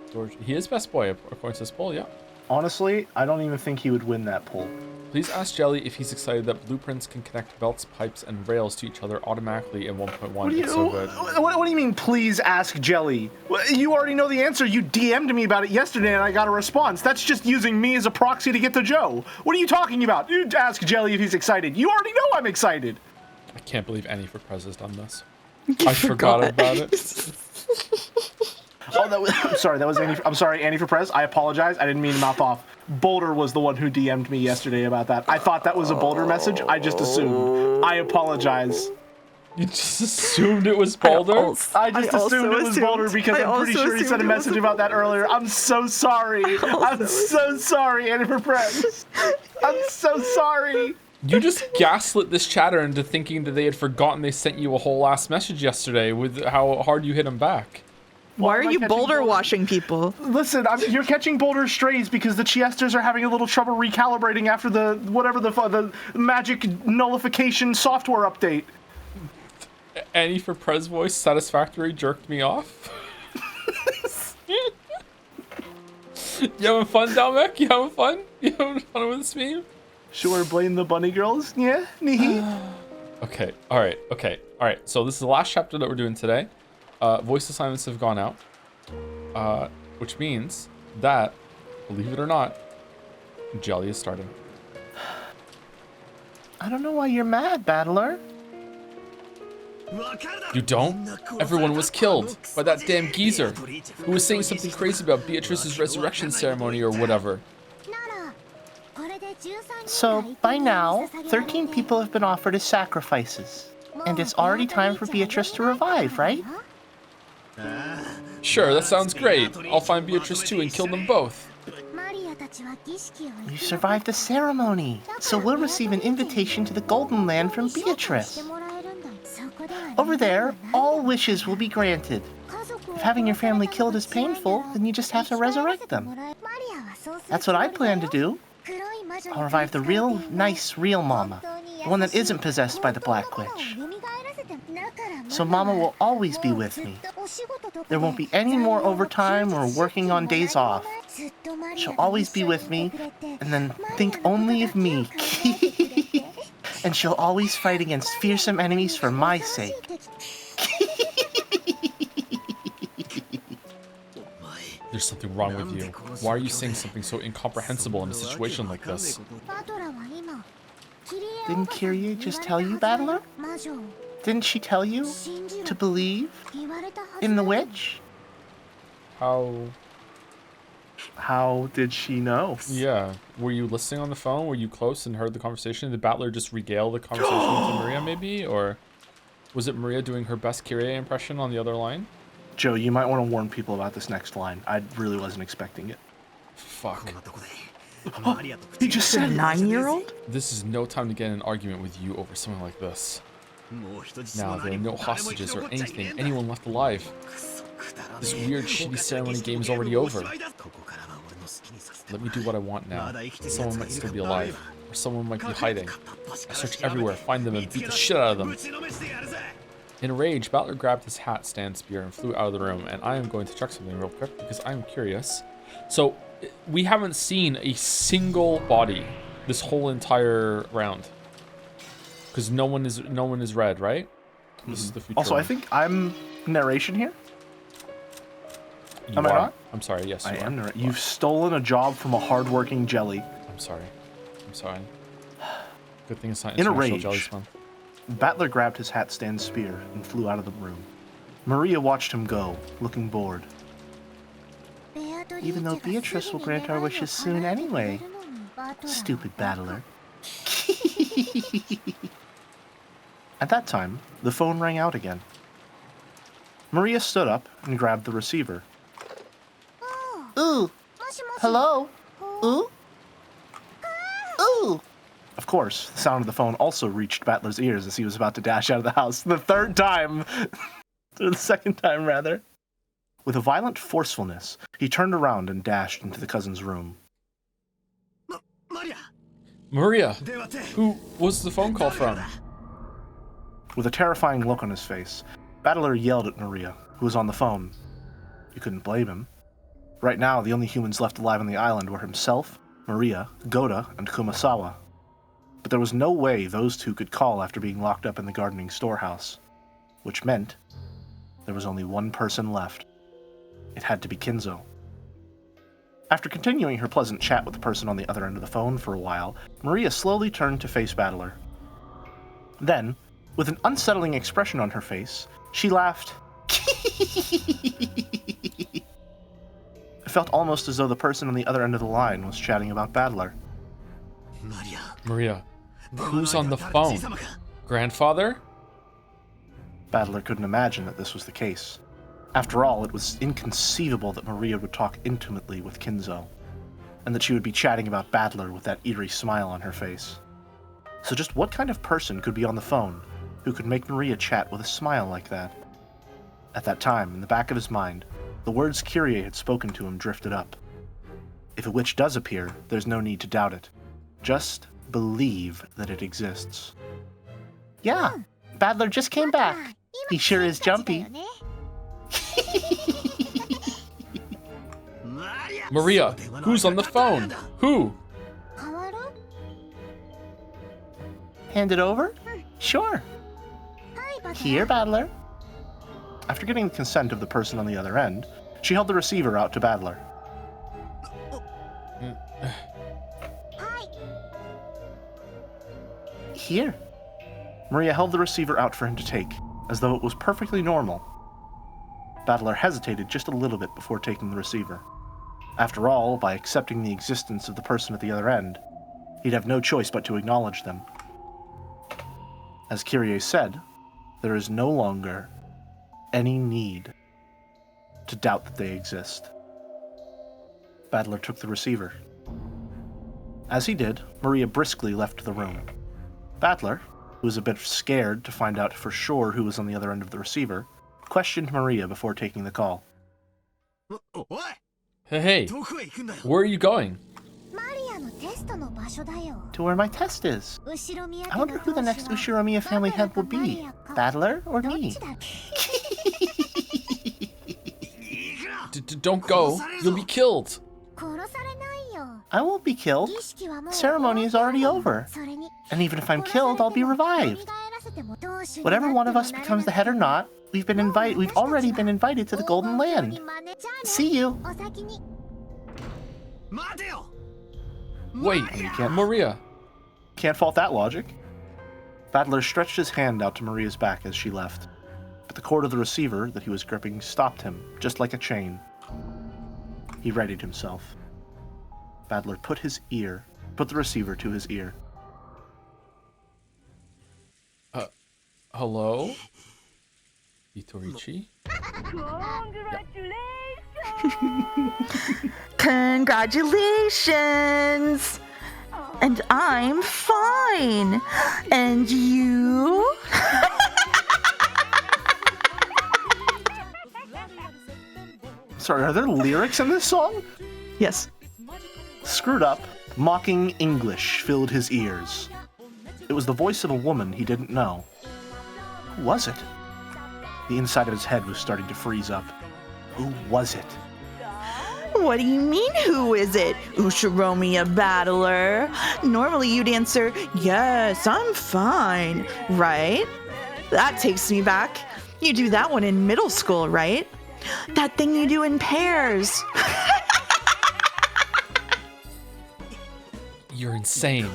[SPEAKER 5] He is best boy according to this poll. Yeah.
[SPEAKER 3] Honestly, I don't even think he would win that poll.
[SPEAKER 5] Please ask Jelly if he's excited that blueprints can connect belts, pipes, and rails to each other automatically in 1.1. It's so good.
[SPEAKER 3] What do you mean, please ask Jelly? You already know the answer. You DM'd me about it yesterday and I got a response. That's just using me as a proxy to get to Joe. What are you talking about? You ask Jelly if he's excited. You already know I'm excited.
[SPEAKER 5] I can't believe Annie for Prez has done this. I forgot about it.
[SPEAKER 3] I'm sorry, that was Annie. I'm sorry, Annie for Prez. I apologize. I didn't mean to mouth off. Boulder was the one who DM'd me yesterday about that. I thought that was a Boulder message. I just assumed. I apologize.
[SPEAKER 5] You just assumed it was Boulder?
[SPEAKER 3] I just assumed it was Boulder because I'm pretty sure he sent a message about that earlier. I'm so sorry. I'm so sorry, Annie for Prez. I'm so sorry.
[SPEAKER 5] You just gaslit this chatter into thinking that they had forgotten they sent you a whole ass message yesterday with how hard you hit them back.
[SPEAKER 2] Why are you boulder washing people?
[SPEAKER 3] Listen, you're catching boulder strays because the Chiesters are having a little trouble recalibrating after the magic nullification software update.
[SPEAKER 5] Annie for Prez voice satisfactory jerked me off. You having fun, Dalmek? You having fun? You having fun with this meme?
[SPEAKER 3] Sure, blame the bunny girls. Yeah,
[SPEAKER 5] Okay, all right. So this is the last chapter that we're doing today. Voice assignments have gone out, which means that, believe it or not, Jelly is starting.
[SPEAKER 3] I don't know why you're mad, Battler.
[SPEAKER 5] You don't? Everyone was killed by that damn geezer who was saying something crazy about Beatrice's resurrection ceremony or whatever.
[SPEAKER 6] So, by now, 13 people have been offered as sacrifices. And it's already time for Beatrice to revive, right?
[SPEAKER 5] Sure, that sounds great. I'll find Beatrice too and kill them both.
[SPEAKER 6] You survived the ceremony, so we'll receive an invitation to the Golden Land from Beatrice. Over there, all wishes will be granted. If having your family killed is painful, then you just have to resurrect them. That's what I plan to do. I'll revive the real Mama, the one that isn't possessed by the Black Witch. So Mama will always be with me. There won't be any more overtime or working on days off. She'll always be with me, and then think only of me. And she'll always fight against fearsome enemies for my sake.
[SPEAKER 5] There's something wrong with you. Why are you saying something so incomprehensible in a situation like this?
[SPEAKER 6] Didn't Kyrie just tell you, Battler? Didn't she tell you to believe in the witch?
[SPEAKER 5] How
[SPEAKER 3] did she know?
[SPEAKER 5] Yeah. Were you listening on the phone? Were you close and heard the conversation? Did Battler just regale the conversation to Maria maybe? Or was it Maria doing her best Kyrie impression on the other line?
[SPEAKER 3] Joe, you might want to warn people about this next line. I really wasn't expecting it.
[SPEAKER 5] Fuck.
[SPEAKER 3] Oh, he just said
[SPEAKER 2] 9-year-old?
[SPEAKER 5] This is no time to get in an argument with you over something like this. Now, there are no hostages or anything, anyone left alive. This weird, shitty ceremony game is already over. Let me do what I want now. Someone might still be alive, or someone might be hiding. I search everywhere, find them, and beat the shit out of them. In a rage, Battler grabbed his hat stand spear and flew out of the room, and I am going to check something real quick because I'm curious. So, we haven't seen a single body this whole entire round. Because no one is red, right? This is the future.
[SPEAKER 3] Also,
[SPEAKER 5] one.
[SPEAKER 3] I think I'm narration here.
[SPEAKER 5] You
[SPEAKER 3] Am I
[SPEAKER 5] are.
[SPEAKER 3] not?
[SPEAKER 5] I'm sorry. Yes, you
[SPEAKER 3] I
[SPEAKER 5] are.
[SPEAKER 3] am narration. You've stolen a job from a hardworking Jelly.
[SPEAKER 5] I'm sorry. Good thing it's not
[SPEAKER 3] In a
[SPEAKER 5] International
[SPEAKER 3] rage,
[SPEAKER 5] Jelly's Month.
[SPEAKER 3] Battler grabbed his hat stand spear and flew out of the room. Maria watched him go, looking bored.
[SPEAKER 6] Even though Beatrice will grant our wishes soon anyway. Stupid Battler.
[SPEAKER 3] At that time, the phone rang out again. Maria stood up and grabbed the receiver.
[SPEAKER 6] Ooh. Hello? Ooh? Ooh.
[SPEAKER 3] Of course, the sound of the phone also reached Battler's ears as he was about to dash out of the house the third time. Or the second time, rather. With a violent forcefulness, he turned around and dashed into the cousin's room.
[SPEAKER 5] Maria, who was the phone call from?
[SPEAKER 3] With a terrifying look on his face, Battler yelled at Maria, who was on the phone. You couldn't blame him. Right now, the only humans left alive on the island were himself, Maria, Goda, and Kumasawa. But there was no way those two could call after being locked up in the gardening storehouse, which meant there was only one person left. It had to be Kinzo. After continuing her pleasant chat with the person on the other end of the phone for a while, Maria slowly turned to face Battler. Then, with an unsettling expression on her face, she laughed. It felt almost as though the person on the other end of the line was chatting about Battler.
[SPEAKER 5] Maria, who's on the phone? Grandfather?
[SPEAKER 3] Battler couldn't imagine that this was the case. After all, it was inconceivable that Maria would talk intimately with Kinzo, and that she would be chatting about Battler with that eerie smile on her face. So just what kind of person could be on the phone who could make Maria chat with a smile like that? At that time, in the back of his mind, the words Kyrie had spoken to him drifted up. If a witch does appear, there's no need to doubt it. Just believe that it exists.
[SPEAKER 6] Yeah, Battler just came back. He sure is jumpy.
[SPEAKER 5] Maria, who's on the phone? Who?
[SPEAKER 6] Hand it over? Sure. Here, Battler.
[SPEAKER 3] After getting the consent of the person on the other end, she held the receiver out to Battler.
[SPEAKER 6] Here.
[SPEAKER 3] Maria held the receiver out for him to take, as though it was perfectly normal. Battler hesitated just a little bit before taking the receiver. After all, by accepting the existence of the person at the other end, he'd have no choice but to acknowledge them. As Kyrie said, there is no longer any need to doubt that they exist. Battler took the receiver. As he did, Maria briskly left the room. Battler, who was a bit scared to find out for sure who was on the other end of the receiver, questioned Maria before taking the call.
[SPEAKER 5] Hey, where are you going?
[SPEAKER 6] To where my test is. I wonder who the next Ushiromiya family head will be. Battler or me?
[SPEAKER 5] Don't go. You'll be killed.
[SPEAKER 6] I won't be killed. The ceremony is already over. And even if I'm killed, I'll be revived. Whatever one of us becomes the head or not, we've already been invited to the Golden Land. See you.
[SPEAKER 5] Wait, Maria.
[SPEAKER 3] Can't fault that logic. Battler stretched his hand out to Maria's back as she left, but the cord of the receiver that he was gripping stopped him, just like a chain. He readied himself. Battler put the receiver to his ear.
[SPEAKER 5] Hello? Itorichi?
[SPEAKER 2] Congratulations! And I'm fine. And you?
[SPEAKER 3] Sorry, are there lyrics in this song?
[SPEAKER 2] Yes.
[SPEAKER 3] Screwed up, mocking English filled his ears. It was the voice of a woman he didn't know. Who was it? The inside of his head was starting to freeze up. Who was it?
[SPEAKER 2] What do you mean, who is it? Ushiromiya battler? Normally you'd answer, yes, I'm fine, right? That takes me back. You do that one in middle school, right? That thing you do in pairs.
[SPEAKER 5] You're insane.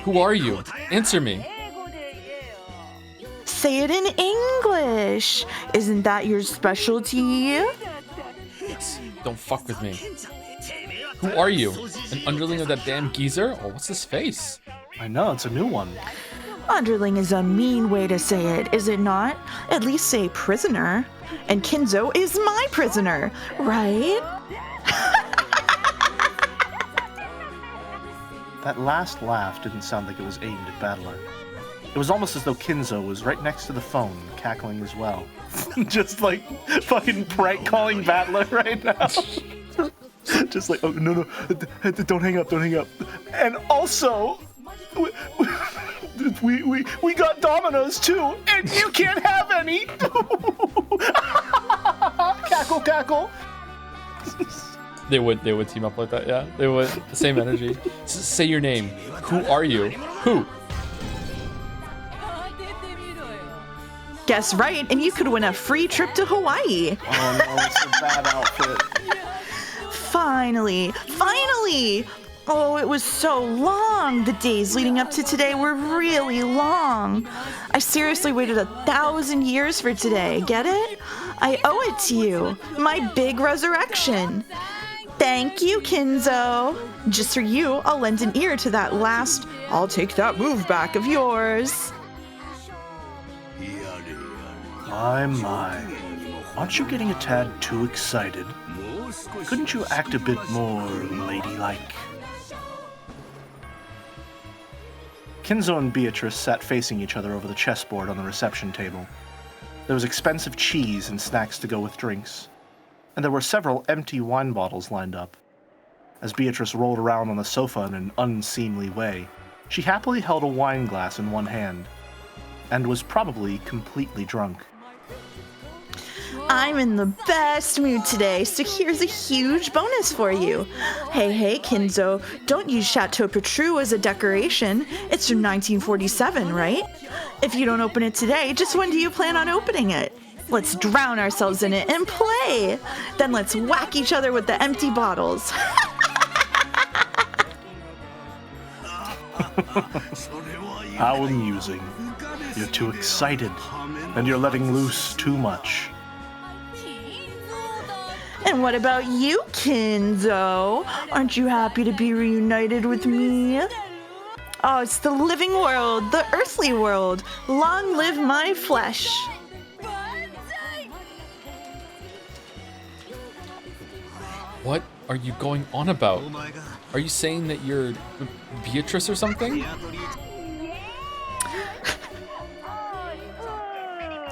[SPEAKER 5] Who are you? Answer me.
[SPEAKER 2] Say it in English. Isn't that your specialty?
[SPEAKER 5] Don't fuck with me. Who are you? An underling of that damn geezer? Oh, what's his face?
[SPEAKER 3] I know, it's a new one.
[SPEAKER 2] Underling is a mean way to say it, is it not? At least say prisoner. And Kinzo is my prisoner, right?
[SPEAKER 3] That last laugh didn't sound like it was aimed at Battler. It was almost as though Kinzo was right next to the phone, cackling as well. Just like fucking prank calling Battler right now. Just like, oh, no, don't hang up. And also, we got Dominos too, and you can't have any. Cackle.
[SPEAKER 5] They would team up like that, yeah. They would. Same energy. Say your name. Who are you? Who?
[SPEAKER 2] Guess right, and you could win a free trip to Hawaii.
[SPEAKER 3] Oh no, it's a bad outfit.
[SPEAKER 2] Finally! Oh, it was so long. The days leading up to today were really long. I seriously waited 1,000 years for today, get it? I owe it to you, my big resurrection. Thank you, Kinzo. Just for you, I'll lend an ear to that last "I'll take that move back" of yours.
[SPEAKER 3] My. Aren't you getting a tad too excited? Couldn't you act a bit more ladylike? Kinzo and Beatrice sat facing each other over the chessboard on the reception table. There was expensive cheese and snacks to go with drinks, and there were several empty wine bottles lined up. As Beatrice rolled around on the sofa in an unseemly way, she happily held a wine glass in one hand, and was probably completely drunk.
[SPEAKER 2] I'm in the best mood today, so here's a huge bonus for you. Hey, Kinzo, don't use Chateau Petrou as a decoration. It's from 1947, right? If you don't open it today, just when do you plan on opening it? Let's drown ourselves in it and play. Then let's whack each other with the empty bottles.
[SPEAKER 3] How amusing. You're too excited, and you're letting loose too much.
[SPEAKER 2] And what about you, Kinzo? Aren't you happy to be reunited with me? Oh, it's the living world, the earthly world. Long live my flesh.
[SPEAKER 5] What are you going on about? Are you saying that you're Beatrice or something?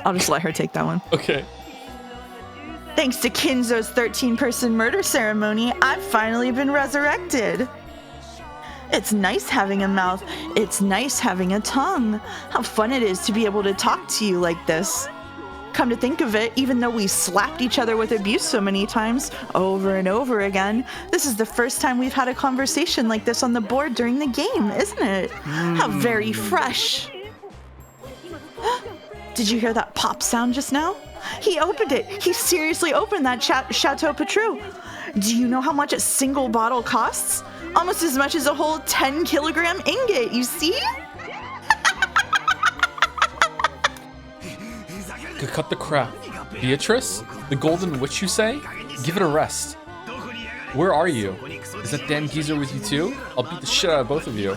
[SPEAKER 2] I'll just let her take that one.
[SPEAKER 5] Okay.
[SPEAKER 2] Thanks to Kinzo's 13-person murder ceremony, I've finally been resurrected. It's nice having a mouth. It's nice having a tongue. How fun it is to be able to talk to you like this. Come to think of it, even though we slapped each other with abuse so many times, over and over again, this is the first time we've had a conversation like this on the board during the game, isn't it? How very fresh. Did you hear that pop sound just now? He opened it. He seriously opened that Chateau Petrou. Do you know how much a single bottle costs? Almost as much as a whole 10-kilogram ingot, you see?
[SPEAKER 5] Cut the crap. Beatrice? The golden witch, you say? Give it a rest. Where are you? Is that damn geezer with you too? I'll beat the shit out of both of you.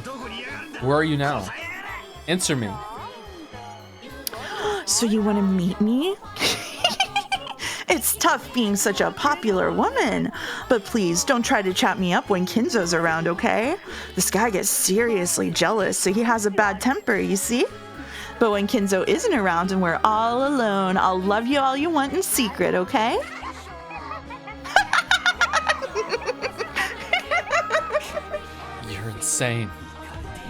[SPEAKER 5] Where are you now? Answer me.
[SPEAKER 2] So you want to meet me? It's tough being such a popular woman. But please, don't try to chat me up when Kinzo's around, okay? This guy gets seriously jealous, so he has a bad temper, you see? But when Kinzo isn't around and we're all alone, I'll love you all you want in secret, okay?
[SPEAKER 5] You're insane.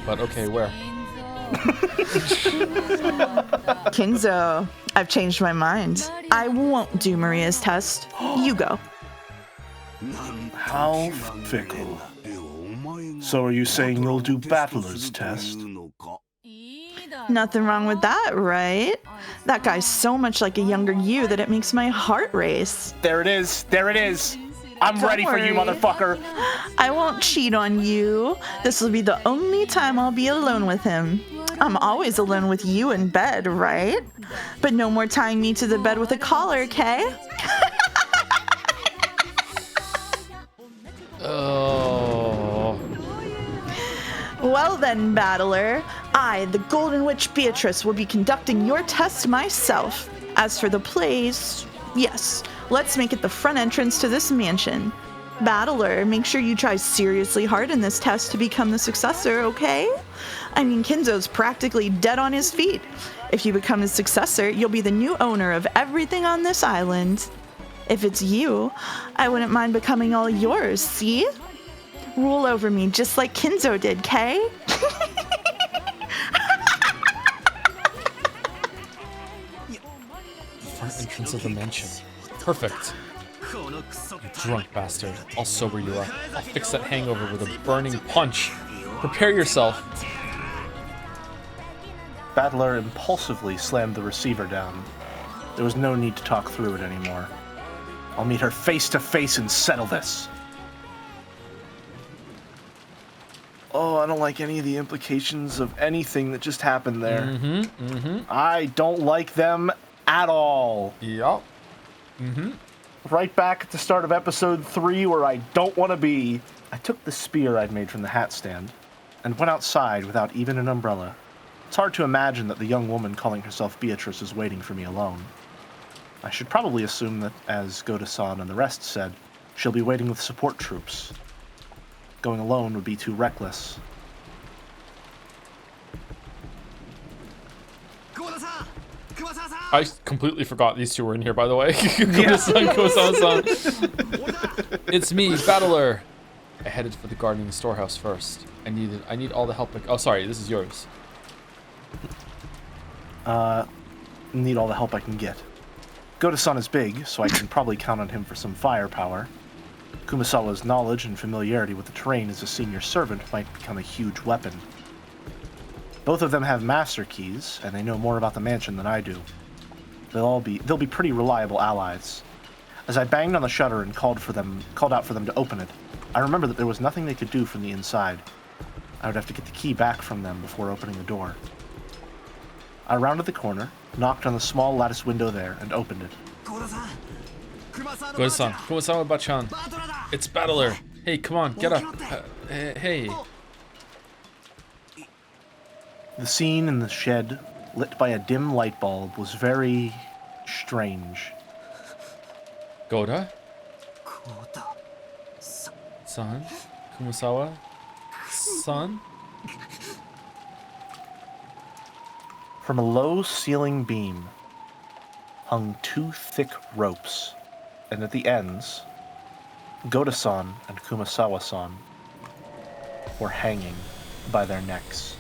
[SPEAKER 5] But okay, where?
[SPEAKER 2] Kinzo, I've changed my mind. I won't do Maria's test. You go.
[SPEAKER 3] How fickle. So are you saying you'll do Battler's test?
[SPEAKER 2] Nothing wrong with that, right? That guy's so much like a younger you that it makes my heart race.
[SPEAKER 3] There it is. I'm
[SPEAKER 2] Don't
[SPEAKER 3] ready for you,
[SPEAKER 2] worry.
[SPEAKER 3] motherfucker.
[SPEAKER 2] I won't cheat on you. This will be the only time I'll be alone with him. I'm always alone with you in bed, right? But no more tying me to the bed with a collar, okay? Well then, battler, I, the Golden Witch Beatrice, will be conducting your test myself. As for the place, yes, let's make it the front entrance to this mansion. Battler, make sure you try seriously hard in this test to become the successor, okay? I mean, Kinzo's practically dead on his feet. If you become his successor, you'll be the new owner of everything on this island. If it's you, I wouldn't mind becoming all yours, see? Rule over me just like Kinzo did, Kay?
[SPEAKER 5] Front entrance of the mansion. Perfect. You drunk bastard. I'll sober you up. I'll fix that hangover with a burning punch. Prepare yourself.
[SPEAKER 3] Battler impulsively slammed the receiver down. There was no need to talk through it anymore. I'll meet her face to face and settle this. Oh, I don't like any of the implications of anything that just happened there. I don't like them at all.
[SPEAKER 5] Yup.
[SPEAKER 3] Right back at the start of episode 3 where I don't want to be. I took the spear I'd made from the hat stand and went outside without even an umbrella. It's hard to imagine that the young woman calling herself Beatrice is waiting for me alone. I should probably assume that, as Goda-san and the rest said, she'll be waiting with support troops. Going alone would be too reckless.
[SPEAKER 5] I completely forgot these two were in here, by the way. Goda-san. It's me, Battler. I headed for the garden in the storehouse first. I need all the help. Oh, sorry, this is yours.
[SPEAKER 3] Need all the help I can get. Goda-san is big, so I can probably count on him for some firepower. Kumasawa's knowledge and familiarity with the terrain as a senior servant might become a huge weapon. Both of them have master keys, and they know more about the mansion than I do. They'll be pretty reliable allies. As I banged on the shutter and called out for them to open it, I remembered that there was nothing they could do from the inside. I would have to get the key back from them before opening the door. I rounded the corner, knocked on the small lattice window there, and opened it.
[SPEAKER 5] Goda-san, Kumasawa-bachan. It's Battler. Hey, come on, get up. Hey.
[SPEAKER 3] The scene in the shed, lit by a dim light bulb, was very strange.
[SPEAKER 5] Goda? San? Kumasawa? San?
[SPEAKER 3] From a low ceiling beam hung 2 thick ropes, and at the ends, Goda-san and Kumasawa-san were hanging by their necks.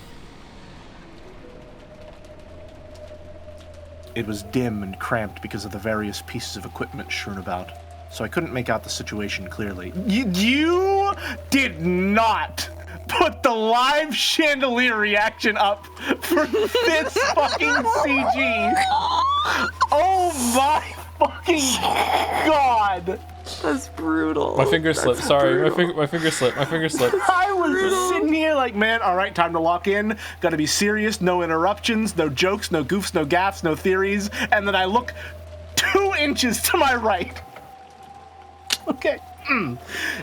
[SPEAKER 3] It was dim and cramped because of the various pieces of equipment strewn about, so I couldn't make out the situation clearly. You did not put the live chandelier reaction up for this fucking CG. Oh my fucking god.
[SPEAKER 2] That's brutal.
[SPEAKER 5] My finger slipped. Sorry, my finger slipped.
[SPEAKER 3] I was sitting here like, man, all right, time to lock in. Gotta be serious. No interruptions, no jokes, no goofs, no gaffes, no theories. And then I look 2 inches to my right. Okay.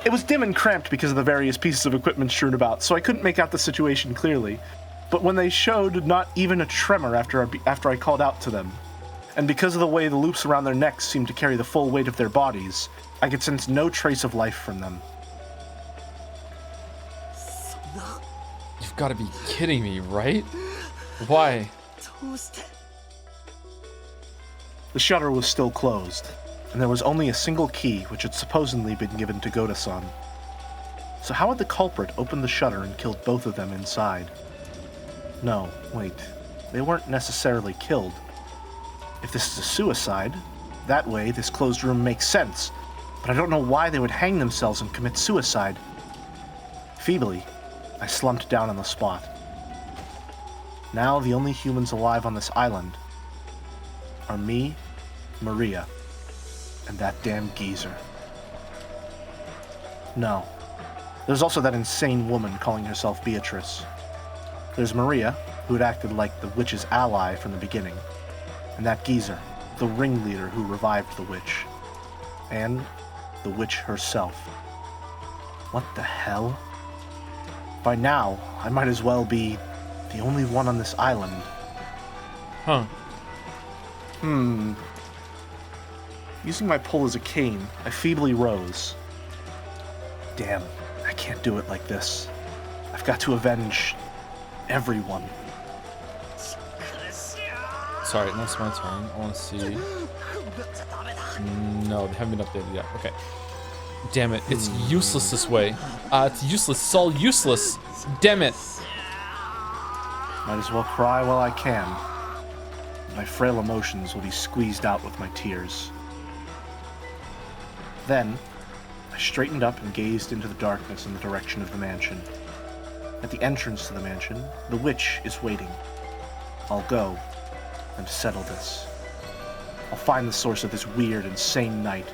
[SPEAKER 3] It was dim and cramped because of the various pieces of equipment strewn about, so I couldn't make out the situation clearly. But when they showed not even a tremor after I called out to them, and because of the way the loops around their necks seemed to carry the full weight of their bodies, I could sense no trace of life from them.
[SPEAKER 5] You've got to be kidding me, right? Why?
[SPEAKER 3] The shutter was still closed, and there was only a single key which had supposedly been given to Goda-san. So how had the culprit opened the shutter and killed both of them inside? No, wait. They weren't necessarily killed. If this is a suicide, that way this closed room makes sense, but I don't know why they would hang themselves and commit suicide. Feebly, I slumped down on the spot. Now the only humans alive on this island are me, Maria, and that damn geezer. No. There's also that insane woman calling herself Beatrice. There's Maria, who had acted like the witch's ally from the beginning, and that geezer, the ringleader who revived the witch, and the witch herself. What the hell? If By now, I might as well be the only one on this island.
[SPEAKER 1] Huh.
[SPEAKER 3] Using my pole as a cane, I feebly rose. Damn, I can't do it like this. I've got to avenge everyone.
[SPEAKER 1] Sorry, now it's my turn. I want to see. No, they haven't been updated yet. Okay. Damn it, it's useless this way. It's useless. It's all useless. Damn it.
[SPEAKER 3] Might as well cry while I can. My frail emotions will be squeezed out with my tears. Then, I straightened up and gazed into the darkness in the direction of the mansion. At the entrance to the mansion, the witch is waiting. I'll go and settle this. I'll find the source of this weird, insane night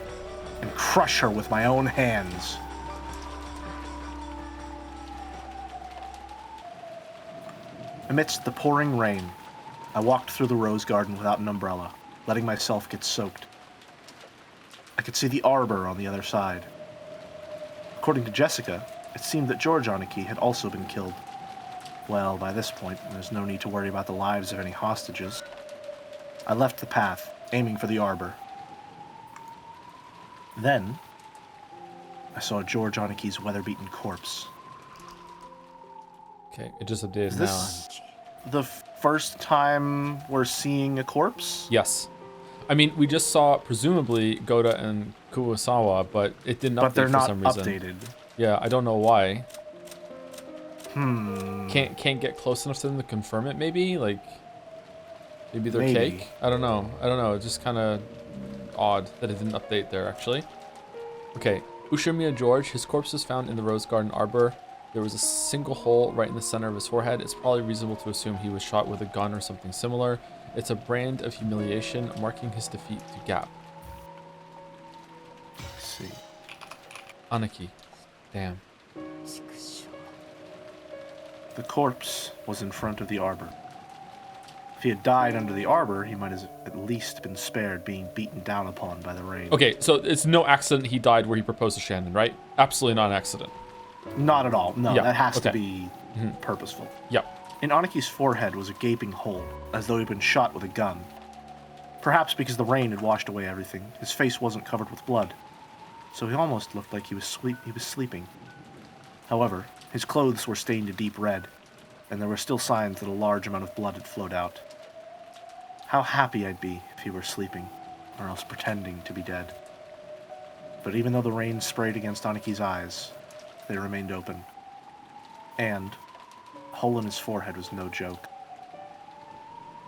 [SPEAKER 3] and crush her with my own hands. Amidst the pouring rain, I walked through the rose garden without an umbrella, letting myself get soaked. I could see the arbor on the other side. According to Jessica, it seemed that George Aniki had also been killed. Well, by this point, there's no need to worry about the lives of any hostages. I left the path, aiming for the arbor. Then, I saw George Aniki's weather-beaten corpse.
[SPEAKER 1] Okay, it just updated
[SPEAKER 3] Is
[SPEAKER 1] now.
[SPEAKER 3] this the first time we're seeing a corpse?
[SPEAKER 1] Yes. I mean, we just saw, presumably, Goda and Kurosawa, but it didn't update
[SPEAKER 3] But they're
[SPEAKER 1] for
[SPEAKER 3] not
[SPEAKER 1] some reason.
[SPEAKER 3] updated.
[SPEAKER 1] Yeah, I don't know why. Can't get close enough to them to confirm it, maybe? Like, maybe they're
[SPEAKER 3] Maybe.
[SPEAKER 1] cake? I don't know. It's just kind of odd that it didn't update there, actually. Okay, Ushimiya George, his corpse was found in the Rose Garden Arbor. There was a single hole right in the center of his forehead. It's probably reasonable to assume he was shot with a gun or something similar. It's a brand of humiliation, marking his defeat to Gap.
[SPEAKER 3] Let's see.
[SPEAKER 1] Aniki. Damn.
[SPEAKER 3] The corpse was in front of the arbor. If he had died under the arbor, he might have at least been spared being beaten down upon by the rain.
[SPEAKER 1] Okay, so it's no accident he died where he proposed to Shannon, right? Absolutely not an accident.
[SPEAKER 3] Not at all. No,
[SPEAKER 1] Yeah,
[SPEAKER 3] that has to
[SPEAKER 1] okay.
[SPEAKER 3] be purposeful.
[SPEAKER 1] Yep.
[SPEAKER 3] In Aniki's forehead was a gaping hole, as though he'd been shot with a gun. Perhaps because the rain had washed away everything, his face wasn't covered with blood, so he almost looked like he was sleeping. However, his clothes were stained a deep red, and there were still signs that a large amount of blood had flowed out. How happy I'd be if he were sleeping, or else pretending to be dead. But even though the rain sprayed against Aniki's eyes, they remained open. And the hole in his forehead was no joke.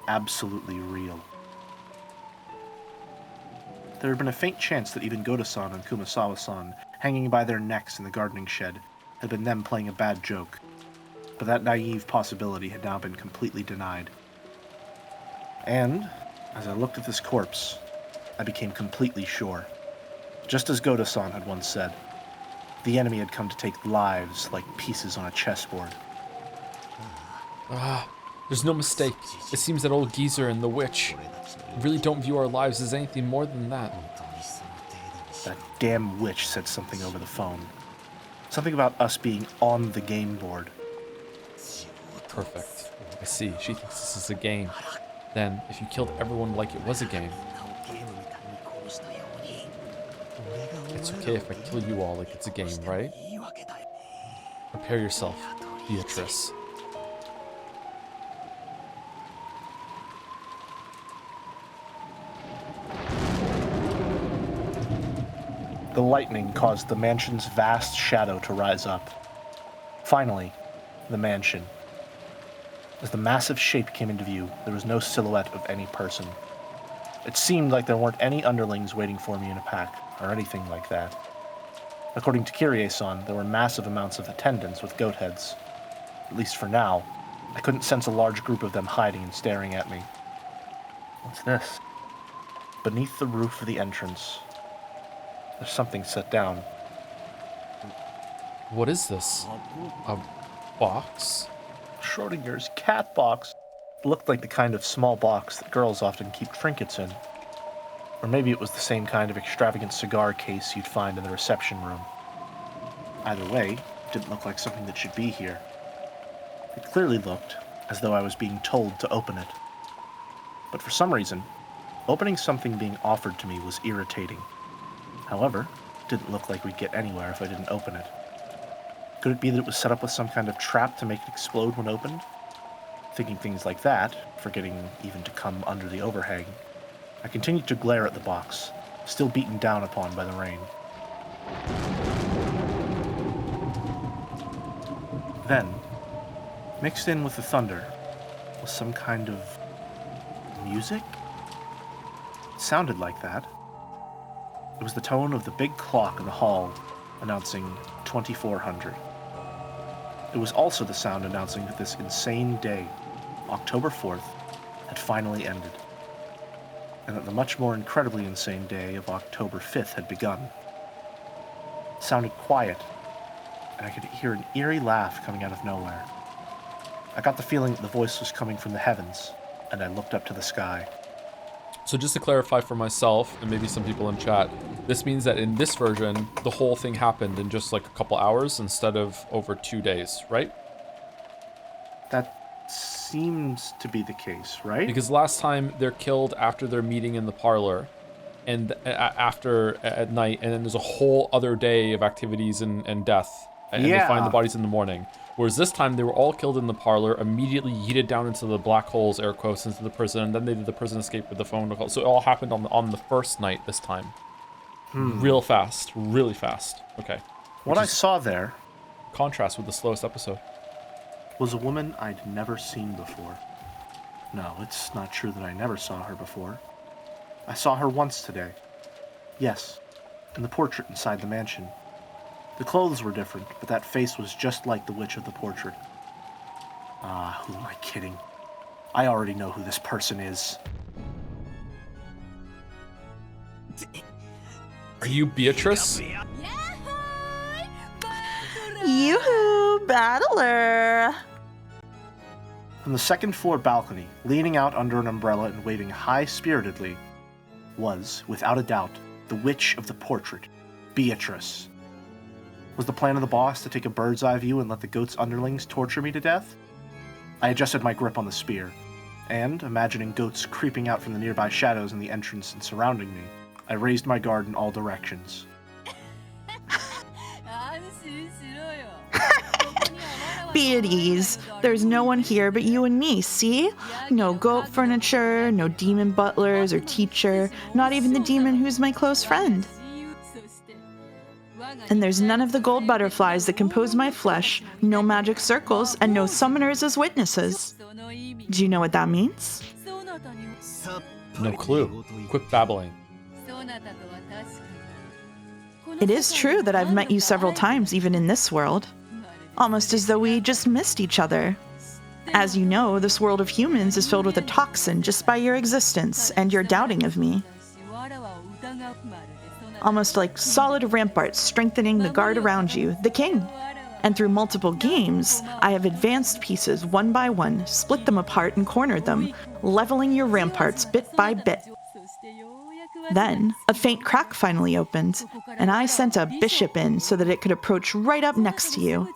[SPEAKER 3] Absolutely real. There had been a faint chance that even Goda-san and Kumasawa-san, hanging by their necks in the gardening shed, had been them playing a bad joke. But that naive possibility had now been completely denied. And, as I looked at this corpse, I became completely sure. Just as Goda-san had once said, the enemy had come to take lives like pieces on a chessboard.
[SPEAKER 1] There's no mistake. It seems that old geezer and the witch really don't view our lives as anything more than that.
[SPEAKER 3] That damn witch said something over the phone. Something about us being on the game board.
[SPEAKER 1] Perfect. I see. She thinks this is a game. Then, if you killed everyone like it was a game, it's okay if I kill you all like it's a game, right? Prepare yourself, Beatrice.
[SPEAKER 3] The lightning caused the mansion's vast shadow to rise up. Finally, the mansion. As the massive shape came into view, there was no silhouette of any person. It seemed like there weren't any underlings waiting for me in a pack, or anything like that. According to Kyrie-san, there were massive amounts of attendants with goat heads. At least for now, I couldn't sense a large group of them hiding and staring at me. What's this? Beneath the roof of the entrance, there's something set down.
[SPEAKER 1] What is this? A box?
[SPEAKER 3] Schrodinger's cat box. It looked like the kind of small box that girls often keep trinkets in. Or maybe it was the same kind of extravagant cigar case you'd find in the reception room. Either way, it didn't look like something that should be here. It clearly looked as though I was being told to open it. But for some reason, opening something being offered to me was irritating. However, it didn't look like we'd get anywhere if I didn't open it. Could it be that it was set up with some kind of trap to make it explode when opened? Thinking things like that, forgetting even to come under the overhang, I continued to glare at the box, still beaten down upon by the rain. Then, mixed in with the thunder, was some kind of music? It sounded like that. It was the tone of the big clock in the hall announcing 2400. It was also the sound announcing that this insane day, October 4th, had finally ended, and that the much more incredibly insane day of October 5th had begun. It sounded quiet, and I could hear an eerie laugh coming out of nowhere. I got the feeling that the voice was coming from the heavens, and I looked up to the sky.
[SPEAKER 5] So just to clarify for myself, and maybe some people in chat, this means that in this version, the whole thing happened in just like a couple hours instead of over 2 days, right?
[SPEAKER 3] That seems to be the case, right?
[SPEAKER 5] Because last time they're killed after their meeting in the parlor, and after at night, and then there's a whole other day of activities and death, and they find the bodies in the morning. Whereas this time they were all killed in the parlor, immediately yeeted down into the black holes, air quotes, into the prison, and then they did the prison escape with the phone call. So it all happened on the first night this time. Real fast, really fast. Okay.
[SPEAKER 3] What I saw there
[SPEAKER 5] contrast with the slowest episode
[SPEAKER 3] was a woman I'd never seen before. No, it's not true that I never saw her before. I saw her once today. Yes, in the portrait inside the mansion. The clothes were different, but that face was just like the witch of the portrait. Ah, who am I kidding? I already know who this person is.
[SPEAKER 5] Are you Beatrice?
[SPEAKER 2] Yoo-hoo, battler!
[SPEAKER 3] From the second floor balcony, leaning out under an umbrella and waving high-spiritedly, was, without a doubt, the witch of the portrait, Beatrice. Was the plan of the boss to take a bird's eye view and let the goat's underlings torture me to death? I adjusted my grip on the spear, and, imagining goats creeping out from the nearby shadows in the entrance and surrounding me, I raised my guard in all directions.
[SPEAKER 2] Be at ease. There's no one here but you and me, see? No goat furniture, no demon butlers or teacher, not even the demon who's my close friend. And there's none of the gold butterflies that compose my flesh, no magic circles, and no summoners as witnesses. Do you know what that means?
[SPEAKER 5] No clue. Quit babbling.
[SPEAKER 2] It is true that I've met you several times, even in this world. Almost as though we just missed each other. As you know, this world of humans is filled with a toxin just by your existence and your doubting of me. Almost like solid ramparts strengthening the guard around you, the king. And through multiple games, I have advanced pieces one by one, split them apart and cornered them, leveling your ramparts bit by bit. Then, a faint crack finally opened, and I sent a bishop in so that it could approach right up next to you.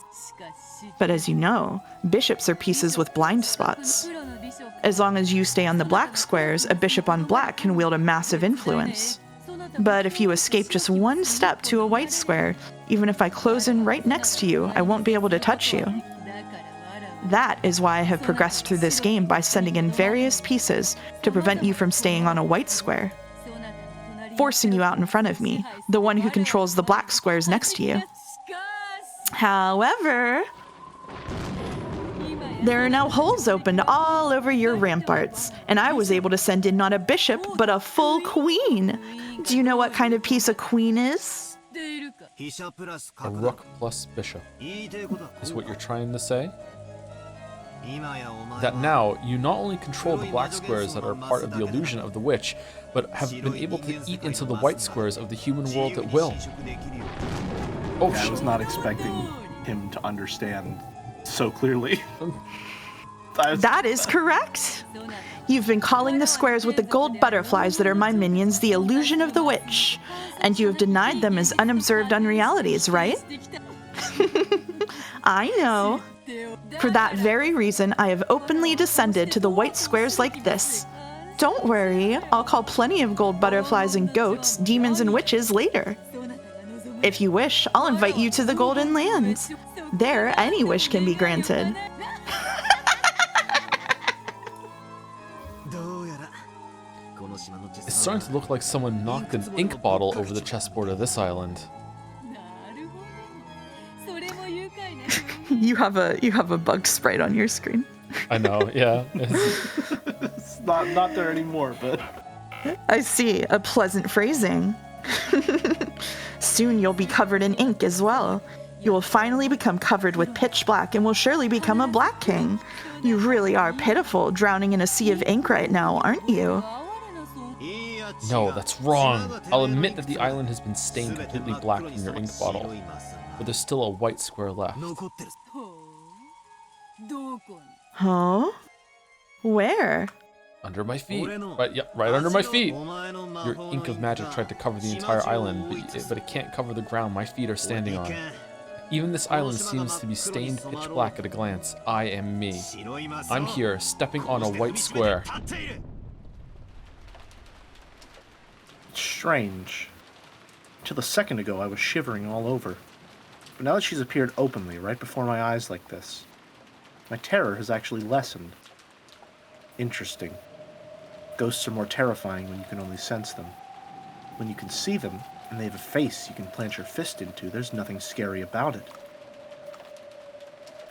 [SPEAKER 2] But as you know, bishops are pieces with blind spots. As long as you stay on the black squares, a bishop on black can wield a massive influence. But if you escape just one step to a white square, even if I close in right next to you, I won't be able to touch you. That is why I have progressed through this game by sending in various pieces to prevent you from staying on a white square, forcing you out in front of me, the one who controls the black squares next to you. However, there are now holes opened all over your ramparts, and I was able to send in not a bishop, but a full queen. Do you know what kind of piece a queen is?
[SPEAKER 5] A rook plus bishop is what you're trying to say? That now you not only control the black squares that are part of the illusion of the witch, but have been able to eat into the white squares of the human world at will. Oh,
[SPEAKER 3] I was not expecting him to understand so clearly.
[SPEAKER 2] That is correct. You've been calling the squares with the gold butterflies that are my minions the illusion of the witch, and you have denied them as unobserved unrealities, right? I know. For that very reason, I have openly descended to the white squares like this. Don't worry, I'll call plenty of gold butterflies and goats, demons and witches later. If you wish, I'll invite you to the Golden Lands. There, any wish can be granted.
[SPEAKER 5] It's starting to look like someone knocked an ink bottle over the chessboard of this island.
[SPEAKER 2] You have a bugged sprite on your screen.
[SPEAKER 5] I know, yeah.
[SPEAKER 3] It's not there anymore, but...
[SPEAKER 2] I see, a pleasant phrasing. Soon you'll be covered in ink as well. You will finally become covered with pitch black and will surely become a black king. You really are pitiful, drowning in a sea of ink right now, aren't you?
[SPEAKER 5] No, that's wrong. I'll admit that the island has been stained completely black from your ink bottle, but there's still a white square left.
[SPEAKER 2] Huh? Where?
[SPEAKER 5] Under my feet. Right under my feet. Your ink of magic tried to cover the entire island, but it can't cover the ground my feet are standing on. Even this island seems to be stained pitch black at a glance. I am me. I'm here, stepping on a white square.
[SPEAKER 3] Strange. Till a second ago, I was shivering all over. But now that she's appeared openly, right before my eyes like this, my terror has actually lessened. Interesting. Ghosts are more terrifying when you can only sense them. When you can see them, and they have a face you can plant your fist into, there's nothing scary about it.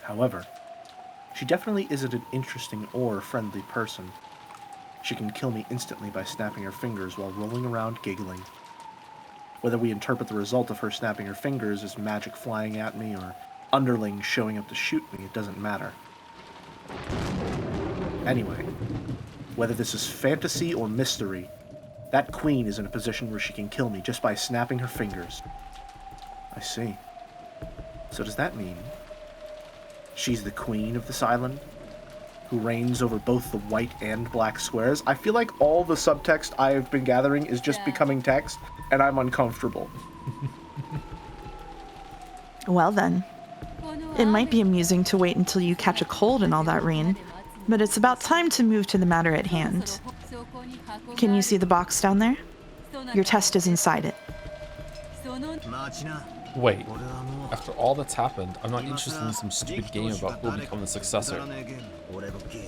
[SPEAKER 3] However, she definitely isn't an interesting or friendly person. She can kill me instantly by snapping her fingers while rolling around giggling. Whether we interpret the result of her snapping her fingers as magic flying at me or underlings showing up to shoot me, it doesn't matter. Anyway, whether this is fantasy or mystery, that queen is in a position where she can kill me just by snapping her fingers. I see. So does that mean she's the queen of this island, who reigns over both the white and black squares? I feel like all the subtext I've been gathering is just becoming text, and I'm uncomfortable.
[SPEAKER 2] Well then, it might be amusing to wait until you catch a cold and all that rain, but it's about time to move to the matter at hand. Can you see the box down there? Your test is inside it.
[SPEAKER 5] Wait, after all that's happened, I'm not interested in some stupid game about who will become the successor.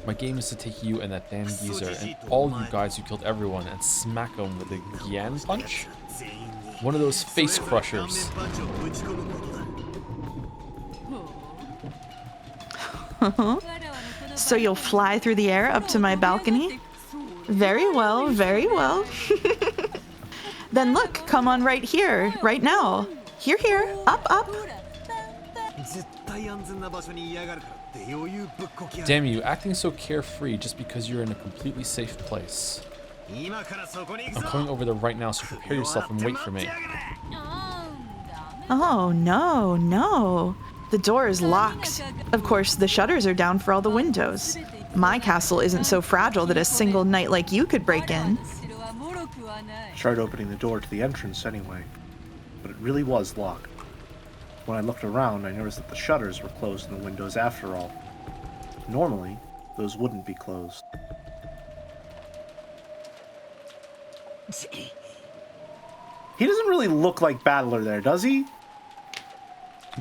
[SPEAKER 5] My game is to take you and that damn geezer and all you guys who killed everyone and smack them with a Gyan punch? One of those face crushers.
[SPEAKER 2] So you'll fly through the air up to my balcony? Very well, very well. Then look, come on right here, right now. Here, here, up, up.
[SPEAKER 5] Damn you, acting so carefree just because you're in a completely safe place. I'm coming over there right now, so prepare yourself and wait for me.
[SPEAKER 2] Oh, no, no. The door is locked. Of course, the shutters are down for all the windows. My castle isn't so fragile that a single knight like you could break in.
[SPEAKER 3] Tried opening the door to the entrance anyway, but it really was locked. When I looked around, I noticed that the shutters were closed in the windows after all. Normally, those wouldn't be closed. He doesn't really look like Battler there, does he?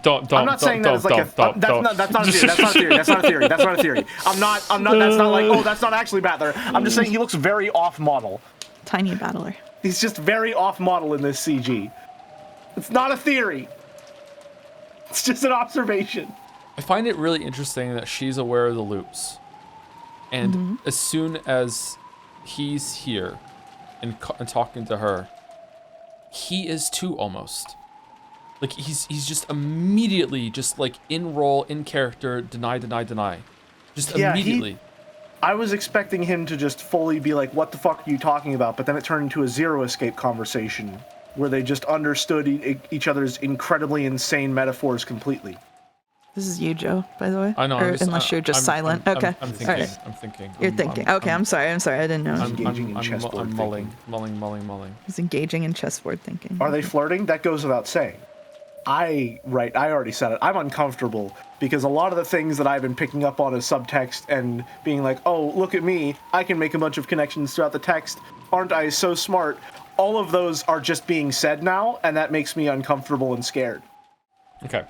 [SPEAKER 5] I'm
[SPEAKER 3] not saying that as like a that's not a theory. That's not a theory. That's not a theory. I'm not that's not like, oh, that's not actually Battler. I'm just saying he looks very off model.
[SPEAKER 2] Tiny Battler.
[SPEAKER 3] He's just very off model in this CG. It's not a theory. It's just an observation.
[SPEAKER 5] I find it really interesting that she's aware of the loops. And as soon as he's here and talking to her, he is too almost. Like he's just immediately just like in role, in character, deny. Just immediately.
[SPEAKER 3] I was expecting him to just fully be like, what the fuck are you talking about? But then it turned into a Zero Escape conversation where they just understood each other's incredibly insane metaphors completely.
[SPEAKER 2] This is you, Joe, by the way.
[SPEAKER 5] I know.
[SPEAKER 2] Unless you're just silent. Okay.
[SPEAKER 5] I'm thinking.
[SPEAKER 2] Right.
[SPEAKER 5] I'm thinking.
[SPEAKER 2] You're thinking. Okay, I'm sorry. I didn't know.
[SPEAKER 5] I'm mulling.
[SPEAKER 2] He's engaging in chessboard thinking.
[SPEAKER 3] Are they flirting? That goes without saying. I already said it. I'm uncomfortable because a lot of the things that I've been picking up on as subtext and being like, oh, look at me, I can make a bunch of connections throughout the text, aren't I so smart? All of those are just being said now, and that makes me uncomfortable and scared.
[SPEAKER 1] Okay.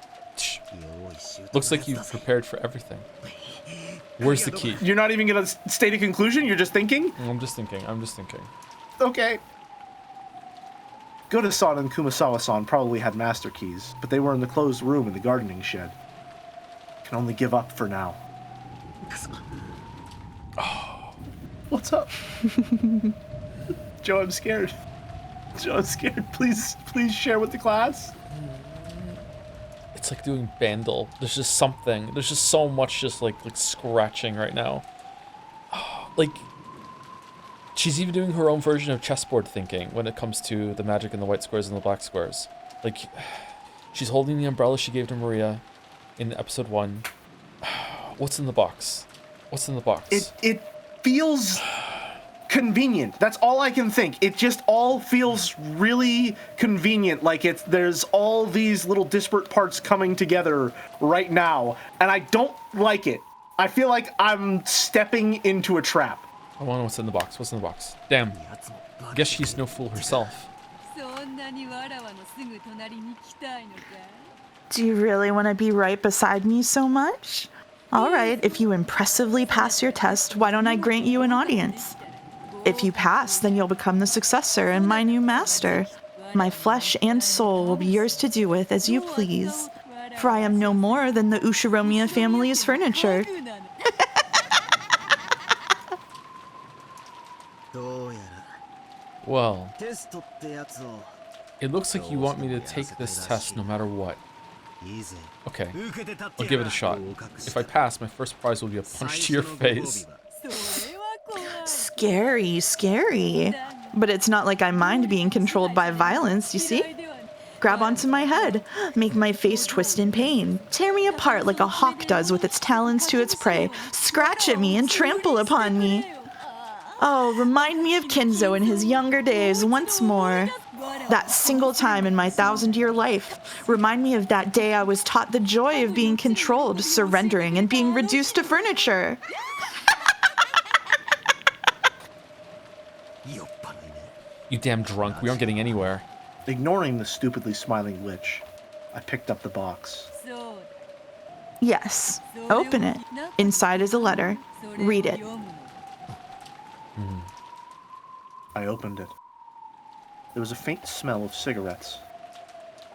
[SPEAKER 1] Looks like you've prepared for everything. Where's the key?
[SPEAKER 3] You're not even going to state a conclusion? You're just thinking?
[SPEAKER 1] I'm just thinking.
[SPEAKER 3] Okay. Goda-san and Kumasawa-san probably had master keys, but they were in the closed room in the gardening shed. Can only give up for now. Oh. What's up? Joe, I'm scared. Please share with the class.
[SPEAKER 1] It's like doing Bandle. There's just something. There's just so much just like scratching right now. Like, she's even doing her own version of chessboard thinking when it comes to the magic in the white squares and the black squares. Like, she's holding the umbrella she gave to Maria in episode 1. What's in the box?
[SPEAKER 3] It feels convenient. That's all I can think. It just all feels really convenient. Like there's all these little disparate parts coming together right now, and I don't like it. I feel like I'm stepping into a trap.
[SPEAKER 1] I wonder what's in the box. Damn. Guess she's no fool herself.
[SPEAKER 2] Do you really want to be right beside me so much? All right, if you impressively pass your test, why don't I grant you an audience? If you pass, then you'll become the successor and my new master. My flesh and soul will be yours to do with as you please, for I am no more than the Ushiromiya family's furniture.
[SPEAKER 1] Well, it looks like you want me to take this test no matter what. Okay, I'll give it a shot. If I pass, my first prize will be a punch to your face.
[SPEAKER 2] Scary. But it's not like I mind being controlled by violence, you see? Grab onto my head, make my face twist in pain, tear me apart like a hawk does with its talons to its prey, scratch at me and trample upon me. Oh, remind me of Kinzo in his younger days once more. That single time in my 1,000-year life. Remind me of that day I was taught the joy of being controlled, surrendering, and being reduced to furniture.
[SPEAKER 1] You damn drunk, we aren't getting anywhere.
[SPEAKER 3] Ignoring the stupidly smiling witch, I picked up the box.
[SPEAKER 2] Yes, open it. Inside is a letter. Read it.
[SPEAKER 3] I opened it. There was a faint smell of cigarettes.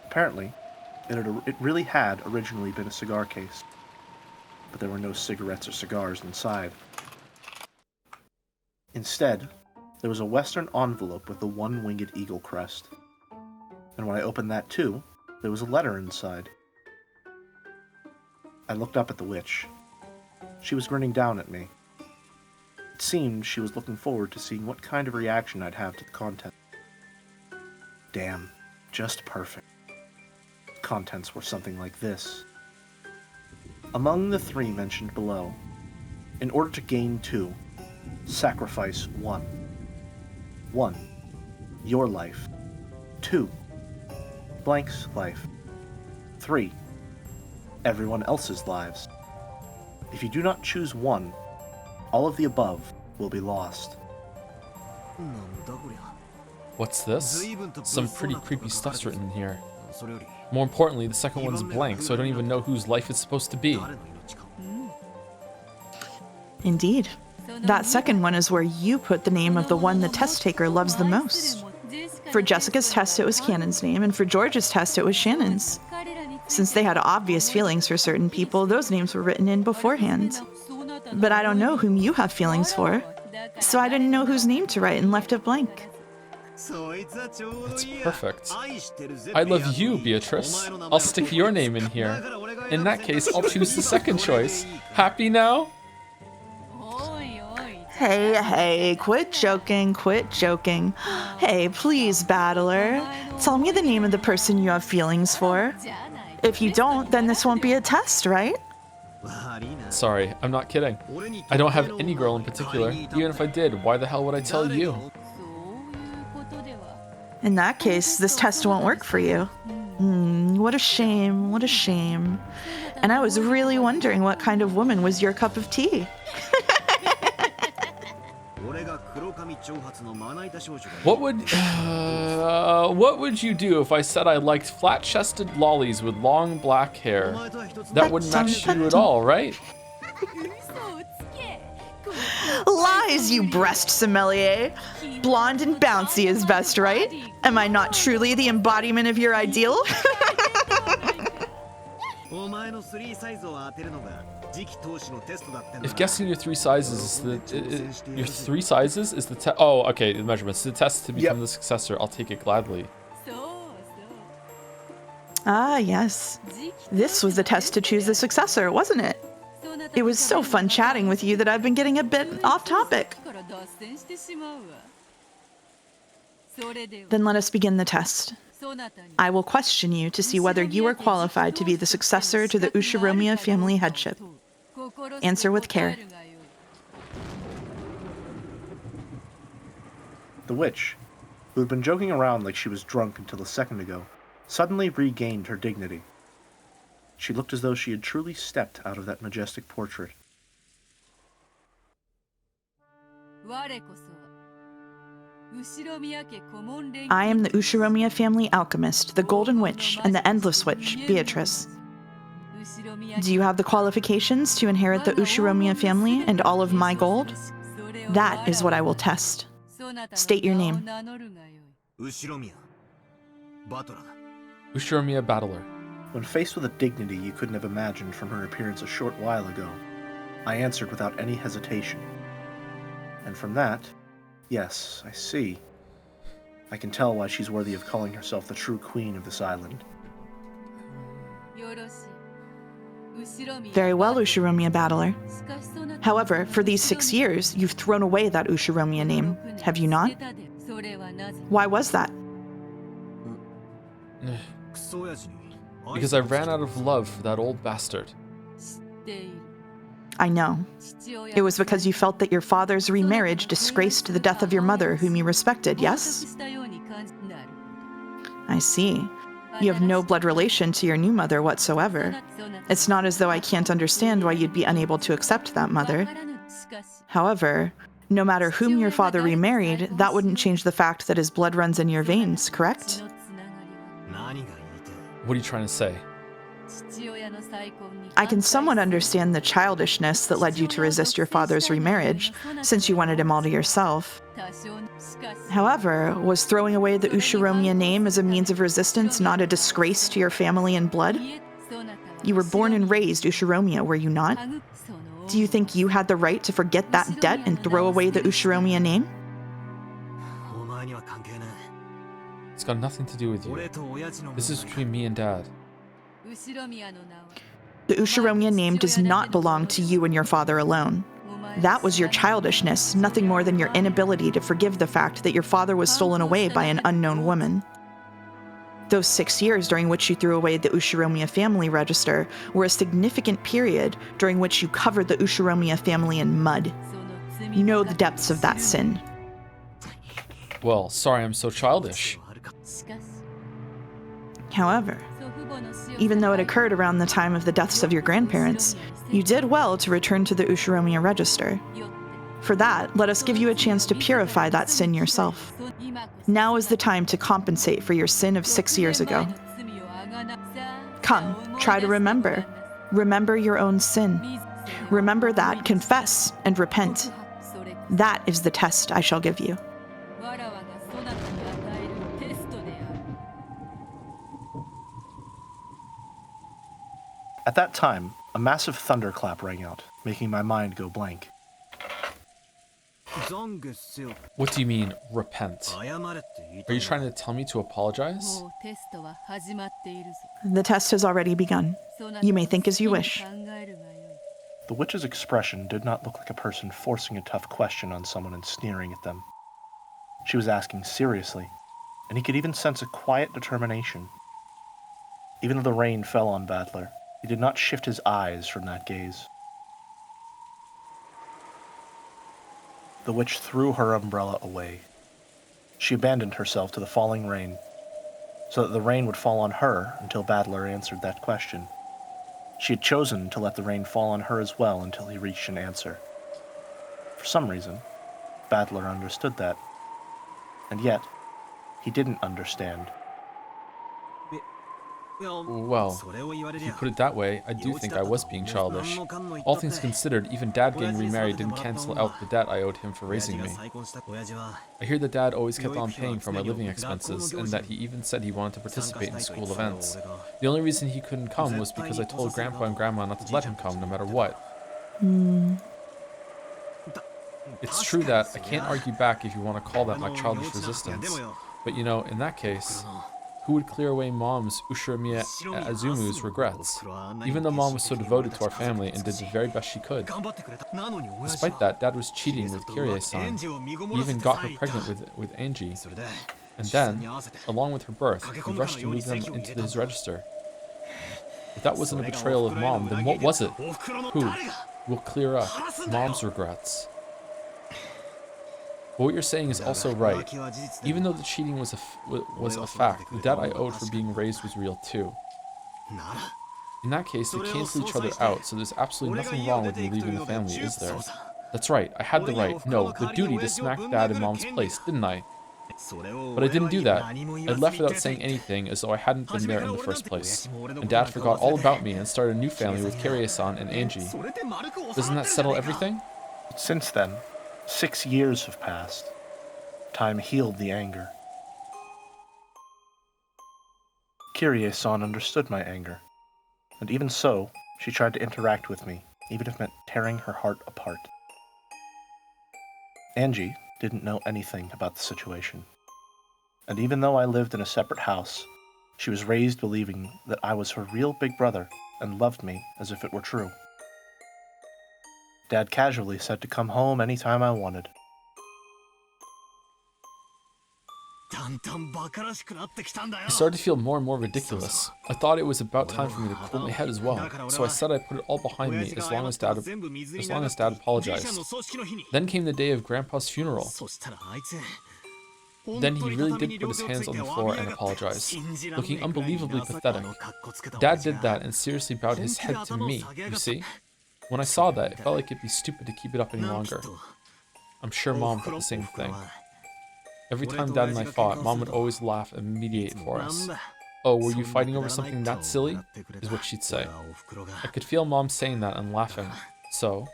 [SPEAKER 3] Apparently, it really had originally been a cigar case, but there were no cigarettes or cigars inside. Instead, there was a Western envelope with the one-winged eagle crest. And when I opened that too, there was a letter inside. I looked up at the witch. She was grinning down at me. It seemed she was looking forward to seeing what kind of reaction I'd have to the content. Damn, just perfect. The contents were something like this. Among the 3 mentioned below, in order to gain 2, sacrifice 1. 1. Your life. 2. Blank's life. 3. Everyone else's lives. If you do not choose one, all of the above will be lost.
[SPEAKER 1] What's this? Some pretty creepy stuff's written in here. More importantly, the second one's blank, so I don't even know whose life it's supposed to be.
[SPEAKER 2] Indeed. That second one is where you put the name of the one the test taker loves the most. For Jessica's test, it was Cannon's name, and for George's test, it was Shannon's. Since they had obvious feelings for certain people, those names were written in beforehand. But I don't know whom you have feelings for, so I didn't know whose name to write and left it blank.
[SPEAKER 1] That's perfect. I love you, Beatrice. I'll stick your name in here. In that case, I'll choose the second choice. Happy now?
[SPEAKER 2] Hey, quit joking. Hey, please, battler. Tell me the name of the person you have feelings for. If you don't, then this won't be a test, right?
[SPEAKER 1] Sorry, I'm not kidding. I don't have any girl in particular. Even if I did, why the hell would I tell you?
[SPEAKER 2] In that case, this test won't work for you. What a shame. And I was really wondering what kind of woman was your cup of tea.
[SPEAKER 5] What would you do if I said I liked flat-chested lollies with long black hair? That wouldn't match you at all, right?
[SPEAKER 2] Lies, you breast sommelier. Blonde and bouncy is best, right? Am I not truly the embodiment of your ideal?
[SPEAKER 5] If guessing your three sizes is the test. Oh, okay, the measurements. The test to become the successor. I'll take it gladly.
[SPEAKER 2] Ah, yes. This was the test to choose the successor, wasn't it? It was so fun chatting with you that I've been getting a bit off topic. Then let us begin the test. I will question you to see whether you are qualified to be the successor to the Ushiromiya family headship. Answer with care.
[SPEAKER 3] The witch, who had been joking around like she was drunk until a second ago, suddenly regained her dignity. She looked as though she had truly stepped out of that majestic portrait.
[SPEAKER 2] I am the Ushiromiya family alchemist, the Golden Witch, and the Endless Witch, Beatrice. Do you have the qualifications to inherit the Ushiromiya family and all of my gold? That is what I will test. State your name.
[SPEAKER 5] Ushiromiya Battler.
[SPEAKER 3] When faced with a dignity you couldn't have imagined from her appearance a short while ago, I answered without any hesitation. And from that, yes, I see. I can tell why she's worthy of calling herself the true queen of this island.
[SPEAKER 2] Very well, Ushiromiya Battler. However, for these 6 years, you've thrown away that Ushiromiya name, have you not? Why was that?
[SPEAKER 5] Because I ran out of love for that old bastard.
[SPEAKER 2] I know. It was because you felt that your father's remarriage disgraced the death of your mother, whom you respected, yes? I see. You have no blood relation to your new mother whatsoever. It's not as though I can't understand why you'd be unable to accept that mother. However, no matter whom your father remarried, that wouldn't change the fact that his blood runs in your veins, correct?
[SPEAKER 5] What are you trying to say?
[SPEAKER 2] I can somewhat understand the childishness that led you to resist your father's remarriage, since you wanted him all to yourself. However, was throwing away the Ushiromiya name as a means of resistance not a disgrace to your family and blood? You were born and raised Ushiromiya, were you not? Do you think you had the right to forget that debt and throw away the Ushiromiya name?
[SPEAKER 5] It's got nothing to do with you. This is between me and Dad.
[SPEAKER 2] The Ushiromiya name does not belong to you and your father alone. That was your childishness, nothing more than your inability to forgive the fact that your father was stolen away by an unknown woman. Those 6 years during which you threw away the Ushiromiya family register were a significant period during which you covered the Ushiromiya family in mud. You know the depths of that sin.
[SPEAKER 5] Well, sorry I'm so childish.
[SPEAKER 2] However, even though it occurred around the time of the deaths of your grandparents, you did well to return to the Ushiromiya register. For that, let us give you a chance to purify that sin yourself. Now is the time to compensate for your sin of 6 years ago. Come, try to remember. Remember your own sin. Remember that, confess, and repent. That is the test I shall give you.
[SPEAKER 3] At that time, a massive thunderclap rang out, making my mind go blank.
[SPEAKER 5] What do you mean, repent? Are you trying to tell me to apologize?
[SPEAKER 2] The test has already begun. You may think as you wish.
[SPEAKER 3] The witch's expression did not look like a person forcing a tough question on someone and sneering at them. She was asking seriously, and he could even sense a quiet determination. Even though the rain fell on Battler, he did not shift his eyes from that gaze. The witch threw her umbrella away. She abandoned herself to the falling rain, so that the rain would fall on her until Battler answered that question. She had chosen to let the rain fall on her as well until he reached an answer. For some reason, Battler understood that. And yet, he didn't understand.
[SPEAKER 5] Well, if you put it that way, I do think I was being childish. All things considered, even Dad getting remarried didn't cancel out the debt I owed him for raising me. I hear that Dad always kept on paying for my living expenses, and that he even said he wanted to participate in school events. The only reason he couldn't come was because I told Grandpa and Grandma not to let him come, no matter what. It's true that I can't argue back if you want to call that my childish resistance. But you know, in that case, who would clear away Mom's Ushiromiya Azumu's regrets? Even though Mom was so devoted to our family and did the very best she could. Despite that, Dad was cheating with Kirie-san. He even got her pregnant with Angie. And then, along with her birth, he rushed to move them into his register. If that wasn't a betrayal of Mom, then what was it? Who will clear up Mom's regrets? But what you're saying is also right. Even though the cheating was a fact, the debt I owed for being raised was real too. In that case, they cancel each other out, so there's absolutely nothing wrong with me leaving the family, is there? That's right, I had the right, no, the duty to smack Dad in Mom's place, didn't I? But I didn't do that. I left without saying anything, as though I hadn't been there in the first place. And Dad forgot all about me and started a new family with Kirie-san and Angie. Doesn't that settle everything?
[SPEAKER 3] Since then, 6 years have passed. Time healed the anger. Kirie-san understood my anger. And even so, she tried to interact with me, even if it meant tearing her heart apart. Angie didn't know anything about the situation. And even though I lived in a separate house, she was raised believing that I was her real big brother and loved me as if it were true. Dad casually said to come home anytime I wanted.
[SPEAKER 5] I started to feel more and more ridiculous. I thought it was about time for me to cool my head as well, so I said I'd put it all behind me as long as Dad apologized. Then came the day of Grandpa's funeral. Then he really did put his hands on the floor and apologize, looking unbelievably pathetic. Dad did that and seriously bowed his head to me, you see? When I saw that, it felt like it'd be stupid to keep it up any longer. I'm sure Mom thought the same thing. Every time Dad and I fought, Mom would always laugh and mediate for us. "Oh, were you fighting over something that silly?" is what she'd say. I could feel Mom saying that and laughing. So,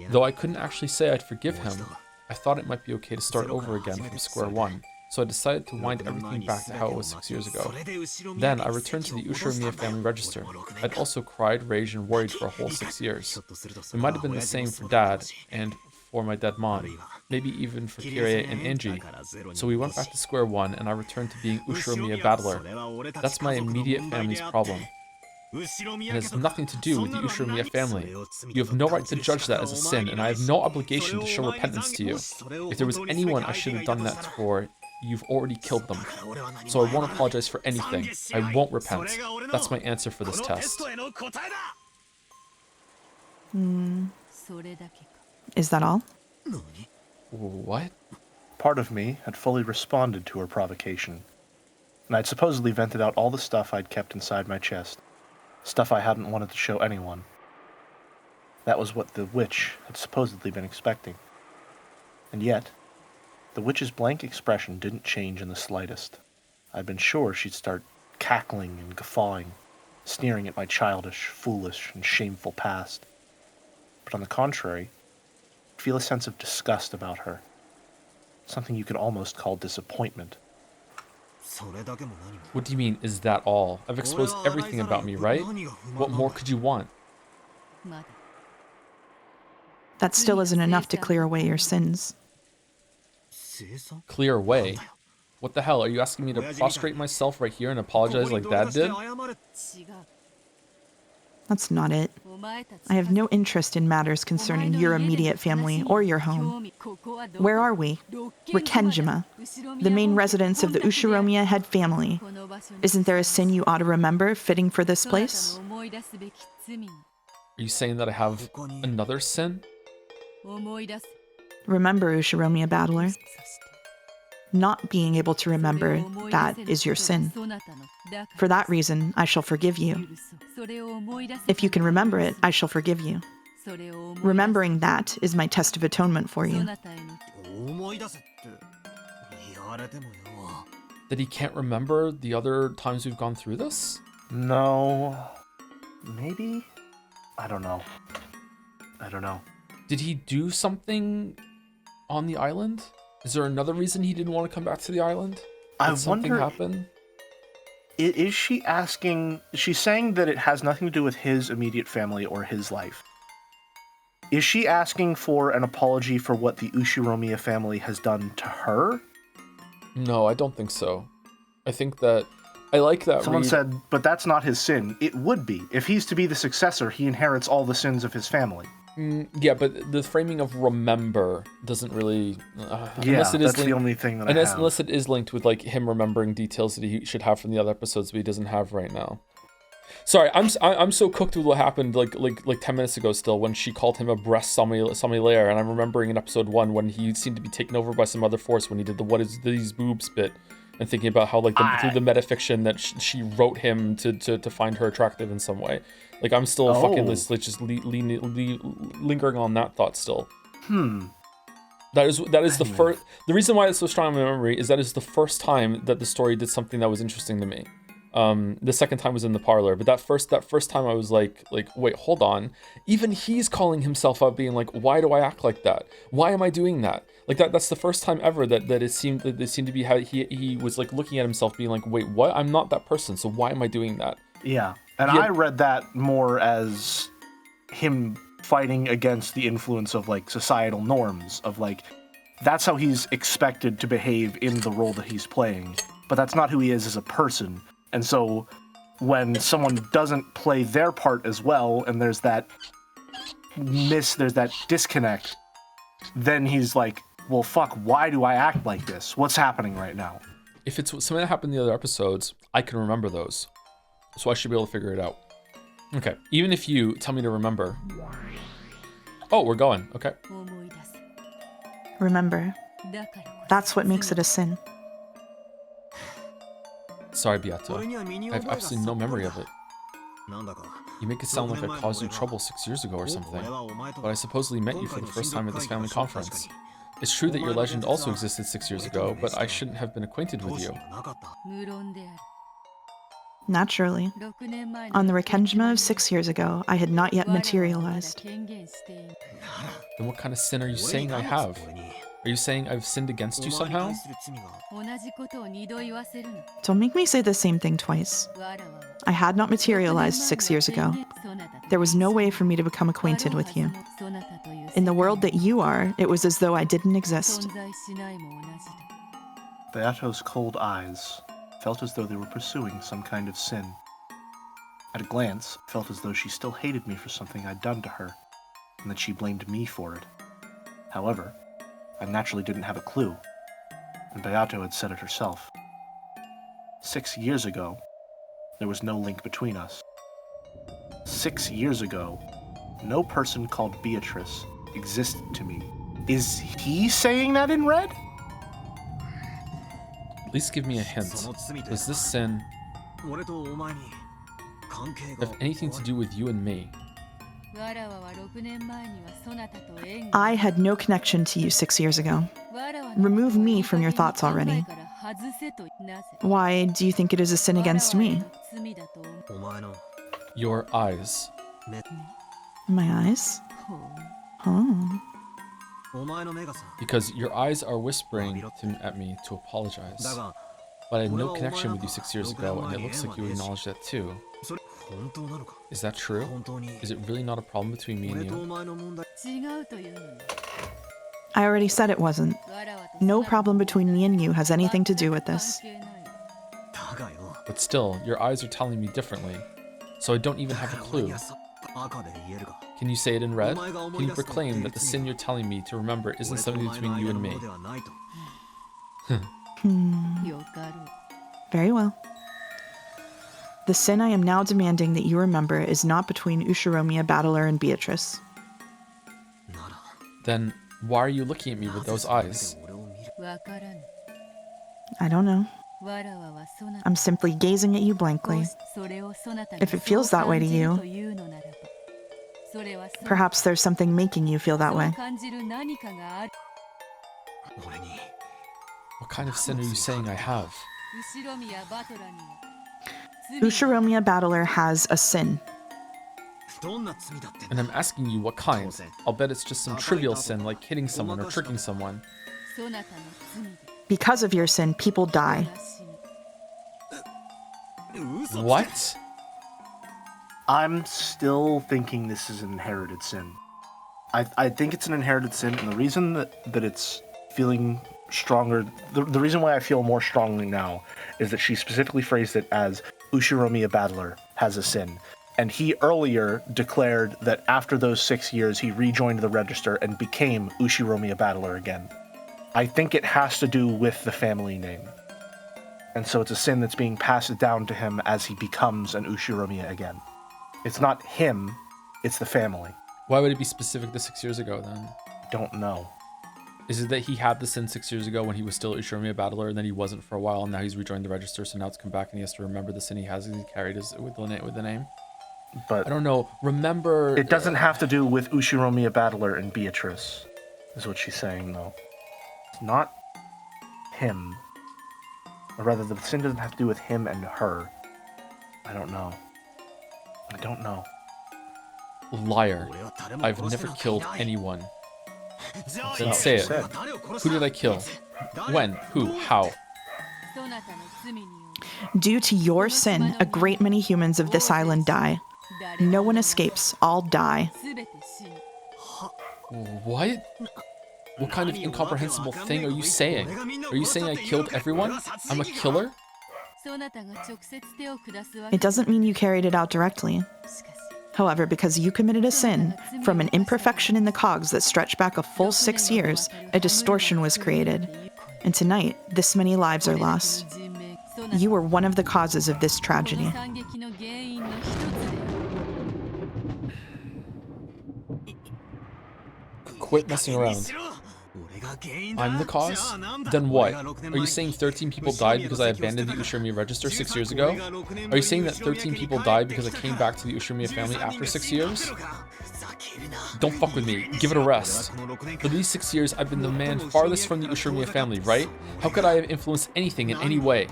[SPEAKER 5] though I couldn't actually say I'd forgive him, I thought it might be okay to start over again from square one. So I decided to wind everything back to how it was 6 years ago. Then I returned to the Ushiromiya family register. I'd also cried, raged, and worried for a whole 6 years. It might have been the same for Dad and for my dead mom, maybe even for Kirie and Angie. So we went back to square one, and I returned to being Ushiromiya battler. That's my immediate family's problem. It has nothing to do with the Ushiromiya family. You have no right to judge that as a sin, and I have no obligation to show repentance to you. If there was anyone I should have done that for, you've already killed them. So I won't apologize for anything. I won't repent. That's my answer for this test.
[SPEAKER 2] Is that all?
[SPEAKER 5] What?
[SPEAKER 3] Part of me had fully responded to her provocation, and I'd supposedly vented out all the stuff I'd kept inside my chest. Stuff I hadn't wanted to show anyone. That was what the witch had supposedly been expecting. And yet, the witch's blank expression didn't change in the slightest. I'd been sure she'd start cackling and guffawing, sneering at my childish, foolish, and shameful past. But on the contrary, I'd feel a sense of disgust about her. Something you could almost call disappointment.
[SPEAKER 5] What do you mean, is that all? I've exposed everything about me, right? What more could you want?
[SPEAKER 2] That still isn't enough to clear away your sins.
[SPEAKER 5] Clear away? What the hell, are you asking me to prostrate myself right here and apologize like Dad did?
[SPEAKER 2] That's not it. I have no interest in matters concerning your immediate family or your home. Where are we? We're Kenjima, the main residence of the Ushiromiya head family. Isn't there a sin you ought to remember fitting for this place?
[SPEAKER 5] Are you saying that I have another sin?
[SPEAKER 2] Remember, Ushiromiya battler. Not being able to remember that is your sin. For that reason, I shall forgive you. If you can remember it, I shall forgive you. Remembering that is my test of atonement for you.
[SPEAKER 5] That he can't remember the other times we've gone through this?
[SPEAKER 3] No. Maybe? I don't know.
[SPEAKER 5] Did he do something on the island? Is there another reason he didn't want to come back to the island? Did something happen?
[SPEAKER 3] Is she asking... She's saying that it has nothing to do with his immediate family or his life. Is she asking for an apology for what the Ushiromiya family has done to her?
[SPEAKER 5] No, I don't think so. I think that... I like that
[SPEAKER 3] Someone said, but that's not his sin. It would be. If he's to be the successor, he inherits all the sins of his family.
[SPEAKER 5] Yeah, but the framing of remember doesn't really...
[SPEAKER 3] that's the only thing that I have.
[SPEAKER 5] Unless it is linked with like him remembering details that he should have from the other episodes, but he doesn't have right now. Sorry, I'm so cooked with what happened like 10 minutes ago still, when she called him a breast sommelier, and I'm remembering in episode 1 when he seemed to be taken over by some other force when he did the what is these boobs bit, and thinking about how like through the metafiction that she wrote him to find her attractive in some way. Like I'm still fucking just lingering on that thought still. That is the first. The reason why it's so strong in my memory is that is the first time that the story did something that was interesting to me. The second time was in the parlor, but that first time I was like, wait, hold on. Even he's calling himself out, being like, why do I act like that? Why am I doing that? Like that's the first time ever that it seemed to be how he was like looking at himself, being like, wait, what? I'm not that person, so why am I doing that?
[SPEAKER 3] Yeah, and I read that more as him fighting against the influence of like societal norms of like, that's how he's expected to behave in the role that he's playing, but that's not who he is as a person. And so when someone doesn't play their part as well, and there's that disconnect, then he's like, well, fuck, why do I act like this? What's happening right now?
[SPEAKER 5] If it's something that happened in the other episodes, I can remember those. So I should be able to figure it out. Okay, even if you tell me to remember. Oh, we're going, okay.
[SPEAKER 2] Remember, that's what makes it a sin.
[SPEAKER 5] Sorry, Beato. I have absolutely no memory of it. You make it sound like I caused you trouble 6 years ago or something, but I supposedly met you for the first time at this family conference. It's true that your legend also existed 6 years ago, but I shouldn't have been acquainted with you.
[SPEAKER 2] Naturally. On the Rekenjima of 6 years ago, I had not yet materialized.
[SPEAKER 5] Then what kind of sin are you saying I have? Are you saying I've sinned against you somehow?
[SPEAKER 2] Don't make me say the same thing twice. I had not materialized 6 years ago. There was no way for me to become acquainted with you. In the world that you are, it was as though I didn't exist.
[SPEAKER 3] Beato's cold eyes felt as though they were pursuing some kind of sin. At a glance, it felt as though she still hated me for something I'd done to her, and that she blamed me for it. However, I naturally didn't have a clue, and Beato had said it herself. 6 years ago, there was no link between us. 6 years ago, no person called Beatrice existed to me. Is he saying that in red?
[SPEAKER 5] At least give me a hint. Does this sin have anything to do with you and me?
[SPEAKER 2] I had no connection to you 6 years ago. Remove me from your thoughts already. Why do you think it is a sin against me?
[SPEAKER 5] Your eyes.
[SPEAKER 2] My eyes? Oh.
[SPEAKER 5] Because your eyes are whispering at me to apologize. But I had no connection with you 6 years ago, and it looks like you acknowledge that too. Is that true? Is it really not a problem between me and you?
[SPEAKER 2] I already said it wasn't. No problem between me and you has anything to do with this.
[SPEAKER 5] But still, your eyes are telling me differently, so I don't even have a clue. Can you say it in red? Can you proclaim that the sin you're telling me to remember isn't something between you and me?
[SPEAKER 2] Very well. The sin I am now demanding that you remember is not between Ushiromiya Battler and Beatrice.
[SPEAKER 5] Then why are you looking at me with those eyes?
[SPEAKER 2] I don't know. I'm simply gazing at you blankly. If it feels that way to you, perhaps there's something making you feel that way.
[SPEAKER 5] What kind of sin are you saying I have?
[SPEAKER 2] Ushiromiya Battler has a sin.
[SPEAKER 5] And I'm asking you what kind. I'll bet it's just some trivial sin like hitting someone or tricking someone.
[SPEAKER 2] Because of your sin, people die.
[SPEAKER 5] What?
[SPEAKER 3] I'm still thinking this is an inherited sin. I think it's an inherited sin, and the reason that it's feeling stronger, the reason why I feel more strongly now is that she specifically phrased it as Ushiromiya Battler has a sin. And he earlier declared that after those 6 years, he rejoined the register and became Ushiromiya Battler again. I think it has to do with the family name. And so it's a sin that's being passed down to him as he becomes an Ushiromiya again. It's not him, it's the family.
[SPEAKER 5] Why would it be specific to 6 years ago then?
[SPEAKER 3] Don't know.
[SPEAKER 5] Is it that he had the sin 6 years ago when he was still Ushiromiya Battler and then he wasn't for a while and now he's rejoined the register, so now it's come back and he has to remember the sin he has and he carried with the name?
[SPEAKER 3] But
[SPEAKER 5] I don't know. Remember...
[SPEAKER 3] It doesn't have to do with Ushiromiya Battler and Beatrice, is what she's saying, though. It's not him. Or rather, the sin doesn't have to do with him and her. I don't know.
[SPEAKER 5] Liar. I've never killed anyone. Then say it. Who did I kill? When? Who? How?
[SPEAKER 2] Due to your sin, a great many humans of this island die. No one escapes. All die.
[SPEAKER 5] What? What kind of incomprehensible thing are you saying? Are you saying I killed everyone? I'm a killer?
[SPEAKER 2] It doesn't mean you carried it out directly. However, because you committed a sin, from an imperfection in the cogs that stretched back a full 6 years, a distortion was created. And tonight, this many lives are lost. You were one of the causes of this tragedy.
[SPEAKER 5] Quit messing around. I'm the cause? Then what? Are you saying 13 people died because I abandoned the Ushiromiya register 6 years ago? Are you saying that 13 people died because I came back to the Ushiromiya family after 6 years? Don't fuck with me. Give it a rest. For these 6 years, I've been the man farthest from the Ushiromiya family, right? How could I have influenced anything in any way?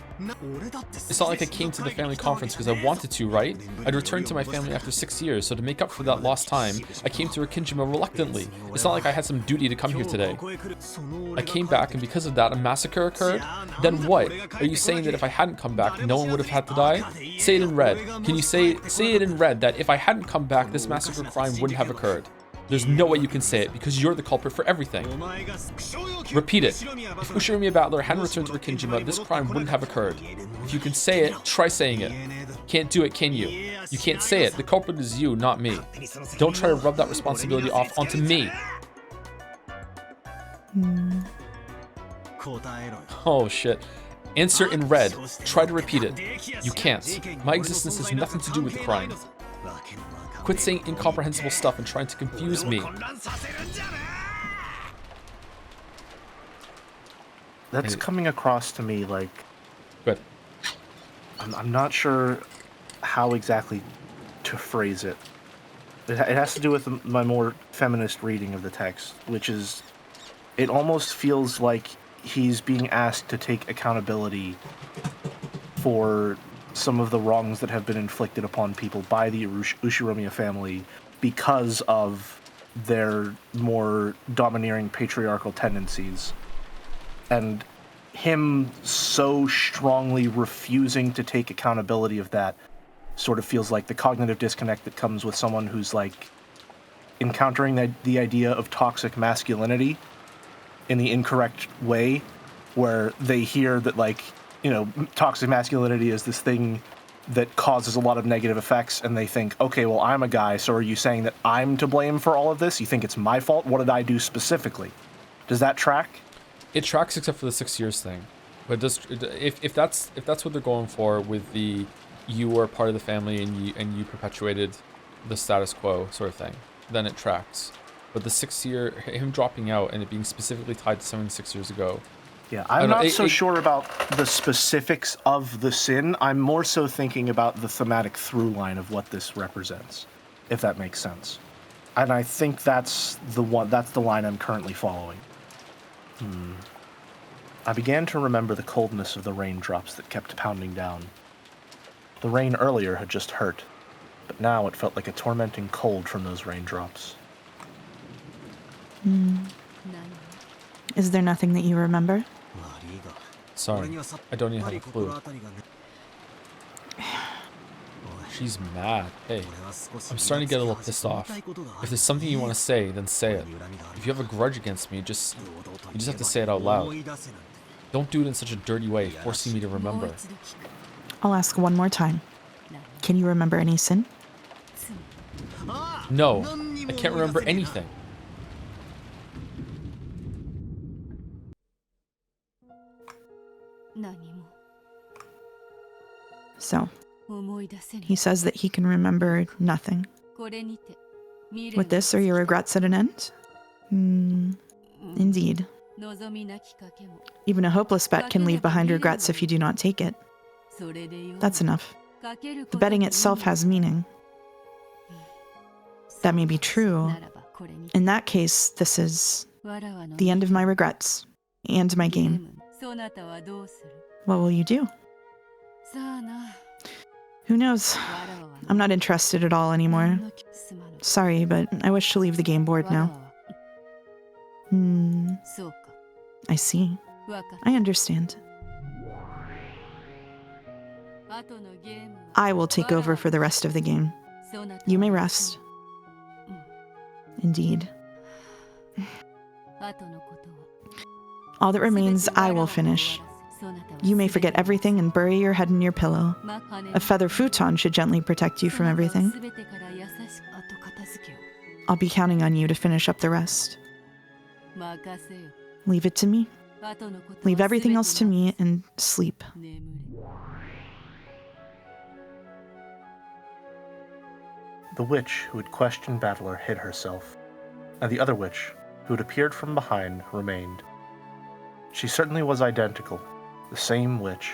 [SPEAKER 5] It's not like I came to the family conference because I wanted to, right? I'd returned to my family after 6 years, so to make up for that lost time, I came to Rikinjima reluctantly. It's not like I had some duty to come here today. I came back, and because of that, a massacre occurred? Then what? Are you saying that if I hadn't come back, no one would have had to die? Say it in red. Can you say it in red that if I hadn't come back, this massacre crime wouldn't have occurred? There's no way you can say it because you're the culprit for everything. Repeat it. If Ushiromiya Battler hadn't returned to Rikinjima, this crime wouldn't have occurred. If you can say it, try saying it. Can't do it, can you? You can't say it. The culprit is you, not me. Don't try to rub that responsibility off onto me. Oh shit. Answer in red. Try to repeat it. You can't. My existence has nothing to do with the crime. Quit saying incomprehensible stuff and trying to confuse me.
[SPEAKER 3] That's coming across to me like...
[SPEAKER 5] Good.
[SPEAKER 3] I'm not sure how exactly to phrase it. It has to do with my more feminist reading of the text, which is... It almost feels like he's being asked to take accountability for some of the wrongs that have been inflicted upon people by the Ushiromiya family because of their more domineering patriarchal tendencies. And him so strongly refusing to take accountability of that sort of feels like the cognitive disconnect that comes with someone who's like encountering the idea of toxic masculinity in the incorrect way, where they hear that, like, you know, toxic masculinity is this thing that causes a lot of negative effects, and they think, okay, well, I'm a guy, so are you saying that I'm to blame for all of this? You think it's my fault? What did I do specifically? Does that track?
[SPEAKER 5] It tracks except for the 6 years thing. But if that's what they're going for with the you were part of the family and you perpetuated the status quo sort of thing, then it tracks. But the 6 year, him dropping out and it being specifically tied to something 6 years ago,
[SPEAKER 3] Yeah, I'm not so sure about the specifics of the sin. I'm more so thinking about the thematic through line of what this represents, if that makes sense. And I think that's the line I'm currently following. I began to remember the coldness of the raindrops that kept pounding down. The rain earlier had just hurt, but now it felt like a tormenting cold from those raindrops.
[SPEAKER 2] Is there nothing that you remember?
[SPEAKER 5] Sorry, I don't even have a clue. She's mad. Hey, I'm starting to get a little pissed off. If there's something you want to say, then say it. If you have a grudge against me, you just have to say it out loud. Don't do it in such a dirty way, forcing me to remember.
[SPEAKER 2] I'll ask one more time. Can you remember any sin?
[SPEAKER 5] No, I can't remember anything.
[SPEAKER 2] So, he says that he can remember nothing. With this, are your regrets at an end? Indeed. Even a hopeless bet can leave behind regrets if you do not take it. That's enough. The betting itself has meaning. That may be true. In that case, this is the end of my regrets and my game. What will you do? Who knows? I'm not interested at all anymore. Sorry, but I wish to leave the game board now. I see. I understand. I will take over for the rest of the game. You may rest. Indeed. All that remains, I will finish. You may forget everything and bury your head in your pillow. A feather futon should gently protect you from everything. I'll be counting on you to finish up the rest. Leave it to me. Leave everything else to me and sleep.
[SPEAKER 3] The witch who had questioned Battler hid herself, and the other witch, who had appeared from behind, remained. She certainly was identical, the same witch,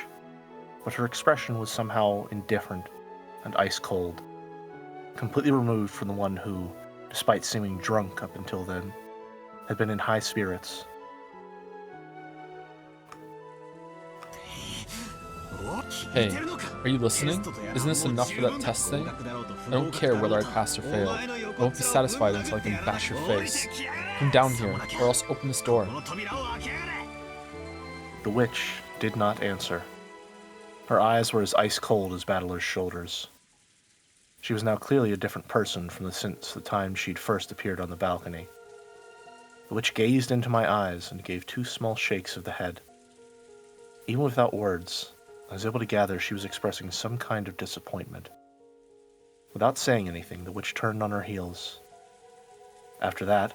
[SPEAKER 3] but her expression was somehow indifferent and ice-cold, completely removed from the one who, despite seeming drunk up until then, had been in high spirits.
[SPEAKER 5] Hey, are you listening? Isn't this enough for that test thing? I don't care whether I pass or fail. I won't be satisfied until I can bash your face. Come down here, or else open this door.
[SPEAKER 3] The witch did not answer. Her eyes were as ice-cold as Battler's shoulders. She was now clearly a different person since the time she'd first appeared on the balcony. The witch gazed into my eyes and gave 2 small shakes of the head. Even without words, I was able to gather she was expressing some kind of disappointment. Without saying anything, the witch turned on her heels. After that,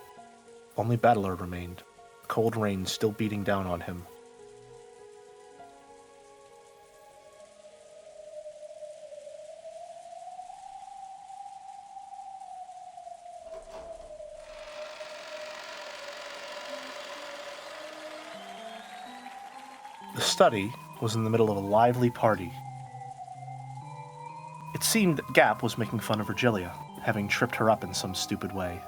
[SPEAKER 3] only Battler remained, cold rain still beating down on him. The study was in the middle of a lively party. It seemed that Gap was making fun of Virgilia, having tripped her up in some stupid way.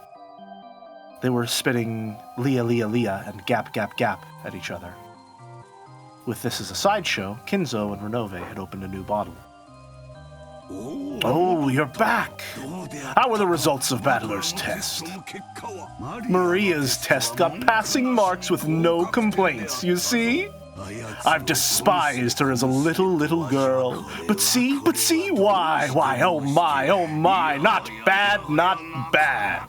[SPEAKER 3] They were spitting Leah, Leah, Leah and Gap, Gap, Gap at each other. With this as a sideshow, Kinzo and Renove had opened a new bottle. Oh, you're back! How were the results of Battler's test? Maria's test got passing marks with no complaints, you see? I've despised her as a little girl. But see, why, oh my, not bad, not bad.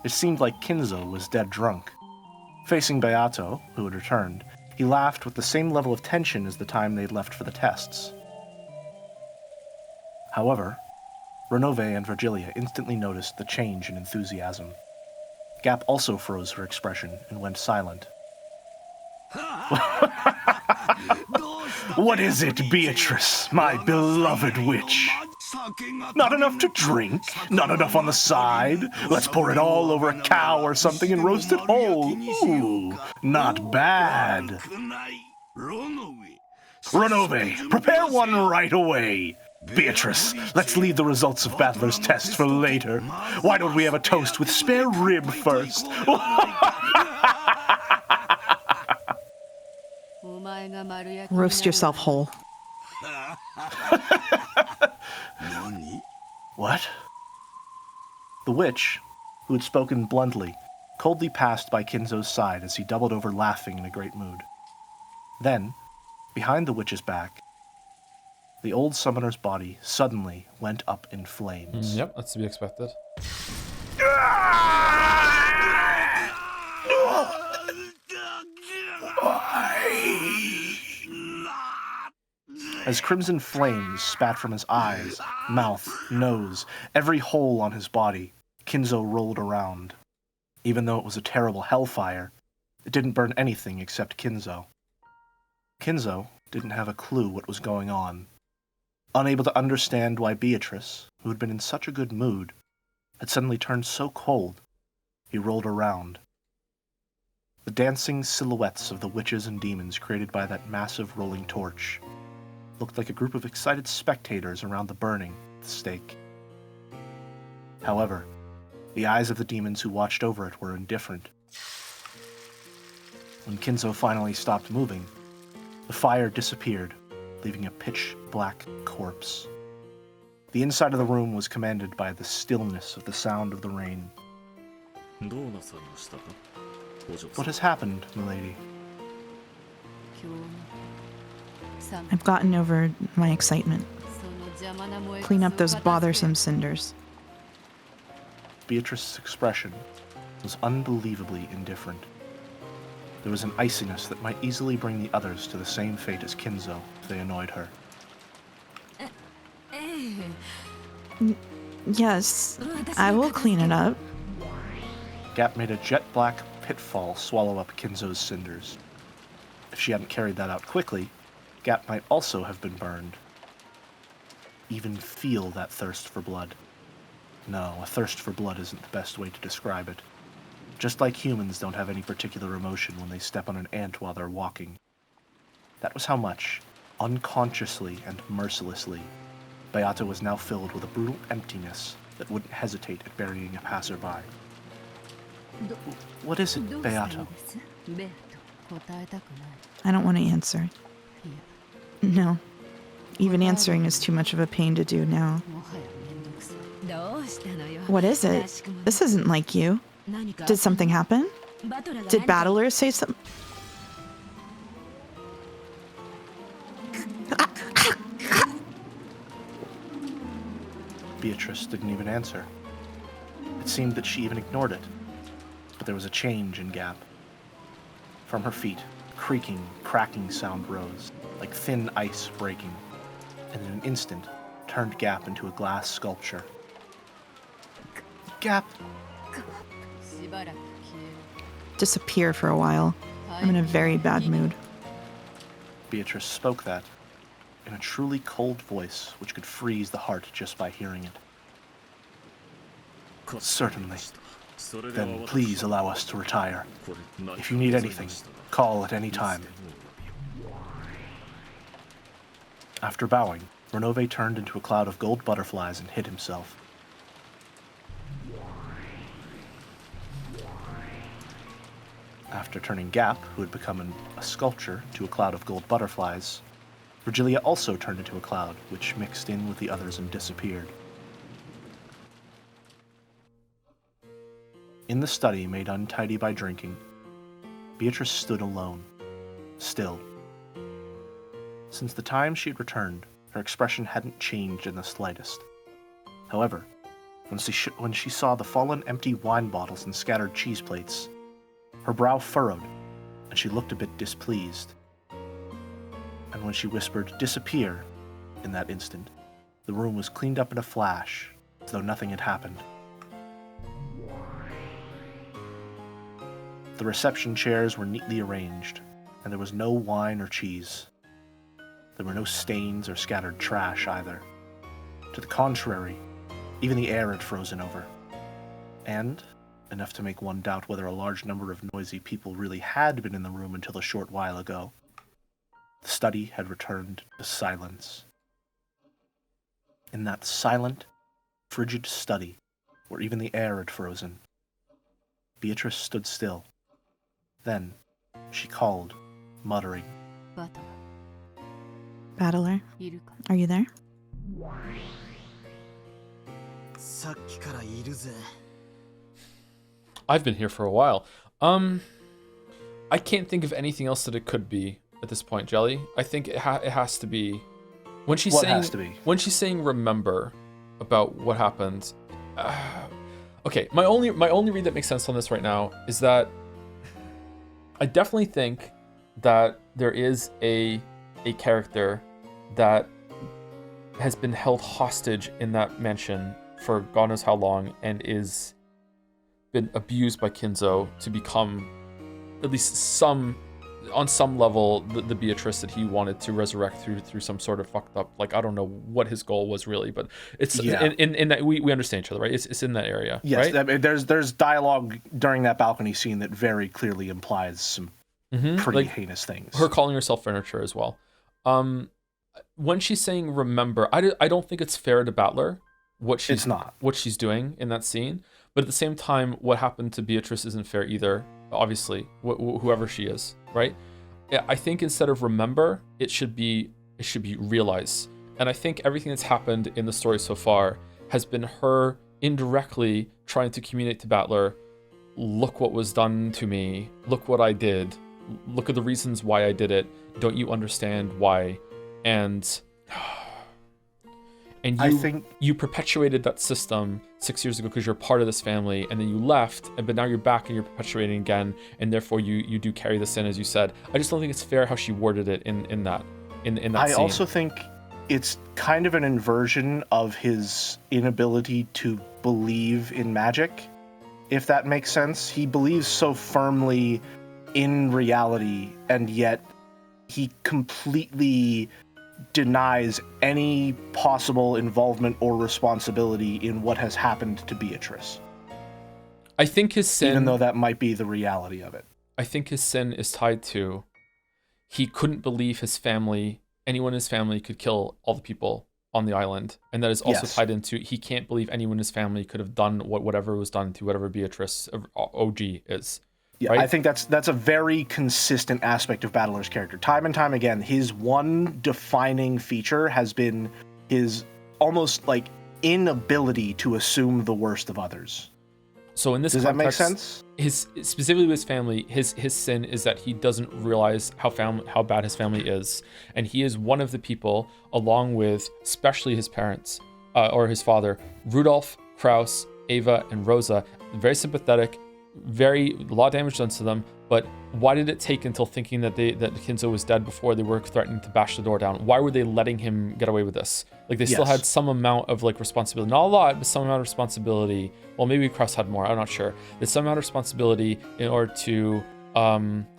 [SPEAKER 3] It seemed like Kinzo was dead drunk. Facing Beato, who had returned, he laughed with the same level of tension as the time they'd left for the tests. However, Renove and Virgilia instantly noticed the change in enthusiasm. Gap also froze her expression and went silent. What is it, Beatrice, my beloved witch? Not enough to drink? Not enough on the side? Let's pour it all over a cow or something and roast it whole. Ooh, not bad. Ronove, prepare one right away. Beatrice, let's leave the results of Battler's test for later. Why don't we have a toast with spare rib first?
[SPEAKER 2] Roast yourself whole.
[SPEAKER 3] What? The witch, who had spoken bluntly, coldly passed by Kinzo's side as he doubled over laughing in a great mood. Then, behind the witch's back, the old summoner's body suddenly went up in flames.
[SPEAKER 5] Yep, that's to be expected.
[SPEAKER 3] As crimson flames spat from his eyes, mouth, nose, every hole on his body, Kinzo rolled around. Even though it was a terrible hellfire, it didn't burn anything except Kinzo. Kinzo didn't have a clue what was going on. Unable to understand why Beatrice, who had been in such a good mood, had suddenly turned so cold, he rolled around. The dancing silhouettes of the witches and demons created by that massive rolling torch looked like a group of excited spectators around the burning at the stake. However, the eyes of the demons who watched over it were indifferent. When Kinzo finally stopped moving, the fire disappeared, leaving a pitch-black corpse. The inside of the room was commanded by the stillness of the sound of the rain. What has happened, milady?
[SPEAKER 2] I've gotten over my excitement. Clean up those bothersome cinders.
[SPEAKER 3] Beatrice's expression was unbelievably indifferent. There was an iciness that might easily bring the others to the same fate as Kinzo if they annoyed her.
[SPEAKER 2] Yes, I will clean it up.
[SPEAKER 3] Gap made a jet-black pitfall swallow up Kinzo's cinders. If she hadn't carried that out quickly, Gap might also have been burned. Even feel that thirst for blood. No, a thirst for blood isn't the best way to describe it. Just like humans don't have any particular emotion when they step on an ant while they're walking. That was how much, unconsciously and mercilessly, Beata was now filled with a brutal emptiness that wouldn't hesitate at burying a passerby. What is it, Beata?
[SPEAKER 2] I don't want to answer. No. Even answering is too much of a pain to do now. What is it? This isn't like you. Did something happen? Did Battler say something?
[SPEAKER 3] Beatrice didn't even answer. It seemed that she even ignored it. But there was a change in Gap. From her feet, a creaking, cracking sound rose, like thin ice breaking, and in an instant turned Gap into a glass sculpture. Gap!
[SPEAKER 2] Disappear for a while. I'm in a very bad mood.
[SPEAKER 3] Beatrice spoke that in a truly cold voice which could freeze the heart just by hearing it. Certainly. Then please allow us to retire. If you need anything, call at any time. After bowing, Ronove turned into a cloud of gold butterflies and hid himself. After turning Gap, who had become a sculpture, to a cloud of gold butterflies, Virgilia also turned into a cloud, which mixed in with the others and disappeared. In the study made untidy by drinking, Beatrice stood alone, still. Since the time she had returned, her expression hadn't changed in the slightest. However, when she saw the fallen empty wine bottles and scattered cheese plates, her brow furrowed, and she looked a bit displeased. And when she whispered, "Disappear," in that instant, the room was cleaned up in a flash, as though nothing had happened. The reception chairs were neatly arranged, and there was no wine or cheese. There were no stains or scattered trash either. To the contrary, even the air had frozen over. And, enough to make one doubt whether a large number of noisy people really had been in the room until a short while ago, the study had returned to silence. In that silent, frigid study, where even the air had frozen, Beatrice stood still. Then, she called, muttering,
[SPEAKER 2] Battler, are you there?
[SPEAKER 5] I've been here for a while. I can't think of anything else that it could be at this point, Jelly. I think it has to be when she's when she's saying remember about what happened. Okay, my only read that makes sense on this right now is that I definitely think that there is a character that has been held hostage in that mansion for God knows how long and is been abused by Kinzo to become at least on some level the Beatrice that he wanted to resurrect through some sort of fucked up, like, I don't know what his goal was really, but it's in that we understand each other, right? It's in that area.
[SPEAKER 3] Yes,
[SPEAKER 5] right?
[SPEAKER 3] I mean, there's dialogue during that balcony scene that very clearly implies some pretty heinous things.
[SPEAKER 5] Her calling herself furniture as well. When she's saying remember, I don't think it's fair to Battler what she's doing in that scene, but at the same time, what happened to Beatrice isn't fair either. Obviously, whoever she is, right? I think instead of remember, it should be realize. And I think everything that's happened in the story so far has been her indirectly trying to communicate to Battler, look what was done to me, look what I did, look at the reasons why I did it, don't you understand why? And
[SPEAKER 3] I think
[SPEAKER 5] you perpetuated that system 6 years ago because you're part of this family, and then you left, but now you're back and you're perpetuating again, and therefore you do carry this in, as you said. I just don't think it's fair how she worded it in that scene.
[SPEAKER 3] I also think it's kind of an inversion of his inability to believe in magic, if that makes sense. He believes so firmly in reality, and yet he completely denies any possible involvement or responsibility in what has happened to Beatrice.
[SPEAKER 5] I think his sin,
[SPEAKER 3] even though that might be the reality of it,
[SPEAKER 5] I think his sin is tied to he couldn't believe anyone in his family could kill all the people on the island, and that is also tied into he can't believe anyone in his family could have done whatever was done to whatever Beatrice OG is.
[SPEAKER 3] Yeah,
[SPEAKER 5] right?
[SPEAKER 3] I think that's a very consistent aspect of Battler's character. Time and time again, his one defining feature has been his almost like inability to assume the worst of others.
[SPEAKER 5] So in this
[SPEAKER 3] does
[SPEAKER 5] context,
[SPEAKER 3] that make sense?
[SPEAKER 5] Specifically with his family, his sin is that he doesn't realize how bad his family is, and he is one of the people, along with especially his parents or his father, Rudolph, Kraus, Ava, and Rosa, very sympathetic. A lot of damage done to them, but why did it take until thinking that Kinzo was dead before they were threatening to bash the door down? Why were they letting him get away with this? Like, they still had some amount of like responsibility, not a lot, but some amount of responsibility. Well, maybe Kraus had more, I'm not sure. There's some amount of responsibility in order to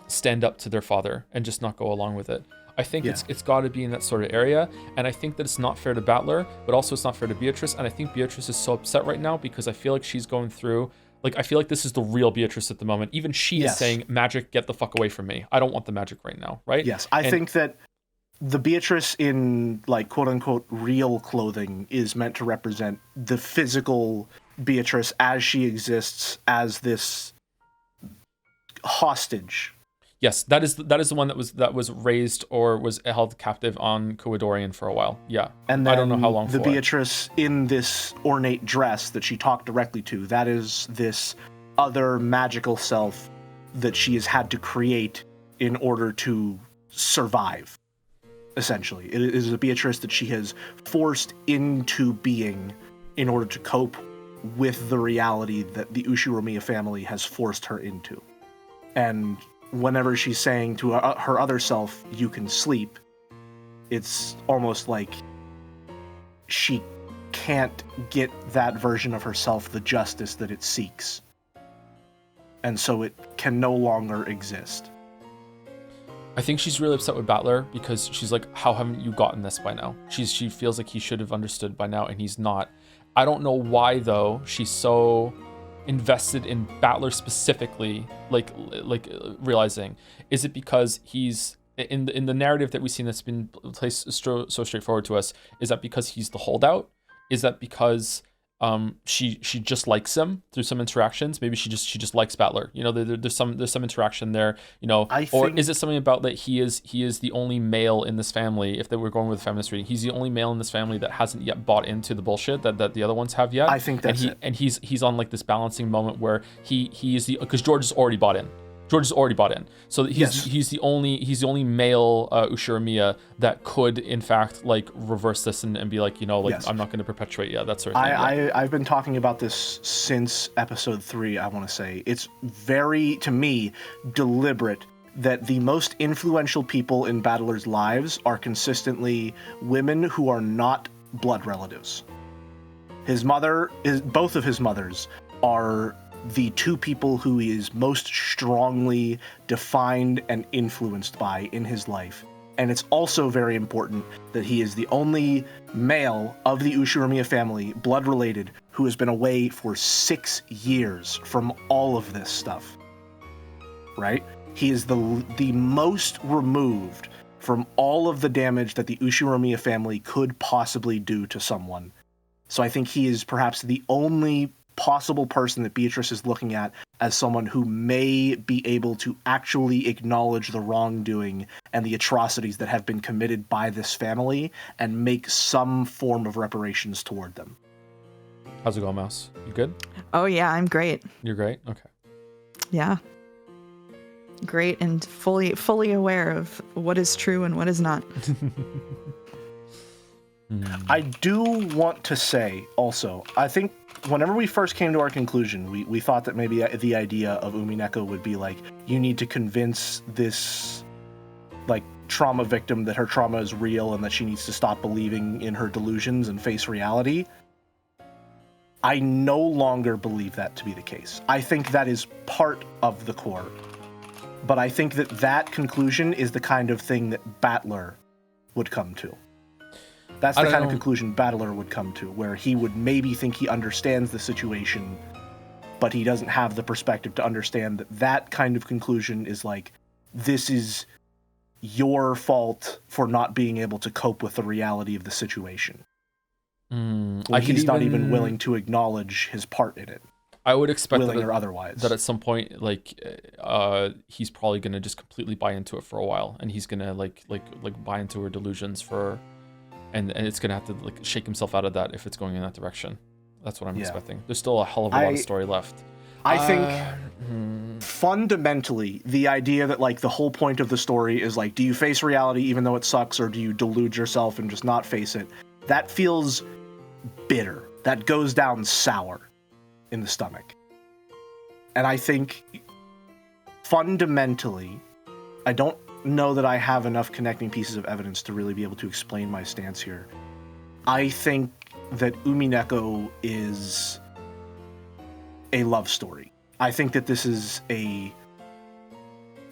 [SPEAKER 5] stand up to their father and just not go along with it. I think it's got to be in that sort of area, and I think that it's not fair to Battler, but also it's not fair to Beatrice, and I think Beatrice is so upset right now because I feel like she's going through, like, I feel like this is the real Beatrice at the moment. Even she is saying, magic, get the fuck away from me. I don't want the magic right now, right?
[SPEAKER 3] Yes, I think that the Beatrice in, like, quote-unquote real clothing is meant to represent the physical Beatrice as she exists as this hostage.
[SPEAKER 5] Yes, that is the one that was raised or was held captive on Koidorian for a while. Yeah,
[SPEAKER 3] and then
[SPEAKER 5] I don't know how long.
[SPEAKER 3] The Beatrice in this ornate dress that she talked directly to, that is this other magical self that she has had to create in order to survive. Essentially, it is a Beatrice that she has forced into being in order to cope with the reality that the Ushiromiya family has forced her into, and whenever she's saying to her other self, you can sleep, it's almost like she can't get that version of herself the justice that it seeks. And so it can no longer exist.
[SPEAKER 5] I think she's really upset with Battler because she's like, how haven't you gotten this by now? She feels like he should have understood by now, and he's not. I don't know why though. She's so invested in Battler specifically, like realizing, is it because he's in the narrative that we've seen that's been placed so straightforward to us? Is that because he's the holdout? Is that because she just likes him through some interactions? Maybe she just likes Battler. You know, there's some interaction there. You know, is it something about that he is the only male in this family? If they were going with feminist reading, he's the only male in this family that hasn't yet bought into the bullshit that the other ones have yet.
[SPEAKER 3] I think that's it.
[SPEAKER 5] And he's on like this balancing moment where he is the, because George has already bought in. George has already bought in, so he's the only male Ushiromiya that could in fact like reverse this and be like, you know, like, I'm not going to perpetuate that sort of thing.
[SPEAKER 3] I've been talking about this since episode 3. I want to say it's very, to me, deliberate that the most influential people in Battler's lives are consistently women who are not blood relatives. Both of his mothers are the two people who he is most strongly defined and influenced by in his life. And it's also very important that he is the only male of the Ushiromiya family, blood related, who has been away for 6 years from all of this stuff. Right? He is the most removed from all of the damage that the Ushiromiya family could possibly do to someone. So I think he is perhaps the only possible person that Beatrice is looking at as someone who may be able to actually acknowledge the wrongdoing and the atrocities that have been committed by this family and make some form of reparations toward them.
[SPEAKER 5] How's it going, Mouse? You good?
[SPEAKER 2] Oh yeah, I'm great.
[SPEAKER 5] You're great? Okay.
[SPEAKER 2] Yeah. Great and fully aware of what is true and what is not.
[SPEAKER 3] I do want to say also, I think whenever we first came to our conclusion, we thought that maybe the idea of Umineko would be like, you need to convince this like trauma victim that her trauma is real and that she needs to stop believing in her delusions and face reality. I no longer believe that to be the case. I think that is part of the core. But I think that conclusion is the kind of thing that Battler would come to. That's the kind of conclusion Battler would come to, where he would maybe think he understands the situation, but he doesn't have the perspective to understand that kind of conclusion is like, this is your fault for not being able to cope with the reality of the situation. He's not even willing to acknowledge his part in it.
[SPEAKER 5] I would expect
[SPEAKER 3] willing or otherwise,
[SPEAKER 5] that at some point, like, he's probably gonna just completely buy into it for a while, and he's gonna like buy into her delusions for. And it's going to have to like shake himself out of that if it's going in that direction. That's what I'm expecting. There's still a hell of a lot of story left.
[SPEAKER 3] I think fundamentally, the idea that like the whole point of the story is like, do you face reality even though it sucks, or do you delude yourself and just not face it? That feels bitter. That goes down sour in the stomach. And I think fundamentally, I don't know that I have enough connecting pieces of evidence to really be able to explain my stance here. I think that Umineko is a love story. I think that this is a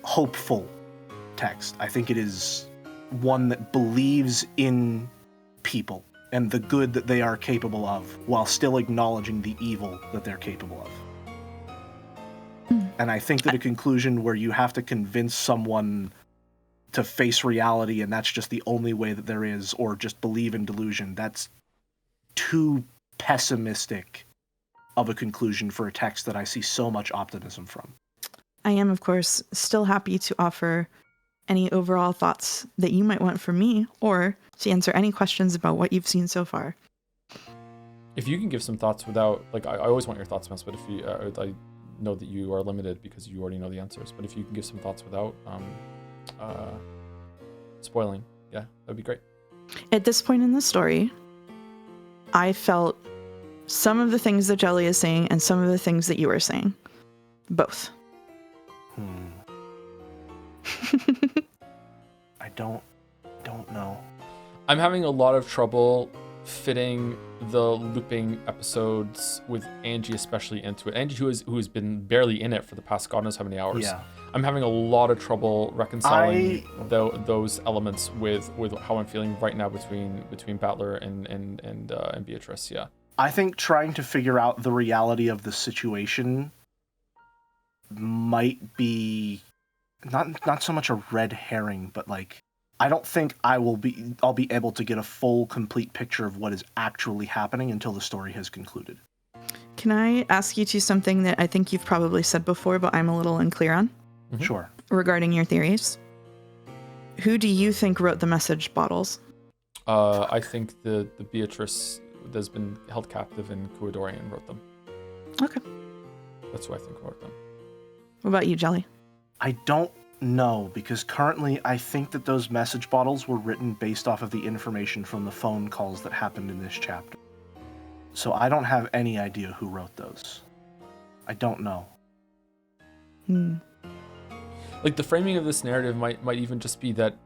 [SPEAKER 3] hopeful text. I think it is one that believes in people and the good that they are capable of while still acknowledging the evil that they're capable of. And I think that a conclusion where you have to convince someone to face reality and that's just the only way that there is, or just believe in delusion, that's too pessimistic of a conclusion for a text that I see so much optimism from.
[SPEAKER 2] I am, of course, still happy to offer any overall thoughts that you might want from me, or to answer any questions about what you've seen so far.
[SPEAKER 5] If you can give some thoughts without, like, I always want your thoughts, Mess, but if you, I know that you are limited because you already know the answers, but if you can give some thoughts without spoiling, that'd be great.
[SPEAKER 2] At this point in the story, I felt some of the things that Jelly is saying and some of the things that you are saying. Both.
[SPEAKER 3] I don't know.
[SPEAKER 5] I'm having a lot of trouble fitting the looping episodes with Angie especially into it. Angie, who has been barely in it for the past God knows how many hours.
[SPEAKER 3] Yeah.
[SPEAKER 5] I'm having a lot of trouble reconciling those elements with how I'm feeling right now between Battler and Beatrice. Yeah.
[SPEAKER 3] I think trying to figure out the reality of the situation might be not so much a red herring, but like I don't think I'll be able to get a full, complete picture of what is actually happening until the story has concluded.
[SPEAKER 2] Can I ask you something that I think you've probably said before, but I'm a little unclear on?
[SPEAKER 5] Mm-hmm.
[SPEAKER 3] Sure.
[SPEAKER 2] Regarding your theories. Who do you think wrote the message bottles?
[SPEAKER 5] I think the Beatrice that's been held captive in Kuadorian wrote them.
[SPEAKER 2] Okay.
[SPEAKER 5] That's who I think wrote them.
[SPEAKER 2] What about you, Jelly?
[SPEAKER 3] I don't know, because currently I think that those message bottles were written based off of the information from the phone calls that happened in this chapter. So I don't have any idea who wrote those. I don't know.
[SPEAKER 5] Like the framing of this narrative might even just be that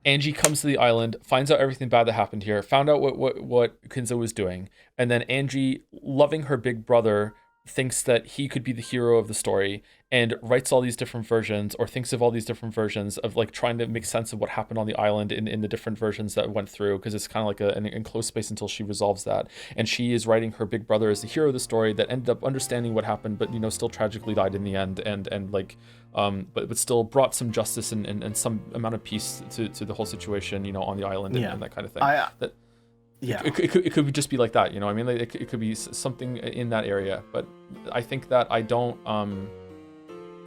[SPEAKER 5] Angie comes to the island, finds out everything bad that happened here, found out what Kinzo was doing, and then Angie, loving her big brother, thinks that he could be the hero of the story and writes all these different versions or thinks of all these different versions of like trying to make sense of what happened on the island in the different versions that went through, because it's kind of like an enclosed space until she resolves that. And she is writing her big brother as the hero of the story that ended up understanding what happened, but still tragically died in the end, and like but still brought some justice and some amount of peace to the whole situation, on the island and that kind of thing.
[SPEAKER 3] Yeah.
[SPEAKER 5] It could just be like that, I mean, like, it could be something in that area, but I think that I'm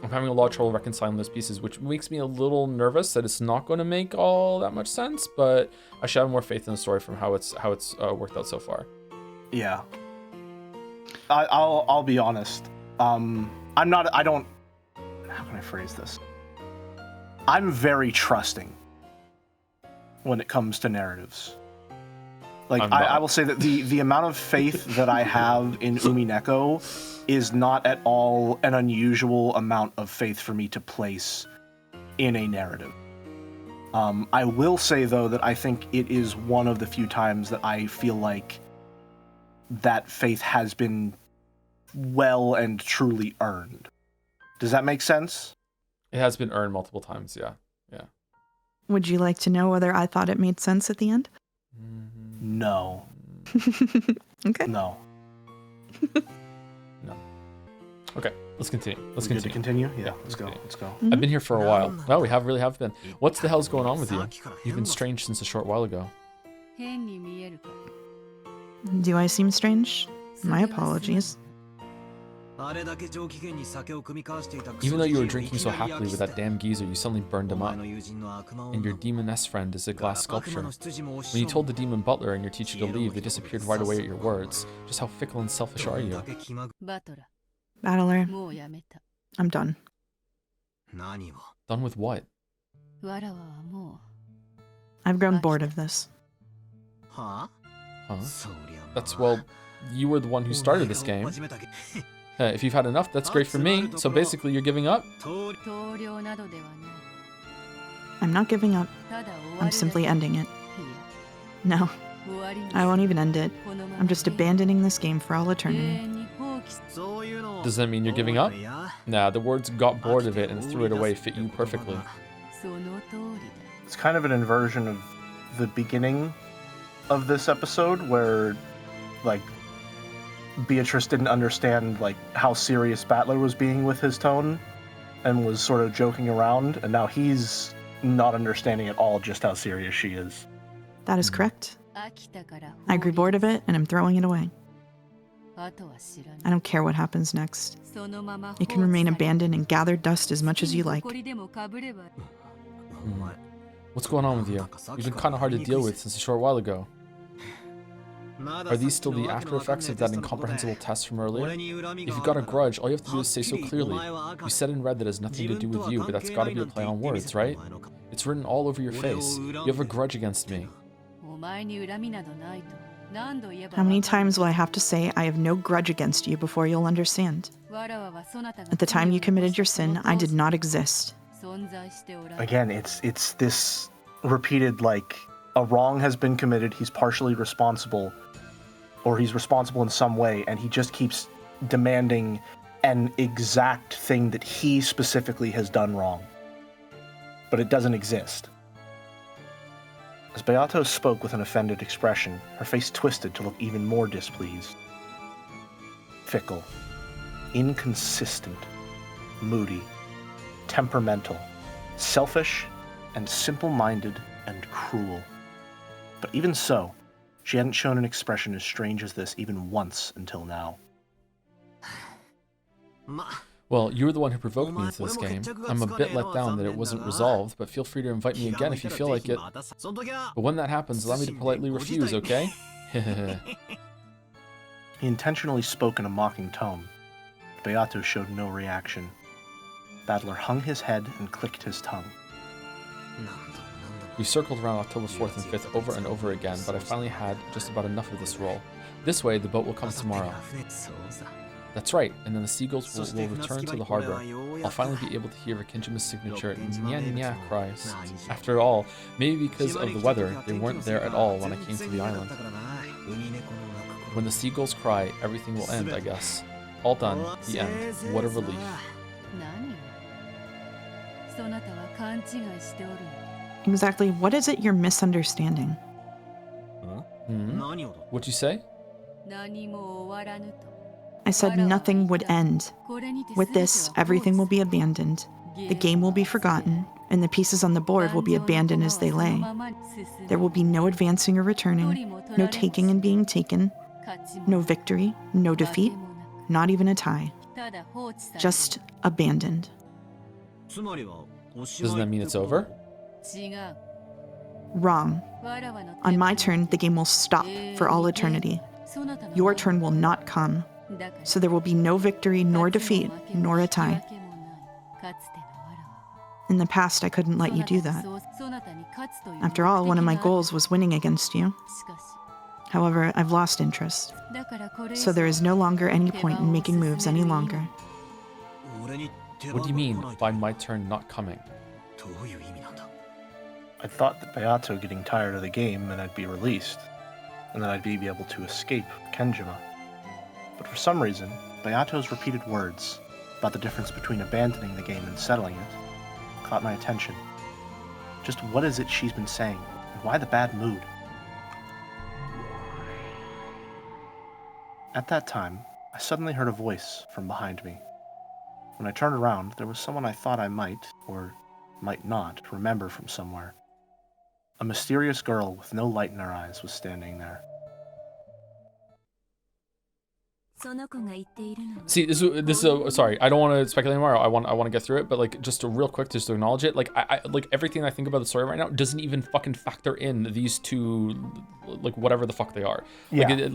[SPEAKER 5] having a lot of trouble reconciling those pieces, which makes me a little nervous that it's not going to make all that much sense, but I should have more faith in the story from how it's worked out so far.
[SPEAKER 3] Yeah. I'll be honest. How can I phrase this? I'm very trusting when it comes to narratives. Like, I will say that the amount of faith that I have in Umineko is not at all an unusual amount of faith for me to place in a narrative. I will say, though, that I think it is one of the few times that I feel like that faith has been well and truly earned. Does that make sense?
[SPEAKER 5] It has been earned multiple times, yeah.
[SPEAKER 2] Would you like to know whether I thought it made sense at the end?
[SPEAKER 3] No.
[SPEAKER 2] Okay.
[SPEAKER 3] No.
[SPEAKER 5] No. Okay, let's continue.
[SPEAKER 3] Good to continue? Yeah, let's go.
[SPEAKER 5] I've been here for a while. Well, we really have been. What's the hell's going on with you? You've been strange since a short while ago.
[SPEAKER 2] Do I seem strange? My apologies.
[SPEAKER 5] Even though you were drinking so happily with that damn geezer, you suddenly burned him up. And your demoness friend is a glass sculpture. When you told the demon butler and your teacher to leave, they disappeared right away at your words. Just how fickle and selfish are you?
[SPEAKER 2] Battler, I'm done.
[SPEAKER 5] Done with what?
[SPEAKER 2] I've grown bored of this.
[SPEAKER 5] Huh? Well, you were the one who started this game. If you've had enough, that's great for me. So basically, you're giving up?
[SPEAKER 2] I'm not giving up. I'm simply ending it. No, I won't even end it. I'm just abandoning this game for all eternity.
[SPEAKER 5] Does that mean you're giving up? Nah, the words "got bored of it and threw it away" fit you perfectly.
[SPEAKER 3] It's kind of an inversion of the beginning of this episode where, like, Beatrice didn't understand, like, how serious Battler was being with his tone and was sort of joking around, and now he's not understanding at all just how serious she is.
[SPEAKER 2] That is correct. I grew bored of it and I'm throwing it away. I don't care what happens next. It can remain abandoned and gather dust as much as you like.
[SPEAKER 5] What's going on with you? You've been kind of hard to deal with since a short while ago. Are these still the after effects of that incomprehensible test from earlier? If you've got a grudge, all you have to do is say so clearly. You said in red that it has nothing to do with you, but that's gotta be a play on words, right? It's written all over your face. You have a grudge against me.
[SPEAKER 2] How many times will I have to say I have no grudge against you before you'll understand? At the time you committed your sin, I did not exist.
[SPEAKER 3] Again, it's this repeated, like, A wrong has been committed, he's partially responsible, or he's responsible in some way, and he just keeps demanding an exact thing that he specifically has done wrong. But it doesn't exist. As Beato spoke with an offended expression, her face twisted to look even more displeased. Fickle, inconsistent, moody, temperamental, selfish, and simple-minded and cruel. But even so, she hadn't shown an expression as strange as this even once until now.
[SPEAKER 5] Well, you were the one who provoked me into this game. I'm a bit let down that it wasn't resolved, but feel free to invite me again if you feel like it. But when that happens, allow me to politely refuse, okay?
[SPEAKER 3] He intentionally spoke in a mocking tone. Beato showed no reaction. Battler hung his head and clicked his tongue.
[SPEAKER 5] We circled around October 4th and 5th over and over again, but I finally had just about enough of this role. This way, the boat will come tomorrow. That's right, and then the seagulls will return to the harbor. I'll finally be able to hear Kinjima's signature nya nya cries. After all, maybe because of the weather, they weren't there at all when I came to the island. When the seagulls cry, everything will end, I guess. All done, the end. What a relief.
[SPEAKER 2] Exactly what is it you're misunderstanding?
[SPEAKER 5] What'd you say?
[SPEAKER 2] I said nothing would end. With this, everything will be abandoned. The game will be forgotten, and the pieces on the board will be abandoned as they lay. There will be no advancing or returning, no taking and being taken, no victory, no defeat, not even a tie. Just abandoned.
[SPEAKER 5] Doesn't that mean it's over?
[SPEAKER 2] Wrong. On my turn, the game will stop for all eternity. Your turn will not come. So there will be no victory, nor defeat, nor a tie. In the past, I couldn't let you do that. After all, one of my goals was winning against you. However, I've lost interest. So there is no longer any point in making moves any longer.
[SPEAKER 5] What do you mean by my turn not coming?
[SPEAKER 3] I thought that Beato getting tired of the game and I'd be released, and that I'd be able to escape Kenjima. But for some reason, Beato's repeated words about the difference between abandoning the game and settling it caught my attention. Just what is it she's been saying, and why the bad mood? At that time, I suddenly heard a voice from behind me. When I turned around, there was someone I thought I might, or might not, remember from somewhere. A mysterious girl with no light in her eyes was standing there.
[SPEAKER 5] See, this is sorry, I don't want to speculate anymore. I want to get through it, but like just real quick, just to acknowledge it. Like I like everything I think about the story right now doesn't even fucking factor in these two, like whatever the fuck they are.
[SPEAKER 3] Yeah.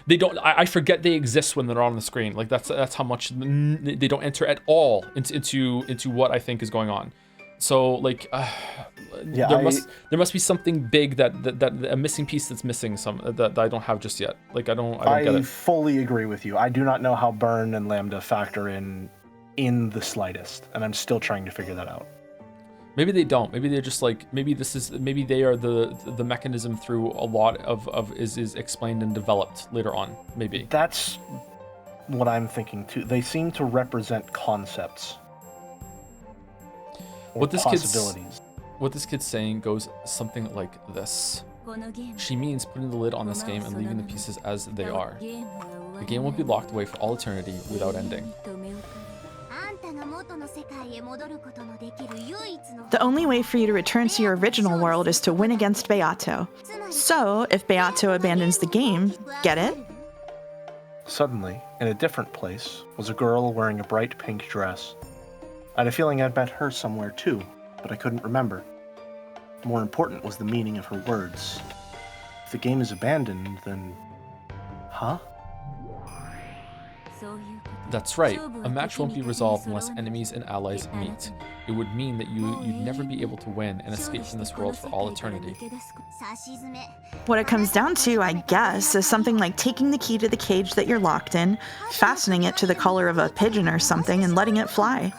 [SPEAKER 5] They don't. I forget they exist when they're on the screen. Like that's how much they don't enter at all into what I think is going on. So like, there must be something big that a missing piece that's missing that I don't have just yet. Like I don't get it.
[SPEAKER 3] I fully agree with you. I do not know how Burn and Lambda factor in the slightest, and I'm still trying to figure that out.
[SPEAKER 5] Maybe they don't. Maybe they're just like maybe they are the mechanism through a lot of is explained and developed later on. Maybe
[SPEAKER 3] that's what I'm thinking too. They seem to represent concepts. What this
[SPEAKER 5] kid's saying goes something like this. She means putting the lid on this game and leaving the pieces as they are. The game will be locked away for all eternity without ending.
[SPEAKER 2] The only way for you to return to your original world is to win against Beato. So, if Beato abandons the game, get it?
[SPEAKER 3] Suddenly, in a different place, was a girl wearing a bright pink dress. I had a feeling I'd met her somewhere too, but I couldn't remember. More important was the meaning of her words. If the game is abandoned, then... Huh?
[SPEAKER 5] That's right. A match won't be resolved unless enemies and allies meet. It would mean that you'd never be able to win and escape from this world for all eternity.
[SPEAKER 2] What it comes down to, I guess, is something like taking the key to the cage that you're locked in, fastening it to the collar of a pigeon or something, and letting it fly.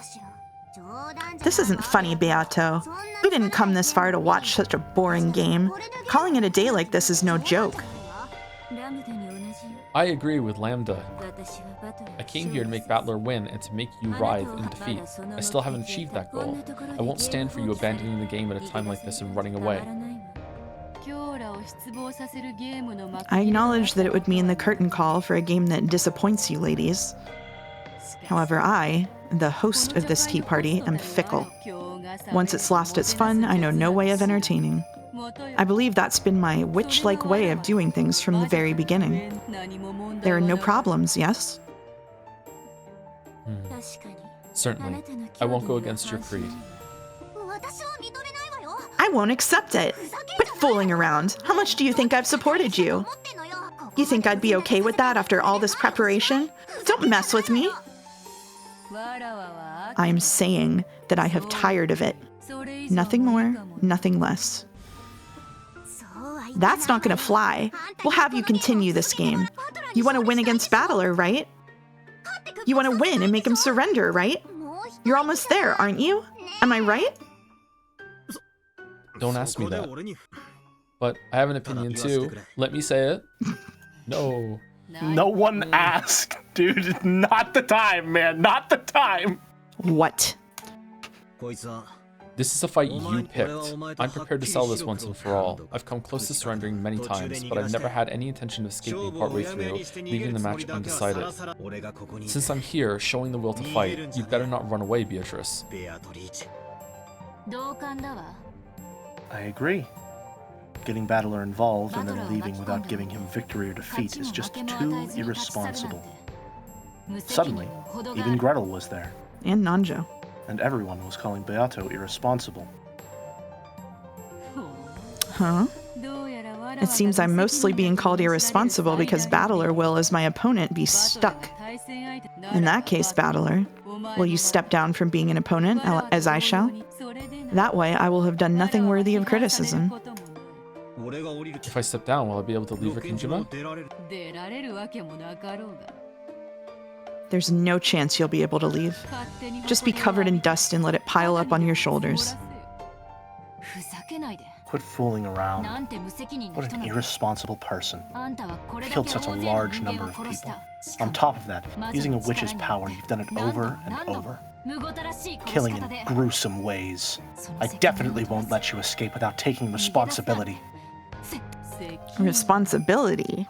[SPEAKER 2] This isn't funny, Beato. We didn't come this far to watch such a boring game. Calling it a day like this is no joke.
[SPEAKER 5] I agree with Lambda. I came here to make Battler win and to make you writhe in defeat. I still haven't achieved that goal. I won't stand for you abandoning the game at a time like this and running away.
[SPEAKER 2] I acknowledge that it would mean the curtain call for a game that disappoints you ladies. However, I, the host of this tea party, am fickle. Once it's lost its fun, I know no way of entertaining. I believe that's been my witch-like way of doing things from the very beginning. There are no problems, yes?
[SPEAKER 5] Certainly. I won't go against your creed.
[SPEAKER 2] I won't accept it. Quit fooling around. How much do you think I've supported you? You think I'd be okay with that after all this preparation? Don't mess with me. I am saying that I have tired of it. Nothing more, nothing less. That's not gonna fly. We'll have you continue this game. You want to win against Battler, right? You want to win and make him surrender, right? You're almost there, aren't you? Am I right?
[SPEAKER 5] Don't ask me that. But I have an opinion too. Let me say it. No.
[SPEAKER 3] No one asked, dude. Not the time, man. Not the time.
[SPEAKER 2] What?
[SPEAKER 5] This is a fight you picked. I'm prepared to settle this once and for all. I've come close to surrendering many times, but I've never had any intention of escaping partway through, leaving the match undecided. Since I'm here, showing the will to fight, you'd better not run away, Beatrice.
[SPEAKER 3] I agree. Getting Battler involved and then leaving without giving him victory or defeat is just too irresponsible. Suddenly, even Gretel was there.
[SPEAKER 2] And Nanjo.
[SPEAKER 3] And everyone was calling Beato irresponsible.
[SPEAKER 2] Huh? It seems I'm mostly being called irresponsible because Battler will, as my opponent, be stuck. In that case, Battler, will you step down from being an opponent, as I shall? That way, I will have done nothing worthy of criticism.
[SPEAKER 5] If I step down, will I be able to leave Rikijima?
[SPEAKER 2] There's no chance you'll be able to leave. Just be covered in dust and let it pile up on your shoulders.
[SPEAKER 3] Quit fooling around. What an irresponsible person. You've killed such a large number of people. On top of that, using a witch's power, you've done it over and over. Killing in gruesome ways. I definitely won't let you escape without taking responsibility.
[SPEAKER 2] Responsibility?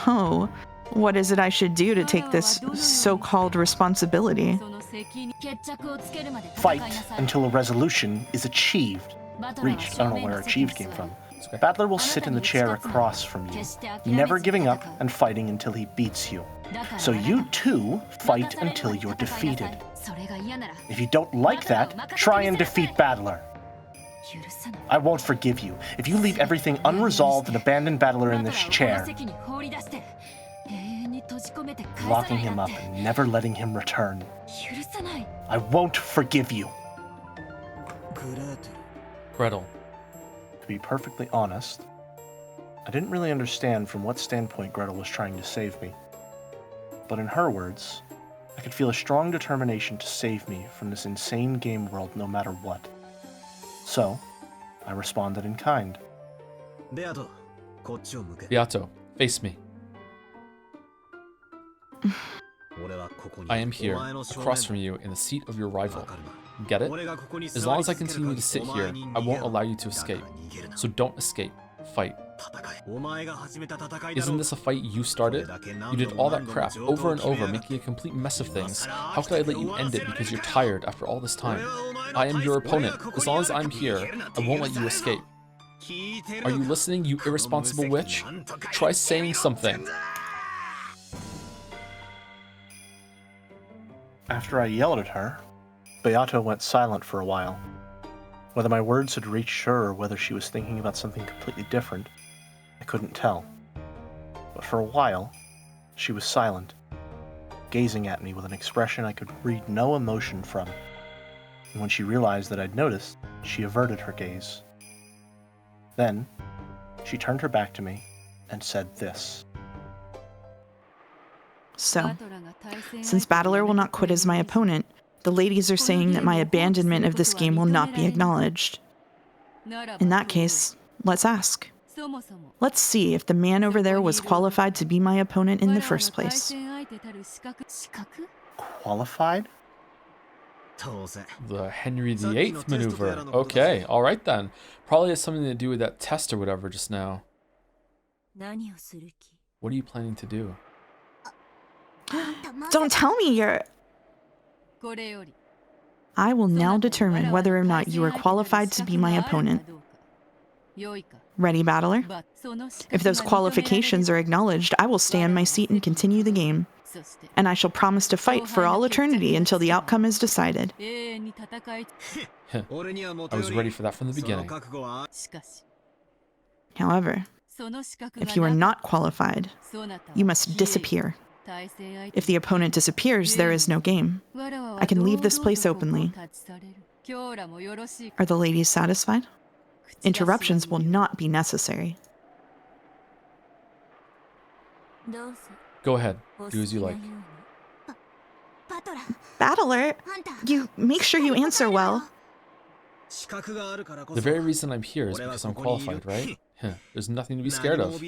[SPEAKER 2] Oh, what is it I should do to take this so-called responsibility?
[SPEAKER 3] Fight until a resolution is achieved. Reached. I don't know where achieved came from. Battler will sit in the chair across from you, never giving up and fighting until he beats you. So you too fight until you're defeated. If you don't like that, try and defeat Battler. I won't forgive you if you leave everything unresolved and abandon Battler in this chair, locking him up and never letting him return. I won't forgive you.
[SPEAKER 5] Gretel.
[SPEAKER 3] To be perfectly honest, I didn't really understand from what standpoint Gretel was trying to save me. But in her words, I could feel a strong determination to save me from this insane game world no matter what. So, I responded in kind.
[SPEAKER 5] Beato, face me. I am here, across from you, in the seat of your rival. Get it? As long as I continue to sit here, I won't allow you to escape. So don't escape. Fight. Isn't this a fight you started? You did all that crap over and over, making a complete mess of things. How could I let you end it because you're tired after all this time? I am your opponent. As long as I'm here, I won't let you escape. Are you listening, you irresponsible witch? Try saying something.
[SPEAKER 3] After I yelled at her, Beato went silent for a while. Whether my words had reached her or whether she was thinking about something completely different, I couldn't tell. But for a while, she was silent, gazing at me with an expression I could read no emotion from. And when she realized that I'd noticed, she averted her gaze. Then, she turned her back to me and said this.
[SPEAKER 2] So, since Battler will not quit as my opponent, The ladies are saying that my abandonment of this game will not be acknowledged. In that case, let's ask. Let's see if the man over there was qualified to be my opponent in the first place.
[SPEAKER 6] Qualified?
[SPEAKER 5] The Henry VIII maneuver. Okay, alright then. Probably has something to do with that test or whatever just now. What are you planning to do?
[SPEAKER 2] Don't tell me you're... I will now determine whether or not you are qualified to be my opponent. Ready, battler? If those qualifications are acknowledged, I will stay on my seat and continue the game. And I shall promise to fight for all eternity until the outcome is decided.
[SPEAKER 5] I was ready for that from the beginning.
[SPEAKER 2] However, if you are not qualified, you must disappear. If the opponent disappears, there is no game. I can leave this place openly. Are the ladies satisfied? Interruptions will not be necessary.
[SPEAKER 5] Go ahead. Do as you like.
[SPEAKER 2] Battler, you make sure you answer well.
[SPEAKER 5] The very reason I'm here is because I'm qualified, right? There's nothing to be scared of.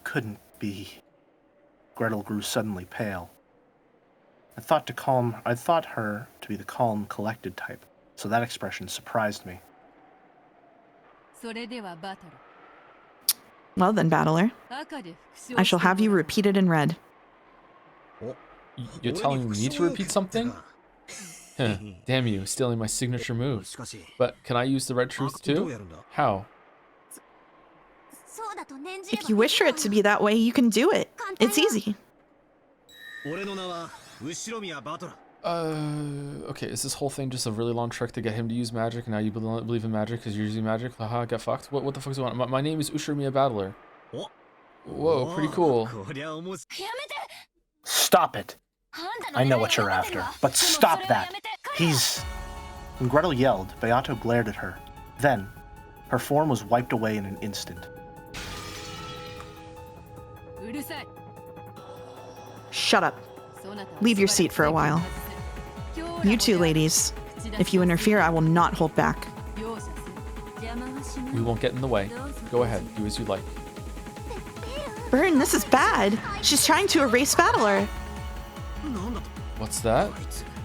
[SPEAKER 6] Couldn't be. Gretel grew suddenly pale. I thought her to be the calm, collected type, so that expression surprised me.
[SPEAKER 2] Well then, battler, I shall have you repeat it in red.
[SPEAKER 5] You're telling me to repeat something? Damn you, stealing my signature move. But can I use the red truth too? How?
[SPEAKER 2] If you wish for it to be that way, you can do it. It's easy.
[SPEAKER 5] Okay, is this whole thing just a really long trick to get him to use magic, and now you believe in magic because you're using magic? Haha, get fucked. What the fuck is going on? My name is Ushirimiya Battler. Whoa, pretty cool.
[SPEAKER 6] Stop it! I know what you're after, but stop that! When Gretel yelled, Beato glared at her. Then, her form was wiped away in an instant.
[SPEAKER 2] Shut up. Leave your seat for a while. You two ladies, if you interfere, I will not hold back.
[SPEAKER 5] We won't get in the way. Go ahead, do as you like.
[SPEAKER 2] Burn, this is bad. She's trying to erase Battler.
[SPEAKER 5] What's that?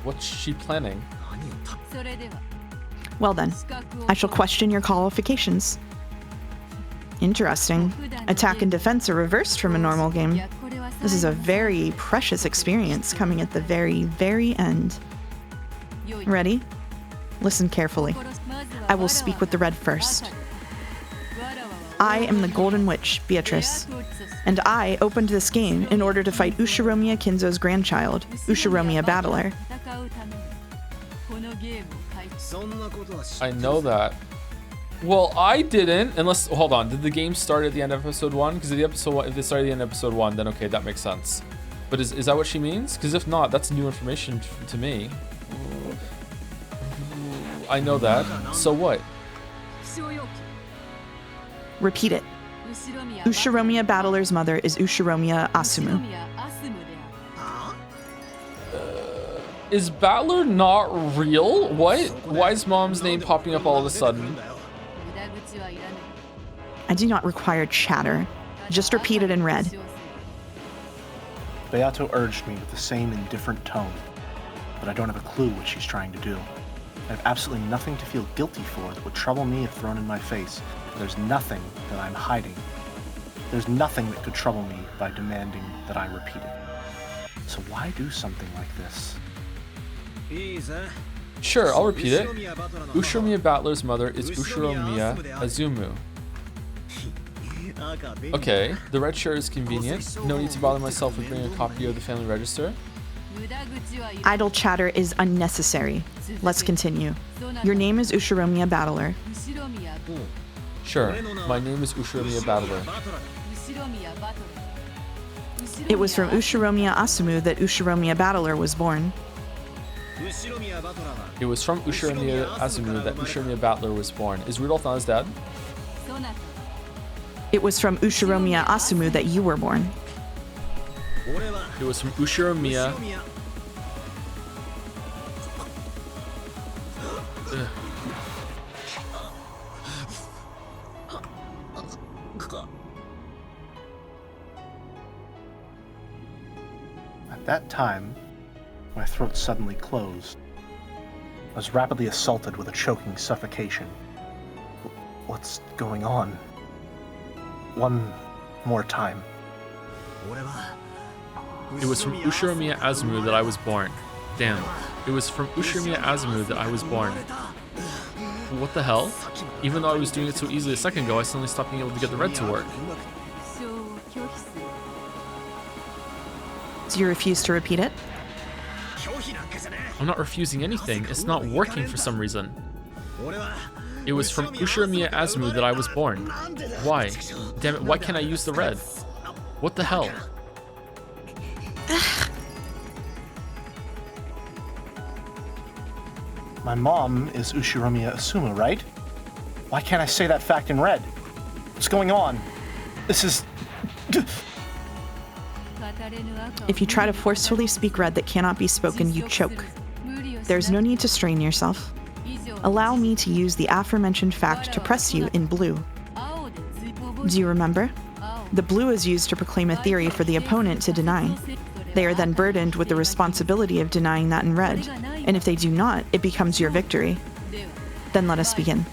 [SPEAKER 5] What's she planning?
[SPEAKER 2] Well then, I shall question your qualifications. Interesting. Attack and defense are reversed from a normal game. This is a very precious experience coming at the very, very end. Ready? Listen carefully. I will speak with the red first. I am the Golden Witch, Beatrice, and I opened this game in order to fight Ushiromiya Kinzo's grandchild, Ushiromiya Battler.
[SPEAKER 5] I know that. Well, I didn't, unless, hold on, did the game start at the end of episode 1? Because if it started at the end of episode 1, then okay, that makes sense. But is that what she means? Because if not, that's new information to me. I know that. So what?
[SPEAKER 2] Repeat it. Ushiromiya Battler's mother is Ushiromiya Asumu.
[SPEAKER 5] Is Battler not real? What? Why is mom's name popping up all of a sudden?
[SPEAKER 2] I do not require chatter. Just repeat it in red.
[SPEAKER 6] Beato urged me with the same indifferent tone, but I don't have a clue what she's trying to do. I have absolutely nothing to feel guilty for that would trouble me if thrown in my face. There's nothing that I'm hiding. There's nothing that could trouble me by demanding that I repeat it. So why do something like this?
[SPEAKER 5] Sure, I'll repeat it. Ushiromiya Battler's mother is Ushiromiya Azumu. Okay, the red shirt is convenient. No need to bother myself with bringing a copy of the family register.
[SPEAKER 2] Idle chatter is unnecessary. Let's continue. Your name is Ushiromiya Battler.
[SPEAKER 5] Sure, my name is Ushiromiya Battler.
[SPEAKER 2] It was from Ushiromiya Asumu that Ushiromiya Battler was born.
[SPEAKER 5] It was from Ushiromiya Asumu that Ushiromiya Battler was born. Is Rudolph not his dad?
[SPEAKER 2] It was from Ushiromiya Asumu that you were born.
[SPEAKER 5] It was from Ushiromiya. Ugh.
[SPEAKER 3] At that time, my throat suddenly closed. I was rapidly assaulted with a choking suffocation. What's going on? One more time.
[SPEAKER 5] It was from Ushiromiya Azumu that I was born. Damn. It was from Ushiromiya Azumu that I was born. What the hell? Even though I was doing it so easily a second ago, I suddenly stopped being able to get the red to work.
[SPEAKER 2] Do you refuse to repeat it?
[SPEAKER 5] I'm not refusing anything. It's not working for some reason. It was from Ushiromiya Azumu that I was born. Why? Damn it, why can't I use the red? What the hell?
[SPEAKER 3] My mom is Ushiromiya Asumu, right? Why can't I say that fact in red? What's going on? This is...
[SPEAKER 2] If you try to forcefully speak red that cannot be spoken, you choke. There's no need to strain yourself. Allow me to use the aforementioned fact to press you in blue. Do you remember? The blue is used to proclaim a theory for the opponent to deny. They are then burdened with the responsibility of denying that in red, and if they do not, it becomes your victory. Then let us begin.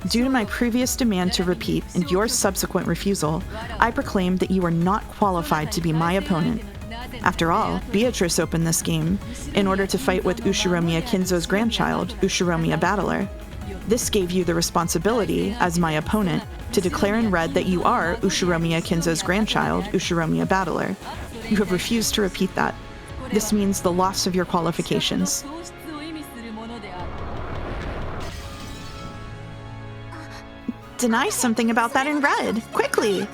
[SPEAKER 2] Due to my previous demand to repeat and your subsequent refusal, I proclaim that you are not qualified to be my opponent. After all, Beatrice opened this game in order to fight with Ushiromiya Kinzo's grandchild, Ushiromiya Battler. This gave you the responsibility, as my opponent, to declare in red that you are Ushiromiya Kinzo's grandchild, Ushiromiya Battler. You have refused to repeat that. This means the loss of your qualifications. Deny something about that in red, quickly!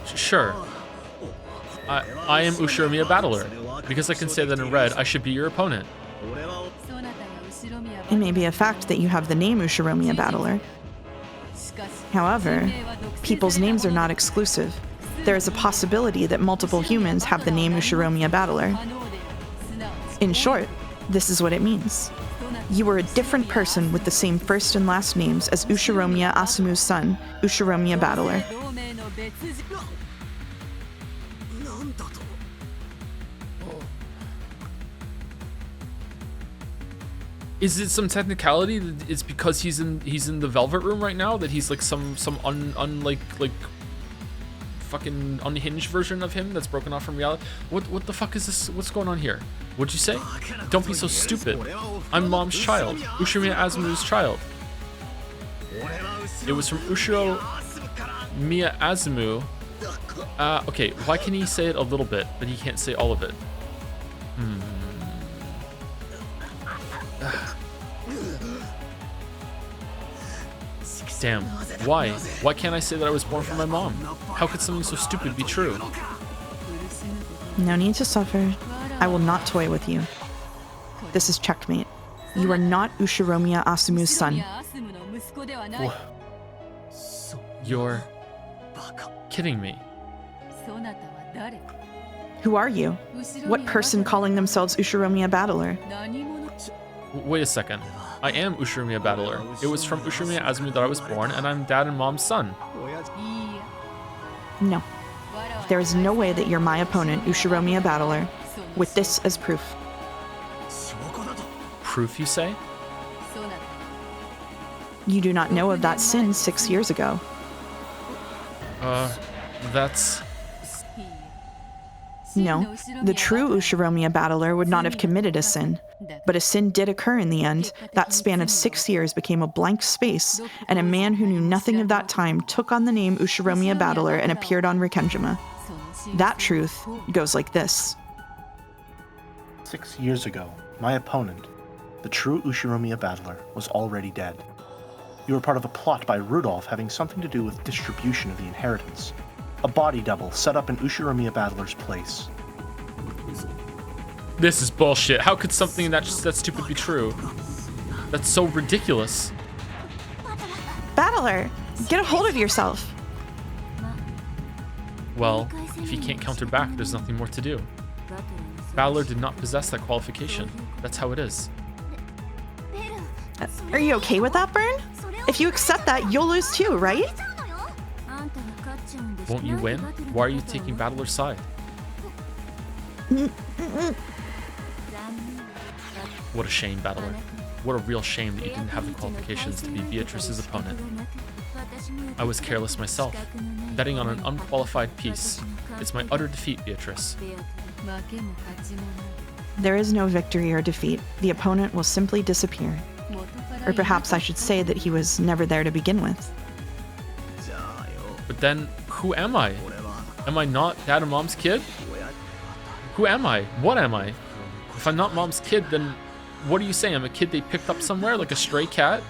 [SPEAKER 5] Sure. I am Ushiromiya Battler. Because I can say that in red, I should be your opponent.
[SPEAKER 2] It may be a fact that you have the name Ushiromiya Battler. However, people's names are not exclusive. There is a possibility that multiple humans have the name Ushiromiya Battler. In short, this is what it means. You are a different person with the same first and last names as Ushiromiya Asumu's son, Ushiromiya Battler.
[SPEAKER 5] Is it some technicality that it's because he's in the Velvet Room right now, that he's like some fucking unhinged version of him that's broken off from reality? What the fuck is this? What's going on here? What'd you say? Don't be so stupid. I'm mom's child. Ushiromiya Azumu's child. It was from Ushiromiya Azumu. Okay, why can he say it a little bit, but he can't say all of it? Damn, why? Why can't I say that I was born from my mom? How could something so stupid be true?
[SPEAKER 2] No need to suffer. I will not toy with you. This is checkmate. You are not Ushiromiya Asumu's son.
[SPEAKER 5] You're kidding me.
[SPEAKER 2] Who are you? What person calling themselves Ushiromiya Battler?
[SPEAKER 5] Wait a second. I am Ushiromiya Battler. It was from Ushiromiya Azumu that I was born, and I'm dad and mom's son.
[SPEAKER 2] No. There is no way that you're my opponent, Ushiromiya Battler, with this as proof.
[SPEAKER 5] Proof, you say?
[SPEAKER 2] You do not know of that sin 6 years ago.
[SPEAKER 5] That's...
[SPEAKER 2] No, the true Ushiromiya Battler would not have committed a sin. But a sin did occur in the end. That span of 6 years became a blank space, and a man who knew nothing of that time took on the name Ushiromiya Battler and appeared on Rikkenjima. That truth goes like this.
[SPEAKER 3] 6 years ago, my opponent, the true Ushiromiya Battler, was already dead. You were part of a plot by Rudolph having something to do with distribution of the inheritance. A body double set up in Ushiromiya Battler's place.
[SPEAKER 5] This is bullshit. How could something that stupid be true? That's so ridiculous.
[SPEAKER 2] Battler, Get a hold of yourself.
[SPEAKER 5] Well, if he can't counter back, there's nothing more to do. Battler did not possess that qualification. That's how it is.
[SPEAKER 2] Are you okay with that, Burn? If you accept that, you'll lose too, right?
[SPEAKER 5] Won't you win? Why are you taking Battler's side? What a shame, Battler. What a real shame that you didn't have the qualifications to be Beatrice's opponent. I was careless myself, betting on an unqualified piece. It's my utter defeat, Beatrice.
[SPEAKER 2] There is no victory or defeat. The opponent will simply disappear. Or perhaps I should say that he was never there to begin with.
[SPEAKER 5] But then, who am I? Am I not Dad and Mom's kid? Who am I? What am I? If I'm not Mom's kid, then what are you saying? I'm a kid they picked up somewhere, like a stray cat?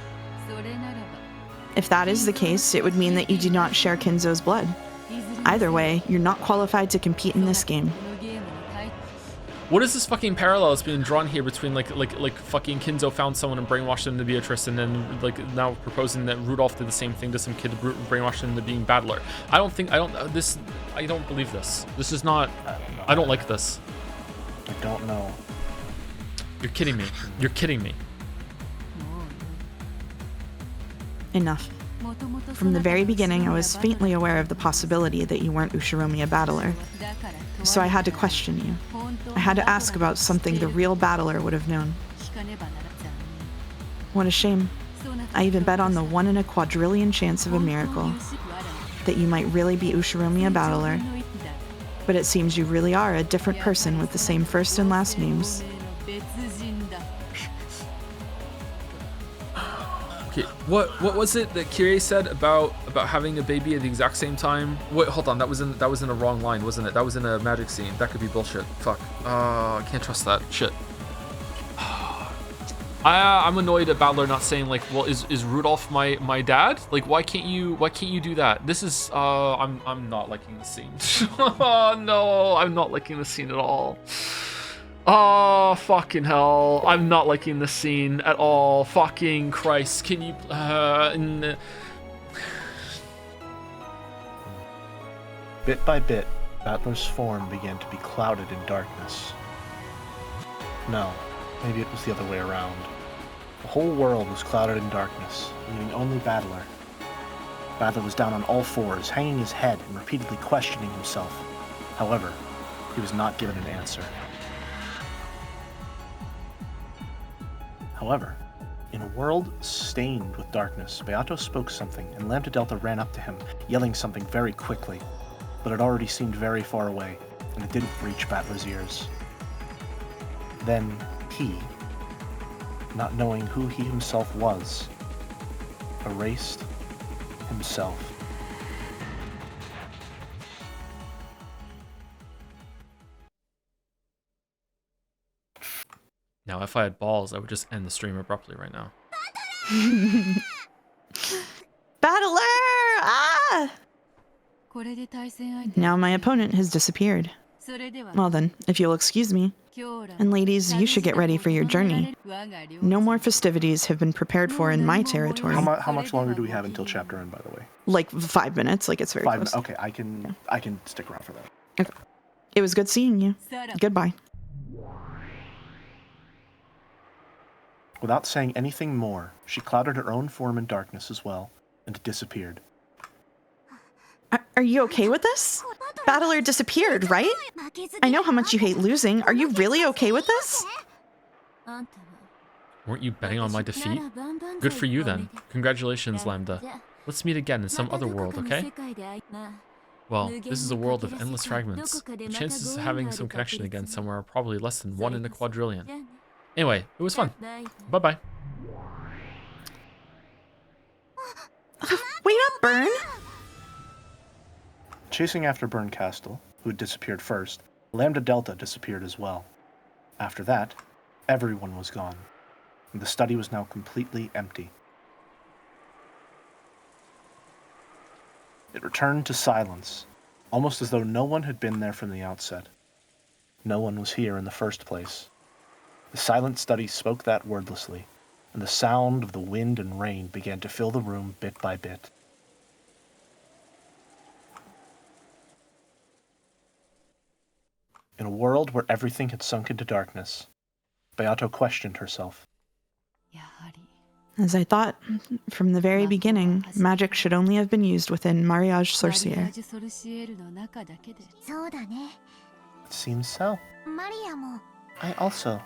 [SPEAKER 2] If that is the case, it would mean that you do not share Kinzo's blood. Either way, you're not qualified to compete in this game.
[SPEAKER 5] What is this fucking parallel that's being drawn here between like fucking Kinzo found someone and brainwashed them into Beatrice, and then like now proposing that Rudolph did the same thing to some kid, brainwashed him into being Battler? I don't believe this. This is not. I don't like this.
[SPEAKER 3] I don't know.
[SPEAKER 5] You're kidding me. You're kidding me.
[SPEAKER 2] Enough. From the very beginning, I was faintly aware of the possibility that you weren't Ushiromi a battler. So I had to question you. I had to ask about something the real battler would have known. What a shame. I even bet on the 1 in a quadrillion chance of a miracle that you might really be Ushiromi a battler. But it seems you really are a different person with the same first and last names.
[SPEAKER 5] Okay, what was it that Kirie said about having a baby at the exact same time? Wait, hold on, that was in a wrong line, wasn't it? That was in a magic scene. That could be bullshit. Fuck. I can't trust that. Shit. I'm annoyed at Battler not saying like, well, is Rudolph my dad? Like, why can't you do that? This is I'm not liking the scene. Oh no, I'm not liking the scene at all. Oh, fucking hell. I'm not liking this scene at all. Fucking Christ. Can you...
[SPEAKER 3] Bit by bit, Battler's form began to be clouded in darkness. No, maybe it was the other way around. The whole world was clouded in darkness, leaving only Battler. Battler was down on all fours, hanging his head and repeatedly questioning himself. However, he was not given an answer. However, in a world stained with darkness, Beato spoke something, and Lambda Delta ran up to him, yelling something very quickly, but it already seemed very far away, and it didn't reach Battler's ears. Then he, not knowing who he himself was, erased himself.
[SPEAKER 5] Now, if I had balls, I would just end the stream abruptly right now.
[SPEAKER 2] Battler! Ah! Now my opponent has disappeared. Well then, if you'll excuse me. And ladies, you should get ready for your journey. No more festivities have been prepared for in my territory.
[SPEAKER 3] How much longer do we have until chapter end, by the way?
[SPEAKER 2] Like 5 minutes, like it's very close.
[SPEAKER 3] Okay, I can stick around for that.
[SPEAKER 2] Okay. It was good seeing you. Goodbye.
[SPEAKER 3] Without saying anything more, she clouded her own form in darkness as well, and disappeared.
[SPEAKER 2] Are you okay with this? Battler disappeared, right? I know how much you hate losing. Are you really okay with this?
[SPEAKER 5] Weren't you betting on my defeat? Good for you then. Congratulations, Lambda. Let's meet again in some other world, okay? Well, this is a world of endless fragments. The chances of having some connection again somewhere are probably less than 1 in a quadrillion. Anyway, it was fun. Bye-bye.
[SPEAKER 2] Wait up, Burn!
[SPEAKER 3] Chasing after Burn Castle, who had disappeared first, Lambda Delta disappeared as well. After that, everyone was gone, and the study was now completely empty. It returned to silence, almost as though no one had been there from the outset. No one was here in the first place. The silent study spoke that wordlessly, and the sound of the wind and rain began to fill the room bit by bit. In a world where everything had sunk into darkness, Beato questioned herself.
[SPEAKER 2] As I thought from the very beginning, magic should only have been used within Mariage Sorcière.
[SPEAKER 6] It seems so. I also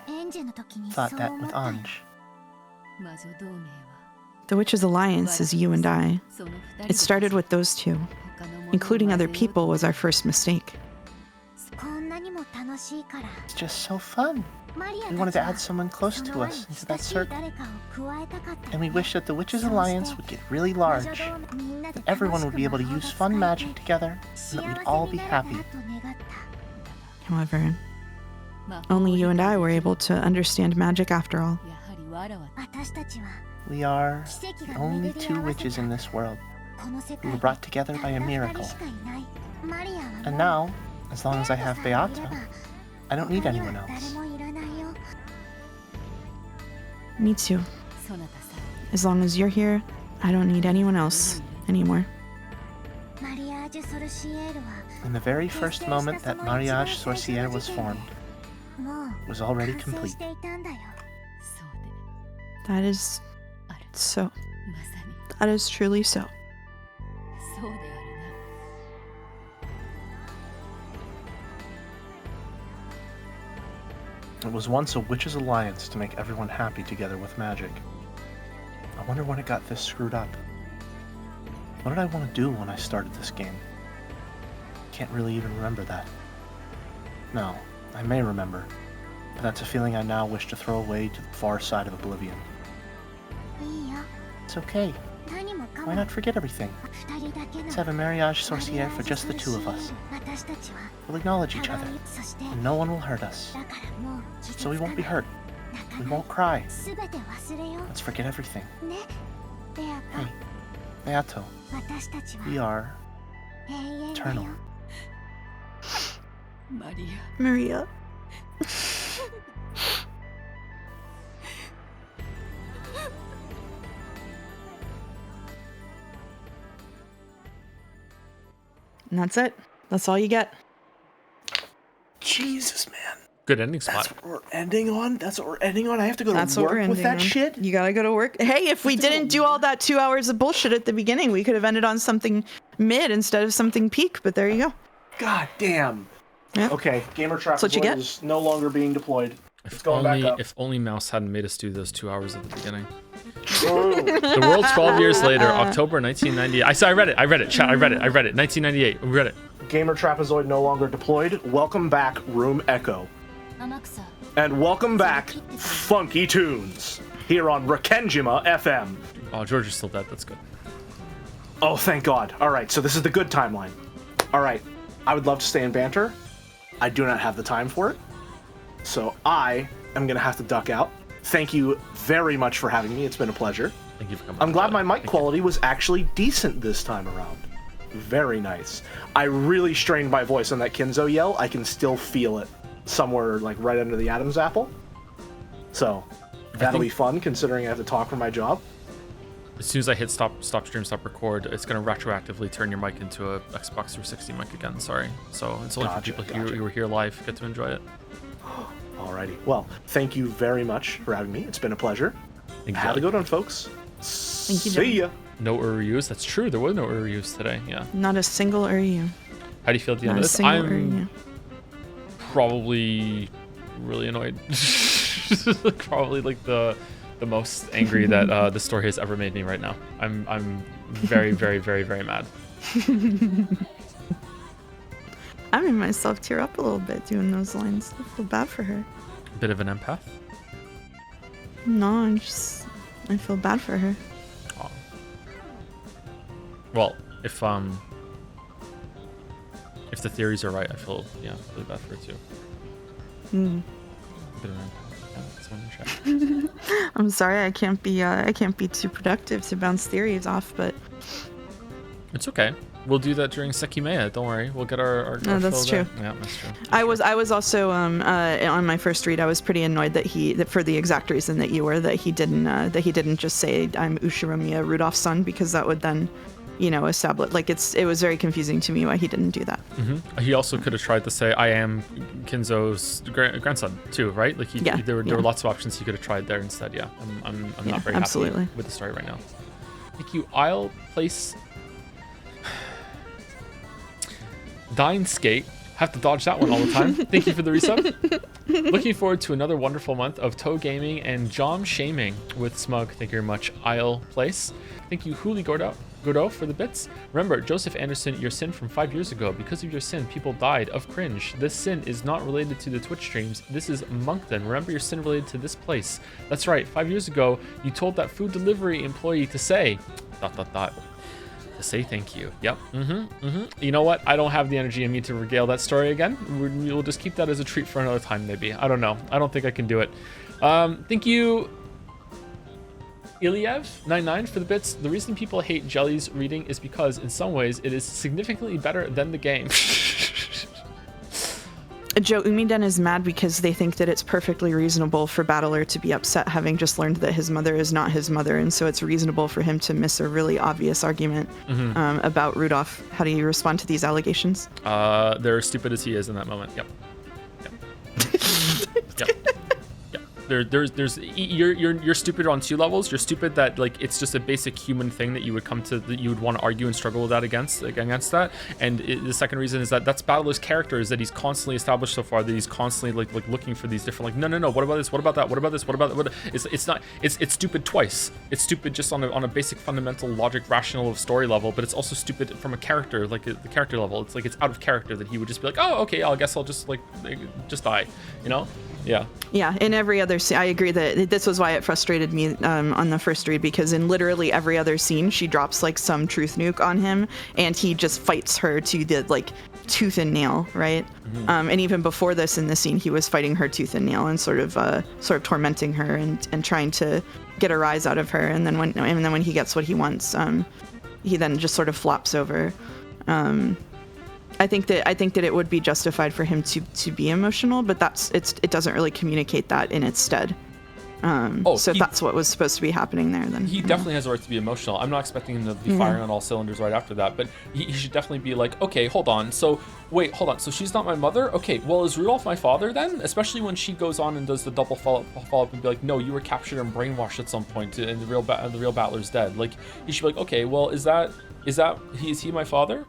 [SPEAKER 6] thought that with Ange.
[SPEAKER 2] The Witches' Alliance is you and I. It started with those two. Including other people was our first mistake.
[SPEAKER 6] It's just so fun. We wanted to add someone close to us into that circle. And we wish that the Witches' Alliance would get really large. That everyone would be able to use fun magic together, and that we'd all be happy.
[SPEAKER 2] However, only you and I were able to understand magic after all.
[SPEAKER 6] We are the only two witches in this world who were brought together by a miracle. And now, as long as I have Beato, I don't need anyone else.
[SPEAKER 2] Me too. As long as you're here, I don't need anyone else anymore.
[SPEAKER 6] In the very first moment that Mariage Sorcière was formed, it was already complete.
[SPEAKER 2] That is so. That is truly so.
[SPEAKER 3] It was once a witches' alliance to make everyone happy together with magic. I wonder when it got this screwed up. What did I want to do when I started this game? Can't really even remember that. No, I may remember, but that's a feeling I now wish to throw away to the far side of oblivion.
[SPEAKER 6] It's okay. Why not forget everything? Let's have a Mariage Sorcière for just the two of us. We'll acknowledge each other, and no one will hurt us. So we won't be hurt. We won't cry. Let's forget everything. Hey, Beato, we are eternal.
[SPEAKER 2] Maria. And that's it. That's all you get.
[SPEAKER 3] Jesus, man.
[SPEAKER 5] Good ending spot.
[SPEAKER 3] That's what we're ending on? That's what we're ending on? I have to go
[SPEAKER 2] That's
[SPEAKER 3] to
[SPEAKER 2] what we're
[SPEAKER 3] work with
[SPEAKER 2] ending
[SPEAKER 3] that
[SPEAKER 2] on.
[SPEAKER 3] shit?
[SPEAKER 2] You gotta go to work. Hey, if we didn't do all that 2 hours of bullshit at the beginning, we could have ended on something mid instead of something peak, but there you go.
[SPEAKER 3] God damn.
[SPEAKER 2] Yeah.
[SPEAKER 3] Okay, Gamer Trap
[SPEAKER 2] what you get.
[SPEAKER 3] is no longer being deployed. It's
[SPEAKER 5] If
[SPEAKER 3] going back
[SPEAKER 5] only,
[SPEAKER 3] up.
[SPEAKER 5] if only Mouse hadn't made us do those 2 hours at the beginning.
[SPEAKER 3] True.
[SPEAKER 5] The world 12 years later, October 1998. I read it. Chat, I read it. 1998. We read it.
[SPEAKER 3] Gamer Trapezoid no longer deployed. Welcome back, Room Echo. And welcome back, Funky Tunes, here on Rekenjima FM.
[SPEAKER 5] Oh, George is still dead. That's good.
[SPEAKER 3] Oh, thank God. All right, so this is the good timeline. All right, I would love to stay in banter. I do not have the time for it. So I am going to have to duck out. Thank you very much for having me. It's been a pleasure.
[SPEAKER 5] Thank you for coming.
[SPEAKER 3] I'm glad my mic quality was actually decent this time around. Very nice. I really strained my voice on that Kinzo yell. I can still feel it somewhere like right under the Adam's apple. So that'll be fun considering I have to talk for my job.
[SPEAKER 5] As soon as I hit stop stream, stop record, it's going to retroactively turn your mic into a Xbox 360 mic again. Sorry. So it's only for people who were here live get to enjoy it.
[SPEAKER 3] Alrighty. Well, thank you very much for having me. It's been a pleasure. Have a good one, folks.
[SPEAKER 2] Thank you,
[SPEAKER 3] See ya.
[SPEAKER 5] No Uryus. That's true. There was no Uryus today. Yeah.
[SPEAKER 2] Not a single Uryu.
[SPEAKER 5] How do you feel at the end of this? I'm probably really annoyed. Probably like the most angry that the story has ever made me right now. I'm very, very, very, very mad.
[SPEAKER 2] I made myself tear up a little bit doing those lines. I feel bad for her.
[SPEAKER 5] Bit of an empath?
[SPEAKER 2] No, I feel bad for her.
[SPEAKER 5] Oh. Well, if the theories are right, I feel really bad for her too. Bit of an empath. Yeah, that's one in chat.
[SPEAKER 2] I'm sorry, I can't be too productive to bounce theories off, but
[SPEAKER 5] It's okay. We'll do that during Sekimeya. Don't worry. We'll get our
[SPEAKER 2] no, that's true.
[SPEAKER 5] Yeah, that's true.
[SPEAKER 2] I was also on my first read. I was pretty annoyed that for the exact reason that you were, that he didn't just say I'm Ushiromiya Rudolph's son, because that would then establish, like it was very confusing to me why he didn't do that.
[SPEAKER 5] He also could have tried to say, I am Kinzo's grandson too, right? Like there were lots of options he could have tried there instead. Yeah, I'm not very happy with the story right now. Thank you. I'll place Dine Skate. Have to dodge that one all the time. Thank you for the resub. Looking forward to another wonderful month of toe gaming and jom shaming with Smug. Thank you very much. I'll place. Thank you, Huli Gordo, for the bits. Remember, Joseph Anderson, your sin from 5 years ago. Because of your sin, people died of cringe. This sin is not related to the Twitch streams. This is Moncton. Remember your sin related to this place. That's right. 5 years ago, you told that food delivery employee to say ... to say thank you. Yep. You know what? I don't have the energy in me to regale that story again. We'll just keep that as a treat for another time, maybe. I don't know. I don't think I can do it. Thank you, Iliev99 for the bits. The reason people hate Jelly's reading is because, in some ways, it is significantly better than the game.
[SPEAKER 2] Joe, Umiden is mad because they think that it's perfectly reasonable for Battler to be upset having just learned that his mother is not his mother, and so it's reasonable for him to miss a really obvious argument about Rudolph. How do you respond to these allegations?
[SPEAKER 5] They're as stupid as he is in that moment. Yep. You're stupid on 2 levels. You're stupid that like it's just a basic human thing that you would want to argue and struggle with that against that. And the second reason is that's Battler's character, is that he's constantly established so far that he's constantly like looking for these different no. What about this? What about that? What about this? What about that? It's stupid twice. It's stupid just on a basic fundamental logic rational of story level, but it's also stupid from a character like the character level. It's like it's out of character that he would just be like, oh okay, I guess I'll just die, Yeah, in every other scene, I agree that this was why it frustrated me on the first read, because in literally every other scene, she drops like some truth nuke on him, and he just fights her to the like tooth and nail, right? And even before this, in the scene, he was fighting her tooth and nail and sort of tormenting her and trying to get a rise out of her. And then when he gets what he wants, he then just sort of flops over. I think that it would be justified for him to be emotional, but it doesn't really communicate that in its stead. So if that's what was supposed to be happening there, then he definitely has a right to be emotional. I'm not expecting him to be firing on all cylinders right after that, but he should definitely be like, okay, hold on. So she's not my mother? Okay, well, is Rudolph my father then? Especially when she goes on and does the double follow-up and be like, no, you were captured and brainwashed at some point, and the real Battler's dead. Like, he should be like, okay, well, is he my father?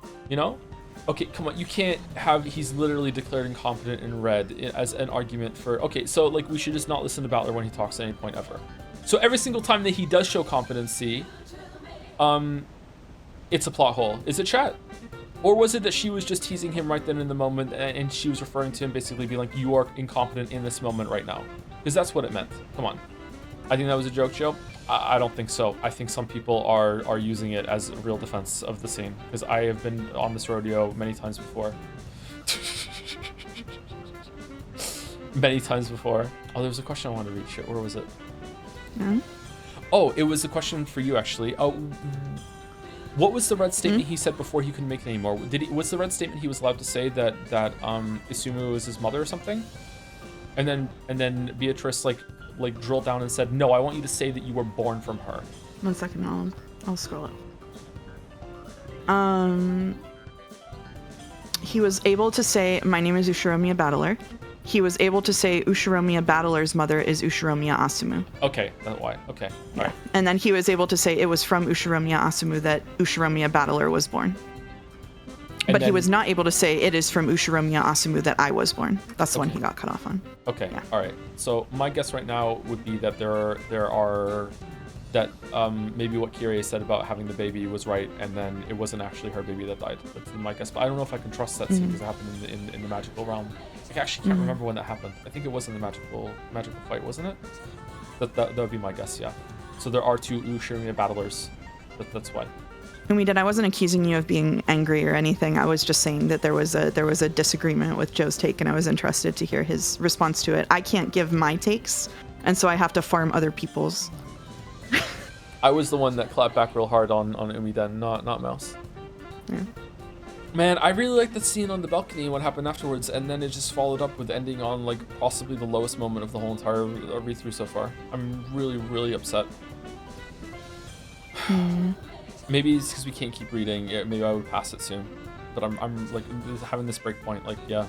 [SPEAKER 5] Okay, come on, you can't have he's literally declared incompetent in red as an argument for, okay, so like we should just not listen to Battler when he talks at any point ever. So every single time that he does show competency, it's a plot hole. Is it, chat? Or was it that she was just teasing him right then in the moment and she was referring to him basically being like, you are incompetent in this moment right now? Because that's what it meant. Come on. I think that was a joke, Joe. I don't think so. I think some people are using it as a real defense of the scene, because I have been on this rodeo many times before. Many times before. Oh, there was a question I wanted to read. Shit, where was it? Oh, it was a question for you, actually. Oh, what was the red statement he said before he couldn't make it anymore? Was the red statement he was allowed to say that Isumu was his mother or something? And then Beatrice like drilled down and said, no, I want you to say that you were born from her.
[SPEAKER 2] 1 second, I'll scroll up. He was able to say, my name is Ushiromiya Battler. He was able to say Ushiromiya Battler's mother is Ushiromiya Asumu.
[SPEAKER 5] Okay, that's why. Okay.
[SPEAKER 2] Yeah. Right. And then he was able to say it was from Ushiromiya Asumu that Ushiromiya Battler was born. But he was not able to say it is from Ushiromiya Asumu that I was born. That's the one he got cut off on.
[SPEAKER 5] Okay, yeah. All right. So my guess right now would be that there are that maybe what Kirie said about having the baby was right, and then it wasn't actually her baby that died. That's my guess. But I don't know if I can trust that scene because it happened in the magical realm. I actually can't remember when that happened. I think it was in the magical fight, wasn't it? That would be my guess. Yeah. So there are 2 Ushiromiya battlers. That's why.
[SPEAKER 2] I wasn't accusing you of being angry or anything. I was just saying that there was a disagreement with Joe's take, and I was interested to hear his response to it. I can't give my takes, and so I have to farm other people's.
[SPEAKER 5] I was the one that clapped back real hard on Umiden, not Mouse.
[SPEAKER 2] Yeah.
[SPEAKER 5] Man, I really liked that scene on the balcony and what happened afterwards, and then it just followed up with ending on like possibly the lowest moment of the whole entire read-through so far. I'm really, really upset. Maybe it's because we can't keep reading. Yeah, maybe I would pass it soon. But I'm like having this break point. Like, yeah.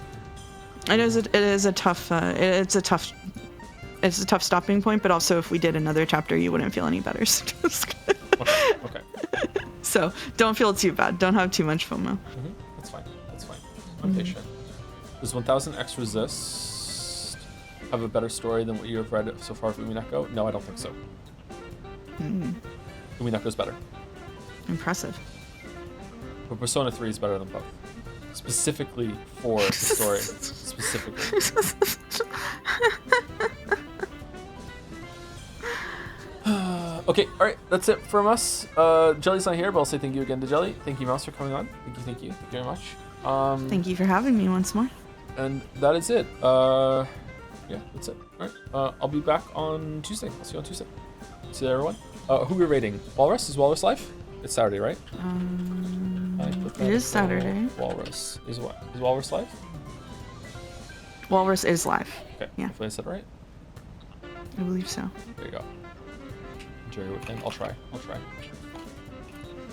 [SPEAKER 2] It is a tough stopping point. But also, if we did another chapter, you wouldn't feel any better.
[SPEAKER 5] Okay.
[SPEAKER 2] So don't feel too bad. Don't have too much FOMO.
[SPEAKER 5] That's fine. I'm patient. Does 1000X Resist have a better story than what you have read so far of Umineko? No, I don't think so. Umineko's better.
[SPEAKER 2] Impressive.
[SPEAKER 5] But Persona 3 is better than both. Specifically for the story. Specifically. Okay, alright, that's it from us. Jelly's not here, but I'll say thank you again to Jelly. Thank you, Mouse, for coming on. Thank you very much.
[SPEAKER 2] Thank you for having me once more.
[SPEAKER 5] And that is it. Yeah, that's it. Alright, I'll be back on Tuesday. I'll see you on Tuesday. See you there, everyone. Who we're rating? Walrus? Is Walrus live? It's Saturday, right?
[SPEAKER 2] It is Saturday.
[SPEAKER 5] Walrus. Is Walrus live?
[SPEAKER 2] Walrus is live.
[SPEAKER 5] Okay,
[SPEAKER 2] yeah.
[SPEAKER 5] Hopefully I said it right.
[SPEAKER 2] I believe so.
[SPEAKER 5] There you go. Enjoy your weekend. I'll try.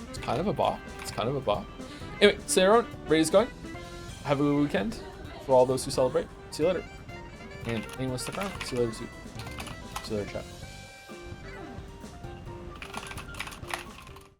[SPEAKER 5] It's kind of a bop. Anyway, so everyone, Brady's going. Have a good weekend for all those who celebrate. See you later. And anyone stick around. See you later, too. See you later, chat.